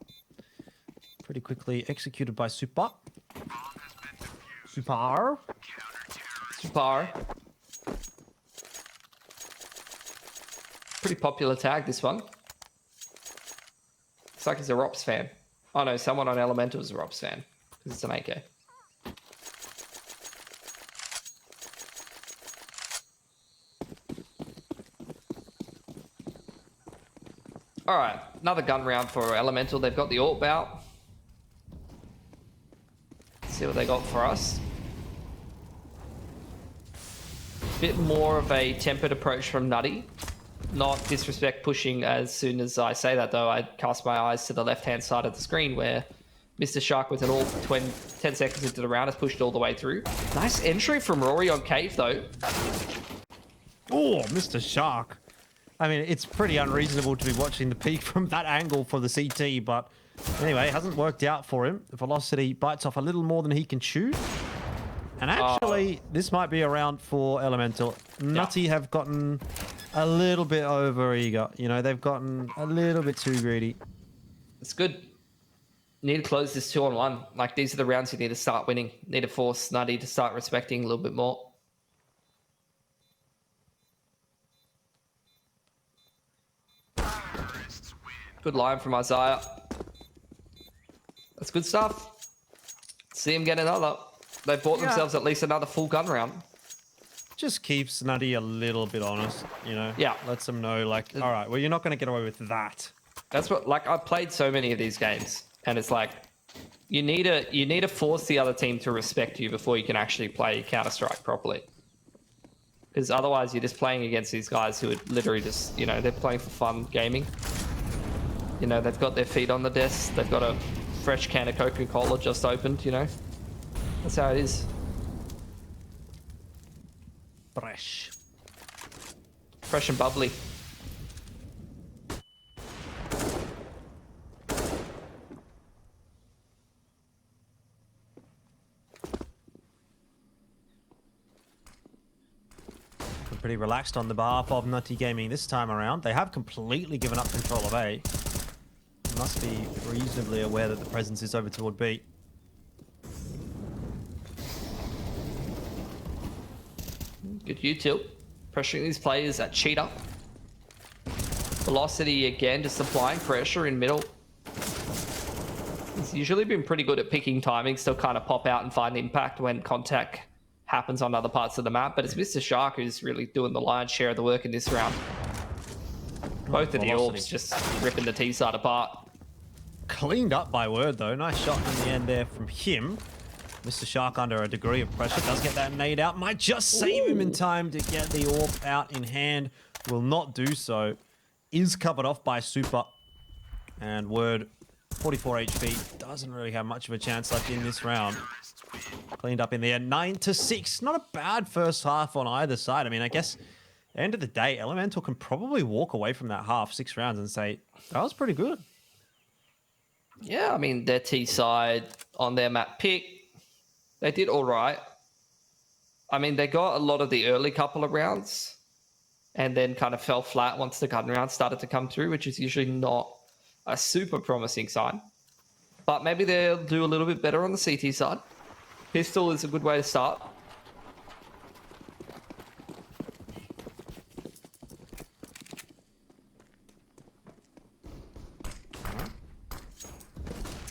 pretty quickly executed by Super. Pretty popular tag, this one. Looks like he's a Rops fan. Oh no, someone on Elemental is a Rops fan. Because it's an AK. Alright, another gun round for Elemental. They've got the AWP out. Let's see what they got for us. Bit more of a tempered approach from Nutty. Not disrespect pushing as soon as I say that, though. I cast my eyes to the left-hand side of the screen where Mr. Shark with an AWP 10 seconds into the round has pushed all the way through. Nice entry from Rory on Cave, though. Oh, Mr. Shark. I mean, it's pretty unreasonable to be watching the peak from that angle for the CT, but anyway, it hasn't worked out for him. The velocity bites off a little more than he can chew. And actually, this might be a round for Elemental. Nutty have gotten a little bit over eager. You know, they've gotten a little bit too greedy. It's good. Need to close this 2-on-1. Like, these are the rounds you need to start winning. Need to force Nutty to start respecting a little bit more. Good line from Isaiah. That's good stuff. See him get another. They've bought themselves at least another full gun round. Just keeps Nutty a little bit honest, you know? Yeah. Lets them know, like, all right, well, you're not going to get away with that. That's what, like, I've played so many of these games, and it's like, you need to force the other team to respect you before you can actually play Counter-Strike properly. Because otherwise, you're just playing against these guys who are literally just, you know, they're playing for fun gaming. You know, they've got their feet on the desk. They've got a fresh can of Coca-Cola just opened, you know. That's how it is. Fresh. Fresh and bubbly. Pretty relaxed on the behalf of Nutty Gaming this time around. They have completely given up control of A. Must be reasonably aware that the presence is over toward B. Good U-tilt. Pressuring these players at cheetah. Velocity again, just applying pressure in middle. He's usually been pretty good at picking timings to kind of pop out and find impact when contact happens on other parts of the map, but it's Mr. Shark who's really doing the lion's share of the work in this round. Both of the AWPs just ripping the T-side apart. Cleaned up by Word, though. Nice shot in the end there from him. Mr. Shark under a degree of pressure. Does get that nade out. Might just save him in time to get the orb out in hand. Will not do so. Is covered off by Super. And Word, 44 HP. Doesn't really have much of a chance left in this round. Cleaned up in the end. 9-6. Not a bad first half on either side. I mean, I guess, end of the day, Elemental can probably walk away from that half, 6 rounds, and say, that was pretty good. Yeah, I mean, their T side on their map pick, they did all right. I mean, they got a lot of the early couple of rounds and then kind of fell flat once the gun round started to come through, which is usually not a super promising sign. But maybe they'll do a little bit better on the CT side. Pistol is a good way to start.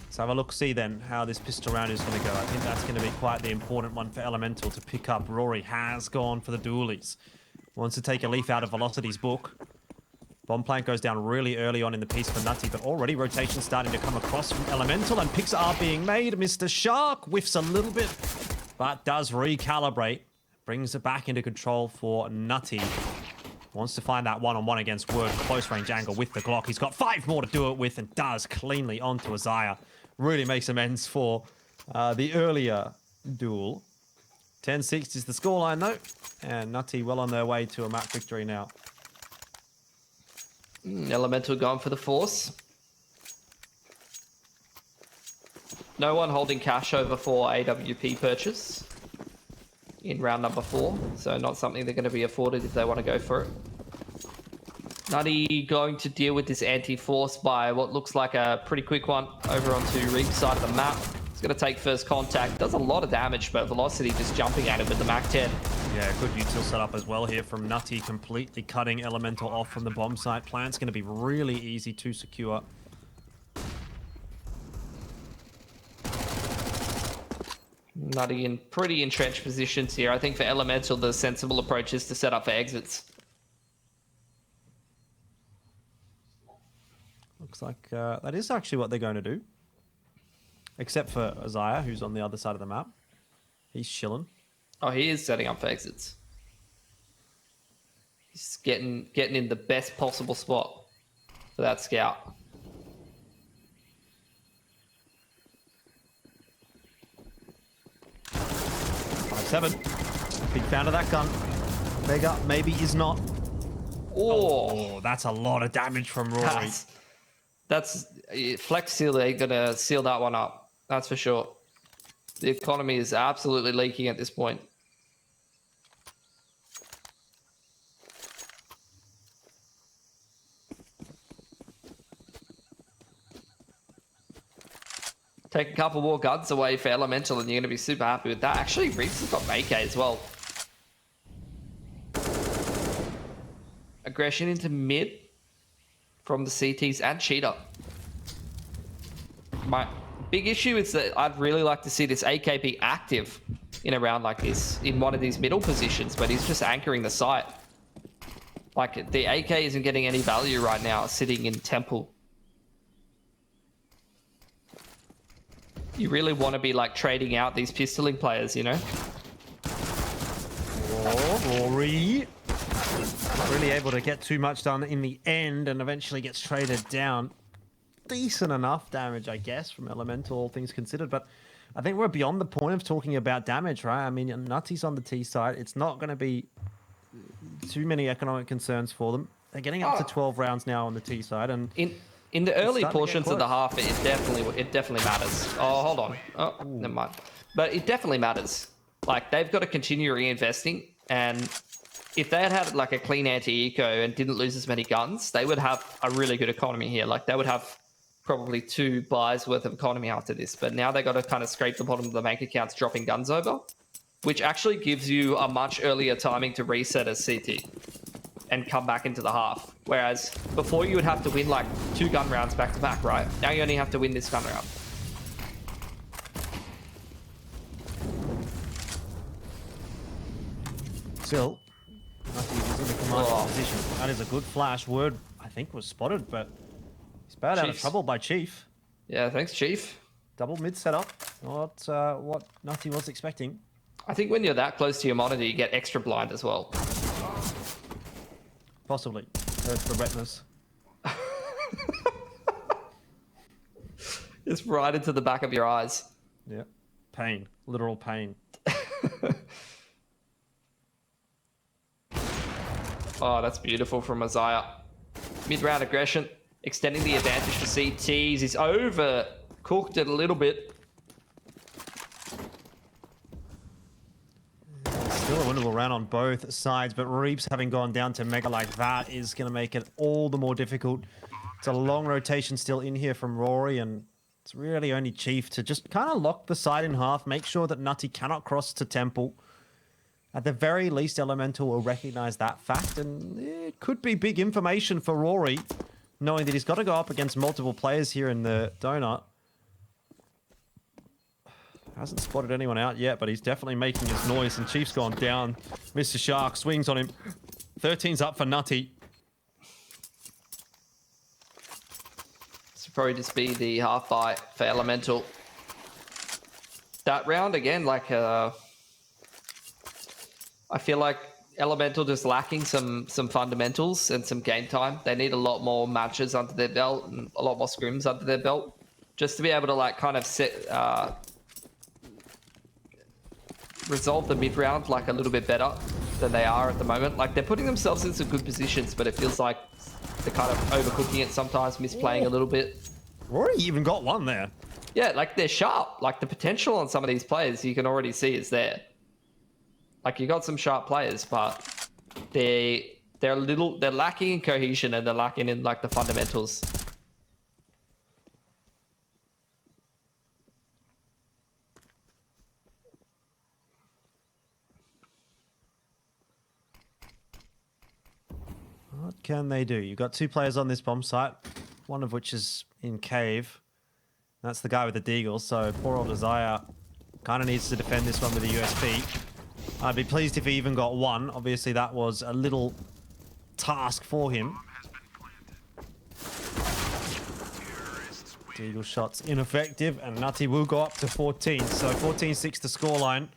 Let's have a look-see then how this pistol round is going to go. I think that's going to be quite the important one for Elemental to pick up. Rory has gone for the dualies. Wants to take a leaf out of Velocity's book. Bomb plant goes down really early on in the piece for Nutty, but already rotation starting to come across from Elemental, and picks are being made. Mr. Shark whiffs a little bit, but does recalibrate. Brings it back into control for Nutty. Wants to find that one-on-one against Word. Close range angle with the Glock. He's got 5 more to do it with, and does cleanly onto Isaiah. Really makes amends for the earlier duel. 10-6 is the scoreline though, and Nutty well on their way to a map victory now. Elemental going for the force. No one holding cash over for AWP purchase in round number 4, so not something they're going to be afforded if they want to go for it. Nutty going to deal with this anti-force by what looks like a pretty quick one over onto Reap's side of the map. He's going to take first contact. Does a lot of damage, but Velocity just jumping at him with the MAC-10. Yeah, good util setup as well here from Nutty, completely cutting Elemental off from the bomb site. Plant's going to be really easy to secure. Nutty in pretty entrenched positions here. I think for Elemental, the sensible approach is to set up for exits. Looks like that is actually what they're going to do. Except for Isaiah, who's on the other side of the map. He's chilling. Oh, he is setting up for exits. He's getting in the best possible spot for that scout. 5-7. Big fan of that gun. Mega maybe is not. Oh, that's a lot of damage from Rory. That's Flex Seal ain't gonna seal that one up. That's for sure. The economy is absolutely leaking at this point. Take a couple more guns away for Elemental and you're going to be super happy with that. Actually, Reeves has got Make as well. Aggression into mid from the CTs and Cheetah. My big issue is that I'd really like to see this AK be active in a round like this, in one of these middle positions, but he's just anchoring the site. Like, the AK isn't getting any value right now, sitting in Temple. You really want to be, like, trading out these pistoling players, you know? Oh, Rory. Not really able to get too much done in the end, and eventually gets traded down. Decent enough damage, I guess, from Elemental, all things considered, but I think we're beyond the point of talking about damage, right? I mean, Nutty's on the T side. It's not going to be too many economic concerns for them. They're getting up to 12 rounds now on the T side, and in the early portions of the half, it definitely matters. Oh, hold on. Oh, never mind. But it definitely matters. Like, they've got to continue reinvesting, and if they had like a clean anti-eco and didn't lose as many guns, they would have a really good economy here. Like, they would have probably 2 buys worth of economy after this. But now they got to kind of scrape the bottom of the bank accounts, dropping guns over, which actually gives you a much earlier timing to reset as CT and come back into the half. Whereas before you would have to win like 2 gun rounds back to back, right? Now you only have to win this gun round. Still, Nutty is in the command position. That is a good flash. Word, I think, was spotted, but he's bad out of trouble by Chief. Yeah, thanks, Chief. Double mid setup. Not what Nutty was expecting. I think when you're that close to your monitor, you get extra blind as well. Possibly. Hurts the retinas. It's right into the back of your eyes. Yeah. Pain. Literal pain. Oh, that's beautiful from Isaiah. Mid-round aggression, extending the advantage for CTs. He's overcooked it a little bit. Still a winnable round on both sides, but Reaps having gone down to Mega like that is going to make it all the more difficult. It's a long rotation still in here from Rory, and it's really only Chief to just kind of lock the side in half, make sure that Nutty cannot cross to Temple. At the very least, Elemental will recognize that fact, and it could be big information for Rory, knowing that he's got to go up against multiple players here in the donut. Hasn't spotted anyone out yet, but he's definitely making his noise, and Chief's gone down. Mr. Shark swings on him. 13's up for Nutty. This will probably just be the half buy for Elemental. That round, again, like... I feel like Elemental just lacking some fundamentals and some game time. They need a lot more matches under their belt and a lot more scrims under their belt just to be able to like kind of resolve the mid round like a little bit better than they are at the moment. Like they're putting themselves in some good positions, but it feels like they're kind of overcooking it sometimes, misplaying a little bit. Rory even got one there. Yeah, like they're sharp. Like the potential on some of these players you can already see is there. Like you got some sharp players, but they're lacking in cohesion and they're lacking in like the fundamentals. What can they do? You've got two players on this bomb site, one of which is in cave. That's the guy with the deagle, so poor old Isaiah kind of needs to defend this one with a USP. I'd be pleased if he even got one. Obviously, that was a little task for him. Deagle shots ineffective, and Nutty will go up to 14. So 14-6 the scoreline.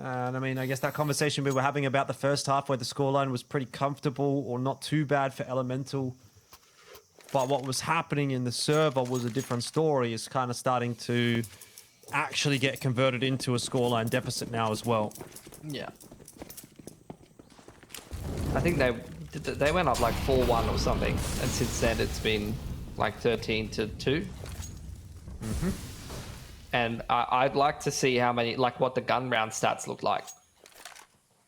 And I mean, I guess that conversation we were having about the first half where the scoreline was pretty comfortable or not too bad for Elemental. But what was happening in the server was a different story. It's kind of starting to actually get converted into a scoreline deficit now as well. Yeah. I think they went up like 4-1 or something, and since then it's been like 13-2. Mm-hmm. And I'd like to see how many, like what the gun round stats look like.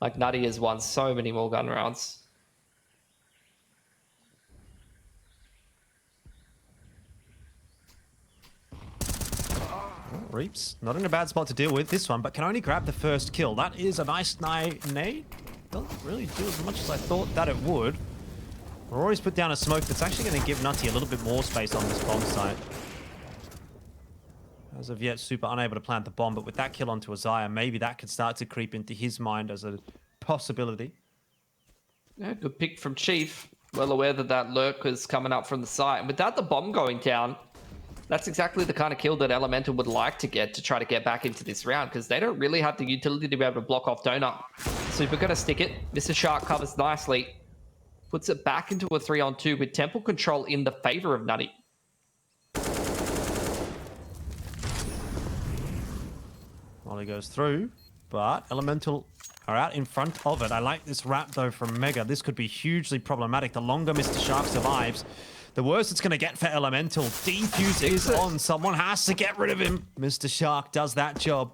Like Nutty has won so many more gun rounds. Reaps, not in a bad spot to deal with this one, but can only grab the first kill. That is a nice nade. Doesn't really do as much as I thought that it would. Rory's put down a smoke that's actually going to give Nutty a little bit more space on this bomb site. As of yet, super unable to plant the bomb, but with that kill onto Isaiah, maybe that could start to creep into his mind as a possibility. Yeah, good pick from Chief. Well aware that that lurk was coming up from the site. And without the bomb going down, that's exactly the kind of kill that Elemental would like to get to try to get back into this round, because they don't really have the utility to be able to block off Donut. Super gonna stick it. Mr. Shark covers nicely. Puts it back into a 3-on-2 with Temple control in the favor of Nutty. Molly goes through, but Elemental are out in front of it. I like this wrap though from Mega. This could be hugely problematic. The longer Mr. Shark survives, the worse it's going to get for Elemental. Defuse is on. Someone has to get rid of him. Mr. Shark does that job.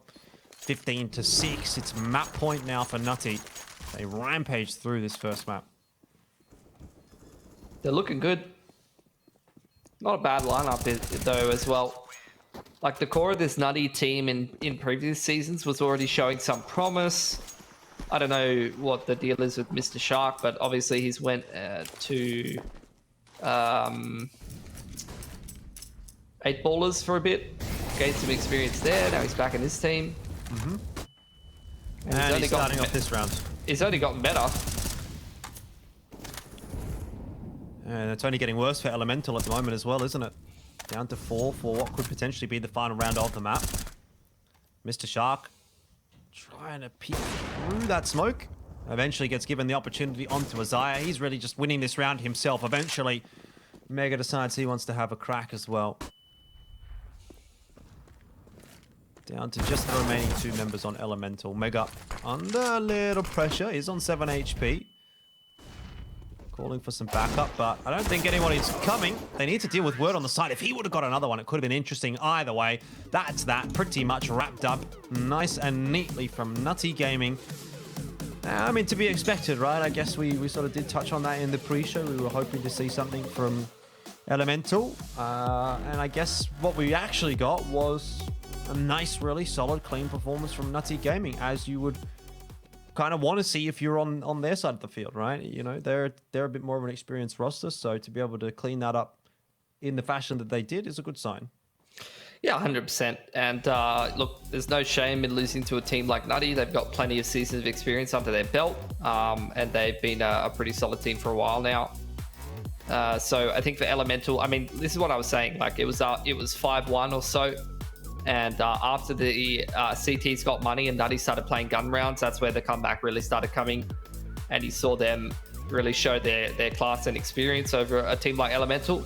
15-6. It's map point now for Nutty. They rampage through this first map. They're looking good. Not a bad lineup though as well. Like the core of this Nutty team in previous seasons was already showing some promise. I don't know what the deal is with Mr. Shark, but obviously he's went to 8 ballers for a bit, gained some experience there. Now he's back in his team. Mm-hmm. And he's starting off this round. He's only gotten better. And it's only getting worse for Elemental at the moment as well, isn't it? Down to 4 for what could potentially be the final round of the map. Mr. Shark trying to peek through that smoke. Eventually gets given the opportunity onto Isaiah. He's really just winning this round himself. Eventually, Mega decides he wants to have a crack as well. Down to just the remaining 2 members on Elemental. Mega under a little pressure. Is on 7 HP. Calling for some backup, but I don't think anyone is coming. They need to deal with Word on the side. If he would have got another one, it could have been interesting either way. That's that. Pretty much wrapped up nice and neatly from Nutty Gaming. I mean, to be expected, right? I guess we sort of did touch on that in the pre-show. We were hoping to see something from Elemental. And I guess what we actually got was a nice, really solid, clean performance from Nutty Gaming, as you would kind of want to see if you're on their side of the field, right? You know, they're a bit more of an experienced roster, so to be able to clean that up in the fashion that they did is a good sign. Yeah, 100%. And look, there's no shame in losing to a team like Nutty. They've got plenty of seasons of experience under their belt, and they've been a pretty solid team for a while now. So I think for Elemental, I mean, this is what I was saying. Like it was 5-1 or so. And after the CTs got money and Nutty started playing gun rounds, that's where the comeback really started coming. And you saw them really show their class and experience over a team like Elemental.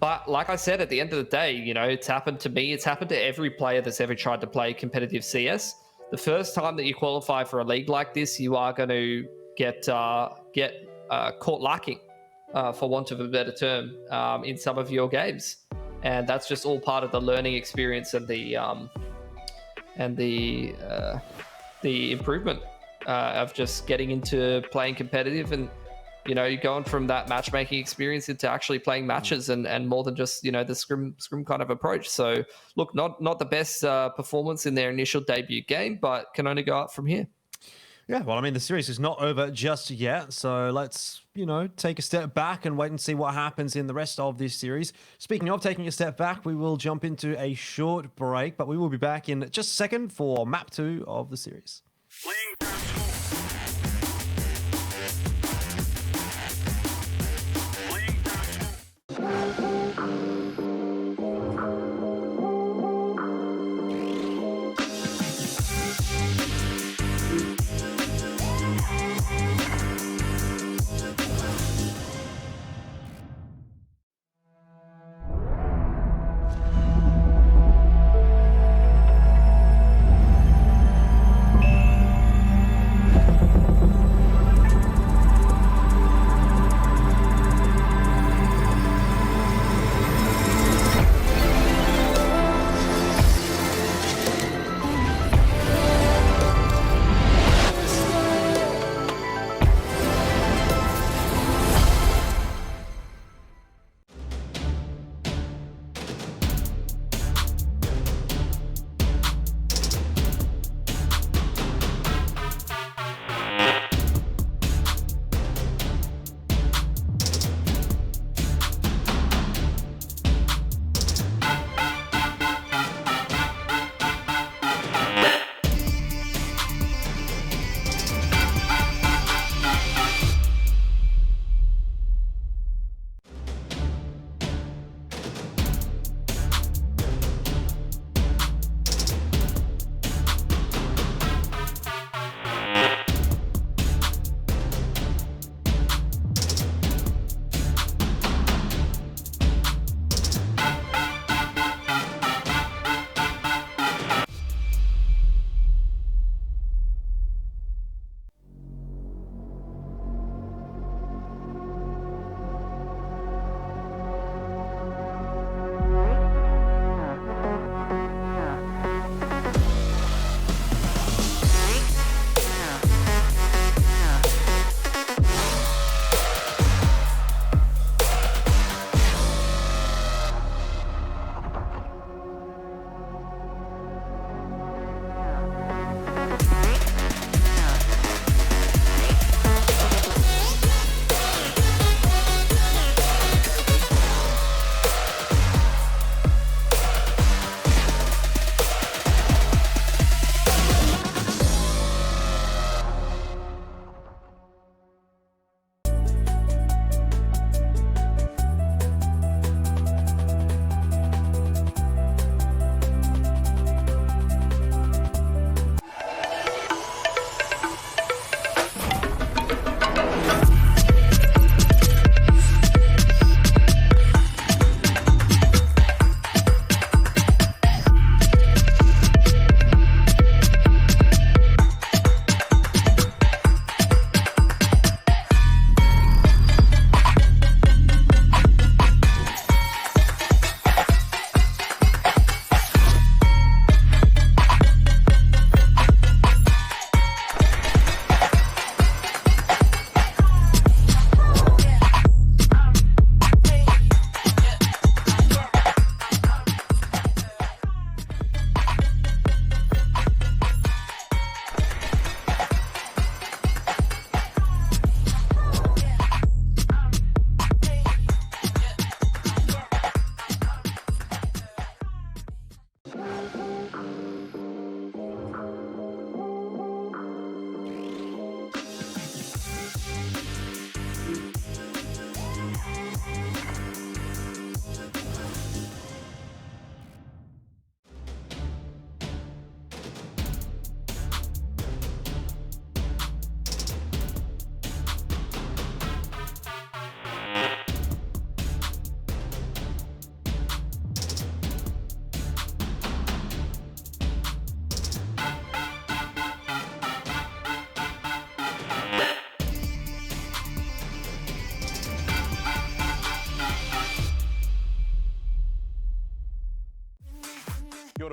But like I said, at the end of the day, you know, it's happened to me. It's happened to every player that's ever tried to play competitive CS. The first time that you qualify for a league like this, you are going to get caught lacking, for want of a better term, in some of your games. And that's just all part of the learning experience and the improvement of just getting into playing competitive, and you know, you're going from that matchmaking experience into actually playing matches and more than just, you know, the scrim kind of approach. So look, not the best performance in their initial debut game, but can only go up from here. Yeah, well, I mean, the series is not over just yet, so let's, you know, take a step back and wait and see what happens in the rest of this series. Speaking of taking a step back, we will jump into a short break, but we will be back in just a second for map 2 of the series.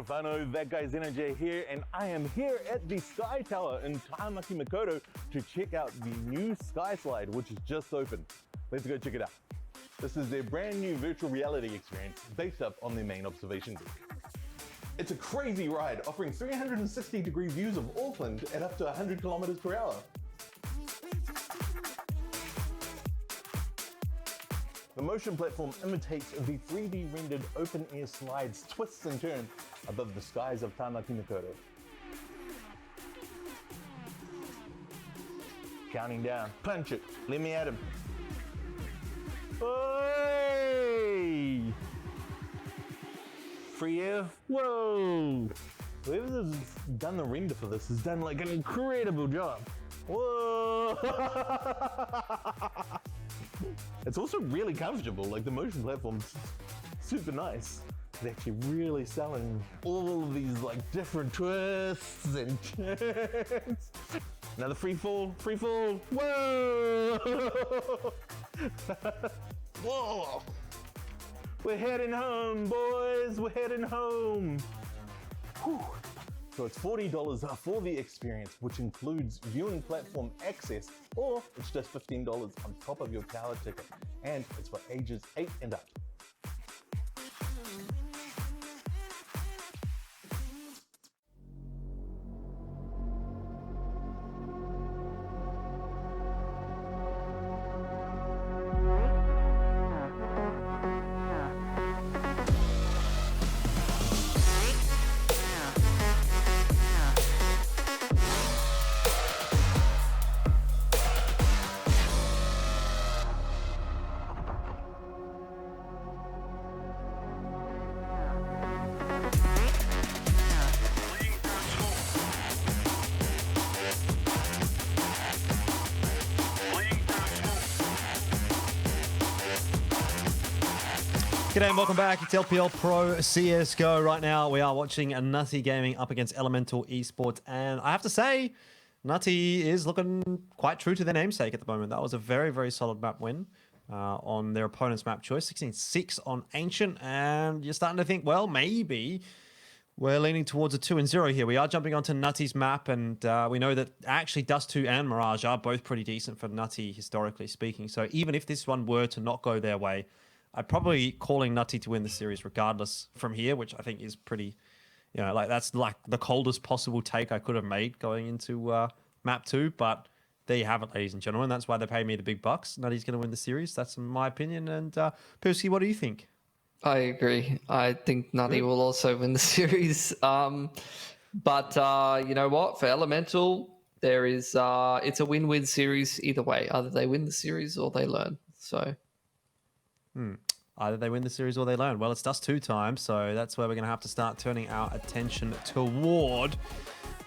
Yorofano, that guy's NJ here, and I am here at the Sky Tower in Tahamaki Makoto to check out the new Sky Slide, which is just opened. Let's go check it out. This is their brand new virtual reality experience based up on their main observation deck. It's a crazy ride, offering 360-degree views of Auckland at up to 100 kilometers per hour. The motion platform imitates the 3D rendered open-air slides, twists and turns above the skies of Tahamaki Makoto. Counting down. Punch it. Let me at him. Hey! Free air. Whoa! Whoever's done the render for this has done like an incredible job. Whoa! It's also really comfortable. Like the motion platform's super nice. It's actually really selling all of these like different twists and turns. Another free fall. Whoa! Whoa! We're heading home, boys. We're heading home. Whew. So it's $40 for the experience, which includes viewing platform access, or it's just $15 on top of your tower ticket. And it's for ages 8 and up. G'day and welcome back. It's LPL Pro CSGO. Right now we are watching Nutty Gaming up against Elemental Esports, and I have to say Nutty is looking quite true to their namesake at the moment. That was a very, very solid map win on their opponent's map choice. 16-6 on Ancient, and you're starting to think, well, maybe we're leaning towards a 2-0 here. We are jumping onto Nutty's map, and we know that actually Dust 2 and Mirage are both pretty decent for Nutty, historically speaking. So even if this one were to not go their way, I'd probably calling Nutty to win the series regardless from here, which I think is pretty, you know, like that's like the coldest possible take I could have made going into map 2. But there you have it, ladies and gentlemen. That's why they pay me the big bucks. Nutty's going to win the series. That's my opinion. And Pilsky, what do you think? I agree. I think Nutty will also win the series. But you know what? For Elemental, there is it's a win-win series either way. Either they win the series or they learn. So. Either they win the series or they learn. Well, it's Dust 2 time, so that's where we're going to have to start turning our attention toward.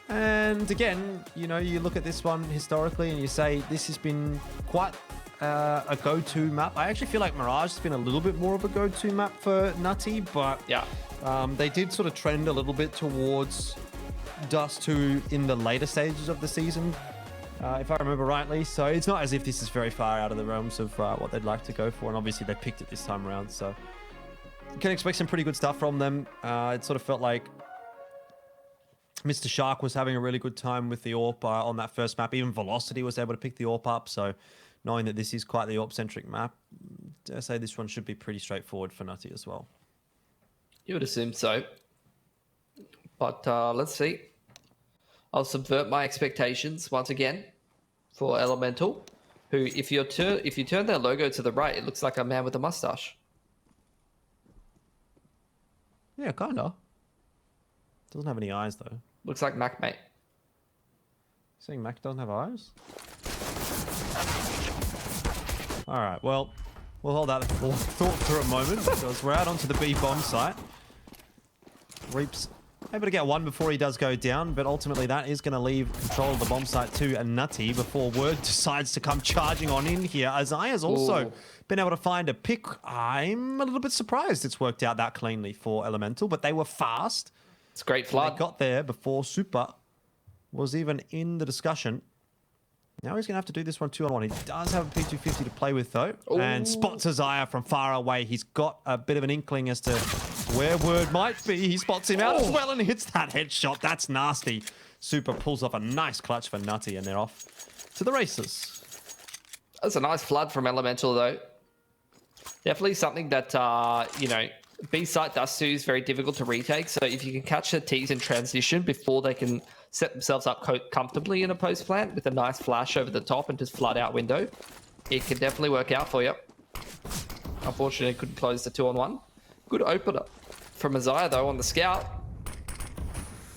And again, you know, you look at this one historically and you say this has been quite a go-to map. I actually feel like Mirage has been a little bit more of a go-to map for Nutty, but yeah, they did sort of trend a little bit towards Dust 2 in the later stages of the season. If I remember rightly. So it's not as if this is very far out of the realms of what they'd like to go for. And obviously they picked it this time around. So you can expect some pretty good stuff from them. It sort of felt like Mr. Shark was having a really good time with the AWP on that first map. Even Velocity was able to pick the AWP up. So knowing that this is quite the AWP-centric map, I say this one should be pretty straightforward for Nutty as well. You would assume so. But let's see. I'll subvert my expectations once again for Elemental, who, if you turn their logo to the right, it looks like a man with a mustache. Yeah, kinda. Doesn't have any eyes though. Looks like Mac, mate. Saying Mac doesn't have eyes? All right, well, we'll hold that thought for a moment because we're out onto the B bomb site. Reap's able to get one before he does go down, but ultimately that is going to leave control of the bomb site to a Nutty before Word decides to come charging on in here. Isaiah's also been able to find a pick. I'm a little bit surprised it's worked out that cleanly for Elemental, but they were fast. It's great flood. They got there before Super was even in the discussion. Now he's going to have to do this one 2-on-1. He does have a P250 to play with, though. And spots Isaiah from far away. He's got a bit of an inkling as to where Word might be. He spots him out as well and hits that headshot. That's nasty. Super pulls off a nice clutch for Nutty, and they're off to the races. That's a nice flood from Elemental, though. Definitely something that, you know, B-site Dust 2 is very difficult to retake. So if you can catch the T's in transition before they can set themselves up comfortably in a post plant with a nice flash over the top and just flood out window, it can definitely work out for you. Unfortunately, couldn't close the 2-on-1. Good opener from Isaiah, though, on the scout.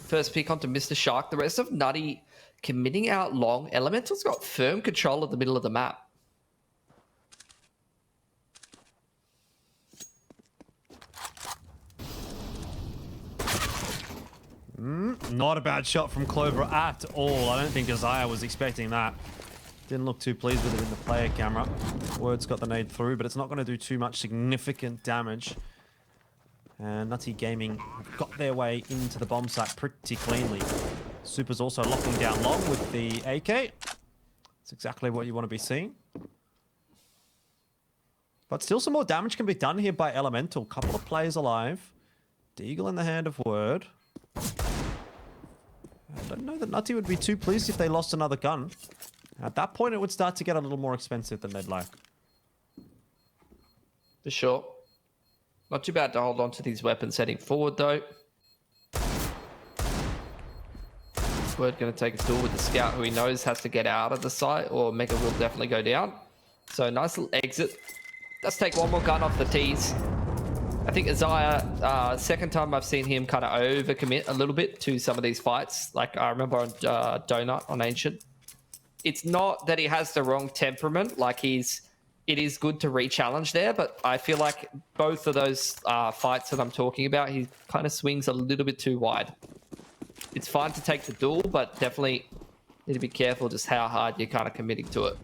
First pick onto Mr. Shark. The rest of Nutty committing out long. Elemental's got firm control of the middle of the map. Not a bad shot from Clover at all. I don't think Isaiah was expecting that. Didn't look too pleased with it in the player camera. Word's got the nade through, but it's not going to do too much significant damage. And Nutty Gaming got their way into the bomb site pretty cleanly. Super's also locking down long with the AK. That's exactly what you want to be seeing. But still some more damage can be done here by Elemental. Couple of players alive. Deagle in the hand of Word. I don't know that Nutty would be too pleased if they lost another gun. At that point, it would start to get a little more expensive than they'd like. For sure. Not too bad to hold on to these weapons heading forward, though. Word going to take a duel with the scout, who he knows has to get out of the site, or Mega will definitely go down. So nice little exit. Let's take one more gun off the tees. I think Isaiah, second time I've seen him kind of overcommit a little bit to some of these fights. Like I remember on Donut on Ancient. It's not that he has the wrong temperament. Like it is good to re-challenge there, but I feel like both of those fights that I'm talking about, he kind of swings a little bit too wide. It's fine to take the duel, but definitely need to be careful just how hard you're kind of committing to it.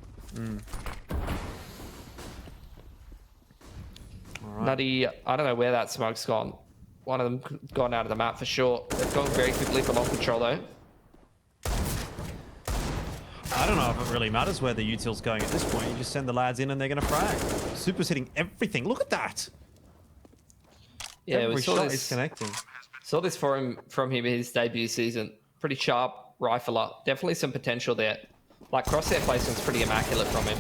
Right. Nutty, I don't know where that smoke's gone. One of them gone out of the map for sure. They've gone very quickly for long control though. I don't know if it really matters where the util's going at this point. You just send the lads in and they're going to frag. Super's hitting everything. Look at that. Yeah, every we saw shot this. is connecting. Saw this from him in his debut season. Pretty sharp rifler. Definitely some potential there. Like crosshair placement's pretty immaculate from him.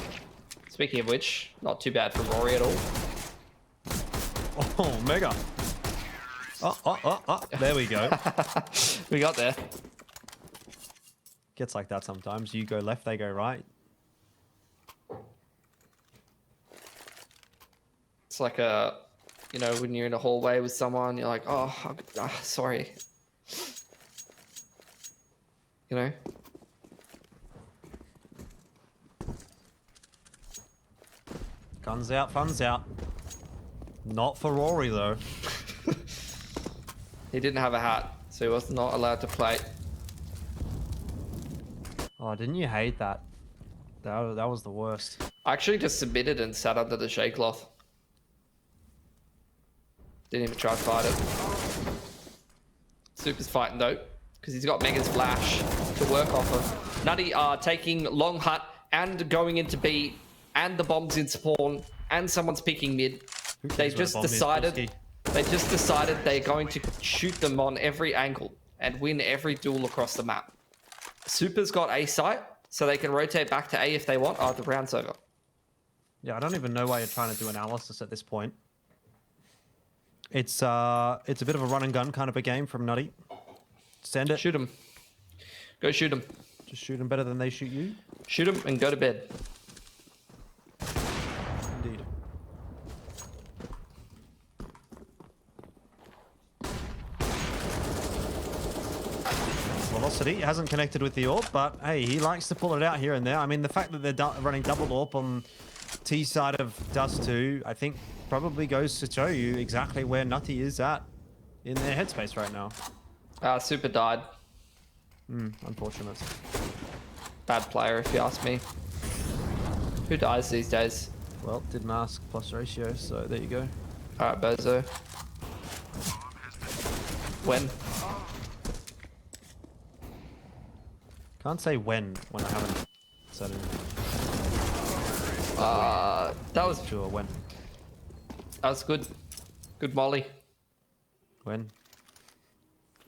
Speaking of which, not too bad from Rory at all. Oh, Mega. Oh. There we go. We got there. Gets like that sometimes. You go left, they go right. It's like a, you know, when you're in a hallway with someone, you're like, oh, sorry. You know? Guns out, fun's out. Not for Rory, though. He didn't have a hat, so he was not allowed to play. Oh, didn't you hate that? That was the worst. I actually just submitted and sat under the shade cloth. Didn't even try to fight it. Super's fighting though, because he's got Mega's flash to work off of. Nutty are taking long hut and going into B, and the bombs in spawn, and someone's picking mid. They just decided they're going to shoot them on every angle and win every duel across the map. Super's got A site, so they can rotate back to A if they want. Oh, the round's over. Yeah, I don't even know why you're trying to do analysis at this point. It's a bit of a run and gun kind of a game from Nutty. Send it. Shoot him. Go shoot him. Just shoot them better than they shoot you. Shoot him and go to bed. Indeed. Velocity hasn't connected with the AWP, but hey, he likes to pull it out here and there. I mean, the fact that they're running double AWP on T side of Dust 2, I think probably goes to show you exactly where Nutty is at in their headspace right now. Super died. Unfortunate. Bad player, if you ask me. Who dies these days? Well, didn't ask plus ratio, so there you go. Alright, Bozo. When? Can't say when I haven't said it. That was Sure, when. That was good. Good molly. When?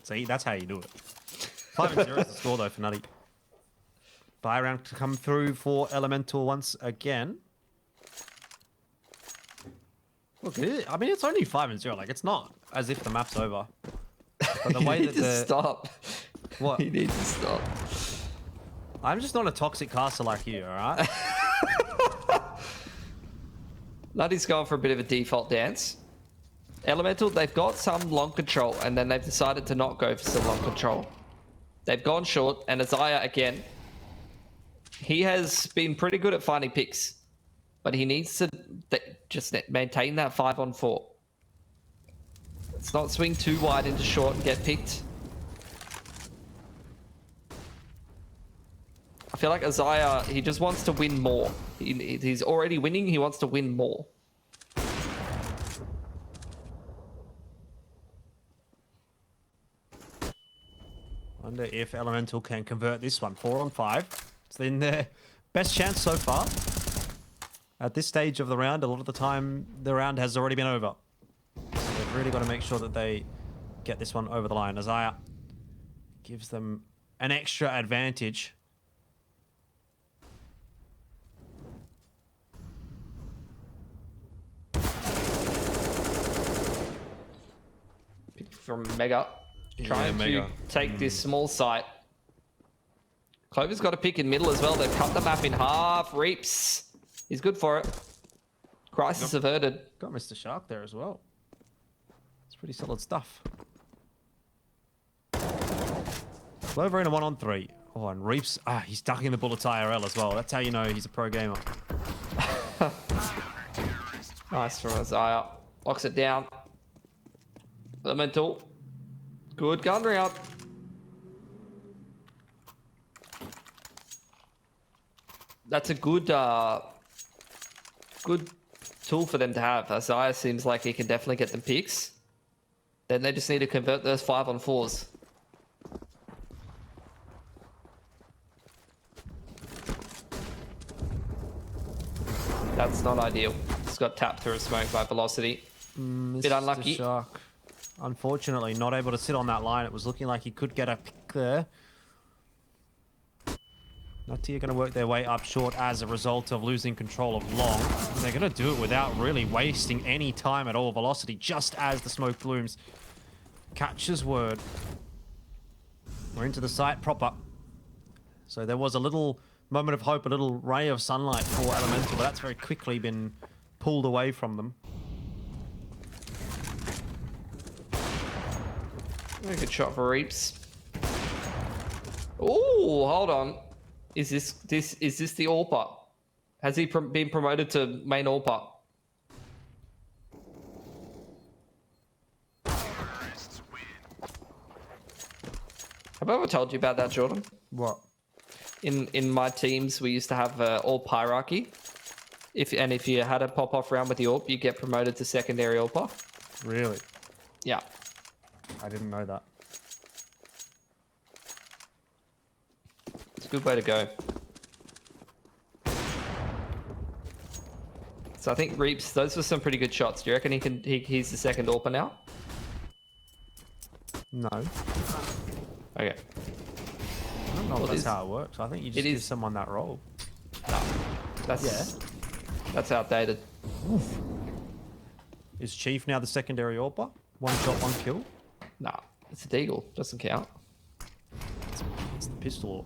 See, that's how you do it. 5-0 is the score though for Nutty. Buy round to come through for Elemental once again. Look, I mean, it's only 5-0. Like, it's not as if the map's over. But the way that to stop. What? You need to stop. I'm just not a toxic caster like you, alright? Nutty's going for a bit of a default dance. Elemental, they've got some long control, and then they've decided to not go for some long control. They've gone short, and Isaiah, again, he has been pretty good at finding picks, but he needs to just maintain that 5-on-4. Let's not swing too wide into short and get picked. I feel like Isaiah, he just wants to win more. He's already winning, he wants to win more. Wonder if Elemental can convert this one. 4-on-5. It's been their best chance so far. At this stage of the round, a lot of the time, the round has already been over. So they've really got to make sure that they get this one over the line. Isaiah gives them an extra advantage. From Mega. Trying to take this small site. Clover's got a pick in middle as well. They've cut the map in half. Reaps. He's good for it. Crisis averted. Got Mr. Shark there as well. It's pretty solid stuff. Clover in a 1-on-3. Oh, and Reaps. Ah, he's ducking the bullets IRL as well. That's how you know he's a pro gamer. Nice from Isaiah. Locks it down. Elemental. Good gun round. That's a good good tool for them to have. Isaiah seems like he can definitely get them picks. Then they just need to convert those 5-on-4s. That's not ideal. It's got tapped through a smoke by Velocity. Bit unlucky. Shark, unfortunately, not able to sit on that line. It was looking like he could get a pick there. Nutty are going to work their way up short as a result of losing control of long. And they're going to do it without really wasting any time at all. Velocity, just as the smoke blooms, catches word. We're into the site proper. So there was a little moment of hope, a little ray of sunlight for Elemental, but that's very quickly been pulled away from them. Very good shot for Reaps. Oh, hold on. Is this the AWPer? Has he been promoted to main AWPer? Have I ever told you about that, Jordan? What? In my teams, we used to have AWP hierarchy. If you had a pop-off round with the AWP, you get promoted to secondary AWPer. Really? Yeah. I didn't know that. It's a good way to go. So I think Reaps, those were some pretty good shots. Do you reckon he's the second AWPer now? No. Okay. I don't know if that's how it works. I think you just give someone that role. No. That's outdated. Oof. Is Chief now the secondary AWPer? 1 shot, 1 kill? Nah, it's a deagle. Doesn't count. It's the pistol.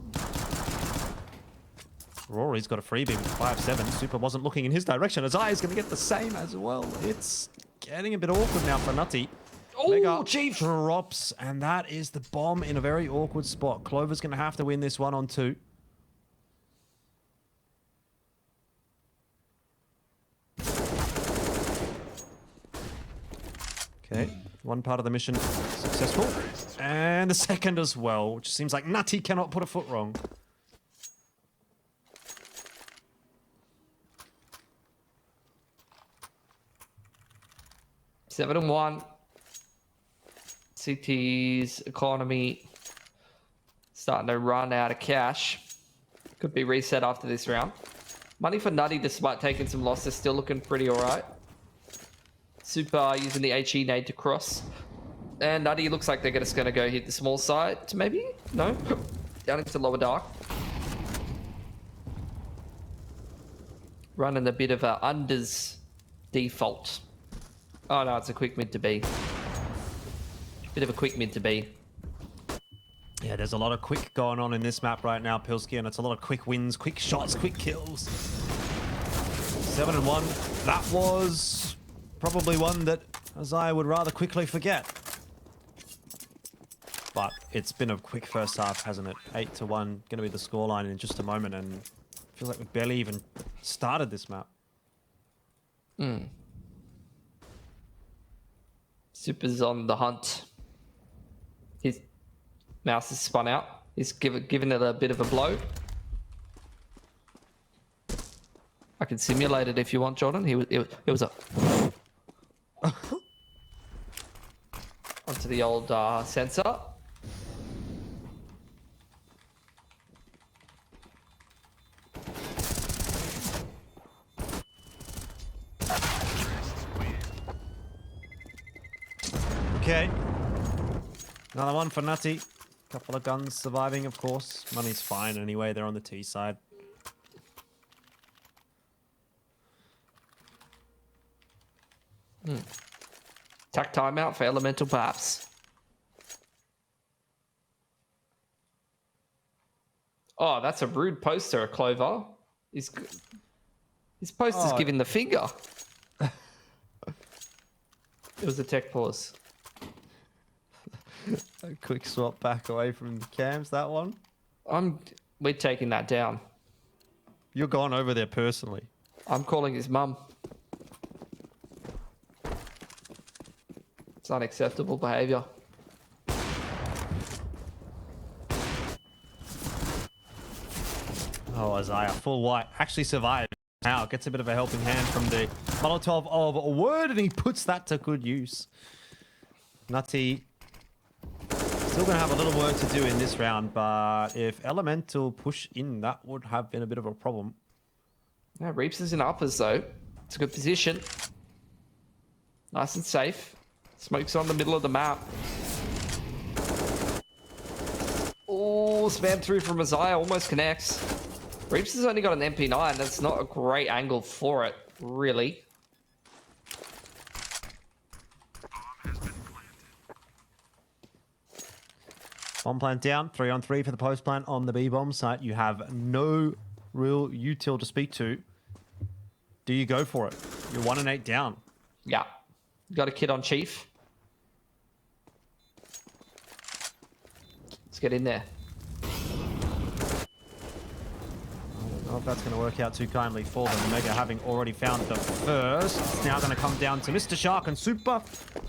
Rory's got a freebie with 5-7. Super wasn't looking in his direction. Isaiah's going to get the same as well. It's getting a bit awkward now for Nutty. Oh, Chief drops, and that is the bomb in a very awkward spot. Clover's going to have to win this 1-on-2. Okay, one part of the mission successful. And the second as well, which seems like Nutty cannot put a foot wrong. Seven and 1. CT's economy starting to run out of cash. Could be reset after this round. Money for Nutty, despite taking some losses, still looking pretty alright. Super using the HE nade to cross. And Nutty looks like they're just going to go hit the small side, maybe? No? Down into lower dark. Running a bit of a unders default. Oh no, it's a quick mid to B. Bit of a quick mid to B. Yeah, there's a lot of quick going on in this map right now, Pilsky, and it's a lot of quick wins, quick shots, quick kills. 7-1. That was probably one that Isaiah would rather quickly forget. But it's been a quick first half, hasn't it? 8-1, going to be the scoreline in just a moment, and feels like we barely even started this map. Super's on the hunt. His mouse is spun out. He's given it a bit of a blow. I can simulate it if you want, Jordan. It was a onto the old sensor. Okay. Another one for Nutty. Couple of guns surviving, of course. Money's fine anyway. They're on the T side. Tack timeout for Elemental, perhaps. Oh, that's a rude poster, Clover. His poster's giving the finger. It was a tech pause. A quick swap back away from the cams, that one. We're taking that down. You're gone over there personally. I'm calling his mum. It's unacceptable behavior. Oh, Isaiah, full white. Actually survived. Now gets a bit of a helping hand from the Molotov of Word, and he puts that to good use. Nutty still going to have a little work to do in this round, but if Elemental push in, that would have been a bit of a problem. Yeah, Reaps is in uppers, though. It's a good position. Nice and safe. Smoke's on the middle of the map. Oh, spam through from Isaiah. Almost connects. Reaps has only got an MP9. That's not a great angle for it, really. Bomb plant down, 3-on-3 for the post plant on the B bomb site. You have no real util to speak to. Do you go for it? You're 1 and 8 down. Yeah. Got a kid on Chief. Let's get in there. I don't know if that's going to work out too kindly for them. Mega having already found the first. It's now going to come down to Mr. Shark and Super,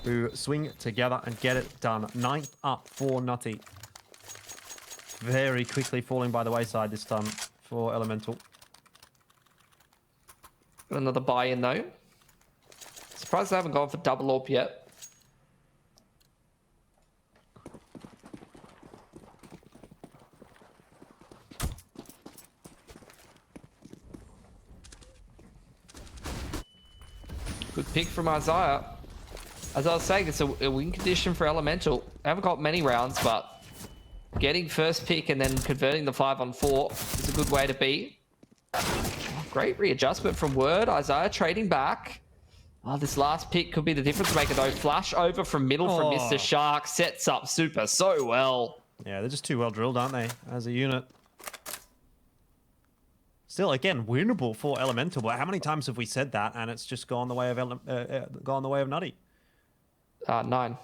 who swing together and get it done. 9th up for Nutty. Very quickly falling by the wayside this time for Elemental. Got another buy-in, though. Surprised they haven't gone for double AWP yet. Good pick from Isaiah. As I was saying, it's a win condition for Elemental. They haven't got many rounds, but getting first pick and then converting the 5-on-4 is a good way to be. Great readjustment from Word. Isaiah trading back. Oh, this last pick could be the difference maker, though. Flash over from middle from Mr. Shark. Sets up Super so well. Yeah, they're just too well drilled, aren't they, as a unit? Still, again, winnable for Elemental, but how many times have we said that and it's just gone the way of Nutty? 9.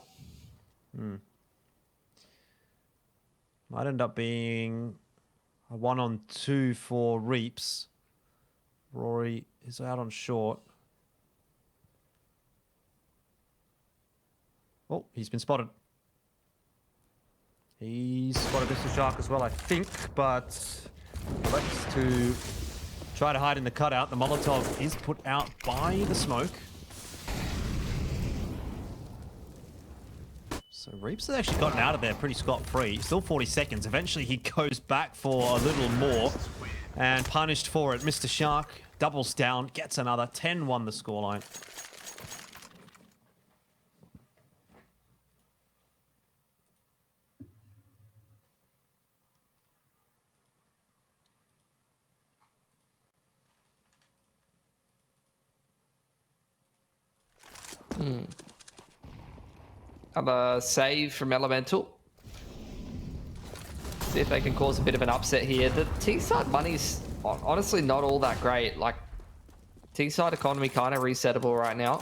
Might end up being a 1-on-2 for Reaps. Rory is out on short. Oh, he's been spotted. He's spotted Mr. Shark as well, I think, but let's to try to hide in the cutout. The Molotov is put out by the smoke. So Reaps has actually gotten out of there pretty scot-free. Still 40 seconds. Eventually he goes back for a little more and punished for it. Mr. Shark doubles down, gets another. 10-1 the scoreline. Another save from Elemental. See if they can cause a bit of an upset here. The T-side money's honestly not all that great. Like, T-side economy kind of resettable right now.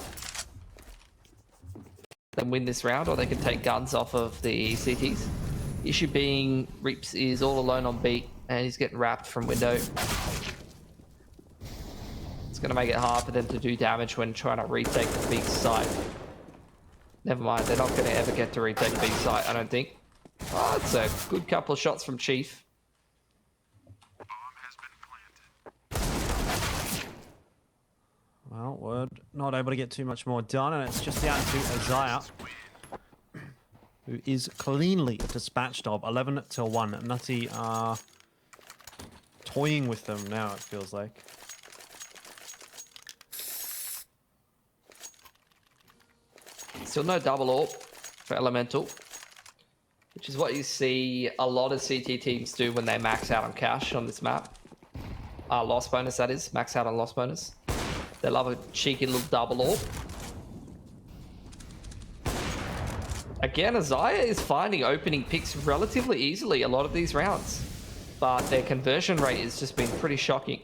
Then win this round, or they can take guns off of the CTs. Issue being, Reaps is all alone on beat, and he's getting wrapped from window. It's going to make it hard for them to do damage when trying to retake the big site. Never mind, they're not going to ever get to retake the big site, I don't think. Oh, it's a good couple of shots from Chief. Well, we're not able to get too much more done, and it's just down to Isaiah, who is cleanly dispatched of 11-1. Nutty are toying with them now, it feels like. Still no double AWP for Elemental, which is what you see a lot of CT teams do when they max out on cash on this map. Loss bonus, that is. Max out on loss bonus. They love a cheeky little double AWP. Again, Isaiah is finding opening picks relatively easily a lot of these rounds, but their conversion rate has just been pretty shocking.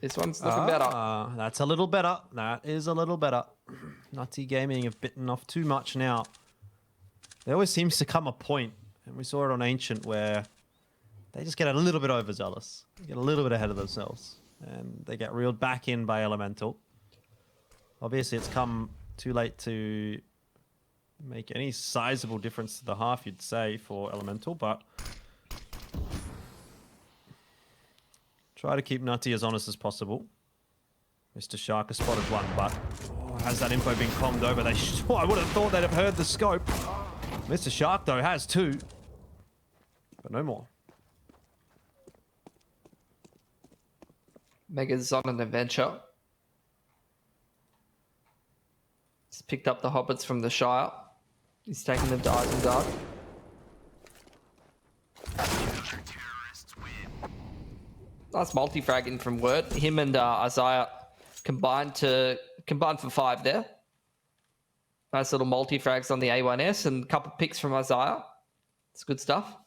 This one's looking better. That's a little better. That is a little better. Nutty Gaming have bitten off too much now. There always seems to come a point, and we saw it on Ancient, where they just get a little bit overzealous. They get a little bit ahead of themselves, and they get reeled back in by Elemental. Obviously, it's come too late to make any sizable difference to the half, you'd say, for Elemental, but try to keep Nutty as honest as possible. Mr. Shark has spotted one, but has that info been combed over? I would have thought they'd have heard the scope. Mr. Shark, though, has two, but no more. Mega's on an adventure. He's picked up the hobbits from the Shire. He's taking them to Isengard. Nice multi-fragging from Word. Him and Isaiah combined for 5 there. Nice little multi-frags on the A1S and a couple picks from Isaiah. It's good stuff.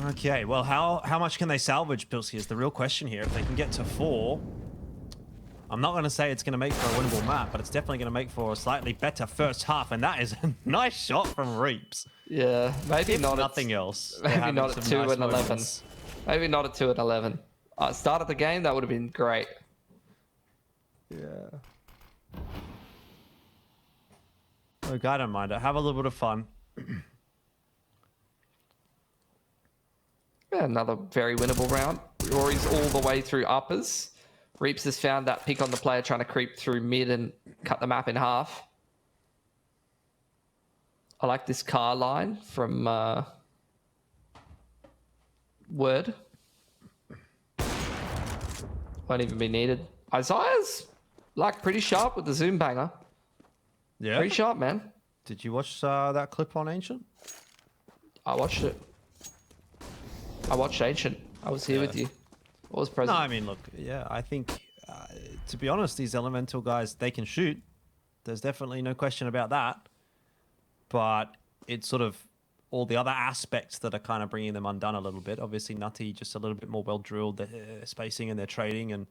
Okay, well, how much can they salvage, Pilsy, is the real question here. If they can get to 4, I'm not going to say it's going to make for a winnable map, but it's definitely going to make for a slightly better first half, and that is a nice shot from Reaps. Yeah, maybe if not nothing else. Maybe not at 2 nice and 11. moments. Maybe not at 2 and 11. Start of the game, that would have been great. Yeah. Look, I don't mind it. Have a little bit of fun. Yeah, another very winnable round. Rory's all the way through uppers. Reaps has found that pick on the player trying to creep through mid and cut the map in half. I like this car line from Word. Won't even be needed. Isaiah's like pretty sharp with the zoom banger. Yeah. Pretty sharp, man. Did you watch that clip on Ancient? I watched it. I watched Ancient. I was here with you. What was present? No, I mean, look, yeah, I think, to be honest, these Elemental guys, they can shoot. There's definitely no question about that. But it's sort of all the other aspects that are kind of bringing them undone a little bit. Obviously, Nutty, just a little bit more well-drilled, their spacing and their trading, and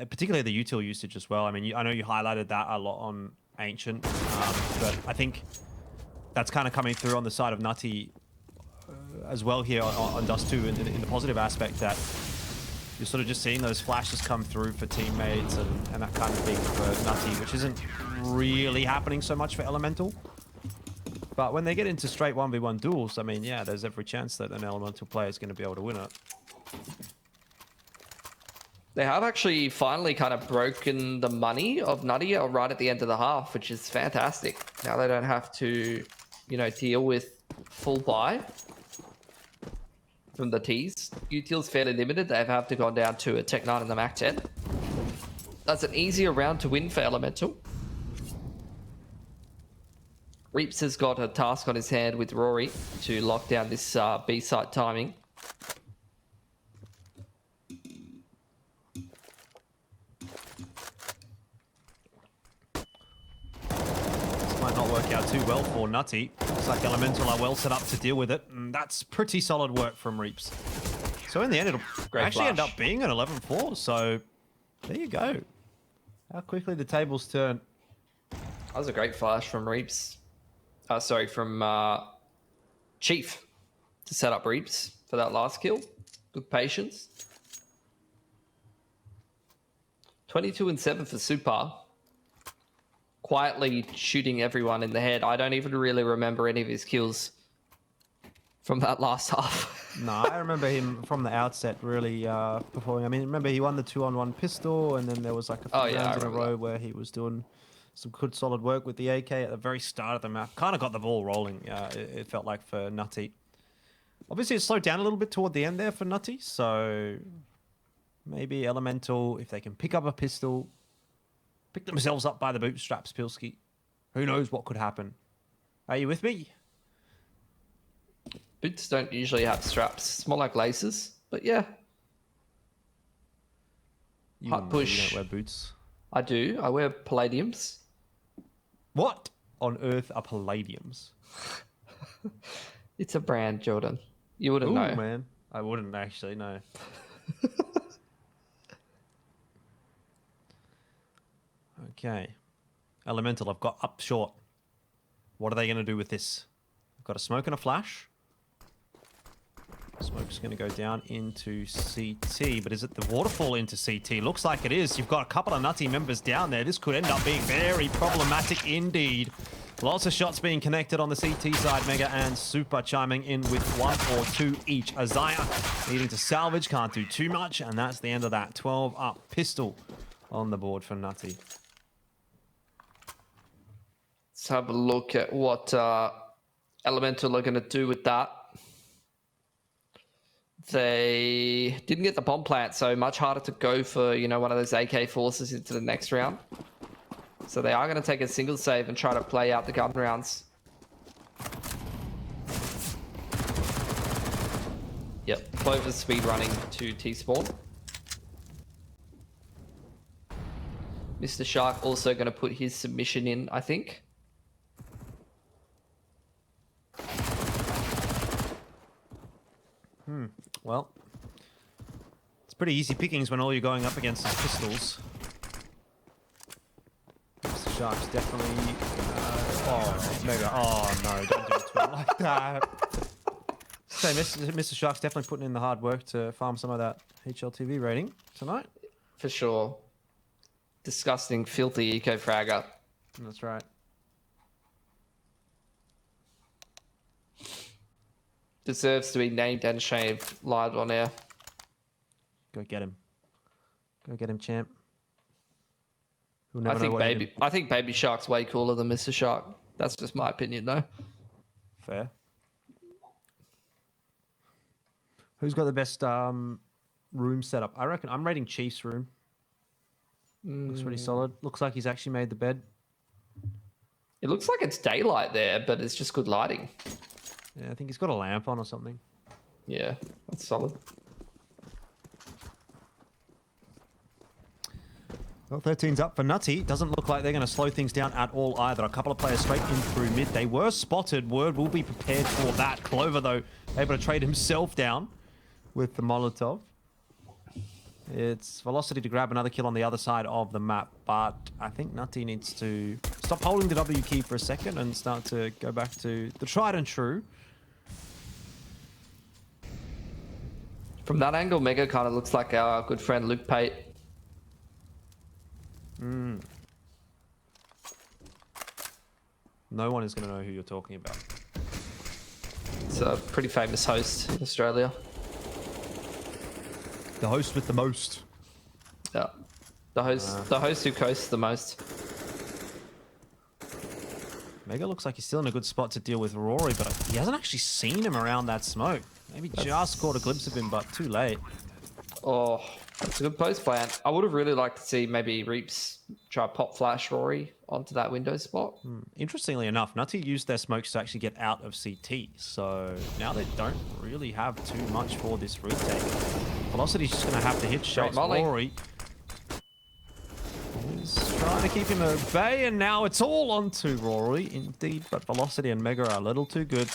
particularly the util usage as well. I mean, I know you highlighted that a lot on Ancient, but I think that's kind of coming through on the side of Nutty as well here on Dust 2 in the positive aspect that you're sort of just seeing those flashes come through for teammates and that kind of thing for Nutty, which isn't really happening so much for Elemental. But when they get into straight 1v1 duels, I mean, yeah, there's every chance that an Elemental player is going to be able to win it. They have actually finally kind of broken the money of Nutty right at the end of the half, which is fantastic. Now they don't have to, you know, deal with full buy. from the T's. Util's fairly limited. They've have to go down to a Tech 9 in the Mac 10. That's an easier round to win for Elemental. Reaps has got a task on his hand with Rory to lock down this B-site timing. Might not work out too well for Nutty. Looks like Elemental are well set up to deal with it. And that's pretty solid work from Reaps. So in the end, it'll actually end up being an 11-4. So there you go. How quickly the tables turn. That was a great flash from Reaps. From Chief to set up Reaps for that last kill. Good patience. 22-7 for Super. Quietly shooting everyone in the head. I don't even really remember any of his kills from that last half. No, I remember him from the outset really performing. I mean, remember he won the 2-on-1 pistol, and then there was like a few rounds in a row where he was doing some good solid work with the AK at the very start of the map. Kind of got the ball rolling, it felt like, for Nutty. Obviously, it slowed down a little bit toward the end there for Nutty, so maybe Elemental, if they can pick up a pistol, pick themselves up by the bootstraps, Pilski. Who knows what could happen? Are you with me? Boots don't usually have straps. It's more like laces, but yeah. Hot push. You don't wear boots. I do. I wear palladiums. What on earth are palladiums? It's a brand, Jordan. You wouldn't know. Man. I wouldn't actually know. Okay. Elemental, I've got up short. What are they going to do with this? I've got a smoke and a flash. Smoke's going to go down into CT, but is it the waterfall into CT? Looks like it is. You've got a couple of Nutty members down there. This could end up being very problematic indeed. Lots of shots being connected on the CT side. Mega and Super chiming in with 1 or 2 each. Isaiah needing to salvage, can't do too much, and that's the end of that. 12 up, pistol on the board for Nutty. Let's have a look at what Elemental are going to do with that. They didn't get the bomb plant, so much harder to go for, you know, one of those AK forces into the next round. So they are going to take a single save and try to play out the gun rounds. Yep, Clover's speed running to T-spawn. Mr. Shark also going to put his submission in, I think. Well, it's pretty easy pickings when all you're going up against is pistols. Mr. Shark's definitely... oh, Mega. Oh, no, don't do it to him like that. So, Mr. Shark's definitely putting in the hard work to farm some of that HLTV rating tonight. For sure. Disgusting, filthy eco-fragger. That's right. Deserves to be named and shaved live on air. Go get him. Go get him, champ. I think Baby Shark's way cooler than Mr. Shark. That's just my opinion, though. Fair. Who's got the best room setup? I reckon I'm rating Chief's room. Looks pretty solid. Looks like he's actually made the bed. It looks like it's daylight there, but it's just good lighting. Yeah, I think he's got a lamp on or something. Yeah, that's solid. Well, 13's up for Nutty. Doesn't look like they're going to slow things down at all either. A couple of players straight in through mid. They were spotted. Word will be prepared for that. Clover, though, able to trade himself down with the Molotov. It's Velocity to grab another kill on the other side of the map, but I think Nutty needs to stop holding the W key for a second and start to go back to the tried and true. From that angle, Mega kind of looks like our good friend Luke Pate. No one is going to know who you're talking about. It's a pretty famous host in Australia. The host with the most. Yeah. The host who coasts the most. Mega looks like he's still in a good spot to deal with Rory, but he hasn't actually seen him around that smoke. Maybe just caught a glimpse of him, but too late. Oh, that's a good post plan. I would have really liked to see maybe Reaps try pop flash Rory onto that window spot. Interestingly enough, Nutty used their smokes to actually get out of CT, so now they don't really have too much for this retake. Velocity's just going to have to hit shots. Rory is trying to keep him at bay, and now it's all onto Rory, indeed, but Velocity and Mega are a little too good.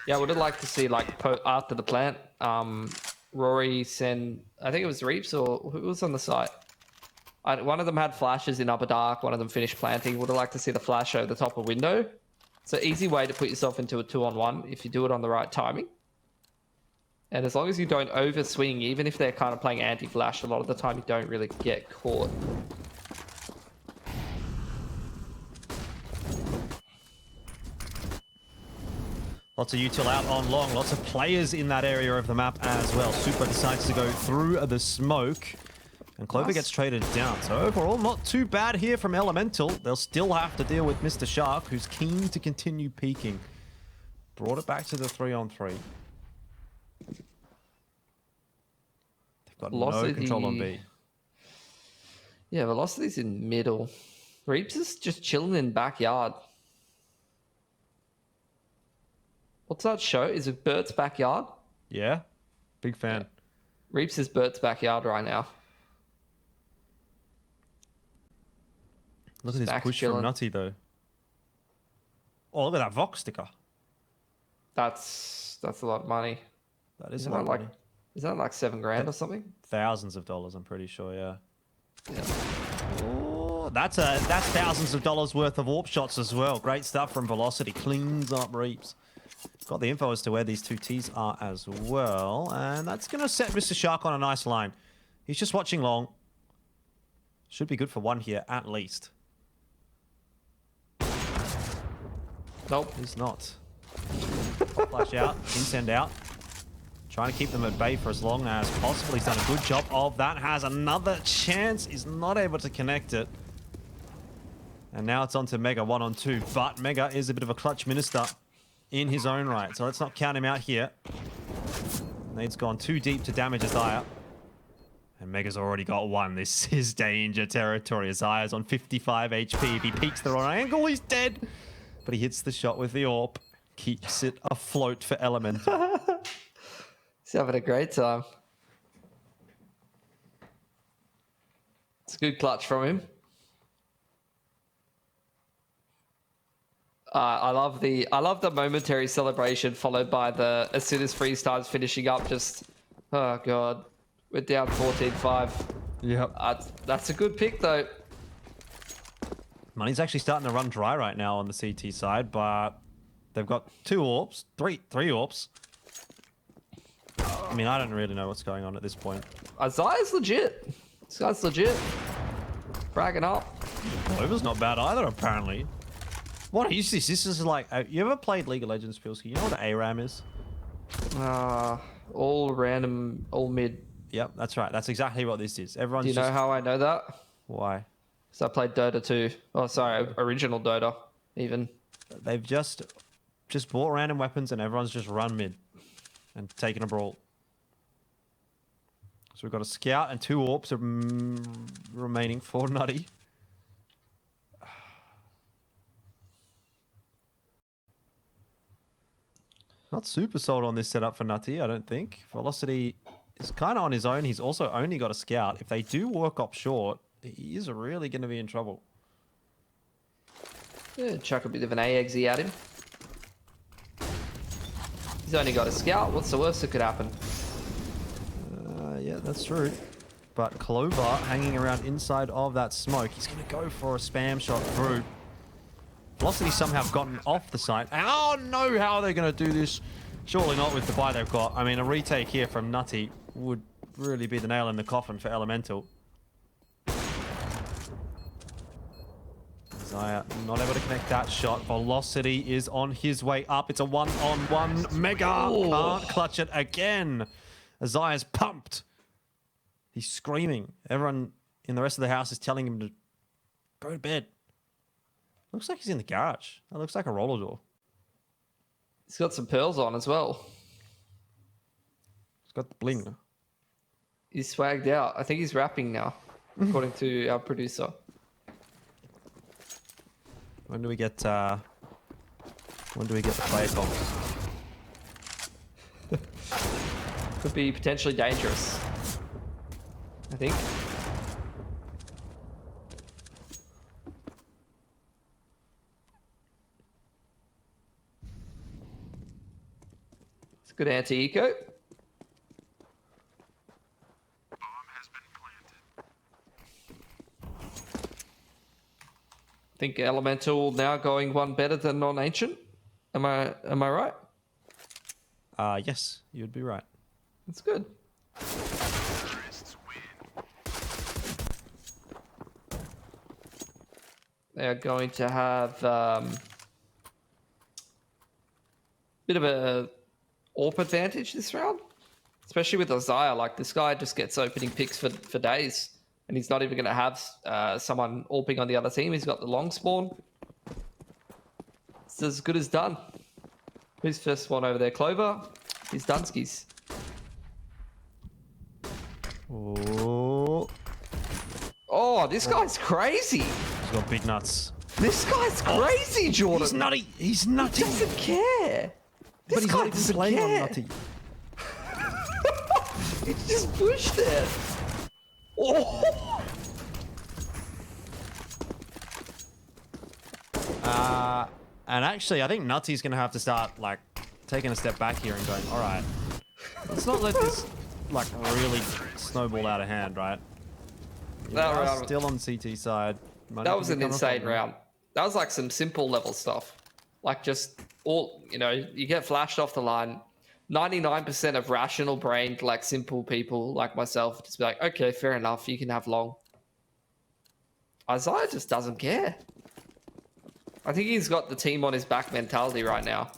Yeah, I would have liked to see, like, after the plant, Rory send, I think it was Reaps or who was on the site? One of them had flashes in upper dark, one of them finished planting. Would have liked to see the flash over the top of window. It's an easy way to put yourself into a 2-on-1 if you do it on the right timing. And as long as you don't overswing, even if they're kind of playing anti-flash, a lot of the time you don't really get caught. Lots of util out on long, lots of players in that area of the map as well. Super decides to go through the smoke, and Clover gets traded down. So overall, not too bad here from Elemental. They'll still have to deal with Mr. Shark, who's keen to continue peaking. Brought it back to the 3-on-3. They've got no control on B. Yeah, Velocity's in middle. Reaps is just chilling in backyard. What's that show? Is it Bert's backyard? Yeah, big fan. Yeah. Reaps is Bert's backyard right now. Look at this push from Nutty, though. Oh, look at that Vox sticker. That's a lot of money. That is a lot of money. Is that like $7 grand or something? Thousands of dollars, I'm pretty sure, yeah. Yeah. Oh, that's thousands of dollars worth of warp shots as well. Great stuff from Velocity. Cleans up Reaps. Got the info as to where these two Ts are as well. And that's going to set Mr. Shark on a nice line. He's just watching long. Should be good for one here, at least. Nope. He's not. Flash out. Send out. Trying to keep them at bay for as long as possible. He's done a good job of that. Has another chance. Is not able to connect it. And now it's on to Mega 1-on-2. But Mega is a bit of a clutch minister in his own right. So let's not count him out here. Nade's gone too deep to damage Isaiah. And Mega's already got one. This is danger territory. Isaiah's on 55 HP. If he peeks the wrong angle, he's dead. But he hits the shot with the AWP. Keeps it afloat for Elemental. He's having a great time. It's a good clutch from him. I love the momentary celebration followed by the, as soon as freeze time's finishing up, just, oh god, we're down 14-5. Yep. That's a good pick though. Money's actually starting to run dry right now on the CT side, but they've got two AWPs, three AWPs. I mean, I don't really know what's going on at this point. Isaiah's legit. This guy's legit. Bragging up. Clover's not bad either, apparently. What is this? This is like, you ever played League of Legends, Pilsky? You know what an ARAM is? All random, all mid. Yep, that's right. That's exactly what this is. Everyone's Do you know how I know that? Why? So I played Dota 2. Oh, sorry, original Dota, even. They've just bought random weapons and everyone's just run mid and taken a brawl. So we've got a scout and two AWPs remaining for Nutty. Not super sold on this setup for Nutty, I don't think. Velocity is kind of on his own. He's also only got a scout. If they do work up short, he is really going to be in trouble. Yeah, chuck a bit of an AXE at him. He's only got a scout. What's the worst that could happen? Yeah, that's true. But Clover hanging around inside of that smoke. He's going to go for a spam shot through. Velocity somehow gotten off the site. Oh no, how are they going to do this? Surely not with the buy they've got. I mean, a retake here from Nutty would really be the nail in the coffin for Elemental. Isaiah not able to connect that shot. Velocity is on his way up. It's a one-on-one. Mega can't clutch it again. Isaiah's pumped. He's screaming. Everyone in the rest of the house is telling him to go to bed. Looks like he's in the garage. That looks like a roller door. He's got some pearls on as well. He's got the bling. He's swagged out. I think he's rapping now, according to our producer. When do we get the player comps? Could be potentially dangerous, I think. It's a good anti-eco. I think Elemental now going one better than non-ancient. Am I right? Yes, you'd be right. That's good. They're going to have bit of a AWP advantage this round, especially with Isaiah. Like, this guy just gets opening picks for days, and he's not even going to have someone AWPing on the other team. He's got the long spawn. It's as good as done. Who's first one over there? Clover. He's Dunskies. Oh, Oh, this guy's crazy. he's got big nuts. This guy's crazy, Jordan. He's nutty. He's nutty. He doesn't care. But This he's guy not even doesn't playing on care. nutty. He just pushed it. Oh. And actually, I think Nutty's going to have to start, like, taking a step back here and going, all right, let's not let this, like, really snowball out of hand, right? That We are round- still on CT side. Money That can was an become a insane problem. round. That was like some simple level stuff. Like, just all, you know, you get flashed off the line. 99% of rational brained, like, simple people like myself just be like, okay, fair enough, you can have long. Isaiah just doesn't care. I think he's got the team on his back mentality right now.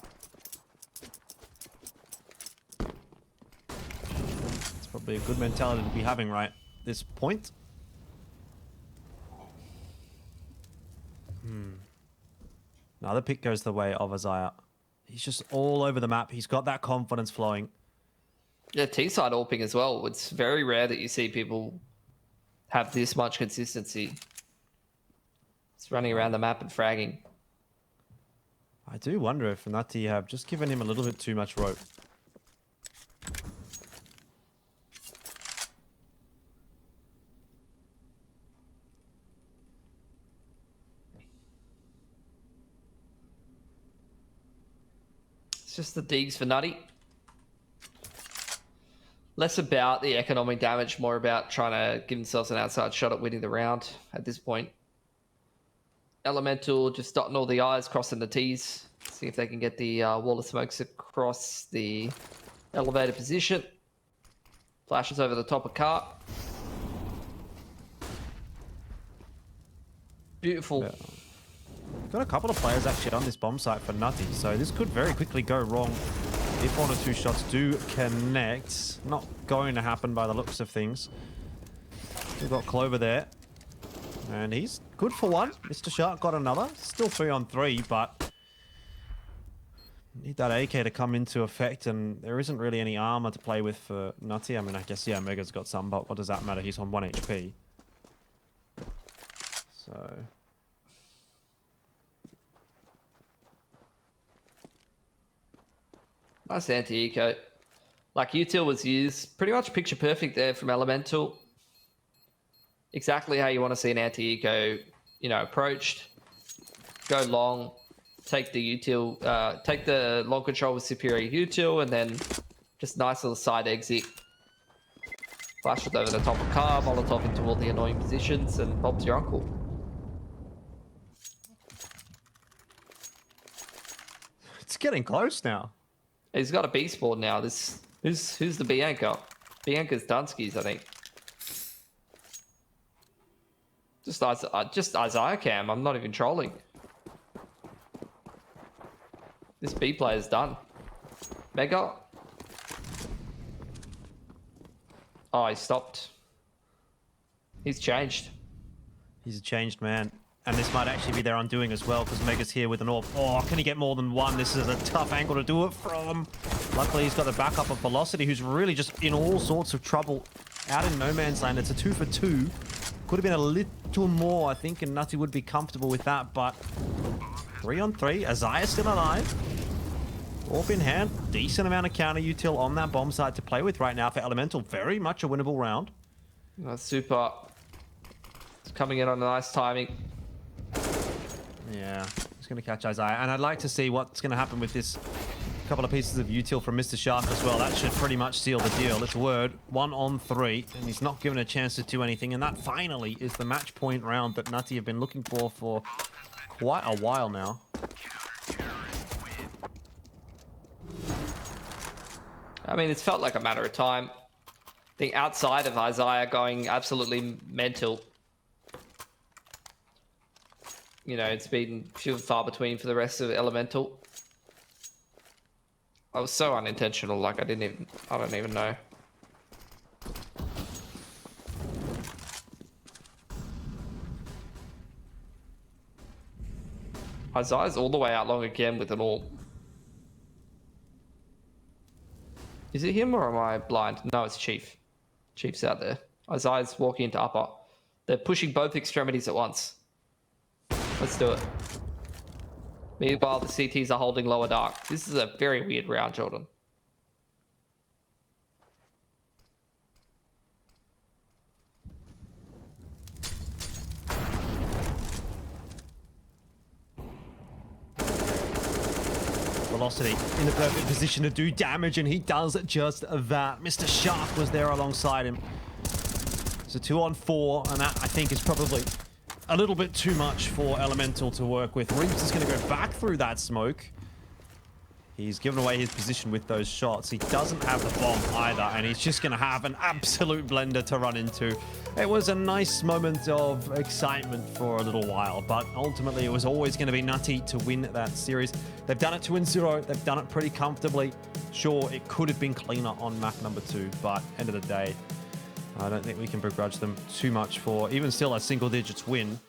It's probably a good mentality to be having right at this point. Another pick goes the way of Isaiah. He's just all over the map. He's got that confidence flowing. Yeah, T-side AWPing as well. It's very rare that you see people have this much consistency. It's running around the map and fragging. I do wonder if Nutty have just given him a little bit too much rope. It's just the digs for Nutty. Less about the economic damage, more about trying to give themselves an outside shot at winning the round at this point. Elemental just dotting all the I's, crossing the T's. See if they can get the wall of smokes across the elevated position. Flashes over the top of cart. Beautiful. Yeah. Got a couple of players actually on this bomb site for Nutty, so this could very quickly go wrong if one or two shots do connect. Not going to happen by the looks of things. We've got Clover there. And he's good for one. Mr. Shark got another. Still 3 on 3, but need that AK to come into effect, and there isn't really any armor to play with for Nutty. I mean, I guess, yeah, Mega's got some, but what does that matter? He's on 1 HP. So... Nice anti-eco. Like, util was used pretty much picture perfect there from Elemental. Exactly how you want to see an anti-eco, you know, approached. Go long, take the util, take the long control with superior util, and then just nice little side exit. Flash it over the top of car, Molotov into all the annoying positions, and Bob's your uncle. It's getting close now. He's got a B spawn now. This who's the Bianca? Bianca's Dunskies, I think. Just Isaiah cam. I'm not even trolling. This B player's done. Mega. Oh, he stopped. He's changed. He's a changed man. And this might actually be their undoing as well, because Mega's here with an AWP. Oh, can he get more than one? This is a tough angle to do it from. Luckily, he's got the backup of Velocity, who's really just in all sorts of trouble out in no man's land. It's a 2 for 2. Could have been a little more, I think, and Nutty would be comfortable with that, but 3 on 3. Azaya still alive. AWP in hand. Decent amount of counter util on that bomb site to play with right now for Elemental. Very much a winnable round. Super. It's coming in on a nice timing. Yeah, he's going to catch Isaiah. And I'd like to see what's going to happen with this couple of pieces of util from Mr. Shark as well. That should pretty much seal the deal. It's word 1 on 3, and he's not given a chance to do anything. And that finally is the match point round that Nutty have been looking for quite a while now. I mean, it's felt like a matter of time. I think outside of Isaiah going absolutely mental, you know, it's been few and far between for the rest of Elemental. I was so unintentional, like I don't even know. Isaiah's all the way out long again with an AWP. Is it him or am I blind? No, it's Chief. Chief's out there. Isaiah's walking into upper. They're pushing both extremities at once. Let's do it. Meanwhile, the CTs are holding lower dark. This is a very weird round, Jordan. Velocity in the perfect position to do damage, and he does just that. Mr. Shark was there alongside him. It's a 2 on 4, and that, I think, is probably a little bit too much for Elemental to work with. Reeves is going to go back through that smoke. He's given away his position with those shots. He doesn't have the bomb either, and he's just going to have an absolute blender to run into. It was a nice moment of excitement for a little while, but ultimately it was always going to be Nutty to win that series. They've done it 2-0. They've done it pretty comfortably. Sure, it could have been cleaner on map number 2, but end of the day, I don't think we can begrudge them too much for even still a single digits win.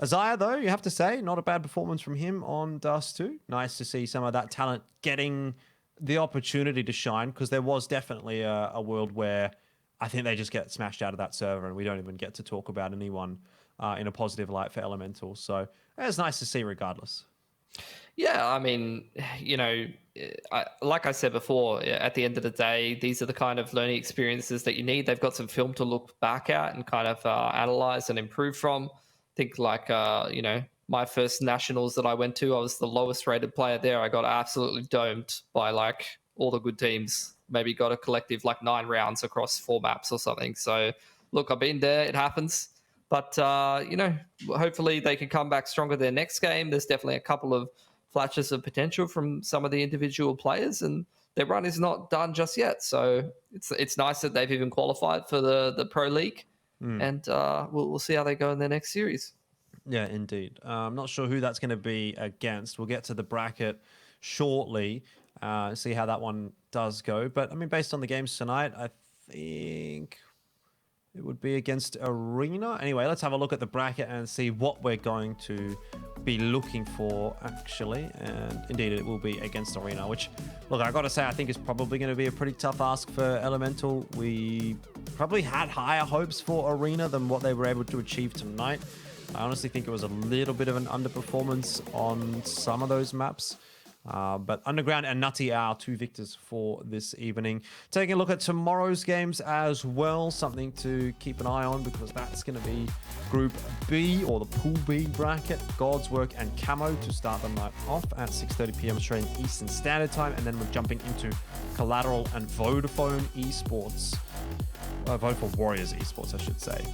Azaya, though, you have to say, not a bad performance from him on Dust 2. Nice to see some of that talent getting the opportunity to shine, because there was definitely a world where I think they just get smashed out of that server and we don't even get to talk about anyone in a positive light for Elemental. So it's nice to see regardless. Yeah, I mean, you know, like I said before, at the end of the day, these are the kind of learning experiences that you need. They've got some film to look back at and kind of analyze and improve from. Think like, you know, my first nationals that I went to, I was the lowest rated player there. I got absolutely domed by like all the good teams. Maybe got a collective like 9 rounds across 4 maps or something. So look, I've been there. It happens. But, you know, hopefully they can come back stronger their next game. There's definitely a couple of flashes of potential from some of the individual players, and their run is not done just yet. So it's nice that they've even qualified for the Pro League. And we'll see how they go in their next series. Yeah, indeed. I'm not sure who that's going to be against. We'll get to the bracket shortly, see how that one does go. But, I mean, based on the games tonight, I think it would be against Arena. Anyway, let's have a look at the bracket and see what we're going to be looking for, actually. And, indeed, it will be against Arena, which, look, I got to say, I think is probably going to be a pretty tough ask for Elemental. We probably had higher hopes for Arena than what they were able to achieve tonight. I honestly think it was a little bit of an underperformance on some of those maps. But Underground and Nutty are 2 victors for this evening. Taking a look at tomorrow's games as well, something to keep an eye on, because that's going to be Group B, or the Pool B bracket. God's Work and Camo to start the night off at 6:30 p.m. Australian Eastern Standard Time, and then we're jumping into Collateral and Vodafone Esports. Vodafone Warriors Esports, I should say.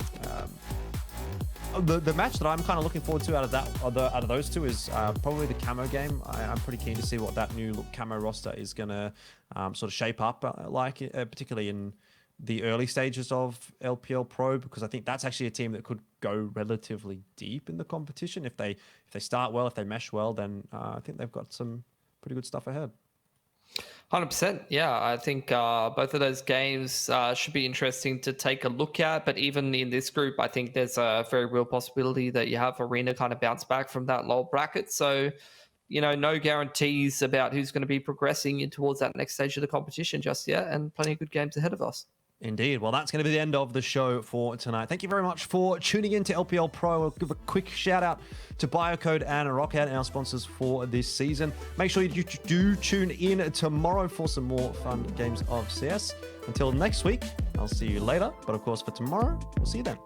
The match that I'm kind of looking forward to out of those two is probably the Camo game. I'm pretty keen to see what that new Camo roster is going to sort of shape up particularly in the early stages of LPL Pro, because I think that's actually a team that could go relatively deep in the competition. If they start well, if they mesh well, then I think they've got some pretty good stuff ahead. 100%. Yeah, I think both of those games should be interesting to take a look at. But even in this group, I think there's a very real possibility that you have Arena kind of bounce back from that low bracket. So, no guarantees about who's going to be progressing in towards that next stage of the competition just yet, and plenty of good games ahead of us. Indeed. Well, that's going to be the end of the show for tonight. Thank you very much for tuning in to LPL Pro. I'll give a quick shout out to Biocode and Rocket, our sponsors for this season. Make sure you do tune in tomorrow for some more fun games of CS. Until next week, I'll see you later. But of course, for tomorrow, we'll see you then.